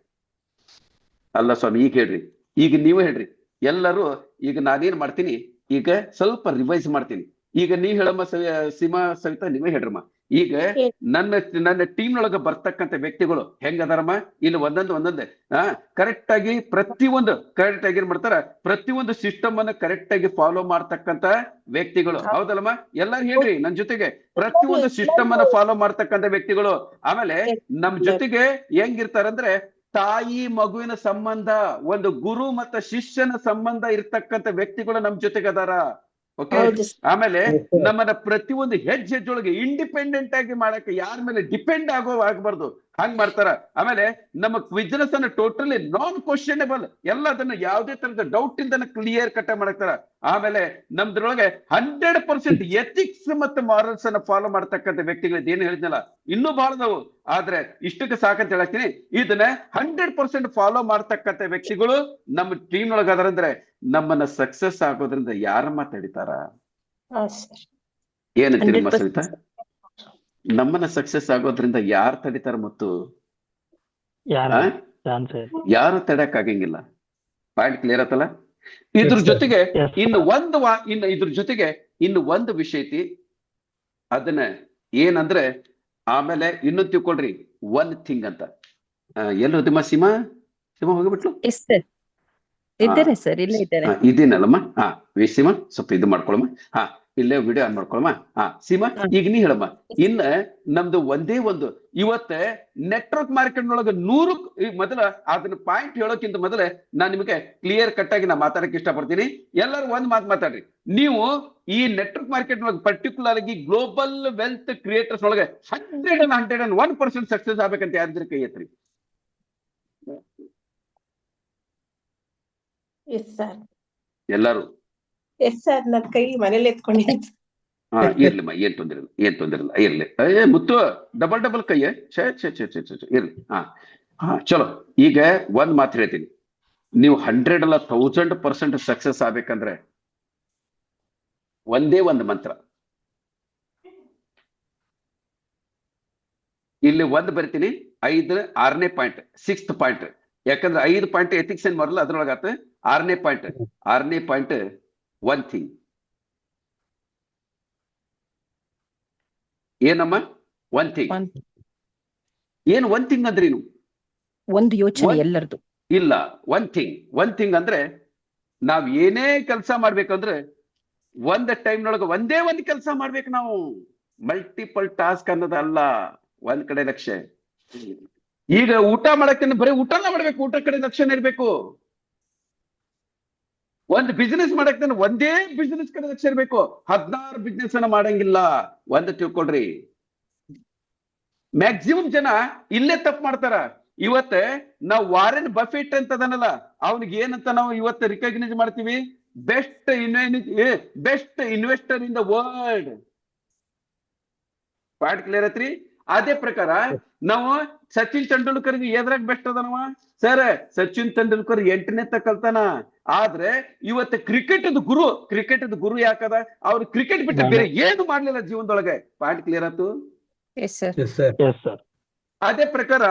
ಅಲ್ಲ ಸ್ವಾಮಿ, ಈಗ ಹೇಳ್ರಿ, ಈಗ ನೀವೇ ಹೇಳ್ರಿ ಎಲ್ಲರೂ. ಈಗ ನಾನೇನ್ ಮಾಡ್ತೀನಿ, ಈಗ ಸ್ವಲ್ಪ ರಿವೈಸ್ ಮಾಡ್ತೀನಿ. ಈಗ ನೀವ್ ಹೇಳಮ್ಮ ಸೀಮಾ, ಸವಿತಾ ನೀವೇ ಹೇಳ್ರಮ್ಮ. ಈಗ ನನ್ನ ಟೀಮ್ ಒಳಗ ಬರ್ತಕ್ಕಂಥ ವ್ಯಕ್ತಿಗಳು ಹೆಂಗದಾರಮ್ಮ, ಇಲ್ಲಿ ಒಂದೊಂದೇ ಕರೆಕ್ಟ್ ಆಗಿ ಪ್ರತಿಯೊಂದು ಕರೆಕ್ಟ್ ಆಗಿ ಏನ್ ಮಾಡ್ತಾರ, ಪ್ರತಿಯೊಂದು ಸಿಸ್ಟಮ್ ಅನ್ನ ಕರೆಕ್ಟ್ ಆಗಿ ಫಾಲೋ ಮಾಡ್ತಕ್ಕಂತ ವ್ಯಕ್ತಿಗಳು. ಹೌದಲ್ಲಮ್ಮ? ಎಲ್ಲಾರು ಹೇಳ್ರಿ ನನ್ ಜೊತೆಗೆ, ಪ್ರತಿಯೊಂದು ಸಿಸ್ಟಮ್ ಅನ್ನ ಫಾಲೋ ಮಾಡ್ತಕ್ಕಂಥ ವ್ಯಕ್ತಿಗಳು. ಆಮೇಲೆ ನಮ್ ಜೊತೆಗೆ ಹೆಂಗಿರ್ತಾರಂದ್ರೆ ತಾಯಿ ಮಗುವಿನ ಸಂಬಂಧ, ಒಂದು ಗುರು ಮತ್ತು ಶಿಷ್ಯನ ಸಂಬಂಧ ಇರ್ತಕ್ಕಂಥ ವ್ಯಕ್ತಿಗಳು ನಮ್ ಜೊತೆಗೆ ಅದಾರ. ಓಕೆ. ಆಮೇಲೆ ನಮ್ಮನ್ನ ಪ್ರತಿಯೊಂದು ಹೆಜ್ಜೆಯೊಳಗೆ ಇಂಡಿಪೆಂಡೆಂಟ್ ಆಗಿ ಮಾಡಕ್ಕೆ ಯಾರ ಮೇಲೆ ಡಿಪೆಂಡ್ ಆಗ್ಬಾರ್ದು, ಹಂಗ್ ಮಾಡ್ತಾರ. ಆಮೇಲೆ ನಮ್ಮ ಬಿಸ್ನೆಸ್ ಅನ್ನ ಟೋಟಲಿ ನಾನ್ ಕ್ವಶನೇಬಲ್, ಎಲ್ಲದನ್ನ ಯಾವುದೇ ತರದ ಡೌಟ್ ಇಂದ ಕ್ಲಿಯರ್ ಕಟ್ ಮಾಡಕ್ತಾರ. ಆಮೇಲೆ ನಮ್ದ್ರೊಳಗೆ 100% ಎಥಿಕ್ಸ್ ಮತ್ತು ಮಾರಲ್ಸ್ ಅನ್ನ ಫಾಲೋ ಮಾಡ್ತಕ್ಕಂಥ ವ್ಯಕ್ತಿಗಳು ಏನ್ ಹೇಳಿದ್ನಲ್ಲ, ಇನ್ನೂ ಬಹಳದವು, ಆದ್ರೆ ಇಷ್ಟಕ್ಕೆ ಸಾಕಂತ ಹೇಳತ್ತೀನಿ. ಇದನ್ನ 100% ಫಾಲೋ ಮಾಡ್ತಕ್ಕಂಥ ವ್ಯಕ್ತಿಗಳು ನಮ್ಮ ಟೀಮ್ ಒಳಗ ಅದಾರಂದ್ರೆ ನಮ್ಮನ್ನ ಸಕ್ಸಸ್ ಆಗೋದ್ರಿಂದ ಯಾರ ಮಾತಾಡಿತಾರ? ಏನಂತೀರಿ ಸವಿತಾ? ನಮ್ಮನ್ನ ಸಕ್ಸಸ್ ಆಗೋದ್ರಿಂದ ಯಾರು ತಡಿತಾರ? ಮತ್ತು ಯಾರು ತಡಕ್ ಆಗಂಗಿಲ್ಲ. ಪಾಯಿಂಟ್ ಕ್ಲಿಯರ್ ಆತಲ್ಲ? ಇದ್ರ ಜೊತೆಗೆ ಇನ್ನು ಒಂದು ವಿಷಯ ಐತಿ, ಅದನ್ನ ಏನಂದ್ರೆ ಆಮೇಲೆ ಇನ್ನೊಂದು ತಿಳ್ಕೊಳ್ರಿ, ಒನ್ ಥಿಂಗ್ ಅಂತ. ಎಲ್ಲೋದಮ್ಮ ಸೀಮಾ ಹೋಗ್ಬಿಟ್ಲು? ಇದ್ದೇನೆ ಸರ್, ಇಲ್ಲೇ ಇದ್ದೇನೆ. ಇದೇನಲ್ಲಮ್ಮ? ಸೀಮಾ ಸ್ವಲ್ಪ ಇದು ಮಾಡ್ಕೊಳಮ್ಮ. ಇಲ್ಲೇ ವಿಡಿಯೋ ಆನ್ ಮಾಡ್ಕೊಳಮ್ಮ. ಸೀಮಾ, ಈಗ ನೀ ಹೇಳಮ್ಮ. ಇನ್ನ ನಮ್ದು ಒಂದೇ ಒಂದು ಇವತ್ತ ನೆಟ್ವರ್ಕ್ ಮಾರ್ಕೆಟ್ ಒಳಗ 100 ಮೊದಲ ಅದನ್ನ ಪಾಯಿಂಟ್ ಹೇಳೋಕ್ಕಿಂತ ಮೊದಲೇ ನಾನ್ ನಿಮಗೆ ಕ್ಲಿಯರ್ ಕಟ್ ಆಗಿ ನಾ ಮಾತಾಡಕ್ ಇಷ್ಟಪಡ್ತೀನಿ. ಎಲ್ಲರೂ ಒಂದ್ ಮಾತಾಡ್ರಿ. ನೀವು ಈ ನೆಟ್ವರ್ಕ್ ಮಾರ್ಕೆಟ್ ಒಳಗೆ ಪರ್ಟಿಕ್ಯುಲರ್ ಆಗಿ ಗ್ಲೋಬಲ್ ವೆಲ್ತ್ ಕ್ರಿಯೇಟರ್ಸ್ ಒಳಗೆ 101% ಸಕ್ಸಸ್ ಆಗ್ಬೇಕಂತ ಯಾರಿದ್ರೆ ಕೈ ಎತ್ರಿ. ಎಲ್ಲಾರು ಎಸ್ ಸರ್, ನನ್ ಕೈ ಮನೇಲಿ ಎತ್ಕೊಂಡಿದ್ದೀನಿ. ಇರ್ಲಿಮ್ಮ, ಏನ್ ತೊಂದ್ರೆ ಇಲ್ಲ ಇರ್ಲಿ. ಮುತ್ತು ಡಬಲ್ ಕೈ ಇರ್ಲಿ. ಚಲೋ. ಈಗ ಒಂದ್ ಮಾತು ಹೇಳ್ತೀನಿ, ನೀವು 100 ಅಲ್ಲ 1000% ಸಕ್ಸಸ್ ಆಗ್ಬೇಕಂದ್ರೆ ಒಂದೇ ಒಂದು ಮಂತ್ರ. ಇಲ್ಲಿ ಒಂದು ಬರ್ತೀನಿ, 6ನೇ ಪಾಯಿಂಟ್, 6th ಪಾಯಿಂಟ್. ಯಾಕಂದ್ರೆ 5 ಪಾಯಿಂಟ್ ಎಥಿಕ್ಸ್ ಏನ್ ಬರಲ್ಲ, ಅದ್ರೊಳಗಾತ 6ನೇ ಪಾಯಿಂಟ್ ಒನ್ ಥಿಂಗ್. ಏನಮ್ಮ ಒನ್ ಥಿಂಗ್? ಏನ್ ಒನ್ ಥಿಂಗ್ ಅಂದ್ರೆ ಏನು? ಒಂದು ಯೋಚನೆ ಎಲ್ಲರದು ಇಲ್ಲ. ಒನ್ ಥಿಂಗ್ ಅಂದ್ರೆ ನಾವ್ ಏನೇ ಕೆಲಸ ಮಾಡ್ಬೇಕಂದ್ರೆ ಒಂದ್ ಟೈಮ್ನೊಳಗ ಒಂದೇ ಒಂದು ಕೆಲಸ ಮಾಡ್ಬೇಕು ನಾವು. ಮಲ್ಟಿಪಲ್ ಟಾಸ್ಕ್ ಅನ್ನೋದಲ್ಲ, ಒಂದ್ ಕಡೆ ಲಕ್ಷ್ಯ. ಈಗ ಊಟ ಮಾಡಕ್ಕೆ ಬರೀ ಊಟನ ಮಾಡ್ಬೇಕು, ಊಟ ಕಡೆ ಲಕ್ಷ್ಯನ ಇರ್ಬೇಕು. ಒಂದ್ ಬಿಸ್ನೆಸ್ ಮಾಡಕ್ ಒಂದೇ ಬಿಸ್ನೆಸ್ ಕಡೆ ಲಕ್ಷ್ಯ ಇರ್ಬೇಕು. 16 ಬಿಸ್ನೆಸ್ ಅನ್ನ ಮಾಡಂಗಿಲ್ಲ. ಒಂದ್ ತಿಳ್ಕೊಳ್ರಿ, ಮ್ಯಾಕ್ಸಿಮಮ್ ಜನ ಇಲ್ಲೇ ತಪ್ಪು ಮಾಡ್ತಾರ. ಇವತ್ತ ನಾವು ವಾರೆನ್ ಬಫೆಟ್ ಅಂತದನಲ್ಲ, ಅವನಿಗೆ ಏನಂತ ನಾವು ಇವತ್ತು ರಿಕಗ್ನೈಸ್ ಮಾಡ್ತೀವಿ? Best investor in the world. Point clear ಐತ್ರಿ? ಅದೇ ಪ್ರಕಾರ ನಾವು ಸಚಿನ್ ತೆಂಡೂಲ್ಕರ್ ಎದ್ರಾಗ ಬೆಸ್ಟ್ ಅದನವ ಸರ್? ಸಚಿನ್ ತೆಂಡೂಲ್ಕರ್ 8ನೇ ಕಲ್ತಾನ. ಆದ್ರೆ ಇವತ್ತು ಕ್ರಿಕೆಟ್ ಗುರು ಯಾಕದ? ಅವ್ರು ಕ್ರಿಕೆಟ್ ಬಿಟ್ಟು ಬೇರೆ ಏನು ಮಾಡ್ಲಿಲ್ಲ ಜೀವನದೊಳಗೆ. ಪಾಯಿಂಟ್ ಕ್ಲಿಯರ್ ಆಯ್ತು? ಅದೇ ಪ್ರಕಾರ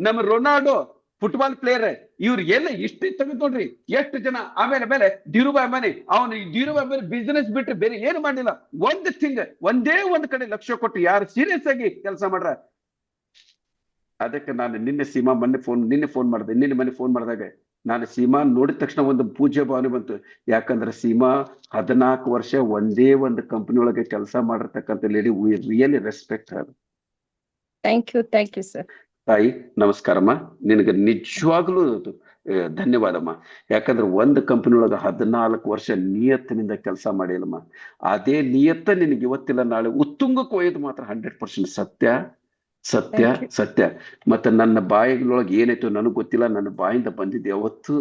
ನಮ್ಮ ರೊನಾಲ್ಡೋ ಫುಟ್ಬಾಲ್ ಪ್ಲೇಯರ್, ಇವ್ರು ಎಲ್ಲ ಇಷ್ಟು ತೆಗೆದು ನೋಡ್ರಿ ಎಷ್ಟು ಜನ. ಆಮೇಲೆ ಧೀರುಭಾಯ್ ಅಂಬಾನಿ, ಅವನು ಬಿಸ್ನೆಸ್ ಬಿಟ್ಟು ಬೇರೆ ಏನು ಮಾಡ್ಲಿಲ್ಲ. ಒಂದೇ ಒಂದು ಕಡೆ ಲಕ್ಷ್ಯ ಕೊಟ್ಟು ಯಾರು ಸೀರಿಯಸ್ ಆಗಿ ಕೆಲಸ ಮಾಡ್ರ. ಅದಕ್ಕೆ ನಾನು ನಿನ್ನೆ ಮನೆ ಫೋನ್ ಮಾಡಿದಾಗ ನಾನು ಸೀಮಾ ನೋಡಿದ ತಕ್ಷಣ ಒಂದು ಪೂಜ್ಯ ಭಾವನೆ ಬಂತು. ಯಾಕಂದ್ರೆ ಸೀಮಾ 14 ವರ್ಷ ಒಂದೇ ಒಂದು ಕಂಪನಿ ಒಳಗೆ ಕೆಲಸ ಮಾಡಿರ್ತಕ್ಕಂಥ lady. We really respect her. Thank you sir. ತಾಯಿ ನಮಸ್ಕಾರಮ್ಮ, ನಿನಗೆ ನಿಜವಾಗ್ಲೂ ಧನ್ಯವಾದಮ್ಮ. ಯಾಕಂದ್ರೆ ಒಂದು ಕಂಪನಿ ಒಳಗೆ 14 ವರ್ಷ ನಿಯತ್ತಿನಿಂದ ಕೆಲಸ ಮಾಡಿಲ್ಲಮ್ಮ. ಅದೇ ನಿಯತ್ತ ನಿನಗೆ ಇವತ್ತಿಲ್ಲ ನಾಳೆ ಉತ್ತುಂಗಕ್ಕೆ ಒಯ್ದು ಮಾತ್ರ 100% ಸತ್ಯ. ಮತ್ತೆ ನನ್ನ ಬಾಯಿಗಳೊಳಗೆ ಏನಾಯ್ತು ನನಗ್ ಗೊತ್ತಿಲ್ಲ, ನನ್ನ ಬಾಯಿಂದ ಬಂದಿದ್ದು ಯಾವತ್ತೂ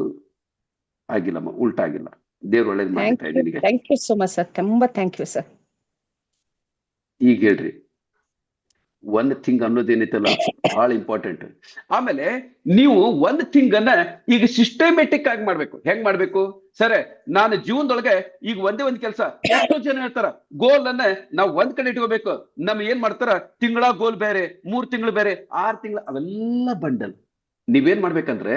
ಆಗಿಲ್ಲಮ್ಮ, ಉಲ್ಟಾಗಿಲ್ಲ. ದೇವ್ರ ಒಳ್ಳೇದ್ ಮಾಡ್ತಾ ನಿನಗೆ. Thank you so much sir, ತುಂಬಾ ಥ್ಯಾಂಕ್ ಯು ಸರ್. ಈಗ ಹೇಳ್ರಿ, ಒಂದ್ ಥಿಂಗ್ ಅನ್ನೋದೇನೈತಲ್ಲ ಬಹಳ ಇಂಪಾರ್ಟೆಂಟ್. ಆಮೇಲೆ ನೀವು ಒಂದ್ ಥಿಂಗ್ ಅನ್ನ ಈಗ ಸಿಸ್ಟಮೆಟಿಕ್ ಆಗಿ ಮಾಡ್ಬೇಕು. ಹೆಂಗ್ ಮಾಡ್ಬೇಕು ಸರ್? ನಾನು ಜೀವನದೊಳಗೆ ಈಗ ಒಂದೇ ಒಂದ್ ಕೆಲಸ. ಎಷ್ಟೋ ಜನ ಹೇಳ್ತಾರ ಗೋಲ್ ಅನ್ನ ನಾವು ಒಂದ್ ಕಡೆ ಇಟ್ಕೋಬೇಕು. ಏನ್ ಮಾಡ್ತಾರ, ತಿಂಗಳ ಗೋಲ್ ಬೇರೆ, 3 ತಿಂಗಳು ಬೇರೆ, 6 ತಿಂಗಳು, ಅವೆಲ್ಲ ಬಂಡಲ್. ನೀವೇನ್ ಮಾಡ್ಬೇಕಂದ್ರೆ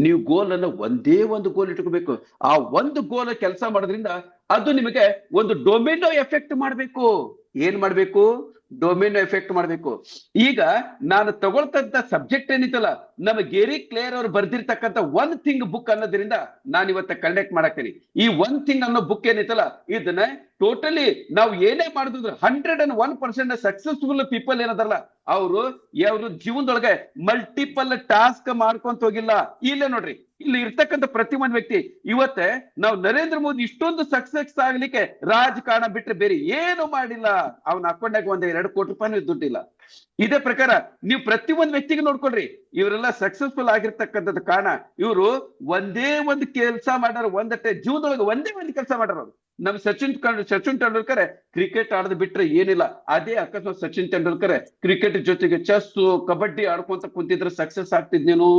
ನೀವು ಗೋಲ್ ಅನ್ನ ಒಂದೇ ಒಂದು ಗೋಲ್ ಇಟ್ಕೋಬೇಕು. ಆ ಒಂದು ಗೋಲ್ ಕೆಲಸ ಮಾಡೋದ್ರಿಂದ ಅದು ನಿಮಗೆ ಒಂದು ಡೊಮಿನೋ ಎಫೆಕ್ಟ್ ಮಾಡ್ಬೇಕು. ಏನ್ ಮಾಡ್ಬೇಕು? ಡೊಮಿನೋ ಎಫೆಕ್ಟ್ ಮಾಡ್ಬೇಕು. ಈಗ ನಾನು ತಗೊಳ್ತಂತ ಸಬ್ಜೆಕ್ಟ್ ಏನಿತ್ತಲ್ಲ, ನಮ್ಮ ಗೆರಿ ಕ್ಲೇರ್ ಅವರು ಬರ್ದಿರ್ತಕ್ಕಂಥ ಒನ್ ಥಿಂಗ್ ಬುಕ್ ಅನ್ನೋದ್ರಿಂದ ನಾನು ಇವತ್ತ ಕಂಡಕ್ಟ್ ಮಾಡಾಕ್ತೀನಿ. ಈ ಒನ್ ಥಿಂಗ್ ಅನ್ನೋ ಬುಕ್ ಏನಿತ್ತಲ್ಲ, ಇದನ್ನ ಟೋಟಲಿ ನಾವು ಏನೇ ಮಾಡಿದ್ರು 101% ಸಕ್ಸಸ್ಫುಲ್ ಪೀಪಲ್ ಏನದಾರಲ್ಲ, ಅವರು ಜೀವನದೊಳಗೆ ಮಲ್ಟಿಪಲ್ ಟಾಸ್ಕ್ ಮಾಡ್ಕೊಂತ ಹೋಗಿಲ್ಲ. ಇಲ್ಲೇ ನೋಡ್ರಿ, ಇಲ್ಲಿ ಇರ್ತಕ್ಕಂಥ ಪ್ರತಿ ಒಂದ್ ವ್ಯಕ್ತಿ ಇವತ್ತೆ ನಾವು ನರೇಂದ್ರ ಮೋದಿ ಇಷ್ಟೊಂದು ಸಕ್ಸಸ್ ಆಗ್ಲಿಕ್ಕೆ ರಾಜಕಾರಣ ಬಿಟ್ರೆ ಬೇರೆ ಏನು ಮಾಡಿಲ್ಲ. ಅವನ ಅಕೌಂಟ್ನಾಗ ಒಂದ್ 2 ಕೋಟಿ ರೂಪಾಯಿ ದುಡ್ಡಿಲ್ಲ. ಇದೇ ಪ್ರಕಾರ ನೀವು ಪ್ರತಿ ಒಂದ್ ವ್ಯಕ್ತಿಗೆ ನೋಡ್ಕೊಳ್ರಿ, ಇವರೆಲ್ಲ ಸಕ್ಸಸ್ಫುಲ್ ಆಗಿರ್ತಕ್ಕಂಥದ್ದು ಕಾರಣ ಇವರು ಒಂದೇ ಒಂದು ಕೆಲಸ ಮಾಡ್ಯಾರ, ಜೀವನದೊಳಗೆ ಒಂದೇ ಒಂದು ಕೆಲಸ ಮಾಡ್ಯಾರ ಅವ್ರು. ನಮ್ ಸಚಿನ್ ತೆಂಡೂಲ್ಕರ್ ಕ್ರಿಕೆಟ್ ಆಡದ್ ಬಿಟ್ರೆ ಏನಿಲ್ಲ. ಅದೇ ಅಕಸ್ಮಾತ್ ಸಚಿನ್ ತೆಂಡೂಲ್ಕರ್ ಕ್ರಿಕೆಟ್ ಜೊತೆಗೆ ಚೆಸ್ ಕಬಡ್ಡಿ ಆಡ್ಕೊಂತ ಕುಂತಿದ್ರೆ ಸಕ್ಸಸ್ ಆಗ್ತಿದ್ನೇನು?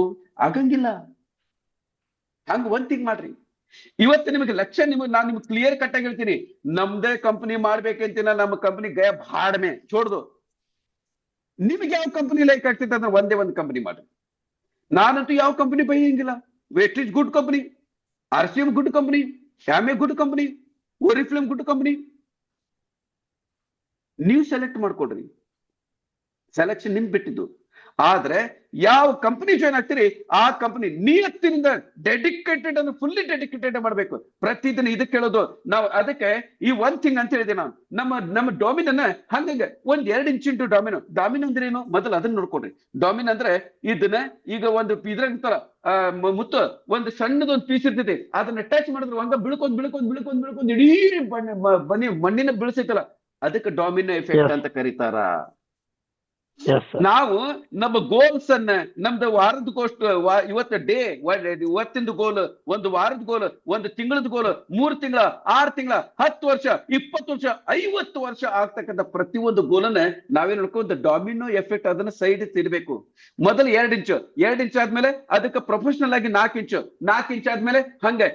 ಆಗಂಗಿಲ್ಲ. ಹಂಗ ಒಂದ್ ಥಿಂಗ್ ಮಾಡ್ರಿ. ಇವತ್ತು ನಿಮಗೆ ಲಕ್ಷ್ಯ ನಾನು ನಿಮ್ಗೆ ಕ್ಲಿಯರ್ ಕಟ್ ಆಗಿ ಹೇಳ್ತೀನಿ, ನಮ್ದೇ ಕಂಪನಿ ಮಾಡ್ಬೇಕಂತಿನ, ನಮ್ಮ ಕಂಪನಿ ಗಯ ಭಾಡ್ಮೆ ಚೋಡ್ದು. ನಿಮ್ಗೆ ಯಾವ ಕಂಪನಿ ಲೈಕ್ ಆಗ್ತೈತೆ ಅಂದ್ರೆ ಒಂದೇ ಒಂದು ಕಂಪನಿ ಮಾಡ್ರಿ. ನಾನಂತೂ ಯಾವ ಕಂಪನಿ ಬೈಯಂಗಿಲ್ಲ. Vestige good company, RCM good company, MA good company, Oriflame good company. ನೀವು ಸೆಲೆಕ್ಟ್ ಮಾಡ್ಕೊಡ್ರಿ, ಸೆಲೆಕ್ಷನ್ ನಿಮ್ ಬಿಟ್ಟಿದ್ದು. ಆದ್ರೆ ಯಾವ ಕಂಪನಿ ಜಾಯ್ನ್ ಆಗ್ತೀರಿ ಆ ಕಂಪನಿ ನಿಯತ್ತಿನಿಂದ ಡೆಡಿಕೇಟೆಡ್ ಅಂದ್ರೆ ಫುಲ್ಲಿ ಡೆಡಿಕೇಟೆಡ್ ಮಾಡ್ಬೇಕು. ಪ್ರತಿದಿನ ಇದಕ್ಕೆ ಹೇಳೋದು ನಾವು. ಅದಕ್ಕೆ ಈ ಒಂದ್ ಥಿಂಗ್ ಅಂತ ಹೇಳಿದೆ ನಾನು. ನಮ್ಮ ಡೊಮಿನನ್ನ ಹಂಗಂಗೆ 1-2 ಇಂಚಿಂಟು ಡಾಮಿನೋ ಅಂದ್ರೆ ಏನು ಮೊದಲು ಅದನ್ನ ನೋಡ್ಕೊಡ್ರಿ. ಡಾಮಿನ್ ಅಂದ್ರೆ ಇದನ್ನ ಈಗ ಒಂದು ಇದ್ರಾಗ ಮುತ್ತು ಒಂದು ಸಣ್ಣದೊಂದು ಪೀಸ್ ಇರ್ತೈತಿ, ಅದನ್ನ ಟಚ್ ಮಾಡಿದ್ರೆ ಹಂಗ ಬಿಳ್ಕೊಂಡ್ ಇಡೀ ಮಣ್ಣಿನ ಬೀಳ್ಸೈತಲ್ಲ, ಅದಕ್ಕೆ ಡಾಮಿನೋ ಎಫೆಕ್ಟ್ ಅಂತ ಕರೀತಾರ. ನಾವು ನಮ್ಮ ಗೋಲ್ಸ್ ಅನ್ನ, ನಮ್ದು ವಾರದ ಗೋಸ್ಟ್, ಇವತ್ತು ಇವತ್ತಿಂದು ಗೋಲ್, ಒಂದು ವಾರದ ಗೋಲ್, ಒಂದು ತಿಂಗಳದ ಗೋಲ್, 3 ತಿಂಗಳ, 6 ತಿಂಗಳ, 10 ವರ್ಷ, 20 ವರ್ಷ, 50 ವರ್ಷ ಆಗ್ತಕ್ಕಂಥ ಪ್ರತಿಯೊಂದು ಗೋಲನ್ನ ನಾವೇನ್ ನೋಡ್ಕೊಂಡು ಡಾಮಿನೋ ಎಫೆಕ್ಟ್ ಅದನ್ನ ಸೈಡ್ ತಿರ್ಬೇಕು. ಮೊದಲು 2 ಇಂಚ್ ಆದ್ಮೇಲೆ ಅದಕ್ಕೆ ಪ್ರೊಫೆಷನಲ್ ಆಗಿ 4 ಇಂಚ್ ಆದ್ಮೇಲೆ ಹಂಗೆ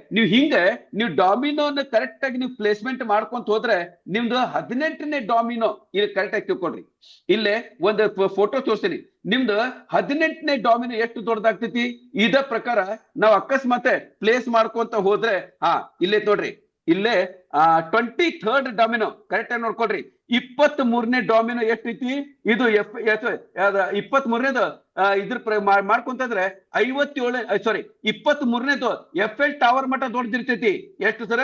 ನೀವು ಡಾಮಿನೋನ ಕರೆಕ್ಟ್ ಆಗಿ ನೀವು ಪ್ಲೇಸ್ಮೆಂಟ್ ಮಾಡ್ಕೊಂತ ಹೋದ್ರೆ ನಿಮ್ದು 18ನೇ ಡಾಮಿನೋ ಇಲ್ಲಿ ಕರೆಕ್ಟ್ ಆಗಿ ತಿಳ್ಕೊಡ್ರಿ. ಇಲ್ಲೇ ಒಂದು ಫೋಟೋ ತೋರಿಸ್ತೀನಿ. ನಿಮ್ದು 18ನೇ ಡಾಮಿನೋ ಎಷ್ಟು ದೊಡ್ಡದಾಗ್ತೈತಿ, ಇದ ಪ್ರಕಾರ ನಾವು ಅಕಸ್ಮಾತ್ ಪ್ಲೇಸ್ ಮಾಡ್ಕೊಂತ ಹೋದ್ರೆ ಇಲ್ಲೇ ನೋಡ್ರಿ, ಇಲ್ಲೇ 23rd ಡಾಮಿನೋ ಕರೆಕ್ಟ್ ಆಗಿ ನೋಡ್ಕೊಡ್ರಿ. 23ನೇ ಡಾಮಿನೋ ಎಷ್ಟೈತಿ, ಇದು 23ನೇದು ಮಾಡ್ಕೊಂತಂದ್ರೆ 23ನೇದು FL ಟವರ್ ಮಟ್ಟ ದೊಡ್ಡದಿರ್ತೈತಿ. ಎಷ್ಟು ಸರ?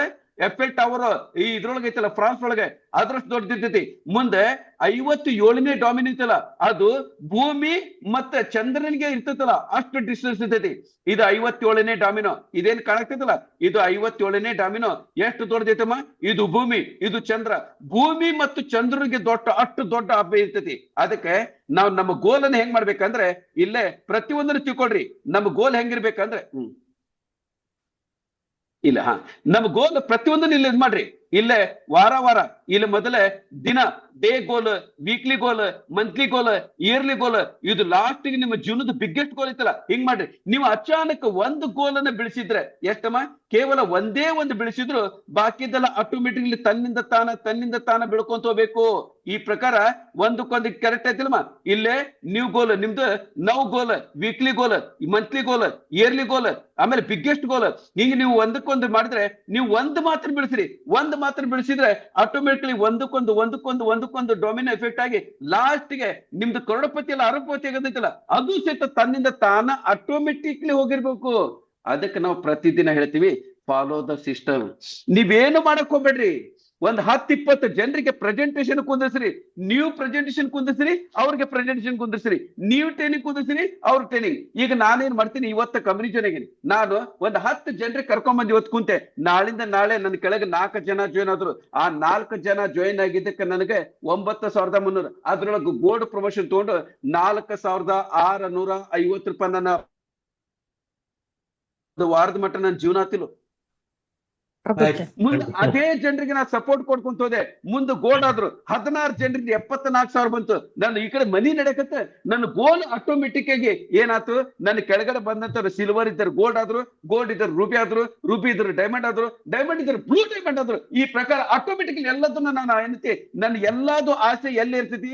FL ಟವರ್ ಇದ್ರೊಳಗೆ ಐತಲ್ಲ, ಫ್ರಾನ್ಸ್ ಒಳಗೆ, ಅದ್ರಷ್ಟು ದೊಡ್ಡದಿರ್ತೈತಿ. ಮುಂದೆ 57ನೇ ಡಾಮಿನೋ ಐತಲ್ಲ, ಅದು ಭೂಮಿ ಮತ್ತೆ ಚಂದ್ರನಿಗೆ ಇರ್ತೈತಲ್ಲ ಅಷ್ಟು ಡಿಸ್ಟೆನ್ಸ್ ಇರ್ತೈತಿ. ಇದು 57ನೇ ಡಾಮಿನೋ. ಇದೇನ್ ಕಾಣಕ್ತೈತಲ್ಲ, ಇದು 57ನೇ ಡಾಮಿನೋ. ಎಷ್ಟು ದೊಡ್ಡದೈತಮ್ಮ? ಇದು ಭೂಮಿ, ಇದು ಚಂದ್ರ. ಭೂಮಿ ಮತ್ತು ಚಂದ್ರನಿಗೆ ಅಷ್ಟು ದೊಡ್ಡ ಹಬ್ಬ ಇರ್ತೈತಿ. ಅದಕ್ಕೆ ನಾವು ನಮ್ಮ ಗೋಲ್ ಅನ್ನ ಹೆಂಗ್ ಮಾಡ್ಬೇಕಂದ್ರೆ, ಇಲ್ಲೇ ಪ್ರತಿಯೊಂದನ್ನು ತಿಳ್ಕೊಳ್ರಿ. ನಮ್ಮ ಗೋಲ್ ಹೆಂಗಿರ್ಬೇಕಂದ್ರೆ ಇಲ್ಲ ನಮ್ಮ ಗೋಲ್ ಪ್ರತಿಯೊಂದನ್ನು ಇಲ್ಲಿ ಮಾಡ್ರಿ. ಇಲ್ಲೇ ವಾರ ಇಲ್ಲಿ ಮೊದಲೇ ದಿನ ಡೇ ಗೋಲ್, ವೀಕ್ಲಿ ಗೋಲ್, ಮಂತ್ಲಿ ಗೋಲ್, ಇಯರ್ಲಿ ಗೋಲ್, ಇದು ಲಾಸ್ಟ್ ಗೆ ನಿಮ್ಮ ಜೀವನದ ಬಿಗ್ಗೆಸ್ಟ್ ಗೋಲ್ ಐತಲ್ಲ, ಹಿಂಗ್ ಮಾಡ್ರಿ. ನೀವು ಅಚಾನಕ್ ಒಂದು ಗೋಲ್ ಅನ್ನ ಬೆಳೆಸಿದ್ರೆ ಎಷ್ಟಮ್ಮ? ಕೇವಲ ಒಂದೇ ಒಂದು ಬೆಳೆಸಿದ್ರು ಬಾಕಿದೆಲ್ಲ ಆಟೋಮೆಟಿಕ್ಲಿ ತನ್ನಿಂದ ತಾನ ಬೆಳ್ಕೊಂತ ಹೋಗ್ಬೇಕು. ಈ ಪ್ರಕಾರ ಒಂದಕ್ಕೊಂದು ಕರೆಕ್ಟ್ ಐತಿಲ್ಲಮ್ಮ. ಇಲ್ಲೇ ನ್ಯೂ ಗೋಲ್ ನಿಮ್ದು, ಗೋಲ್, ವೀಕ್ಲಿ ಗೋಲ್, ಮಂತ್ಲಿ ಗೋಲ್, ಇಯರ್ಲಿ ಗೋಲ್, ಆಮೇಲೆ ಬಿಗ್ಗೆಸ್ಟ್ ಗೋಲ್. ಹಿಂಗೆ ನೀವು ಒಂದಕ್ಕೊಂದು ಮಾಡಿದ್ರೆ, ನೀವು ಒಂದು ಮಾತ್ರ ಬೆಳೆಸಿದ್ರೆ ಆಟೋಮೆಟಿಕ್ಲಿ ಒಂದಕ್ಕೊಂದು ಡೊಮಿನೋ ಎಫೆಕ್ಟ್ ಆಗಿ ಲಾಸ್ಟ್ ಗೆ ನಿಮ್ದು ಕರೋಡಪತಿ ಅಲ್ಲ ಅರಬಪತಿ ಆಗೋದೈತಲ್ಲ, ಅದು ಸಹಿತ ತನ್ನಿಂದ ತಾನ ಆಟೋಮೆಟಿಕ್ಲಿ ಹೋಗಿರ್ಬೇಕು. ಅದಕ್ಕೆ ನಾವು ಪ್ರತಿದಿನ ಹೇಳ್ತೀವಿ, ಫಾಲೋ ದ ಸಿಸ್ಟಮ್. ನೀವೇನು ಮಾಡಕ್ ಹೋಗ್ಬೇಡ್ರಿ. ಒಂದ್ 10-20 ಜನರಿಗೆ ಪ್ರೆಸೆಂಟೇಶನ್ ಕುಂದಿಸ್ರಿ, ನೀವು ಪ್ರೆಸೆಂಟೇಶನ್ ಕುಂದಿಸ್ರಿ, ಅವ್ರಿಗೆ ಪ್ರೆಸೆಂಟೇಶನ್ ಕುಂದಿಸ್ರಿ, ನೀವು ಟ್ರೈನಿಂಗ್ ಕುಂದಿಸ್ರಿ, ಅವ್ರ ಟ್ರೈನಿಂಗ್. ಈಗ ನಾನೇನ್ ಮಾಡ್ತೀನಿ, ಇವತ್ತು ಕಂಪನಿ ಜಾಯ್ನ್ ಆಗಿನಿ, ನಾನು ಒಂದ್ 10 ಜನರಿಗೆ ಕರ್ಕೊಂಡ್ಬಂದು ಇವತ್ತು ಕುಂತೆ. ನಾಳೆ ನನ್ನ ಕೆಳಗೆ 4 ಜನ ಜಾಯ್ನ್ ಆದ್ರು. ಆ 4 ಜನ ಜಾಯ್ನ್ ಆಗಿದ್ದಕ್ಕೆ ನನಗೆ 9,300, ಅದ್ರೊಳಗೆ ಗೋಲ್ಡ್ ಪ್ರಮೋಷನ್ ತಗೊಂಡು 4,650 ರೂಪಾಯಿ ನನ್ನ ವಾರದ ಮಟ್ಟ ನನ್ನ ಜೀವನ ಆತಿಲ್ಲ. ಮುಂದೆ ಅದೇ ಜನರಿಗೆ ನಾ ಸಪೋರ್ಟ್ ಕೊಡ್ಕೊಂತ ಹೋದೆ. ಮುಂದೆ ಗೋಲ್ಡ್ ಆದ್ರು 16 ಜನರಿಗೆ 74,000 ಬಂತು. ನಾನು ಈ ಕಡೆ ಮನಿ ನಡೆಯಕತ್ತೆ, ನನ್ನ ಗೋಲ್ ಆಟೋಮೆಟಿಕ್ ಆಗಿ ಏನಾಯ್ತು, ನನ್ನ ಕೆಳಗಡೆ ಬಂದಂತವ್ರು ಸಿಲ್ವರ್ ಇದ್ದಾರೆ ಗೋಲ್ಡ್ ಆದ್ರು, ಗೋಲ್ಡ್ ಇದ್ದಾರೆ ರೂಬಿ ಆದ್ರು, ರೂಬಿ ಇದ್ರು ಡೈಮಂಡ್ ಆದ್ರು, ಡೈಮಂಡ್ ಇದ್ದಾರೆ ಬ್ಲೂ ಡೈಮಂಡ್ ಆದ್ರು. ಈ ಪ್ರಕಾರ ಆಟೋಮೆಟಿಕ್ಲಿ ಎಲ್ಲದನ್ನ ನಾನು ಏನಂತೆ, ನನ್ನ ಎಲ್ಲಾದು ಆಸೆ ಎಲ್ಲಿ ಇರ್ತೈತಿ?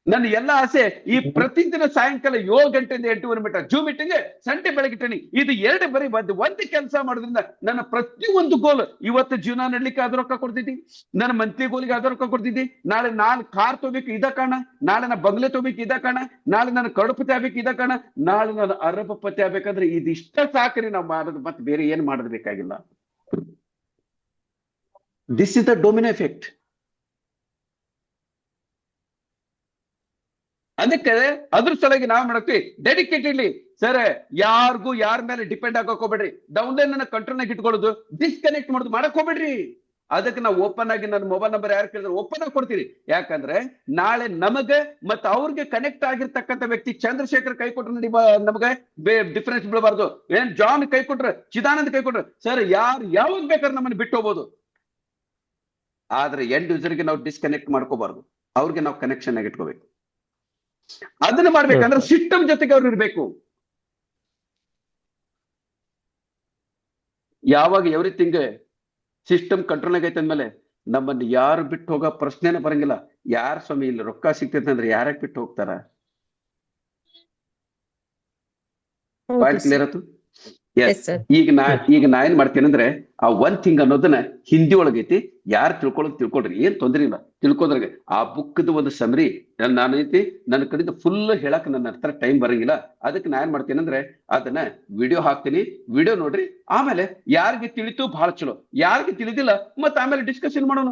ನನ್ನ ಎಲ್ಲ ಆಸೆ ಈ ಪ್ರತಿದಿನ ಸಾಯಂಕಾಲ 7 ಗಂಟೆಯಿಂದ 8 ಮೀಟರ್ ಜೂಮ್ ಮೀಟಿಂಗ್, ಸಂಡೆ ಬೆಳಗ್ಗೆ ಟ್ರೈನಿಂಗ್, ಇದು ಎರಡು ಬರೀ ಒಂದು ಕೆಲಸ ಮಾಡೋದ್ರಿಂದ ನನ್ನ ಪ್ರತಿಯೊಂದು ಗೋಲ್, ಇವತ್ತು ಜೀವನ ನಡ್ಲಿಕ್ಕೆ ಅದ ರೊಕ್ಕ ಕೊಡ್ತಿದ್ದಿ, ನನ್ನ ಮಂತ್ಲಿ ಗೋಲಿಗೆ ಅದ ರೊಕ್ಕ ಕೊಡ್ತಿದ್ದಿ, ನಾಳೆ ನಾನು ಕಾರ್ ತಗೋಬೇಕು ಇದ ಕಾರಣ, ನಾಳೆ ನಾನು ಬಂಗ್ಲೆ ತಗೋಬೇಕು ಇದ ಕಾರಣ, ನಾಳೆ ನಾನು ಕಡುಪತಿ ಆಗ್ಬೇಕು ಇದ ಕಾರಣ, ನಾಳೆ ನಾನು ಅರಬಪತಿ ಆಗ್ಬೇಕಂದ್ರೆ ಇದಿಷ್ಟ ಸಾಕ್ರಿ ನಾವು ಮಾಡೋದು, ಮತ್ತೆ ಬೇರೆ ಏನ್ ಮಾಡೋದು ಬೇಕಾಗಿಲ್ಲ. This is the domino effect. ಅದಕ್ಕೆ ಅದ್ರ ಸಲುವಾಗಿ ನಾವ್ ಮಾಡಕ್ತಿ ಡೆಡಿಕೇಟೆಡ್ಲಿ ಸರ್, ಯಾರಿಗೂ ಯಾರ ಮೇಲೆ ಡಿಪೆಂಡ್ ಆಗಕ್ ಹೋಗ್ಬೇಡ್ರಿ, ಡೌನ್ಲೈನ್ ಅನ್ನ ಕಂಟ್ರೋಲ್ನಾಗ ಇಟ್ಕೊಳ್ಳೋದು, ಡಿಸ್ಕನೆಕ್ಟ್ ಮಾಡೋದು ಮಾಡಕ್ ಹೋಗ್ಬೇಡ್ರಿ. ಅದಕ್ಕೆ ನಾವು ಓಪನ್ ಆಗಿ ನನ್ನ ಮೊಬೈಲ್ ನಂಬರ್ ಯಾರು ಕೇಳಿದ್ರೆ ಓಪನ್ ಆಗಿ ಕೊಡ್ತೀರಿ. ಯಾಕಂದ್ರೆ ನಾಳೆ ನಮಗೆ ಮತ್ತೆ ಅವ್ರಿಗೆ ಕನೆಕ್ಟ್ ಆಗಿರ್ತಕ್ಕಂಥ ವ್ಯಕ್ತಿ ಚಂದ್ರಶೇಖರ್ ಕೈ ಕೊಟ್ರೆ ನಮಗೆ ಡಿಫರೆನ್ಸ್ ಬೀಳಬಾರ್ದು. ಏನ್ ಜಾನ್ ಕೈ ಕೊಟ್ರೆ, ಚಿದಾನಂದ್ ಕೈ ಕೊಟ್ರೆ, ಸರ್ ಯಾವಾಗ ಬೇಕಾದ್ರೆ ನಮ್ಮನ್ನ ಬಿಟ್ಟು ಹೋಗ್ಬೋದು. ಆದ್ರೆ ಎಂಡ್ ಯೂಸರ್ಗೆ ನಾವು ಡಿಸ್ಕನೆಕ್ಟ್ ಮಾಡ್ಕೋಬಾರ್ದು, ಅವ್ರಿಗೆ ನಾವು ಕನೆಕ್ಷನ್ ಆಗಿ ಇಟ್ಕೋಬೇಕು. ಅದನ್ನ ಮಾಡ್ಬೇಕಂದ್ರೆ ಸಿಸ್ಟಮ್ ಜೊತೆಗೆ ಅವ್ರು ಇರ್ಬೇಕು. ಯಾವಾಗ ಎವ್ರಿಥಿಂಗ್ ಸಿಸ್ಟಮ್ ಕಂಟ್ರೋಲ್ ಆಗೈತೆ ಅಂದ್ಮೇಲೆ ನಮ್ಮನ್ನು ಯಾರು ಬಿಟ್ಟು ಹೋಗೋ ಪ್ರಶ್ನೆನೇ ಬರಂಗಿಲ್ಲ. ಯಾರ ಸ್ವಾಮಿ ಇಲ್ಲಿ ರೊಕ್ಕ ಸಿಗ್ತೈತೆ ಅಂದ್ರೆ ಯಾರಕ್ ಬಿಟ್ಟು ಹೋಗ್ತಾರ? ಪಾಯಿಂಟ್ ಕ್ಲಿಯರ್ ಆಯ್ತು? ಎಸ್. ಈಗ ನಾ ಏನ್ ಮಾಡ್ತೇನೆ ಅಂದ್ರೆ ಆ ಒನ್ ಥಿಂಗ್ ಅನ್ನೋದನ್ನ ಹಿಂದಿ ಒಳಗೈತಿ, ಯಾರು ತಿಳ್ಕೊಳ್ರಿ, ಏನ್ ತೊಂದ್ರೆ ಇಲ್ಲ, ತಿಳ್ಕೊದ್ರಾಗ ಆ ಬುಕ್ದು ಒಂದು ಸಮರಿ ನಾನೈತಿ ನನ್ನ ಕಡೆಯಿಂದ ಫುಲ್ ಹೇಳಕ್ ನನ್ನ ಹತ್ರ ಟೈಮ್ ಬರಂಗಿಲ್ಲ. ಅದಕ್ಕೆ ನಾ ಏನ್ ಮಾಡ್ತೇನೆ ಅಂದ್ರೆ ಅದನ್ನ ವಿಡಿಯೋ ಹಾಕ್ತೀನಿ, ವಿಡಿಯೋ ನೋಡ್ರಿ. ಆಮೇಲೆ ಯಾರಿಗೆ ತಿಳಿತು ಬಹಳ ಚಲೋ, ಯಾರಿಗೆ ತಿಳಿದಿಲ್ಲ ಮತ್ತೆ ಆಮೇಲೆ ಡಿಸ್ಕಷನ್ ಮಾಡೋಣ.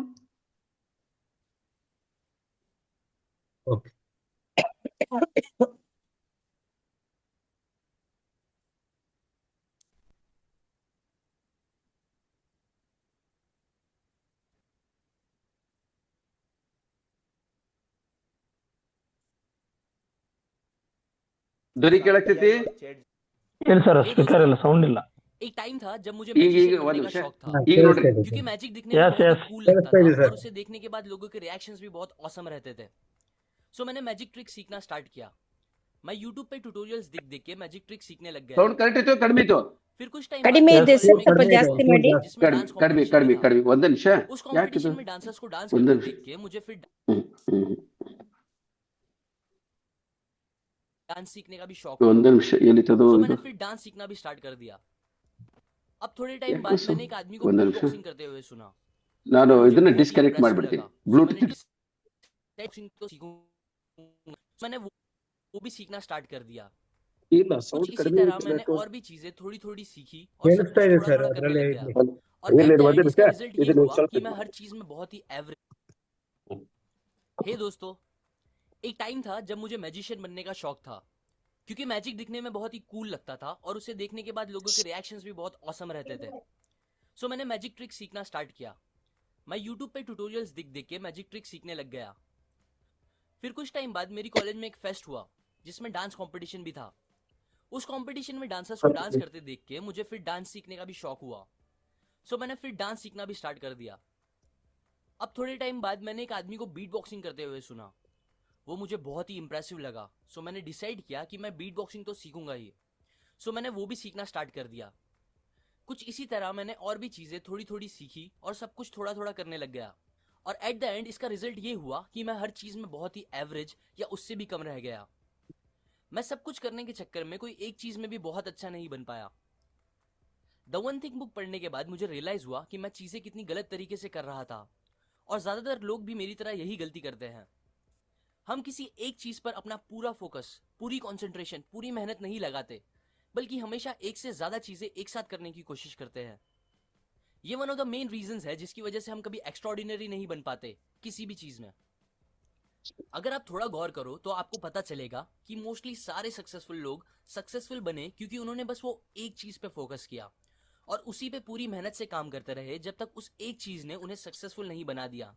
ಧ್ವನಿ ಕೇಳಕ್ತೈತಿ? ಏನು ಸರ್ ಸ್ಪೀಕರ್ ಇಲ್ಲ, सौंड ಇಲ್ಲ. एक टाइम था जब मुझे ಈಗ मैजिशियन ಒಂದ್ बनने का ನಿಮಿಷ, शौक था, ಈಗ ನೋಡ್ರಿ. क्योंकि मैजिक दिखने में Yes, बहुत yes. कूल लगता था sir. और उसे देखने के बाद लोगों के रिएक्शंस भी बहुत ऑसम रहते थे. सो मैंने मैजिक ट्रिक सीखना स्टार्ट किया. मैं YouTube पे ट्यूटोरियल्स देख के मैजिक ट्रिक सीखने लग गया. ಸೌಂಡ್ ಕರೆಕ್ಟ್ ಇತ್ತು ಕಡಿಮೆ ಇತ್ತು? फिर कुछ टाइम ಕಡಿಮೆ ಇದೆ Yes, ಸರ್, ಸ್ವಲ್ಪ ಕಡಿಮೆ ಜಾಸ್ತಿ ಇದೆ. ಮಾಡಿ. जिसमें डांस ಕಡಿಮೆ कंपटीशन भी था. ಕಡಿಮೆ ಒಂದ್ ನಿಮಿಷ. उस ಯಾಕಿದು? कंपटीशन में डांसर्स को डांस ಒಂದ್ करते ನಿಮಿಷ. देख के मुझे फिर डांस सीखने का भी शौक हुआ. ಒಂದ್ ನಿಮಿಷ ಏನಿತ್ತದು? सो ಇದು मैंने फिर डांस सीखना भी स्टार्ट कर दिया. अब थोड़े टाइम यार, बाद कुछ मैंने एक आदमी को ಒಂದ್ बीट ನಿಮಿಷ बॉक्सिंग करते हुए सुना. ನಾನು मुझे ಇದನ್ನ बहुत ही ಡಿಸ್ಕನೆಕ್ಟ್ impressive ಮಾಡ್ಬಿಡ್ತೀನಿ, लगा. सो ಬ್ಲೂಟೂತ್. मैंने वो भी सीखना स्टार्ट कर दिया. ಇಲ್ಲ कुछ ಸೌಂಡ್ इसी कಡಿಮೆ तरह मैंने ಇಟ್ಬೇಕು. और भी चीजें थोड़ी थोड़ी सीखी और सब ಕೇಳಿಸ್ತಾ कुछ ಇದೆ थोड़ा ಸರ್, थोड़ा करने ಅದರಲ್ಲೇ लग ಇರ್ಲಿ. गया. और at the end इसका रिजल्ट ये हुआ कि मैं हर चीज में बहुत ही एवरेज. हे दोस्तों, एक टाइम था जब मुझे मैजिशियन बनने का शौक था, क्योंकि मैजिक दिखने में बहुत ही कूल लगता था और उसे देखने के बाद लोगों के रिएक्शंस भी बहुत ऑसम रहते थे. सो मैंने मैजिक ट्रिक सीखना स्टार्ट किया. मैं YouTube पे ट्यूटोरियल्स देख के मैजिक ट्रिक सीखने लग गया. फिर कुछ टाइम बाद मेरी कॉलेज में एक फेस्ट हुआ जिसमें डांस कंपटीशन भी था. उस कंपटीशन में डांसर्स को डांस करते देख के मुझे फिर डांस सीखने का भी शौक हुआ. सो मैंने फिर डांस सीखना भी स्टार्ट कर दिया. अब थोड़े टाइम बाद मैंने एक आदमी को बीट बॉक्सिंग करते हुए सुना. वो मुझे बहुत ही इंप्रेसिव लगा. सो मैंने डिसाइड किया कि मैं बीट बॉक्सिंग तो सीखूंगा ही. सो मैंने वो भी सीखना स्टार्ट कर दिया. कुछ इसी तरह मैंने और भी चीजें थोड़ी थोड़ी सीखी और सब कुछ थोड़ा थोड़ा करने लग गया. और एट द एंड इसका रिजल्ट ये हुआ कि मैं हर चीज में बहुत ही एवरेज या उससे भी कम रह गया. मैं सब कुछ करने के चक्कर में कोई एक चीज में भी बहुत अच्छा नहीं बन पाया. द वन थिंग बुक पढ़ने के बाद मुझे रियलाइज हुआ कि मैं चीजें कितनी गलत तरीके से कर रहा था और ज्यादातर लोग भी मेरी तरह यही गलती करते हैं. हम किसी एक चीज पर अपना पूरा फोकस, पूरी कंसंट्रेशन, पूरी मेहनत नहीं लगाते, बल्कि हमेशा एक से ज्यादा चीजें एक साथ करने की कोशिश करते हैं. ये one of the main reasons है जिसकी वजह से हम कभी एक्स्ट्राऑर्डिनरी नहीं बन पाते किसी भी चीज में. अगर आप थोड़ा गौर करो तो आपको पता चलेगा कि मोस्टली सारे सक्सेसफुल लोग सक्सेसफुल बने क्योंकि उन्होंने बस वो एक चीज पे फोकस किया और उसी पे पूरी मेहनत से काम करते रहे जब तक उस एक चीज ने उन्हें सक्सेसफुल नहीं बना दिया.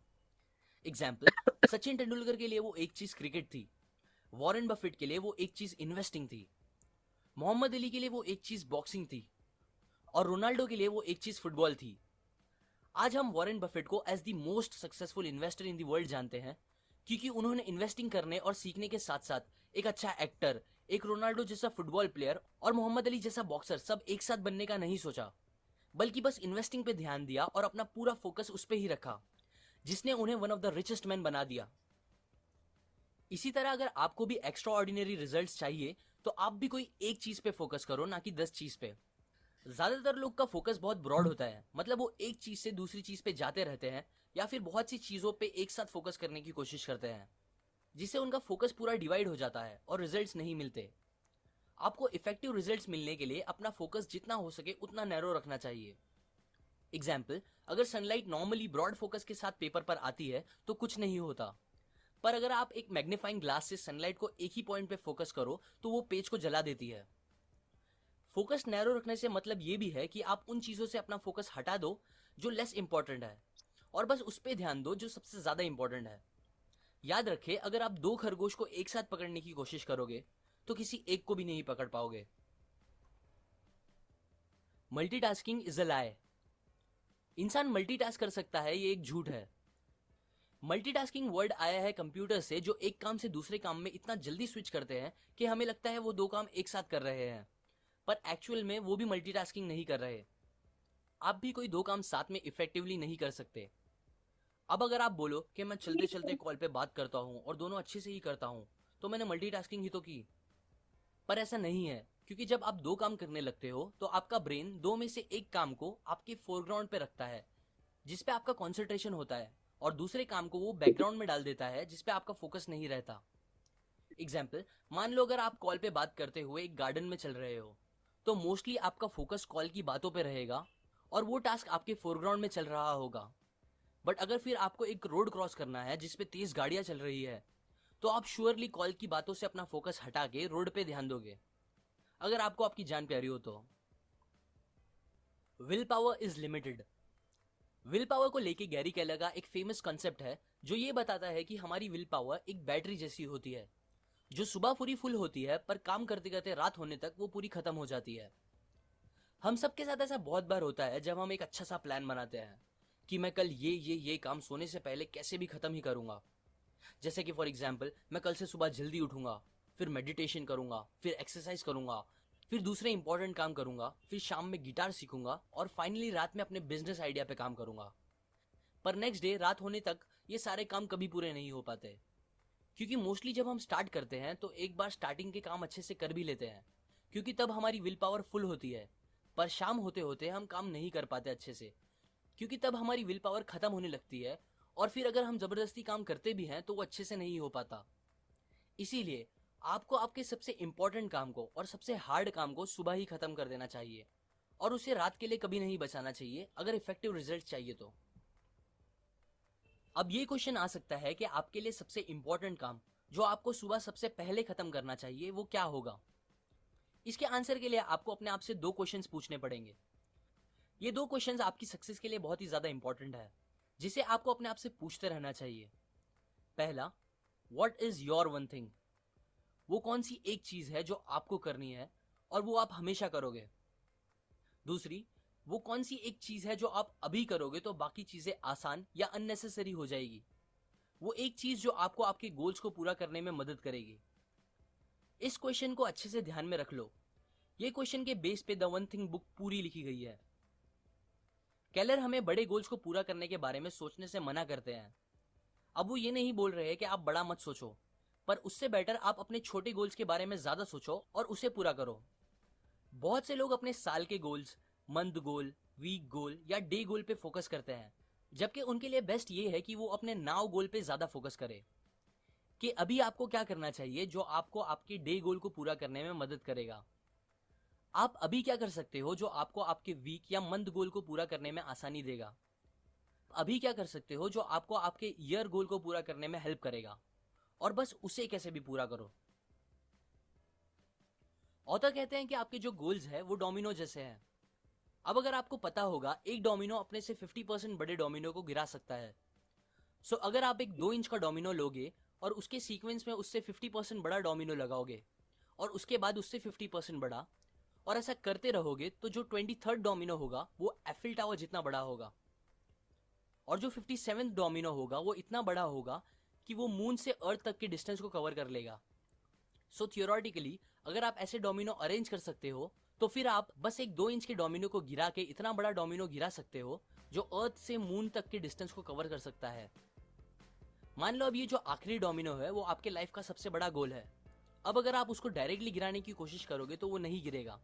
एग्जाम्पल, सचिन तेंदुलकर के लिए वो एक चीज क्रिकेट थी, वॉरेन बफेट के लिए वो एक चीज इन्वेस्टिंग थी, मोहम्मद अली के लिए वो एक चीज बॉक्सिंग थी और रोनाल्डो के लिए वो एक चीज फुटबॉल थी. आज हम वॉरेन बफेट को as the most successful investor in the world जानते हैं क्योंकि उन्होंने इन्वेस्टिंग करने और सीखने के साथ साथ एक अच्छा एक्टर, एक रोनाल्डो जैसा फुटबॉल प्लेयर और मोहम्मद अली जैसा बॉक्सर सब एक साथ बनने का नहीं सोचा, बल्कि बस इन्वेस्टिंग पे ध्यान दिया और अपना पूरा फोकस उस पे ही रखा, जिसने उन्हें one of the richest man बना दिया. इसी तरह अगर आपको भी एक्स्ट्रा ऑर्डिनरी रिजल्ट चाहिए तो आप भी कोई एक चीज पे फोकस करो, ना कि 10 चीज पे। ज्यादातर लोग का फोकस बहुत ब्रॉड होता है, मतलब वो एक चीज से दूसरी चीज पे जाते रहते हैं या फिर बहुत सी चीजों पे एक साथ फोकस करने की कोशिश करते हैं, जिससे उनका फोकस पूरा डिवाइड हो जाता है और रिजल्ट्स नहीं मिलते। आपको इफेक्टिव रिजल्ट्स मिलने के लिए अपना फोकस जितना हो सके उतना नैरो रखना चाहिए। एग्जाम्पल, अगर सनलाइट नॉर्मली ब्रॉड फोकस के साथ पेपर पर आती है तो कुछ नहीं होता, पर अगर आप एक मैग्नीफाइंग ग्लास से सनलाइट को एक ही पॉइंट पे फोकस करो तो वो पेज को जला देती है। फोकस नैरो रखने से मतलब ये भी है कि आप उन चीजों से अपना फोकस हटा दो जो लेस इंपॉर्टेंट है और बस उस पर ध्यान दो जो सबसे ज्यादा इंपॉर्टेंट है। याद रखें, अगर आप 2 खरगोश को एक साथ पकड़ने की कोशिश करोगे तो किसी एक को भी नहीं पकड़ पाओगे। मल्टीटास्किंग इज अ लाई। इंसान मल्टीटास्क कर सकता है, ये एक झूठ है। मल्टीटास्किंग वर्ड आया है कंप्यूटर से, जो एक काम से दूसरे काम में इतना जल्दी स्विच करते हैं कि हमें लगता है वो 2 काम एक साथ कर रहे हैं, पर एक्चुअल में वो भी मल्टीटास्किंग नहीं कर रहे। आप भी कोई 2 काम साथ में इफेक्टिवली नहीं कर सकते। अब अगर आप बोलो कि मैं चलते चलते कॉल पे बात करता हूं और दोनों अच्छे से ही करता हूं, तो मैंने मल्टीटास्किंग ही तो की। पर ऐसा नहीं है, क्योंकि जब आप 2 काम करने लगते हो तो आपका ब्रेन 2 में से एक काम को आपके फोरग्राउंड पे रखता है, जिसपे आपका कॉन्सेंट्रेशन होता है, और दूसरे काम को वो बैकग्राउंड में डाल देता है, जिसपे आपका फोकस नहीं रहता। एग्जाम्पल, मान लो अगर आप कॉल पे बात करते हुए एक गार्डन में चल रहे हो, तो मोस्टली आपका फोकस कॉल की बातों पे रहेगा और वो टास्क आपके फोरग्राउंड में चल रहा होगा। बट अगर फिर आपको एक रोड क्रॉस करना है जिसपे तेज गाड़ियां चल रही है, तो आप श्योरली कॉल की बातों से अपना फोकस हटा के रोड पे ध्यान दोगे, अगर आपको आपकी जान प्यारी हो तो। Will power is limited. Will power को लेके गैरी केलर का एक फेमस कॉन्सेप्ट है, जो ये बताता है कि हमारी विल पावर एक बैटरी जैसी होती है, जो सुबह पूरी फुल होती है, पर काम करते करते रात होने तक वो पूरी खत्म हो जाती है। हम सबके साथ ऐसा बहुत बार होता है जब हम एक अच्छा सा प्लान बनाते हैं कि मैं कल ये काम सोने से पहले कैसे भी खत्म ही करूंगा। जैसे कि फॉर एग्जाम्पल, मैं कल से सुबह जल्दी उठूंगा, फिर मेडिटेशन करूंगा, फिर एक्सरसाइज करूंगा, फिर दूसरे इंपॉर्टेंट काम करूंगा, फिर शाम में गिटार सीखूंगा और फाइनली रात में अपने बिजनेस आइडिया पे काम करूंगा। पर नेक्स्ट डे रात होने तक ये सारे काम कभी पूरे नहीं हो पाते, क्योंकि मोस्टली जब हम स्टार्ट करते हैं तो एक बार स्टार्टिंग के काम अच्छे से कर भी लेते हैं, क्योंकि तब हमारी विल पावर फुल होती है। पर शाम होते होते हम काम नहीं कर पाते अच्छे से, क्योंकि तब हमारी विल पावर खत्म होने लगती है, और फिर अगर हम जबरदस्ती काम करते भी हैं तो वो अच्छे से नहीं हो पाता। इसीलिए आपको आपके सबसे इंपॉर्टेंट काम को और सबसे हार्ड काम को सुबह ही खत्म कर देना चाहिए, और उसे रात के लिए कभी नहीं बचाना चाहिए अगर इफेक्टिव रिजल्ट चाहिए तो। अब ये क्वेश्चन आ सकता है कि आपके लिए सबसे इंपॉर्टेंट काम जो आपको सुबह सबसे पहले खत्म करना चाहिए वो क्या होगा। इसके आंसर के लिए आपको अपने आप से 2 क्वेश्चंस पूछने पड़ेंगे। ये 2 क्वेश्चंस आपकी सक्सेस के लिए बहुत ही ज्यादा इंपॉर्टेंट है, जिसे आपको अपने आप से पूछते रहना चाहिए। पहला, what is your one thing. वो कौन सी एक चीज है जो आपको करनी है और वो आप हमेशा करोगे। दूसरी, वो कौन सी एक चीज है जो आप अभी करोगे तो बाकी चीजें आसान या अननेसेसरी हो जाएगी। वो एक चीज जो आपको आपके गोल्स को पूरा करने में मदद करेगी। इस क्वेश्चन को अच्छे से ध्यान में रख लो। ये क्वेश्चन के बेस पे द वन थिंग बुक पूरी लिखी गई है। केलर हमें बड़े गोल्स को पूरा करने के बारे में सोचने से मना करते हैं। अब वो ये नहीं बोल रहे कि आप बड़ा मत सोचो, पर उससे बेटर आप अपने छोटे गोल्स के बारे में ज्यादा सोचो और उसे पूरा करो। बहुत से लोग अपने साल के गोल्स, मंथ गोल, वीक गोल या डे गोल पे फोकस करते हैं, जबकि उनके लिए बेस्ट ये है कि वो अपने नाउ गोल पे ज्यादा फोकस करे कि अभी आपको क्या करना चाहिए जो आपको आपके डे गोल को पूरा करने में मदद करेगा। आप अभी क्या कर सकते हो जो आपको आपके वीक या मंथ गोल को पूरा करने में आसानी देगा। अभी क्या कर सकते हो जो आपको आपके ईयर गोल को पूरा करने में हेल्प करेगा, और बस उसे कैसे भी पूरा करो। ऑथर कहते हैं कि आपके जो गोल्स है वो डोमिनो जैसे हैं। अब अगर आपको पता होगा एक डोमिनो अपने से 50% बड़े डोमिनो को गिरा सकता है। सो अगर आप एक 2 इंच का डोमिनो लोगे और उसके सीक्वेंस में उससे 50% बड़ा डोमिनो लगाओगे और उसके बाद उससे 50% बड़ा, और ऐसा करते रहोगे, तो जो 23rd डोमिनो होगा वो एफिल टावर जितना बड़ा होगा, और जो 57th डोमिनो होगा वो इतना बड़ा होगा कि वो मून से अर्थ तक के डिस्टेंस को कवर कर लेगा। सो थियोरेटिकली अगर आप ऐसे डोमिनो अरेंज कर सकते हो तो फिर आप बस एक 2 इंच के डोमिनो को गिरा के इतना बड़ा डोमिनो गिरा सकते हो जो अर्थ से मून तक के डिस्टेंस को कवर कर सकता है। मान लो अब ये जो आखिरी डोमिनो है वो आपके लाइफ का सबसे बड़ा गोल है। अब अगर आप उसको डायरेक्टली गिराने की कोशिश करोगे तो वो नहीं गिरेगा।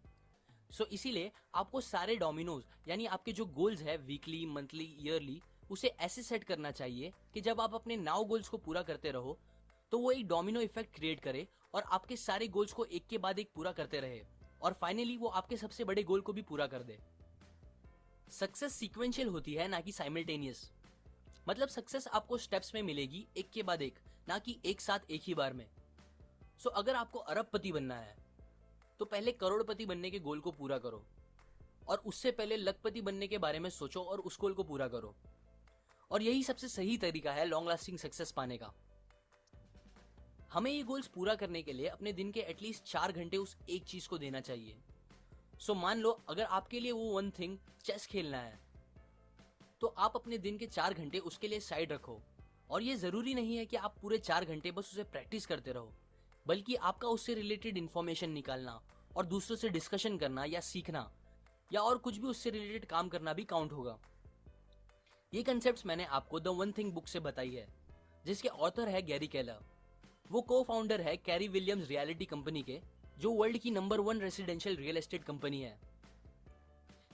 सो इसीलिए आपको सारे डोमिनोज यानी आपके जो गोल्स है वीकली, मंथली, ईयरली, उसे ऐसे सेट करना चाहिए कि जब आप अपने 9 गोल्स को पूरा करते रहो तो वो एक डोमिनो इफेक्ट क्रिएट करे और आपके सारे गोल्स को एक के बाद एक पूरा करते रहे और फाइनली वो आपके सबसे बड़े गोल को भी पूरा कर दे। सक्सेस सीक्वेंशियल होती है ना कि साइमल्टेनियस। मतलब सक्सेस आपको स्टेप्स में मिलेगी एक के बाद एक, ना कि एक साथ एक ही बार में। सो अगर आपको अरबपति बनना है तो पहले करोड़पति बनने के गोल को पूरा करो और उससे पहले लखपति बनने के बारे में सोचो और उस गोल को पूरा करो। और यही सबसे सही तरीका है लॉन्ग लास्टिंग सक्सेस पाने का। हमें ये गोल्स पूरा करने के लिए अपने दिन के एटलीस्ट 4 घंटे उस एक चीज को देना चाहिए। सो मान लो अगर आपके लिए वो वन थिंग चेस खेलना है तो आप अपने दिन के 4 घंटे उसके लिए साइड रखो। और ये जरूरी नहीं है कि आप पूरे 4 घंटे बस उसे प्रैक्टिस करते रहो, बल्कि आपका उससे रिलेटेड इंफॉर्मेशन निकालना और दूसरों से डिस्कशन करना या सीखना या और कुछ भी उससे रिलेटेड काम करना भी काउंट होगा। ये कंसेप्ट्स मैंने आपको द वन थिंग बुक से बताई है, जिसके ऑथर है गैरी केलर। वो को फाउंडर है कैरी विलियम्स रियलिटी कंपनी के, जो वर्ल्ड की number 1 residential real estate company है।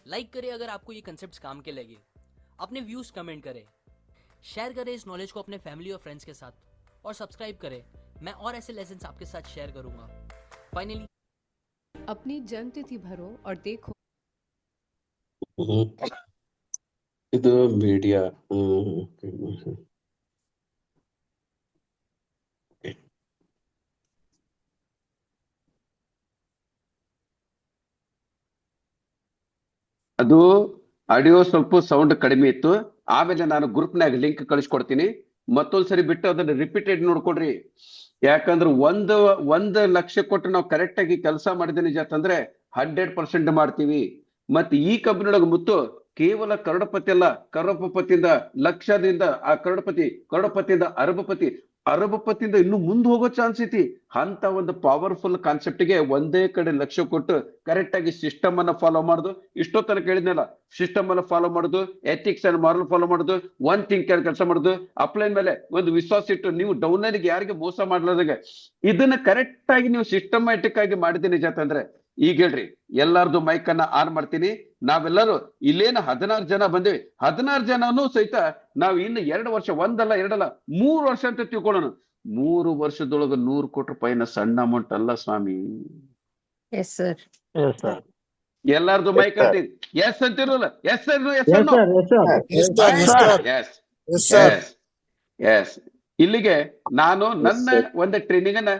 लाइक करें अगर आपको ये कंसेप्ट्स काम के लगे, अपने व्यूज कमेंट करें, शेयर करें इस नॉलेज को अपने फैमिली और फ्रेंड्स के साथ और सब्सक्राइब करें। मैं और ऐसे लेसन्स आपके साथ शेयर करूंगा। फाइनली अपनी जन्म तिथि भरो और देखो। ಇದು ಮೀಡಿಯಾ ಅದು ಆಡಿಯೋ ಸ್ವಲ್ಪ ಸೌಂಡ್ ಕಡಿಮೆ ಇತ್ತು. ಆಮೇಲೆ ನಾನು ಗ್ರೂಪ್ನಾಗ ಲಿಂಕ್ ಕಳಿಸ್ಕೊಡ್ತೀನಿ. ಮತ್ತೊಂದ್ಸರಿ ಬಿಟ್ಟು ಅದನ್ನ ರಿಪೀಟೆಡ್ ನೋಡ್ಕೊಡ್ರಿ. ಯಾಕಂದ್ರೆ ಒಂದ್ ಲಕ್ಷ ಕೊಟ್ಟು ನಾವು ಕರೆಕ್ಟ್ ಆಗಿ ಕೆಲಸ ಮಾಡಿದ ನಿಜ ಅಂತಂದ್ರೆ 100% ಮಾಡ್ತೀವಿ. ಮತ್ತೆ ಈ ಕಂಪನಿಯೊಳಗೆ ಮುತ್ತು ಕೇವಲ ಕರೋಡಪತಿ ಅಲ್ಲ, ಕರೋಡಪತಿಯಿಂದ ಲಕ್ಷದಿಂದ ಆ ಕರೋಡಪತಿಯಿಂದ ಅರಬಪತಿಯಿಂದ ಇನ್ನು ಮುಂದೆ ಹೋಗೋ ಚಾನ್ಸ್ ಐತಿ. ಅಂತ ಒಂದು ಪವರ್ಫುಲ್ ಕಾನ್ಸೆಪ್ಟ್ ಗೆ ಒಂದೇ ಕಡೆ ಲಕ್ಷ ಕೊಟ್ಟು ಕರೆಕ್ಟ್ ಆಗಿ ಸಿಸ್ಟಮ್ ಅನ್ನ ಫಾಲೋ ಮಾಡುದು. ಇಷ್ಟೋ ತನಕ ಹೇಳಿದ್ನಲ್ಲ, ಸಿಸ್ಟಮ್ ಅನ್ನ ಫಾಲೋ ಮಾಡುದು, ಎಥಿಕ್ಸ್ ಅಂಡ್ ಮಾರಲ್ ಫಾಲೋ ಮಾಡುದು, ಒನ್ ಥಿಂಕ್ ಕೆಲಸ ಮಾಡುದು, ಅಪ್ಲೈನ್ ಮೇಲೆ ಒಂದು ವಿಶ್ವಾಸ ಇಟ್ಟು ನೀವು ಡೌನ್ಲೈನ್ಗೆ ಯಾರಿಗೆ ಮೋಸ ಮಾಡ್ಲಾರ್ದಾಗ ಇದನ್ನ ಕರೆಕ್ಟ್ ಆಗಿ ನೀವು ಸಿಸ್ಟಮ್ಯಾಟಿಕ್ ಆಗಿ ಮಾಡಿದ್ದೀನಿ ನಿಜ ಅಂತಂದ್ರೆ ಈಗ ಹೇಳ್ರಿ ಎಲ್ಲಾರ್ದು ಮೈಕ್ ಅನ್ನ ಆನ್ ಮಾಡ್ತೀನಿ. ನಾವೆಲ್ಲರೂ ಇಲ್ಲೇನ 16 ಜನ ಬಂದೇವಿ. 16 ಜನನು ಸಹಿತ ನಾವು ಇನ್ನು 2 ವರ್ಷ, ಒಂದಲ್ಲ ಎರಡಲ್ಲ 3 ವರ್ಷ ಅಂತ ತಿಳ್ಕೊಳ್ಳೋಣ. 3 ವರ್ಷದೊಳಗೆ 100 ಕೋಟಿ ರೂಪಾಯಿನ ಸಣ್ಣ ಅಮೌಂಟ್ ಅಲ್ಲ ಸ್ವಾಮಿ. Yes sir. Yes sir. ಎಲ್ಲಾರ್ದು ಮೈಕ್ ಅಂತೀನಿ. ಎಸ್ ಅಂತಿರಲ್ಲ, ಎಸ್ ಎಸ್. ಇಲ್ಲಿಗೆ ನಾನು ನನ್ನ ಒಂದು ಟ್ರೈನಿಂಗ್ ಅನ್ನ